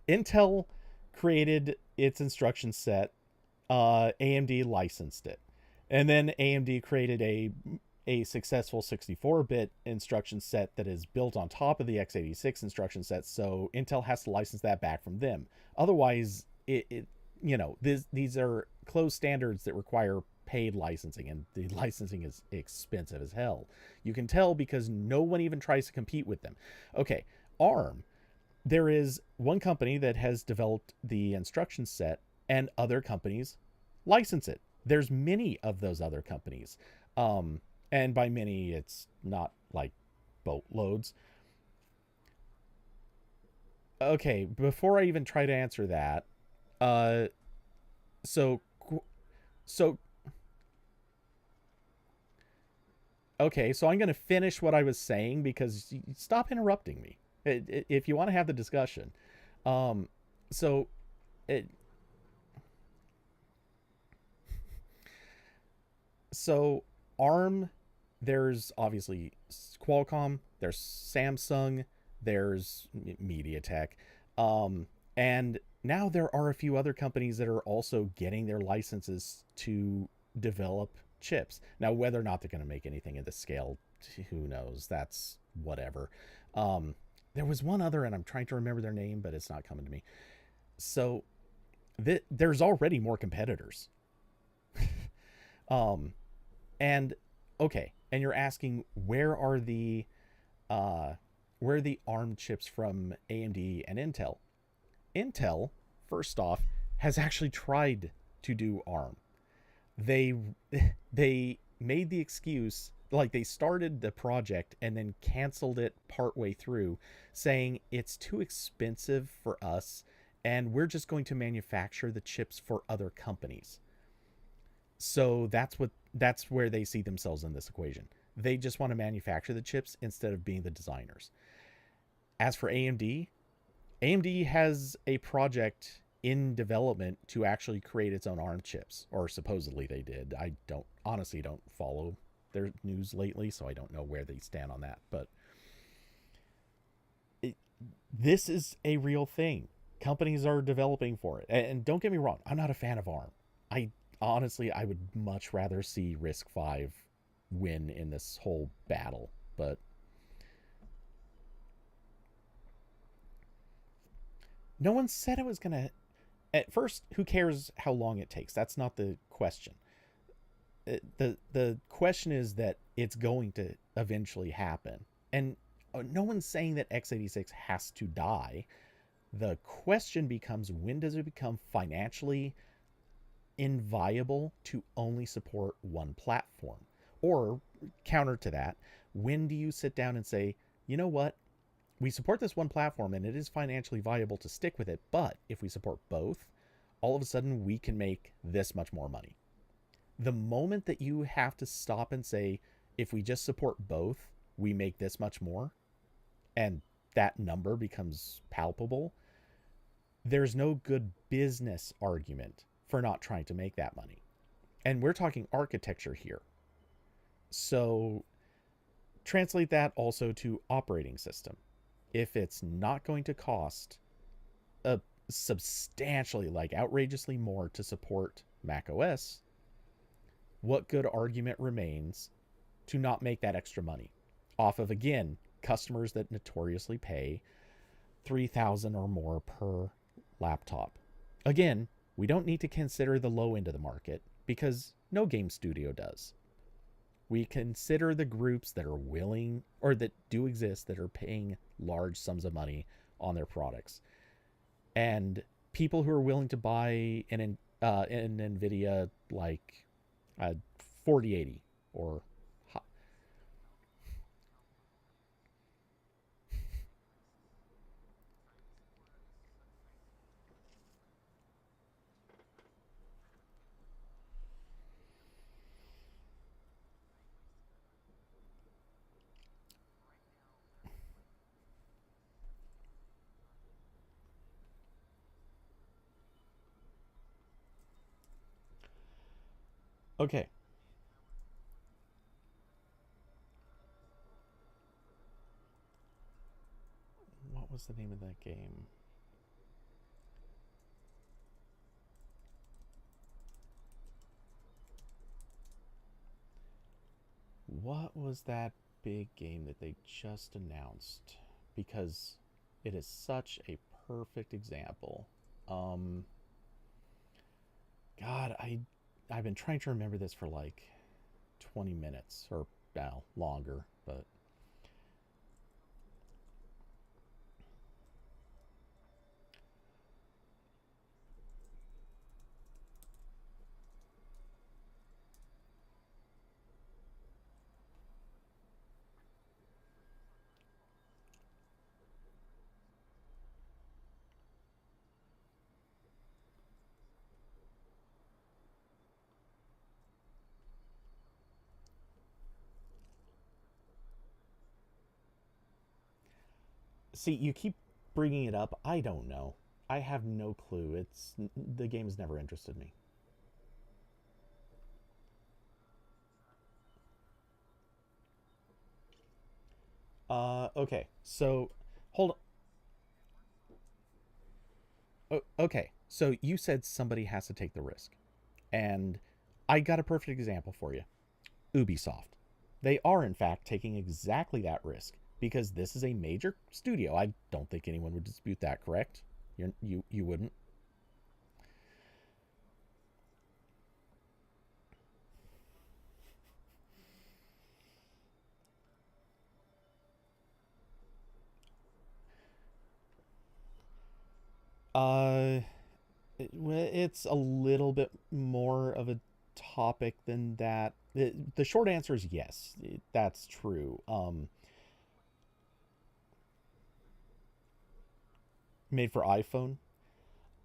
Intel created its instruction set. AMD licensed it. And then AMD created a successful 64-bit instruction set that is built on top of the x86 instruction set, so Intel has to license that back from them. Otherwise, these are closed standards that require paid licensing, and the licensing is expensive as hell. You can tell because no one even tries to compete with them. Okay, ARM. There is one company that has developed the instruction set, and other companies license it. There's many of those other companies. And by many, it's not like boatloads. Okay, before I even try to answer that, so okay, so I'm going to finish what I was saying because stop interrupting me if you want to have the discussion. So ARM, there's obviously Qualcomm, there's Samsung, there's MediaTek, and now there are a few other companies that are also getting their licenses to develop chips. Now, whether or not they're going to make anything at this scale, who knows? That's whatever. There was one other, and I'm trying to remember their name, but it's not coming to me. So there's already more competitors. And okay, and you're asking where are the ARM chips from AMD and Intel? Intel, first off, has actually tried to do ARM. They made the excuse, like they started the project and then canceled it partway through, saying it's too expensive for us and we're just going to manufacture the chips for other companies. So that's where they see themselves in this equation. They just want to manufacture the chips instead of being the designers. As for AMD has a project in development to actually create its own ARM chips, or supposedly they did. I honestly don't follow their news lately, so I don't know where they stand on that. But this is a real thing. Companies are developing for it. And don't get me wrong, I'm not a fan of ARM. Honestly, I would much rather see RISC-V win in this whole battle, but no one said it was going to. At first, who cares how long it takes? That's not the question. The question is that it's going to eventually happen. And no one's saying that x86 has to die. The question becomes, when does it become financially inviable to only support one platform? Or counter to that, when do you sit down and say, you know what, we support this one platform and it is financially viable to stick with it, but if we support both, all of a sudden we can make this much more money. The moment that you have to stop and say, if we just support both, we make this much more, and that number becomes palpable, there's no good business argument for not trying to make that money. And we're talking architecture here. So translate that also to operating system. If it's not going to cost a substantially, like outrageously more to support macOS, what good argument remains to not make that extra money off of, again, customers that notoriously pay $3,000 or more per laptop? Again, we don't need to consider the low end of the market because no game studio does. We consider the groups that are willing, or that do exist, that are paying large sums of money on their products. And people who are willing to buy an NVIDIA like 4080 or okay. What was the name of that game? What was that big game that they just announced? Because it is such a perfect example. God, I've been trying to remember this for like 20 minutes or longer, but see, you keep bringing it up. I don't know. I have no clue. The game's never interested me. Okay. So, hold on. Okay. So you said somebody has to take the risk. And I got a perfect example for you. Ubisoft. They are in fact taking exactly that risk because this is a major studio. I don't think anyone would dispute that, correct? You wouldn't. Uh, it's a little bit more of a topic than that. The short answer is yes, that's true. Made for iPhone.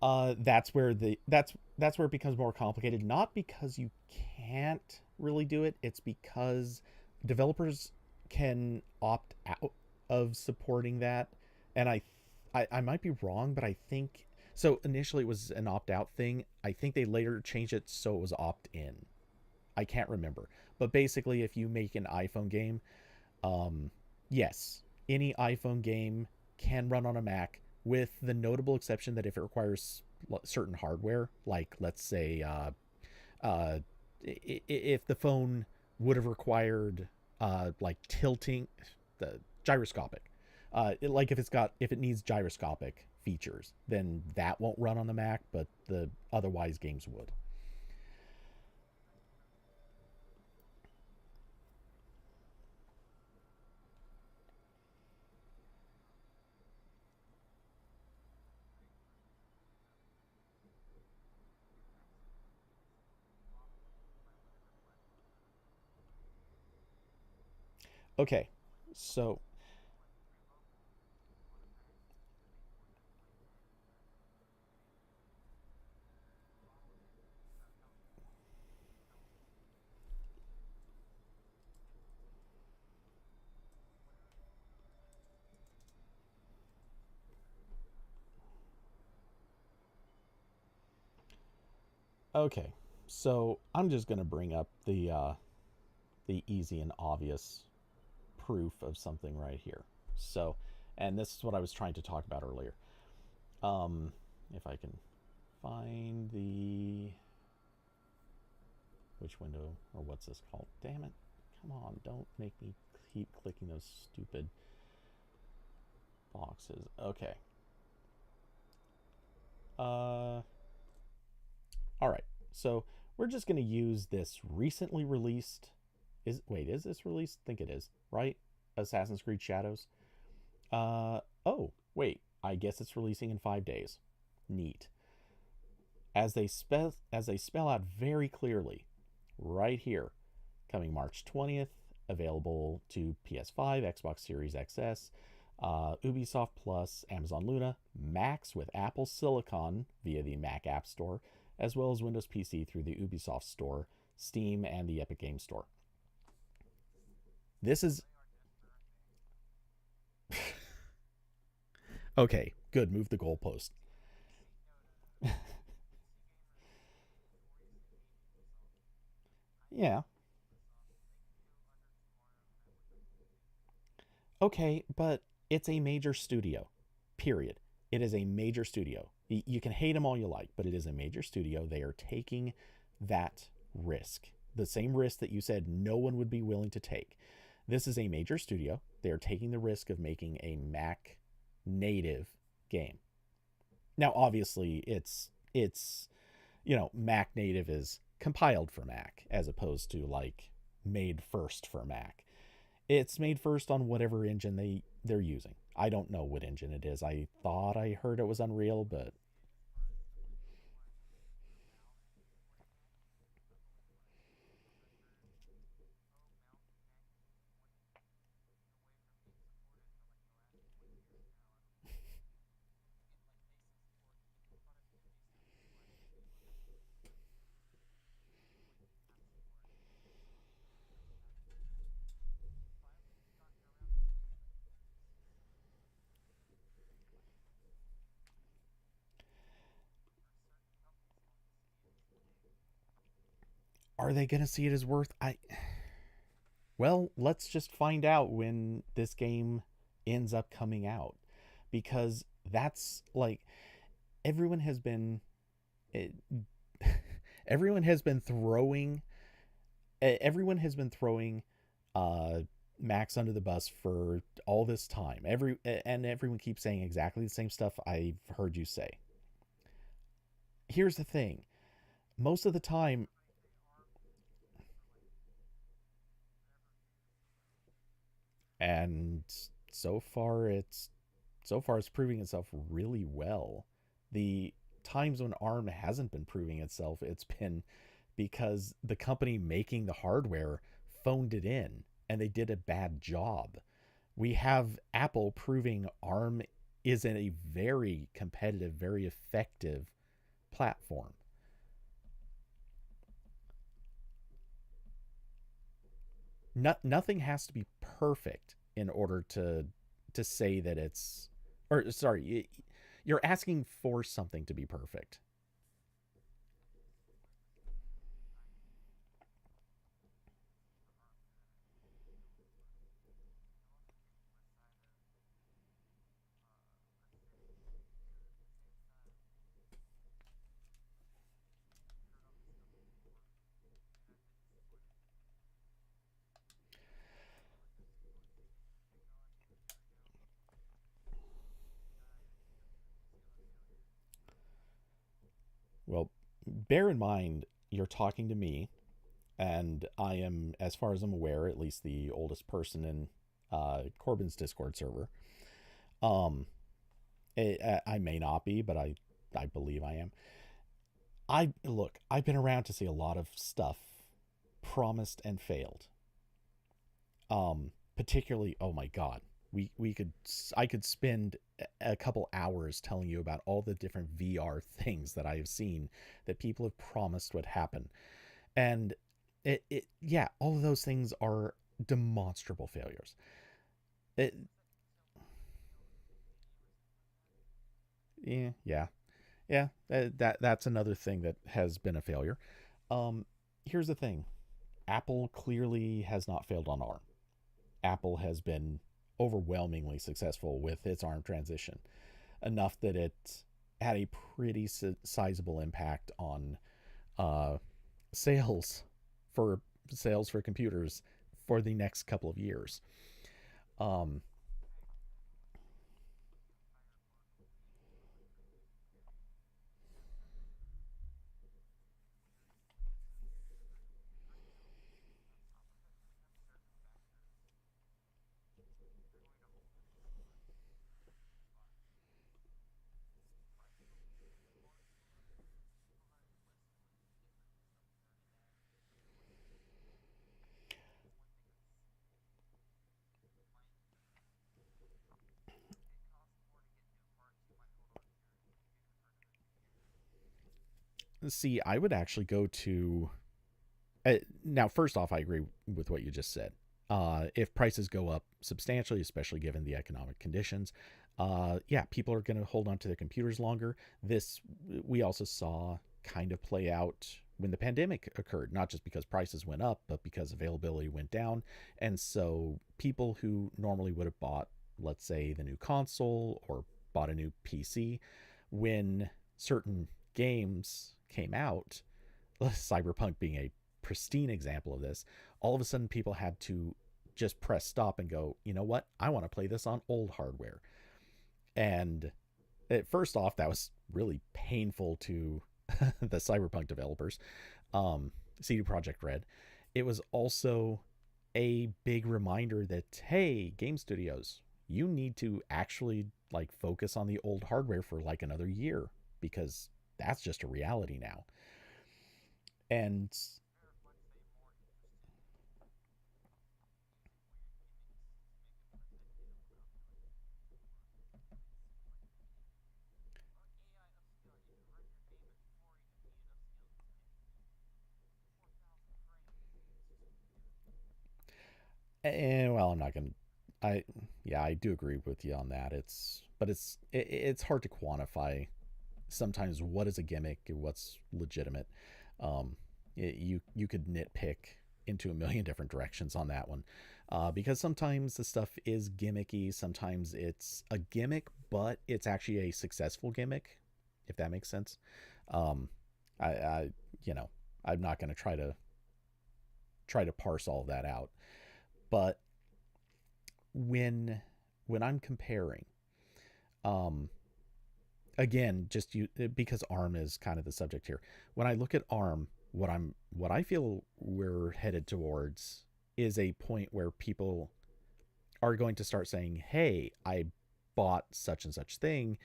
That's where it becomes more complicated. Not because you can't really do it. It's because developers can opt out of supporting that, and I might be wrong, but I think so. Initially, it was an opt out thing. I think they later changed it so it was opt in. I can't remember, but basically, if you make an iPhone game, yes, any iPhone game can run on a Mac, with the notable exception that if it requires certain hardware, like let's say if the phone would have required like tilting, the gyroscopic, like if it needs gyroscopic features, then that won't run on the Mac, but the otherwise games would. Okay, so Okay, so I'm just gonna bring up the easy and obvious proof of something right here. So, and this is what I was trying to talk about earlier. If I can find which window, or what's this called? Damn it. Come on, don't make me keep clicking those stupid boxes. Okay. All right. So we're just going to use this recently released. Is this released? I think it is, right? Assassin's Creed Shadows. Oh, wait. I guess it's releasing in 5 days. Neat. As they spell out very clearly, right here, coming March 20th, available to PS5, Xbox Series XS, Ubisoft Plus, Amazon Luna, Macs with Apple Silicon via the Mac App Store, as well as Windows PC through the Ubisoft Store, Steam, and the Epic Games Store. This is... Okay, good. Move the goalpost. Yeah. Okay, but it's a major studio. Period. It is a major studio. You can hate them all you like, but it is a major studio. They are taking that risk. The same risk that you said no one would be willing to take. This is a major studio. They are taking the risk of making a Mac native game. Now, obviously, it's Mac native is compiled for Mac as opposed to like made first for Mac. It's made first on whatever engine they're using. I don't know what engine it is. I thought I heard it was Unreal, but are they going to see it as worth? Well, let's just find out when this game ends up coming out, because that's like everyone has been it, everyone has been throwing uh Max under the bus for all this time. Everyone keeps saying exactly the same stuff I've heard you say. Here's the thing. Most of the time, and so far it's proving itself really well. The times when ARM hasn't been proving itself, it's been because the company making the hardware phoned it in and they did a bad job. We have Apple proving ARM is a very competitive, very effective platform. Nothing has to be perfect in order to say that it's, or sorry, you're asking for something to be perfect. Well, bear in mind you're talking to me, and I am, as far as I'm aware, at least the oldest person in Corbin's Discord server. Um, I may not be, but I believe I am. I've been around to see a lot of stuff promised and failed. Particularly, oh my god, we could I could spend a couple hours telling you about all the different VR things that I have seen that people have promised would happen, and yeah, all of those things are demonstrable failures. It, yeah, yeah. Yeah, that's another thing that has been a failure. Here's the thing: Apple clearly has not failed on ARM. Apple has been overwhelmingly successful with its ARM transition, enough that it had a pretty sizable impact on uh, sales for sales for computers for the next couple of years. Um, See, I would actually go to now. First off, I agree with what you just said. If prices go up substantially, especially given the economic conditions, yeah, people are going to hold on to their computers longer. This we also saw kind of play out when the pandemic occurred, not just because prices went up, but because availability went down. And so people who normally would have bought, let's say, the new console or bought a new PC, when certain games came out, Cyberpunk being a pristine example of this, all of a sudden people had to just press stop and go, you know what? I want to play this on old hardware. And first off, that was really painful to the Cyberpunk developers, CD Projekt Red. It was also a big reminder that, hey, game studios, you need to actually like focus on the old hardware for like another year, because that's just a reality now. And well, I'm not gonna. I Yeah, I do agree with you on that. It's hard to quantify sometimes what is a gimmick and what's legitimate. You could nitpick into a million different directions on that one, because sometimes the stuff is gimmicky. Sometimes it's a gimmick, but it's actually a successful gimmick, if that makes sense. Um, I you know I'm not going to try to parse all of that out, but when I'm comparing, um, again, just you because ARM is kind of the subject here. When I look at ARM, what I feel we're headed towards is a point where people are going to start saying, "Hey, I bought such and such thing,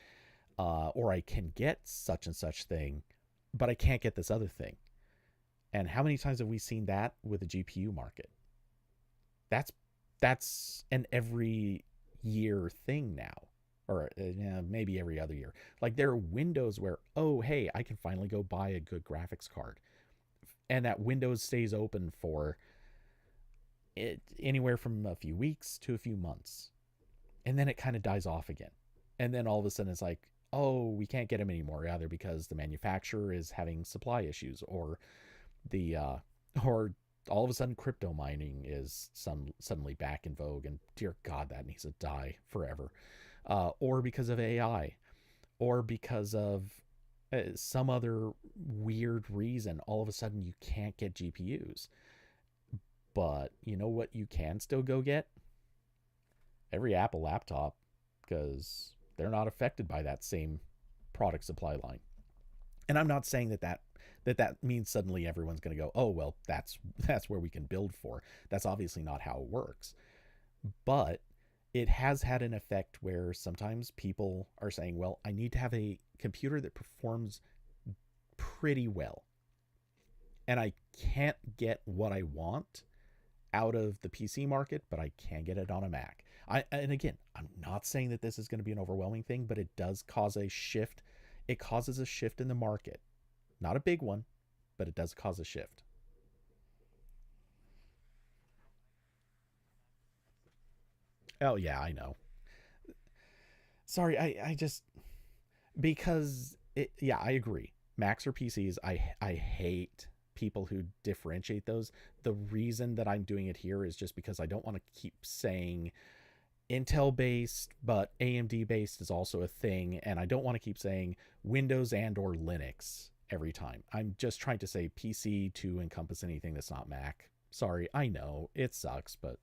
or I can get such and such thing, but I can't get this other thing." And how many times have we seen that with the GPU market? That's an every year thing now, or maybe every other year. Like there are windows where, oh hey, I can finally go buy a good graphics card, and that window stays open for anywhere from a few weeks to a few months, and then it kind of dies off again, and then all of a sudden it's like, oh, we can't get them anymore, either because the manufacturer is having supply issues, or the or all of a sudden crypto mining is suddenly back in vogue, and dear god, that needs to die forever, or because of AI, or because of some other weird reason, all of a sudden you can't get GPUs. But you know what you can still go get? Every Apple laptop, because they're not affected by that same product supply line. And I'm not saying that means suddenly everyone's going to go, oh well, that's where we can build for. That's obviously not how it works. But it has had an effect where sometimes people are saying, well, I need to have a computer that performs pretty well, and I can't get what I want out of the PC market, but I can get it on a Mac. And again, I'm not saying that this is going to be an overwhelming thing, but it does cause a shift. It causes a shift in the market. Not a big one, but it does cause a shift. Oh yeah, I know. Sorry, I just because Yeah, I agree. Macs or PCs, I hate people who differentiate those. The reason that I'm doing it here is just because I don't want to keep saying Intel based, but AMD based is also a thing, and I don't want to keep saying Windows and or Linux every time. I'm just trying to say PC to encompass anything that's not Mac. Sorry, I know it sucks, but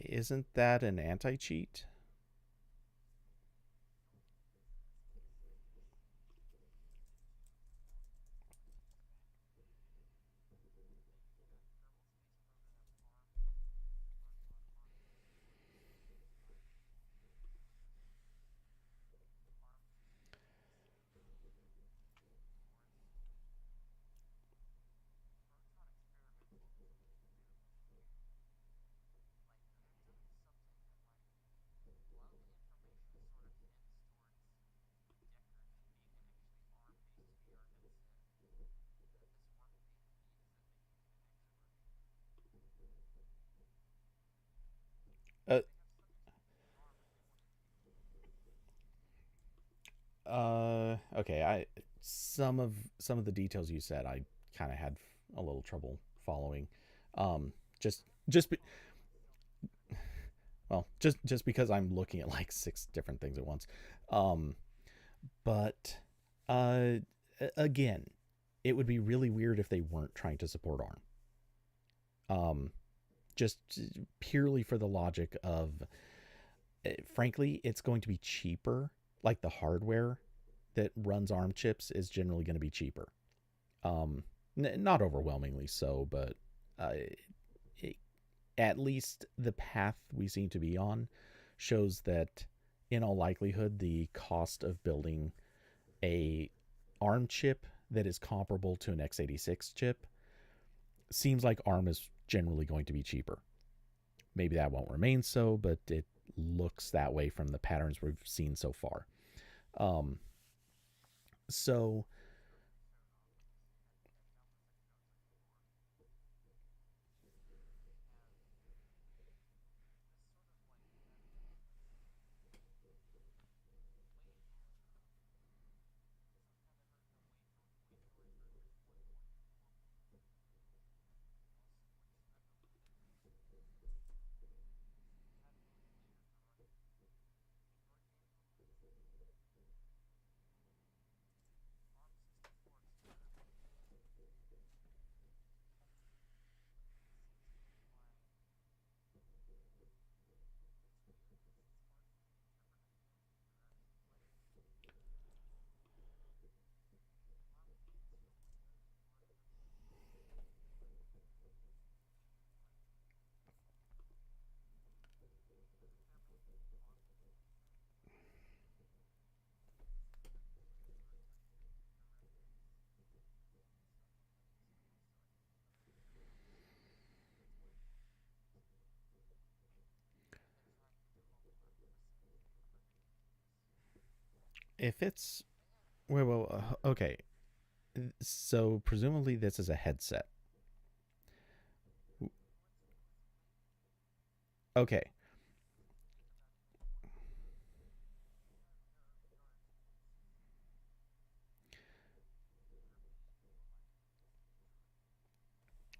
isn't that an anti-cheat? Uh, okay. Some of the details you said, I kind of had a little trouble following. Um, just be, well, just because I'm looking at like six different things at once. Um, but uh, again, it would be really weird if they weren't trying to support ARM. Just purely for the logic of, frankly, it's going to be cheaper. Like the hardware that runs ARM chips is generally going to be cheaper. Not overwhelmingly so, but uh, it, at least the path we seem to be on shows that in all likelihood the cost of building a ARM chip that is comparable to an x86 chip seems like ARM is generally going to be cheaper. Maybe that won't remain so, but it looks that way from the patterns we've seen so far. Um, so if it's okay, so presumably this is a headset. Okay.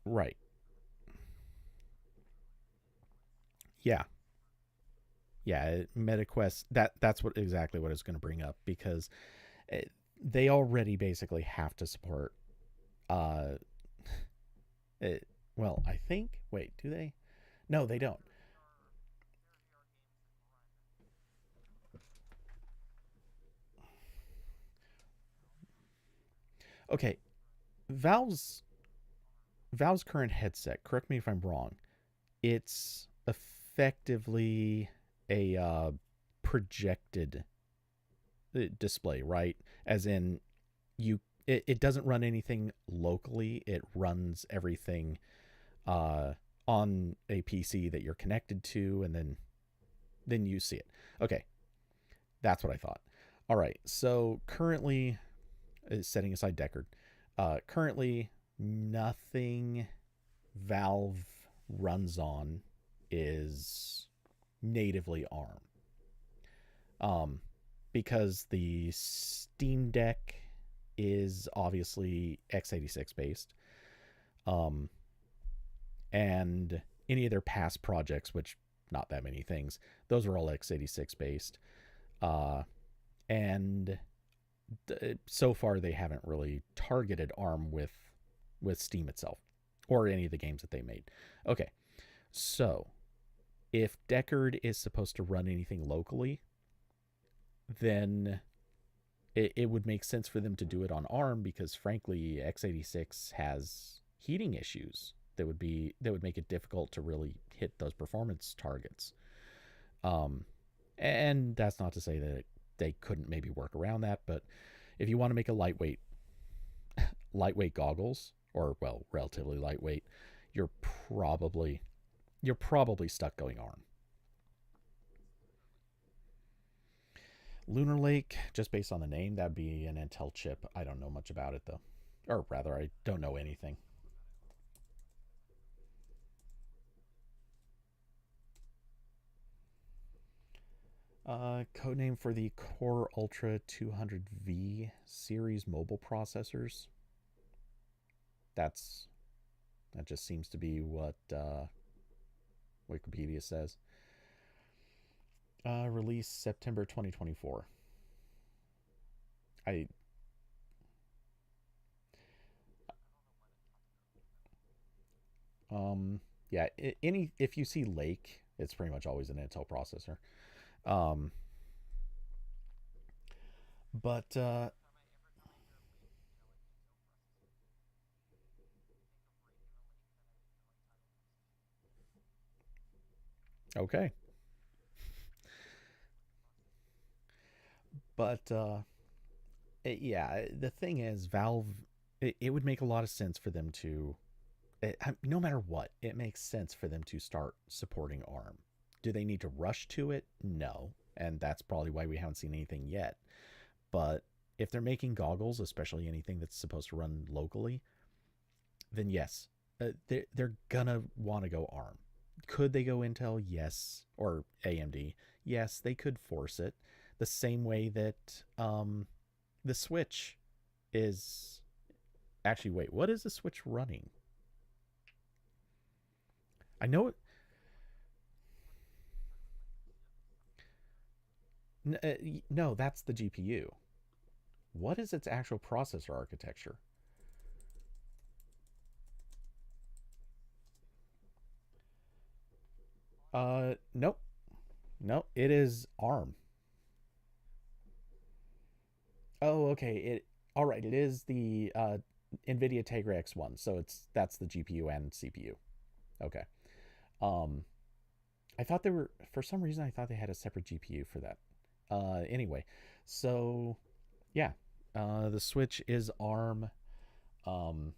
Right. Yeah. Yeah, MetaQuest, that's what exactly what I was going to bring up, because they already basically have to support uh it, well, I think, wait, do they? No, they don't. Okay, Valve's Valve's current headset, correct me if I'm wrong, it's effectively a projected display, right? As in, it doesn't run anything locally. It runs everything uh, on a PC that you're connected to, and then you see it. Okay, that's what I thought. All right, so currently, setting aside Deckard, currently nothing Valve runs on is natively ARM. Because the Steam Deck is obviously x86 based. Um, and any of their past projects, which not that many things, those are all x86 based. And so far they haven't really targeted ARM with Steam itself or any of the games that they made. Okay, so if Deckard is supposed to run anything locally, then it would make sense for them to do it on ARM, because frankly x86 has heating issues that would make it difficult to really hit those performance targets. And that's not to say that they couldn't maybe work around that, but if you want to make a lightweight goggles, or well, relatively lightweight, you're probably stuck going ARM. Lunar Lake, just based on the name, that'd be an Intel chip. I don't know much about it though, or rather, I don't know anything. Codename for the Core Ultra 200V series mobile processors. That just seems to be what Wikipedia says. Release September 2024. I yeah, any if you see Lake, it's pretty much always an Intel processor. Um, but okay. But yeah, the thing is, Valve, it would make a lot of sense for them to, no matter what, it makes sense for them to start supporting ARM. Do they need to rush to it? No. And that's probably why we haven't seen anything yet. But if they're making goggles, especially anything that's supposed to run locally, then yes, they're gonna want to go ARM. Could they go Intel? Yes. Or AMD? Yes, they could force it. The same way that the Switch is. Actually, wait, what is the Switch running? I know it. No, that's the GPU. What is its actual processor architecture? Nope. Nope, it is ARM. Oh, okay. All right, it is the NVIDIA Tegra X1. So that's the GPU and CPU. Okay. Um I thought they were, for some reason I thought they had a separate GPU for that. Anyway, so yeah. The Switch is ARM. Um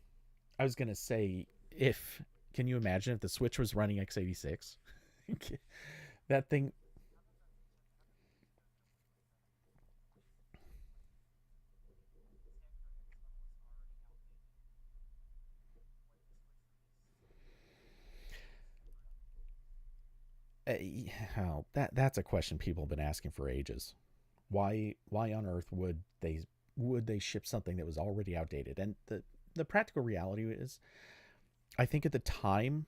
I was going to say, if can you imagine if the Switch was running x86? That thing. That's a question people have been asking for ages. Why on earth would they ship something that was already outdated? And the practical reality is, I think at the time,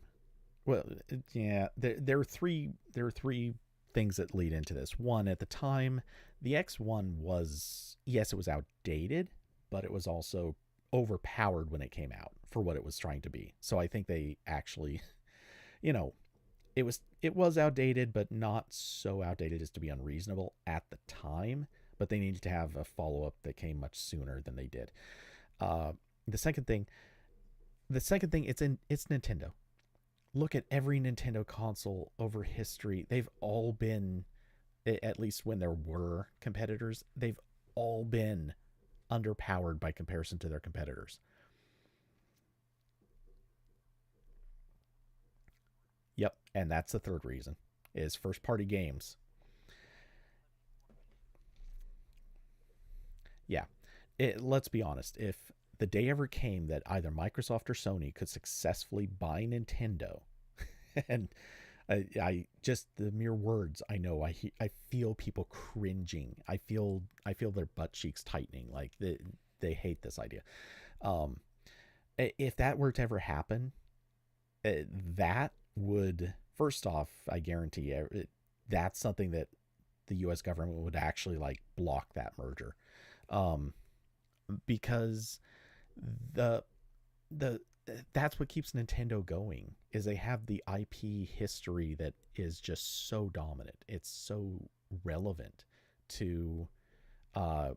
well, yeah, there are three things that lead into this. One, at the time, the X1 was, yes, it was outdated, but it was also overpowered when it came out for what it was trying to be. So I think they actually, you know, it was outdated, but not so outdated as to be unreasonable at the time. But they needed to have a follow up that came much sooner than they did. Uh, the second thing, it's Nintendo. Look at every Nintendo console over history. They've all been, at least when there were competitors, they've all been underpowered by comparison to their competitors. Yep, and that's the third reason is first party games. Yeah. Let's be honest. If the day ever came that either Microsoft or Sony could successfully buy Nintendo, and I just the mere words I know, I feel people cringing. I feel their butt cheeks tightening. Like they hate this idea. Um, if that were to ever happen, that would, first off, I guarantee you, that's something that the U.S. government would actually like block that merger, um, because the the that's what keeps Nintendo going is they have the IP history that is just so dominant. It's so relevant to uh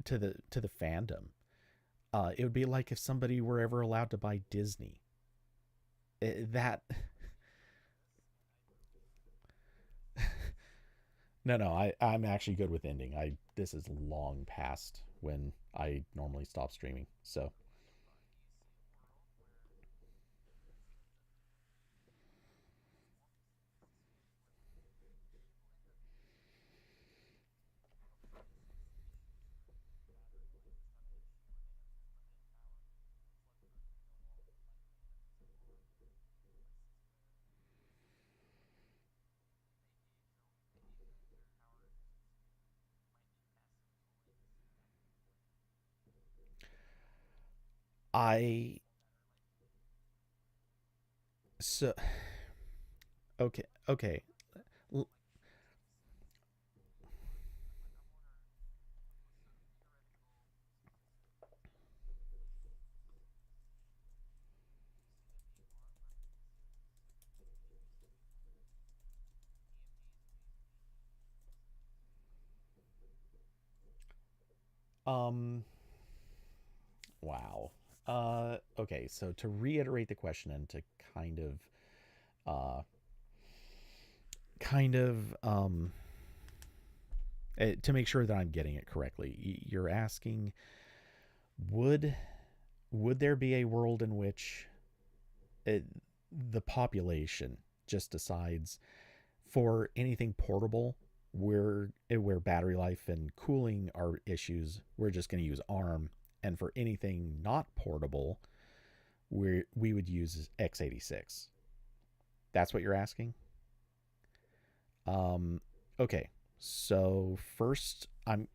to the fandom. It would be like if somebody were ever allowed to buy Disney. That no, I'm actually good with ending. This is long past when I normally stop streaming. So I so okay, okay. Um wow. Okay, so to reiterate the question and to kind of uh kind of to make sure that I'm getting it correctly. You're asking, would would there be a world in which it, the population just decides for anything portable where battery life and cooling are issues, we're just going to use ARM, and for anything not portable, we would use x86. That's what you're asking? Okay. So first I'm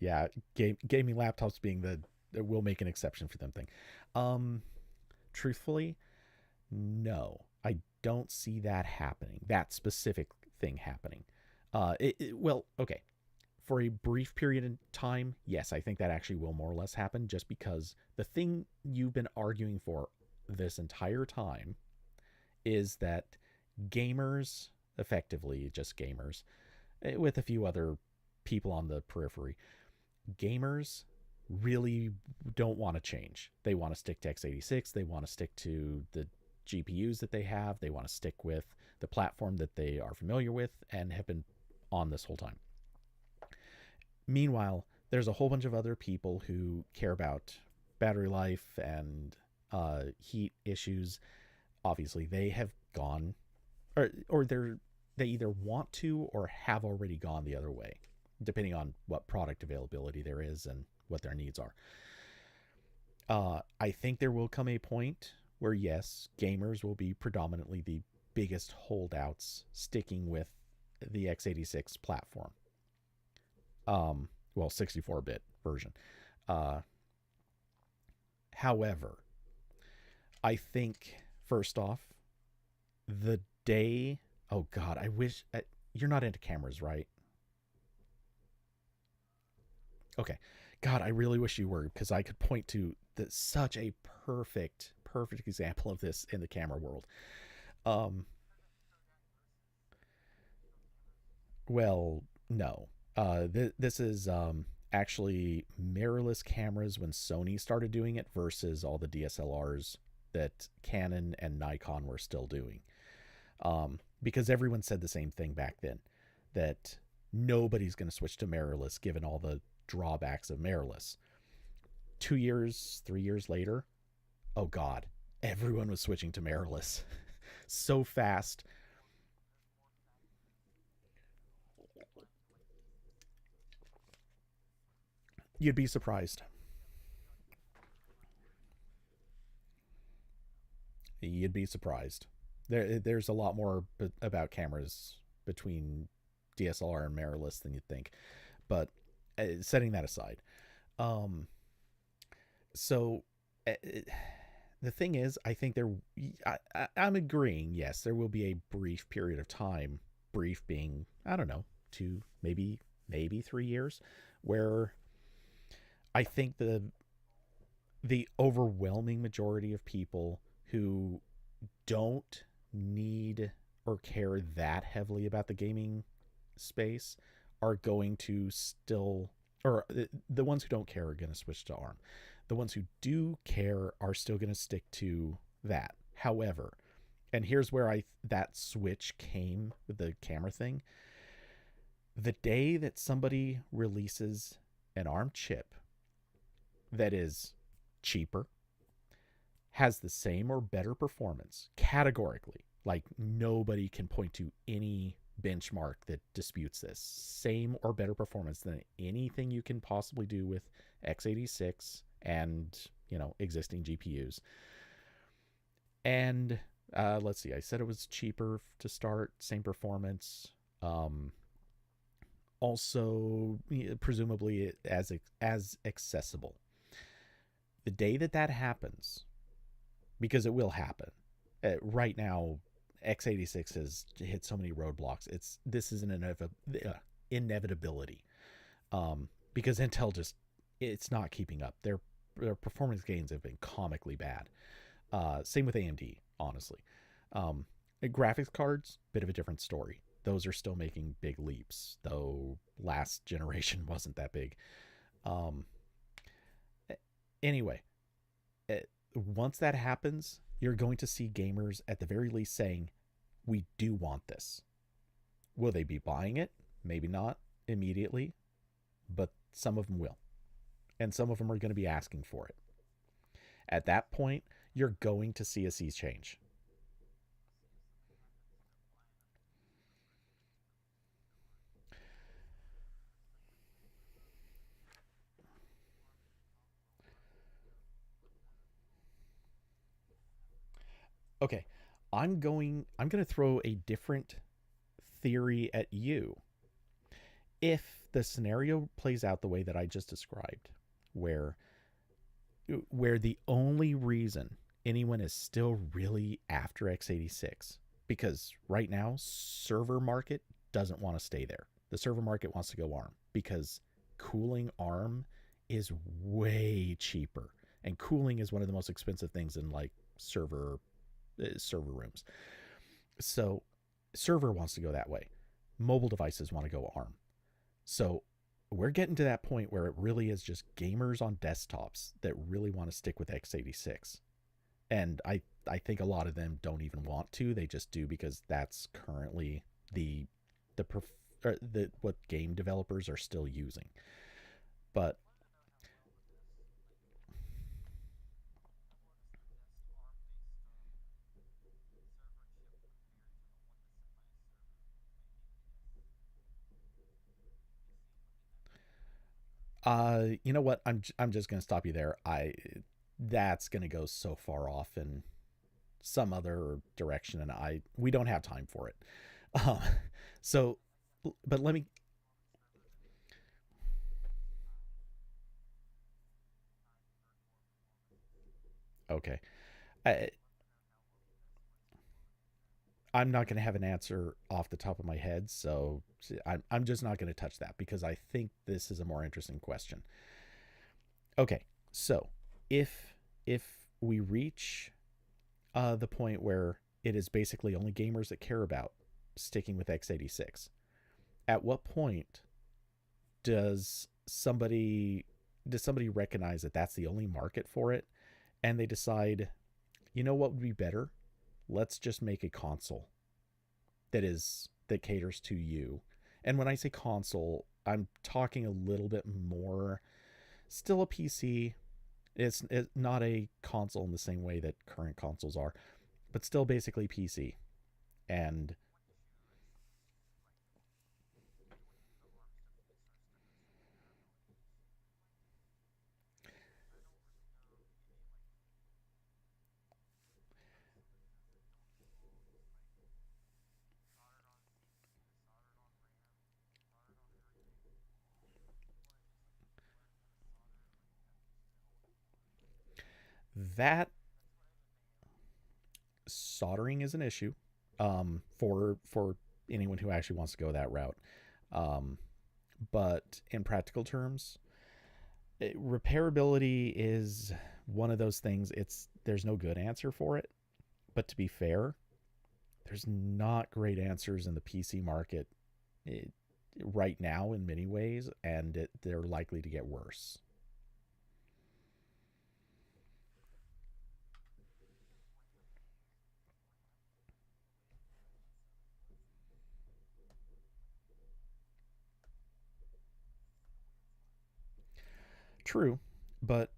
yeah, gaming laptops being the we'll make an exception for them thing. Um Truthfully, no, I don't see that happening. That specific thing happening. Well, okay. For a brief period of time, yes, I think that actually will more or less happen just because the thing you've been arguing for this entire time is that gamers, effectively just gamers, with a few other people on the periphery, gamers really don't want to change. They want to stick to x86. They want to stick to the GPUs that they have. They want to stick with the platform that they are familiar with and have been on this whole time. Meanwhile, there's a whole bunch of other people who care about battery life and heat issues. Obviously, they have gone, or they either want to or have already gone the other way, depending on what product availability there is and what their needs are. I think there will come a point where yes, gamers will be predominantly the biggest holdouts sticking with the x86 platform. Well, 64-bit version. However, I think first off, the day, oh god, I wish you're not into cameras, right? Okay. God, I really wish you were, because I could point to such a perfect example of this in the camera world. Um, well, no. This is actually mirrorless cameras when Sony started doing it versus all the DSLRs that Canon and Nikon were still doing. Because everyone said the same thing back then, that nobody's going to switch to mirrorless given all the drawbacks of mirrorless. 2 years, 3 years later, oh god, everyone was switching to mirrorless so fast. You'd be surprised. You'd be surprised. There's a lot more about cameras between DSLR and mirrorless than you'd think. But setting that aside, so the thing is, I think I'm agreeing. Yes, there will be a brief period of time, brief being, I don't know, 2, maybe 3 years, where I think the overwhelming majority of people who don't need or care that heavily about the gaming space are going to still, or the ones who don't care are going to switch to ARM. The ones who do care are still going to stick to that. However, and here's where that switch came with the camera thing. The day that somebody releases an ARM chip that is cheaper, has the same or better performance, categorically, like nobody can point to any benchmark that disputes this, same or better performance than anything you can possibly do with x86 and, existing GPUs. And let's see, I said it was cheaper to start, same performance. Also, presumably as accessible. The day that happens, because it will happen. Right now, x86 has hit so many roadblocks. This is an inevitability, because Intel it's not keeping up. Their performance gains have been comically bad. Same with AMD, honestly. Graphics cards, bit of a different story. Those are still making big leaps, though last generation wasn't that big. Anyway, once that happens, you're going to see gamers at the very least saying, we do want this. Will they be buying it? Maybe not immediately, but some of them will. And some of them are going to be asking for it. At that point, you're going to see a sea change. Okay, I'm going to throw a different theory at you. If the scenario plays out the way that I just described, where the only reason anyone is still really after x86, because right now server market doesn't want to stay there. The server market wants to go ARM because cooling ARM is way cheaper, and cooling is one of the most expensive things in like server rooms. So server wants to go that way. Mobile devices want to go ARM. So we're getting to that point where it really is just gamers on desktops that really want to stick with x86. And I think a lot of them don't even want to. They just do because that's currently what game developers are still using. But you know what? I'm just gonna stop you there. That's gonna go so far off, and some other direction, and we don't have time for it. So, but let me. Okay. I'm not going to have an answer off the top of my head, so I'm just not going to touch that because I think this is a more interesting question. Okay, so if we reach the point where it is basically only gamers that care about sticking with x86, at what point does somebody recognize that that's the only market for it, and they decide, you know what would be better? Let's just make a console that caters to you. And when I say console, I'm talking a little bit more still a PC. It's not a console in the same way that current consoles are, but still basically PC. And that soldering is an issue for anyone who actually wants to go that route. But in practical terms, repairability is one of those things. There's no good answer for it. But to be fair, there's not great answers in the PC market right now in many ways, and they're likely to get worse. True, but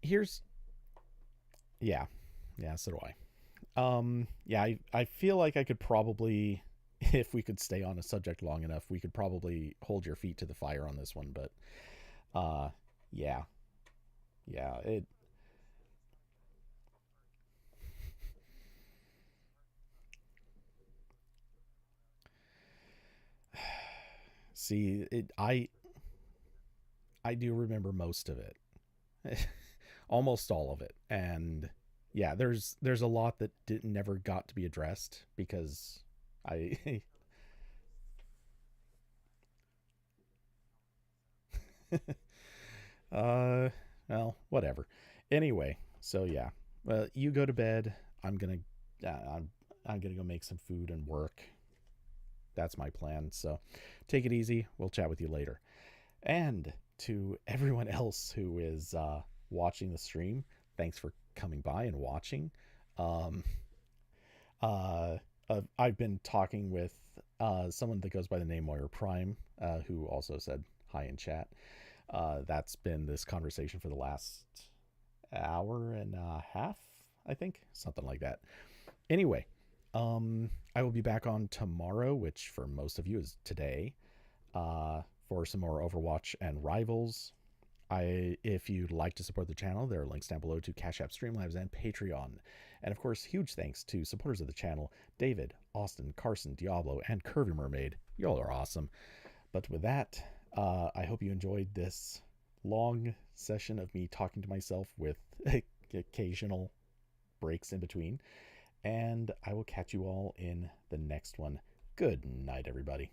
here's yeah, so do I. Yeah, I feel like I could probably, if we could stay on a subject long enough, we could probably hold your feet to the fire on this one. But yeah, it. See, I do remember most of it, almost all of it, and yeah, there's a lot that never got to be addressed because I well, whatever. Anyway, so yeah, well, you go to bed. I'm gonna go make some food and work. That's my plan. So take it easy. We'll chat with you later. And to everyone else who is watching the stream, thanks for coming by and watching. Um, I've been talking with someone that goes by the name Moira Prime, who also said hi in chat. That's been this conversation for the last hour and a half, I think, something like that. Anyway, I will be back on tomorrow, which for most of you is today, for some more Overwatch and Rivals. If you'd like to support the channel, there are links down below to Cash App, Streamlabs, and Patreon. And of course, huge thanks to supporters of the channel, David, Austin, Carson, Diablo, and Curvy Mermaid. Y'all are awesome. But with that, I hope you enjoyed this long session of me talking to myself with occasional breaks in between. And I will catch you all in the next one. Good night, everybody.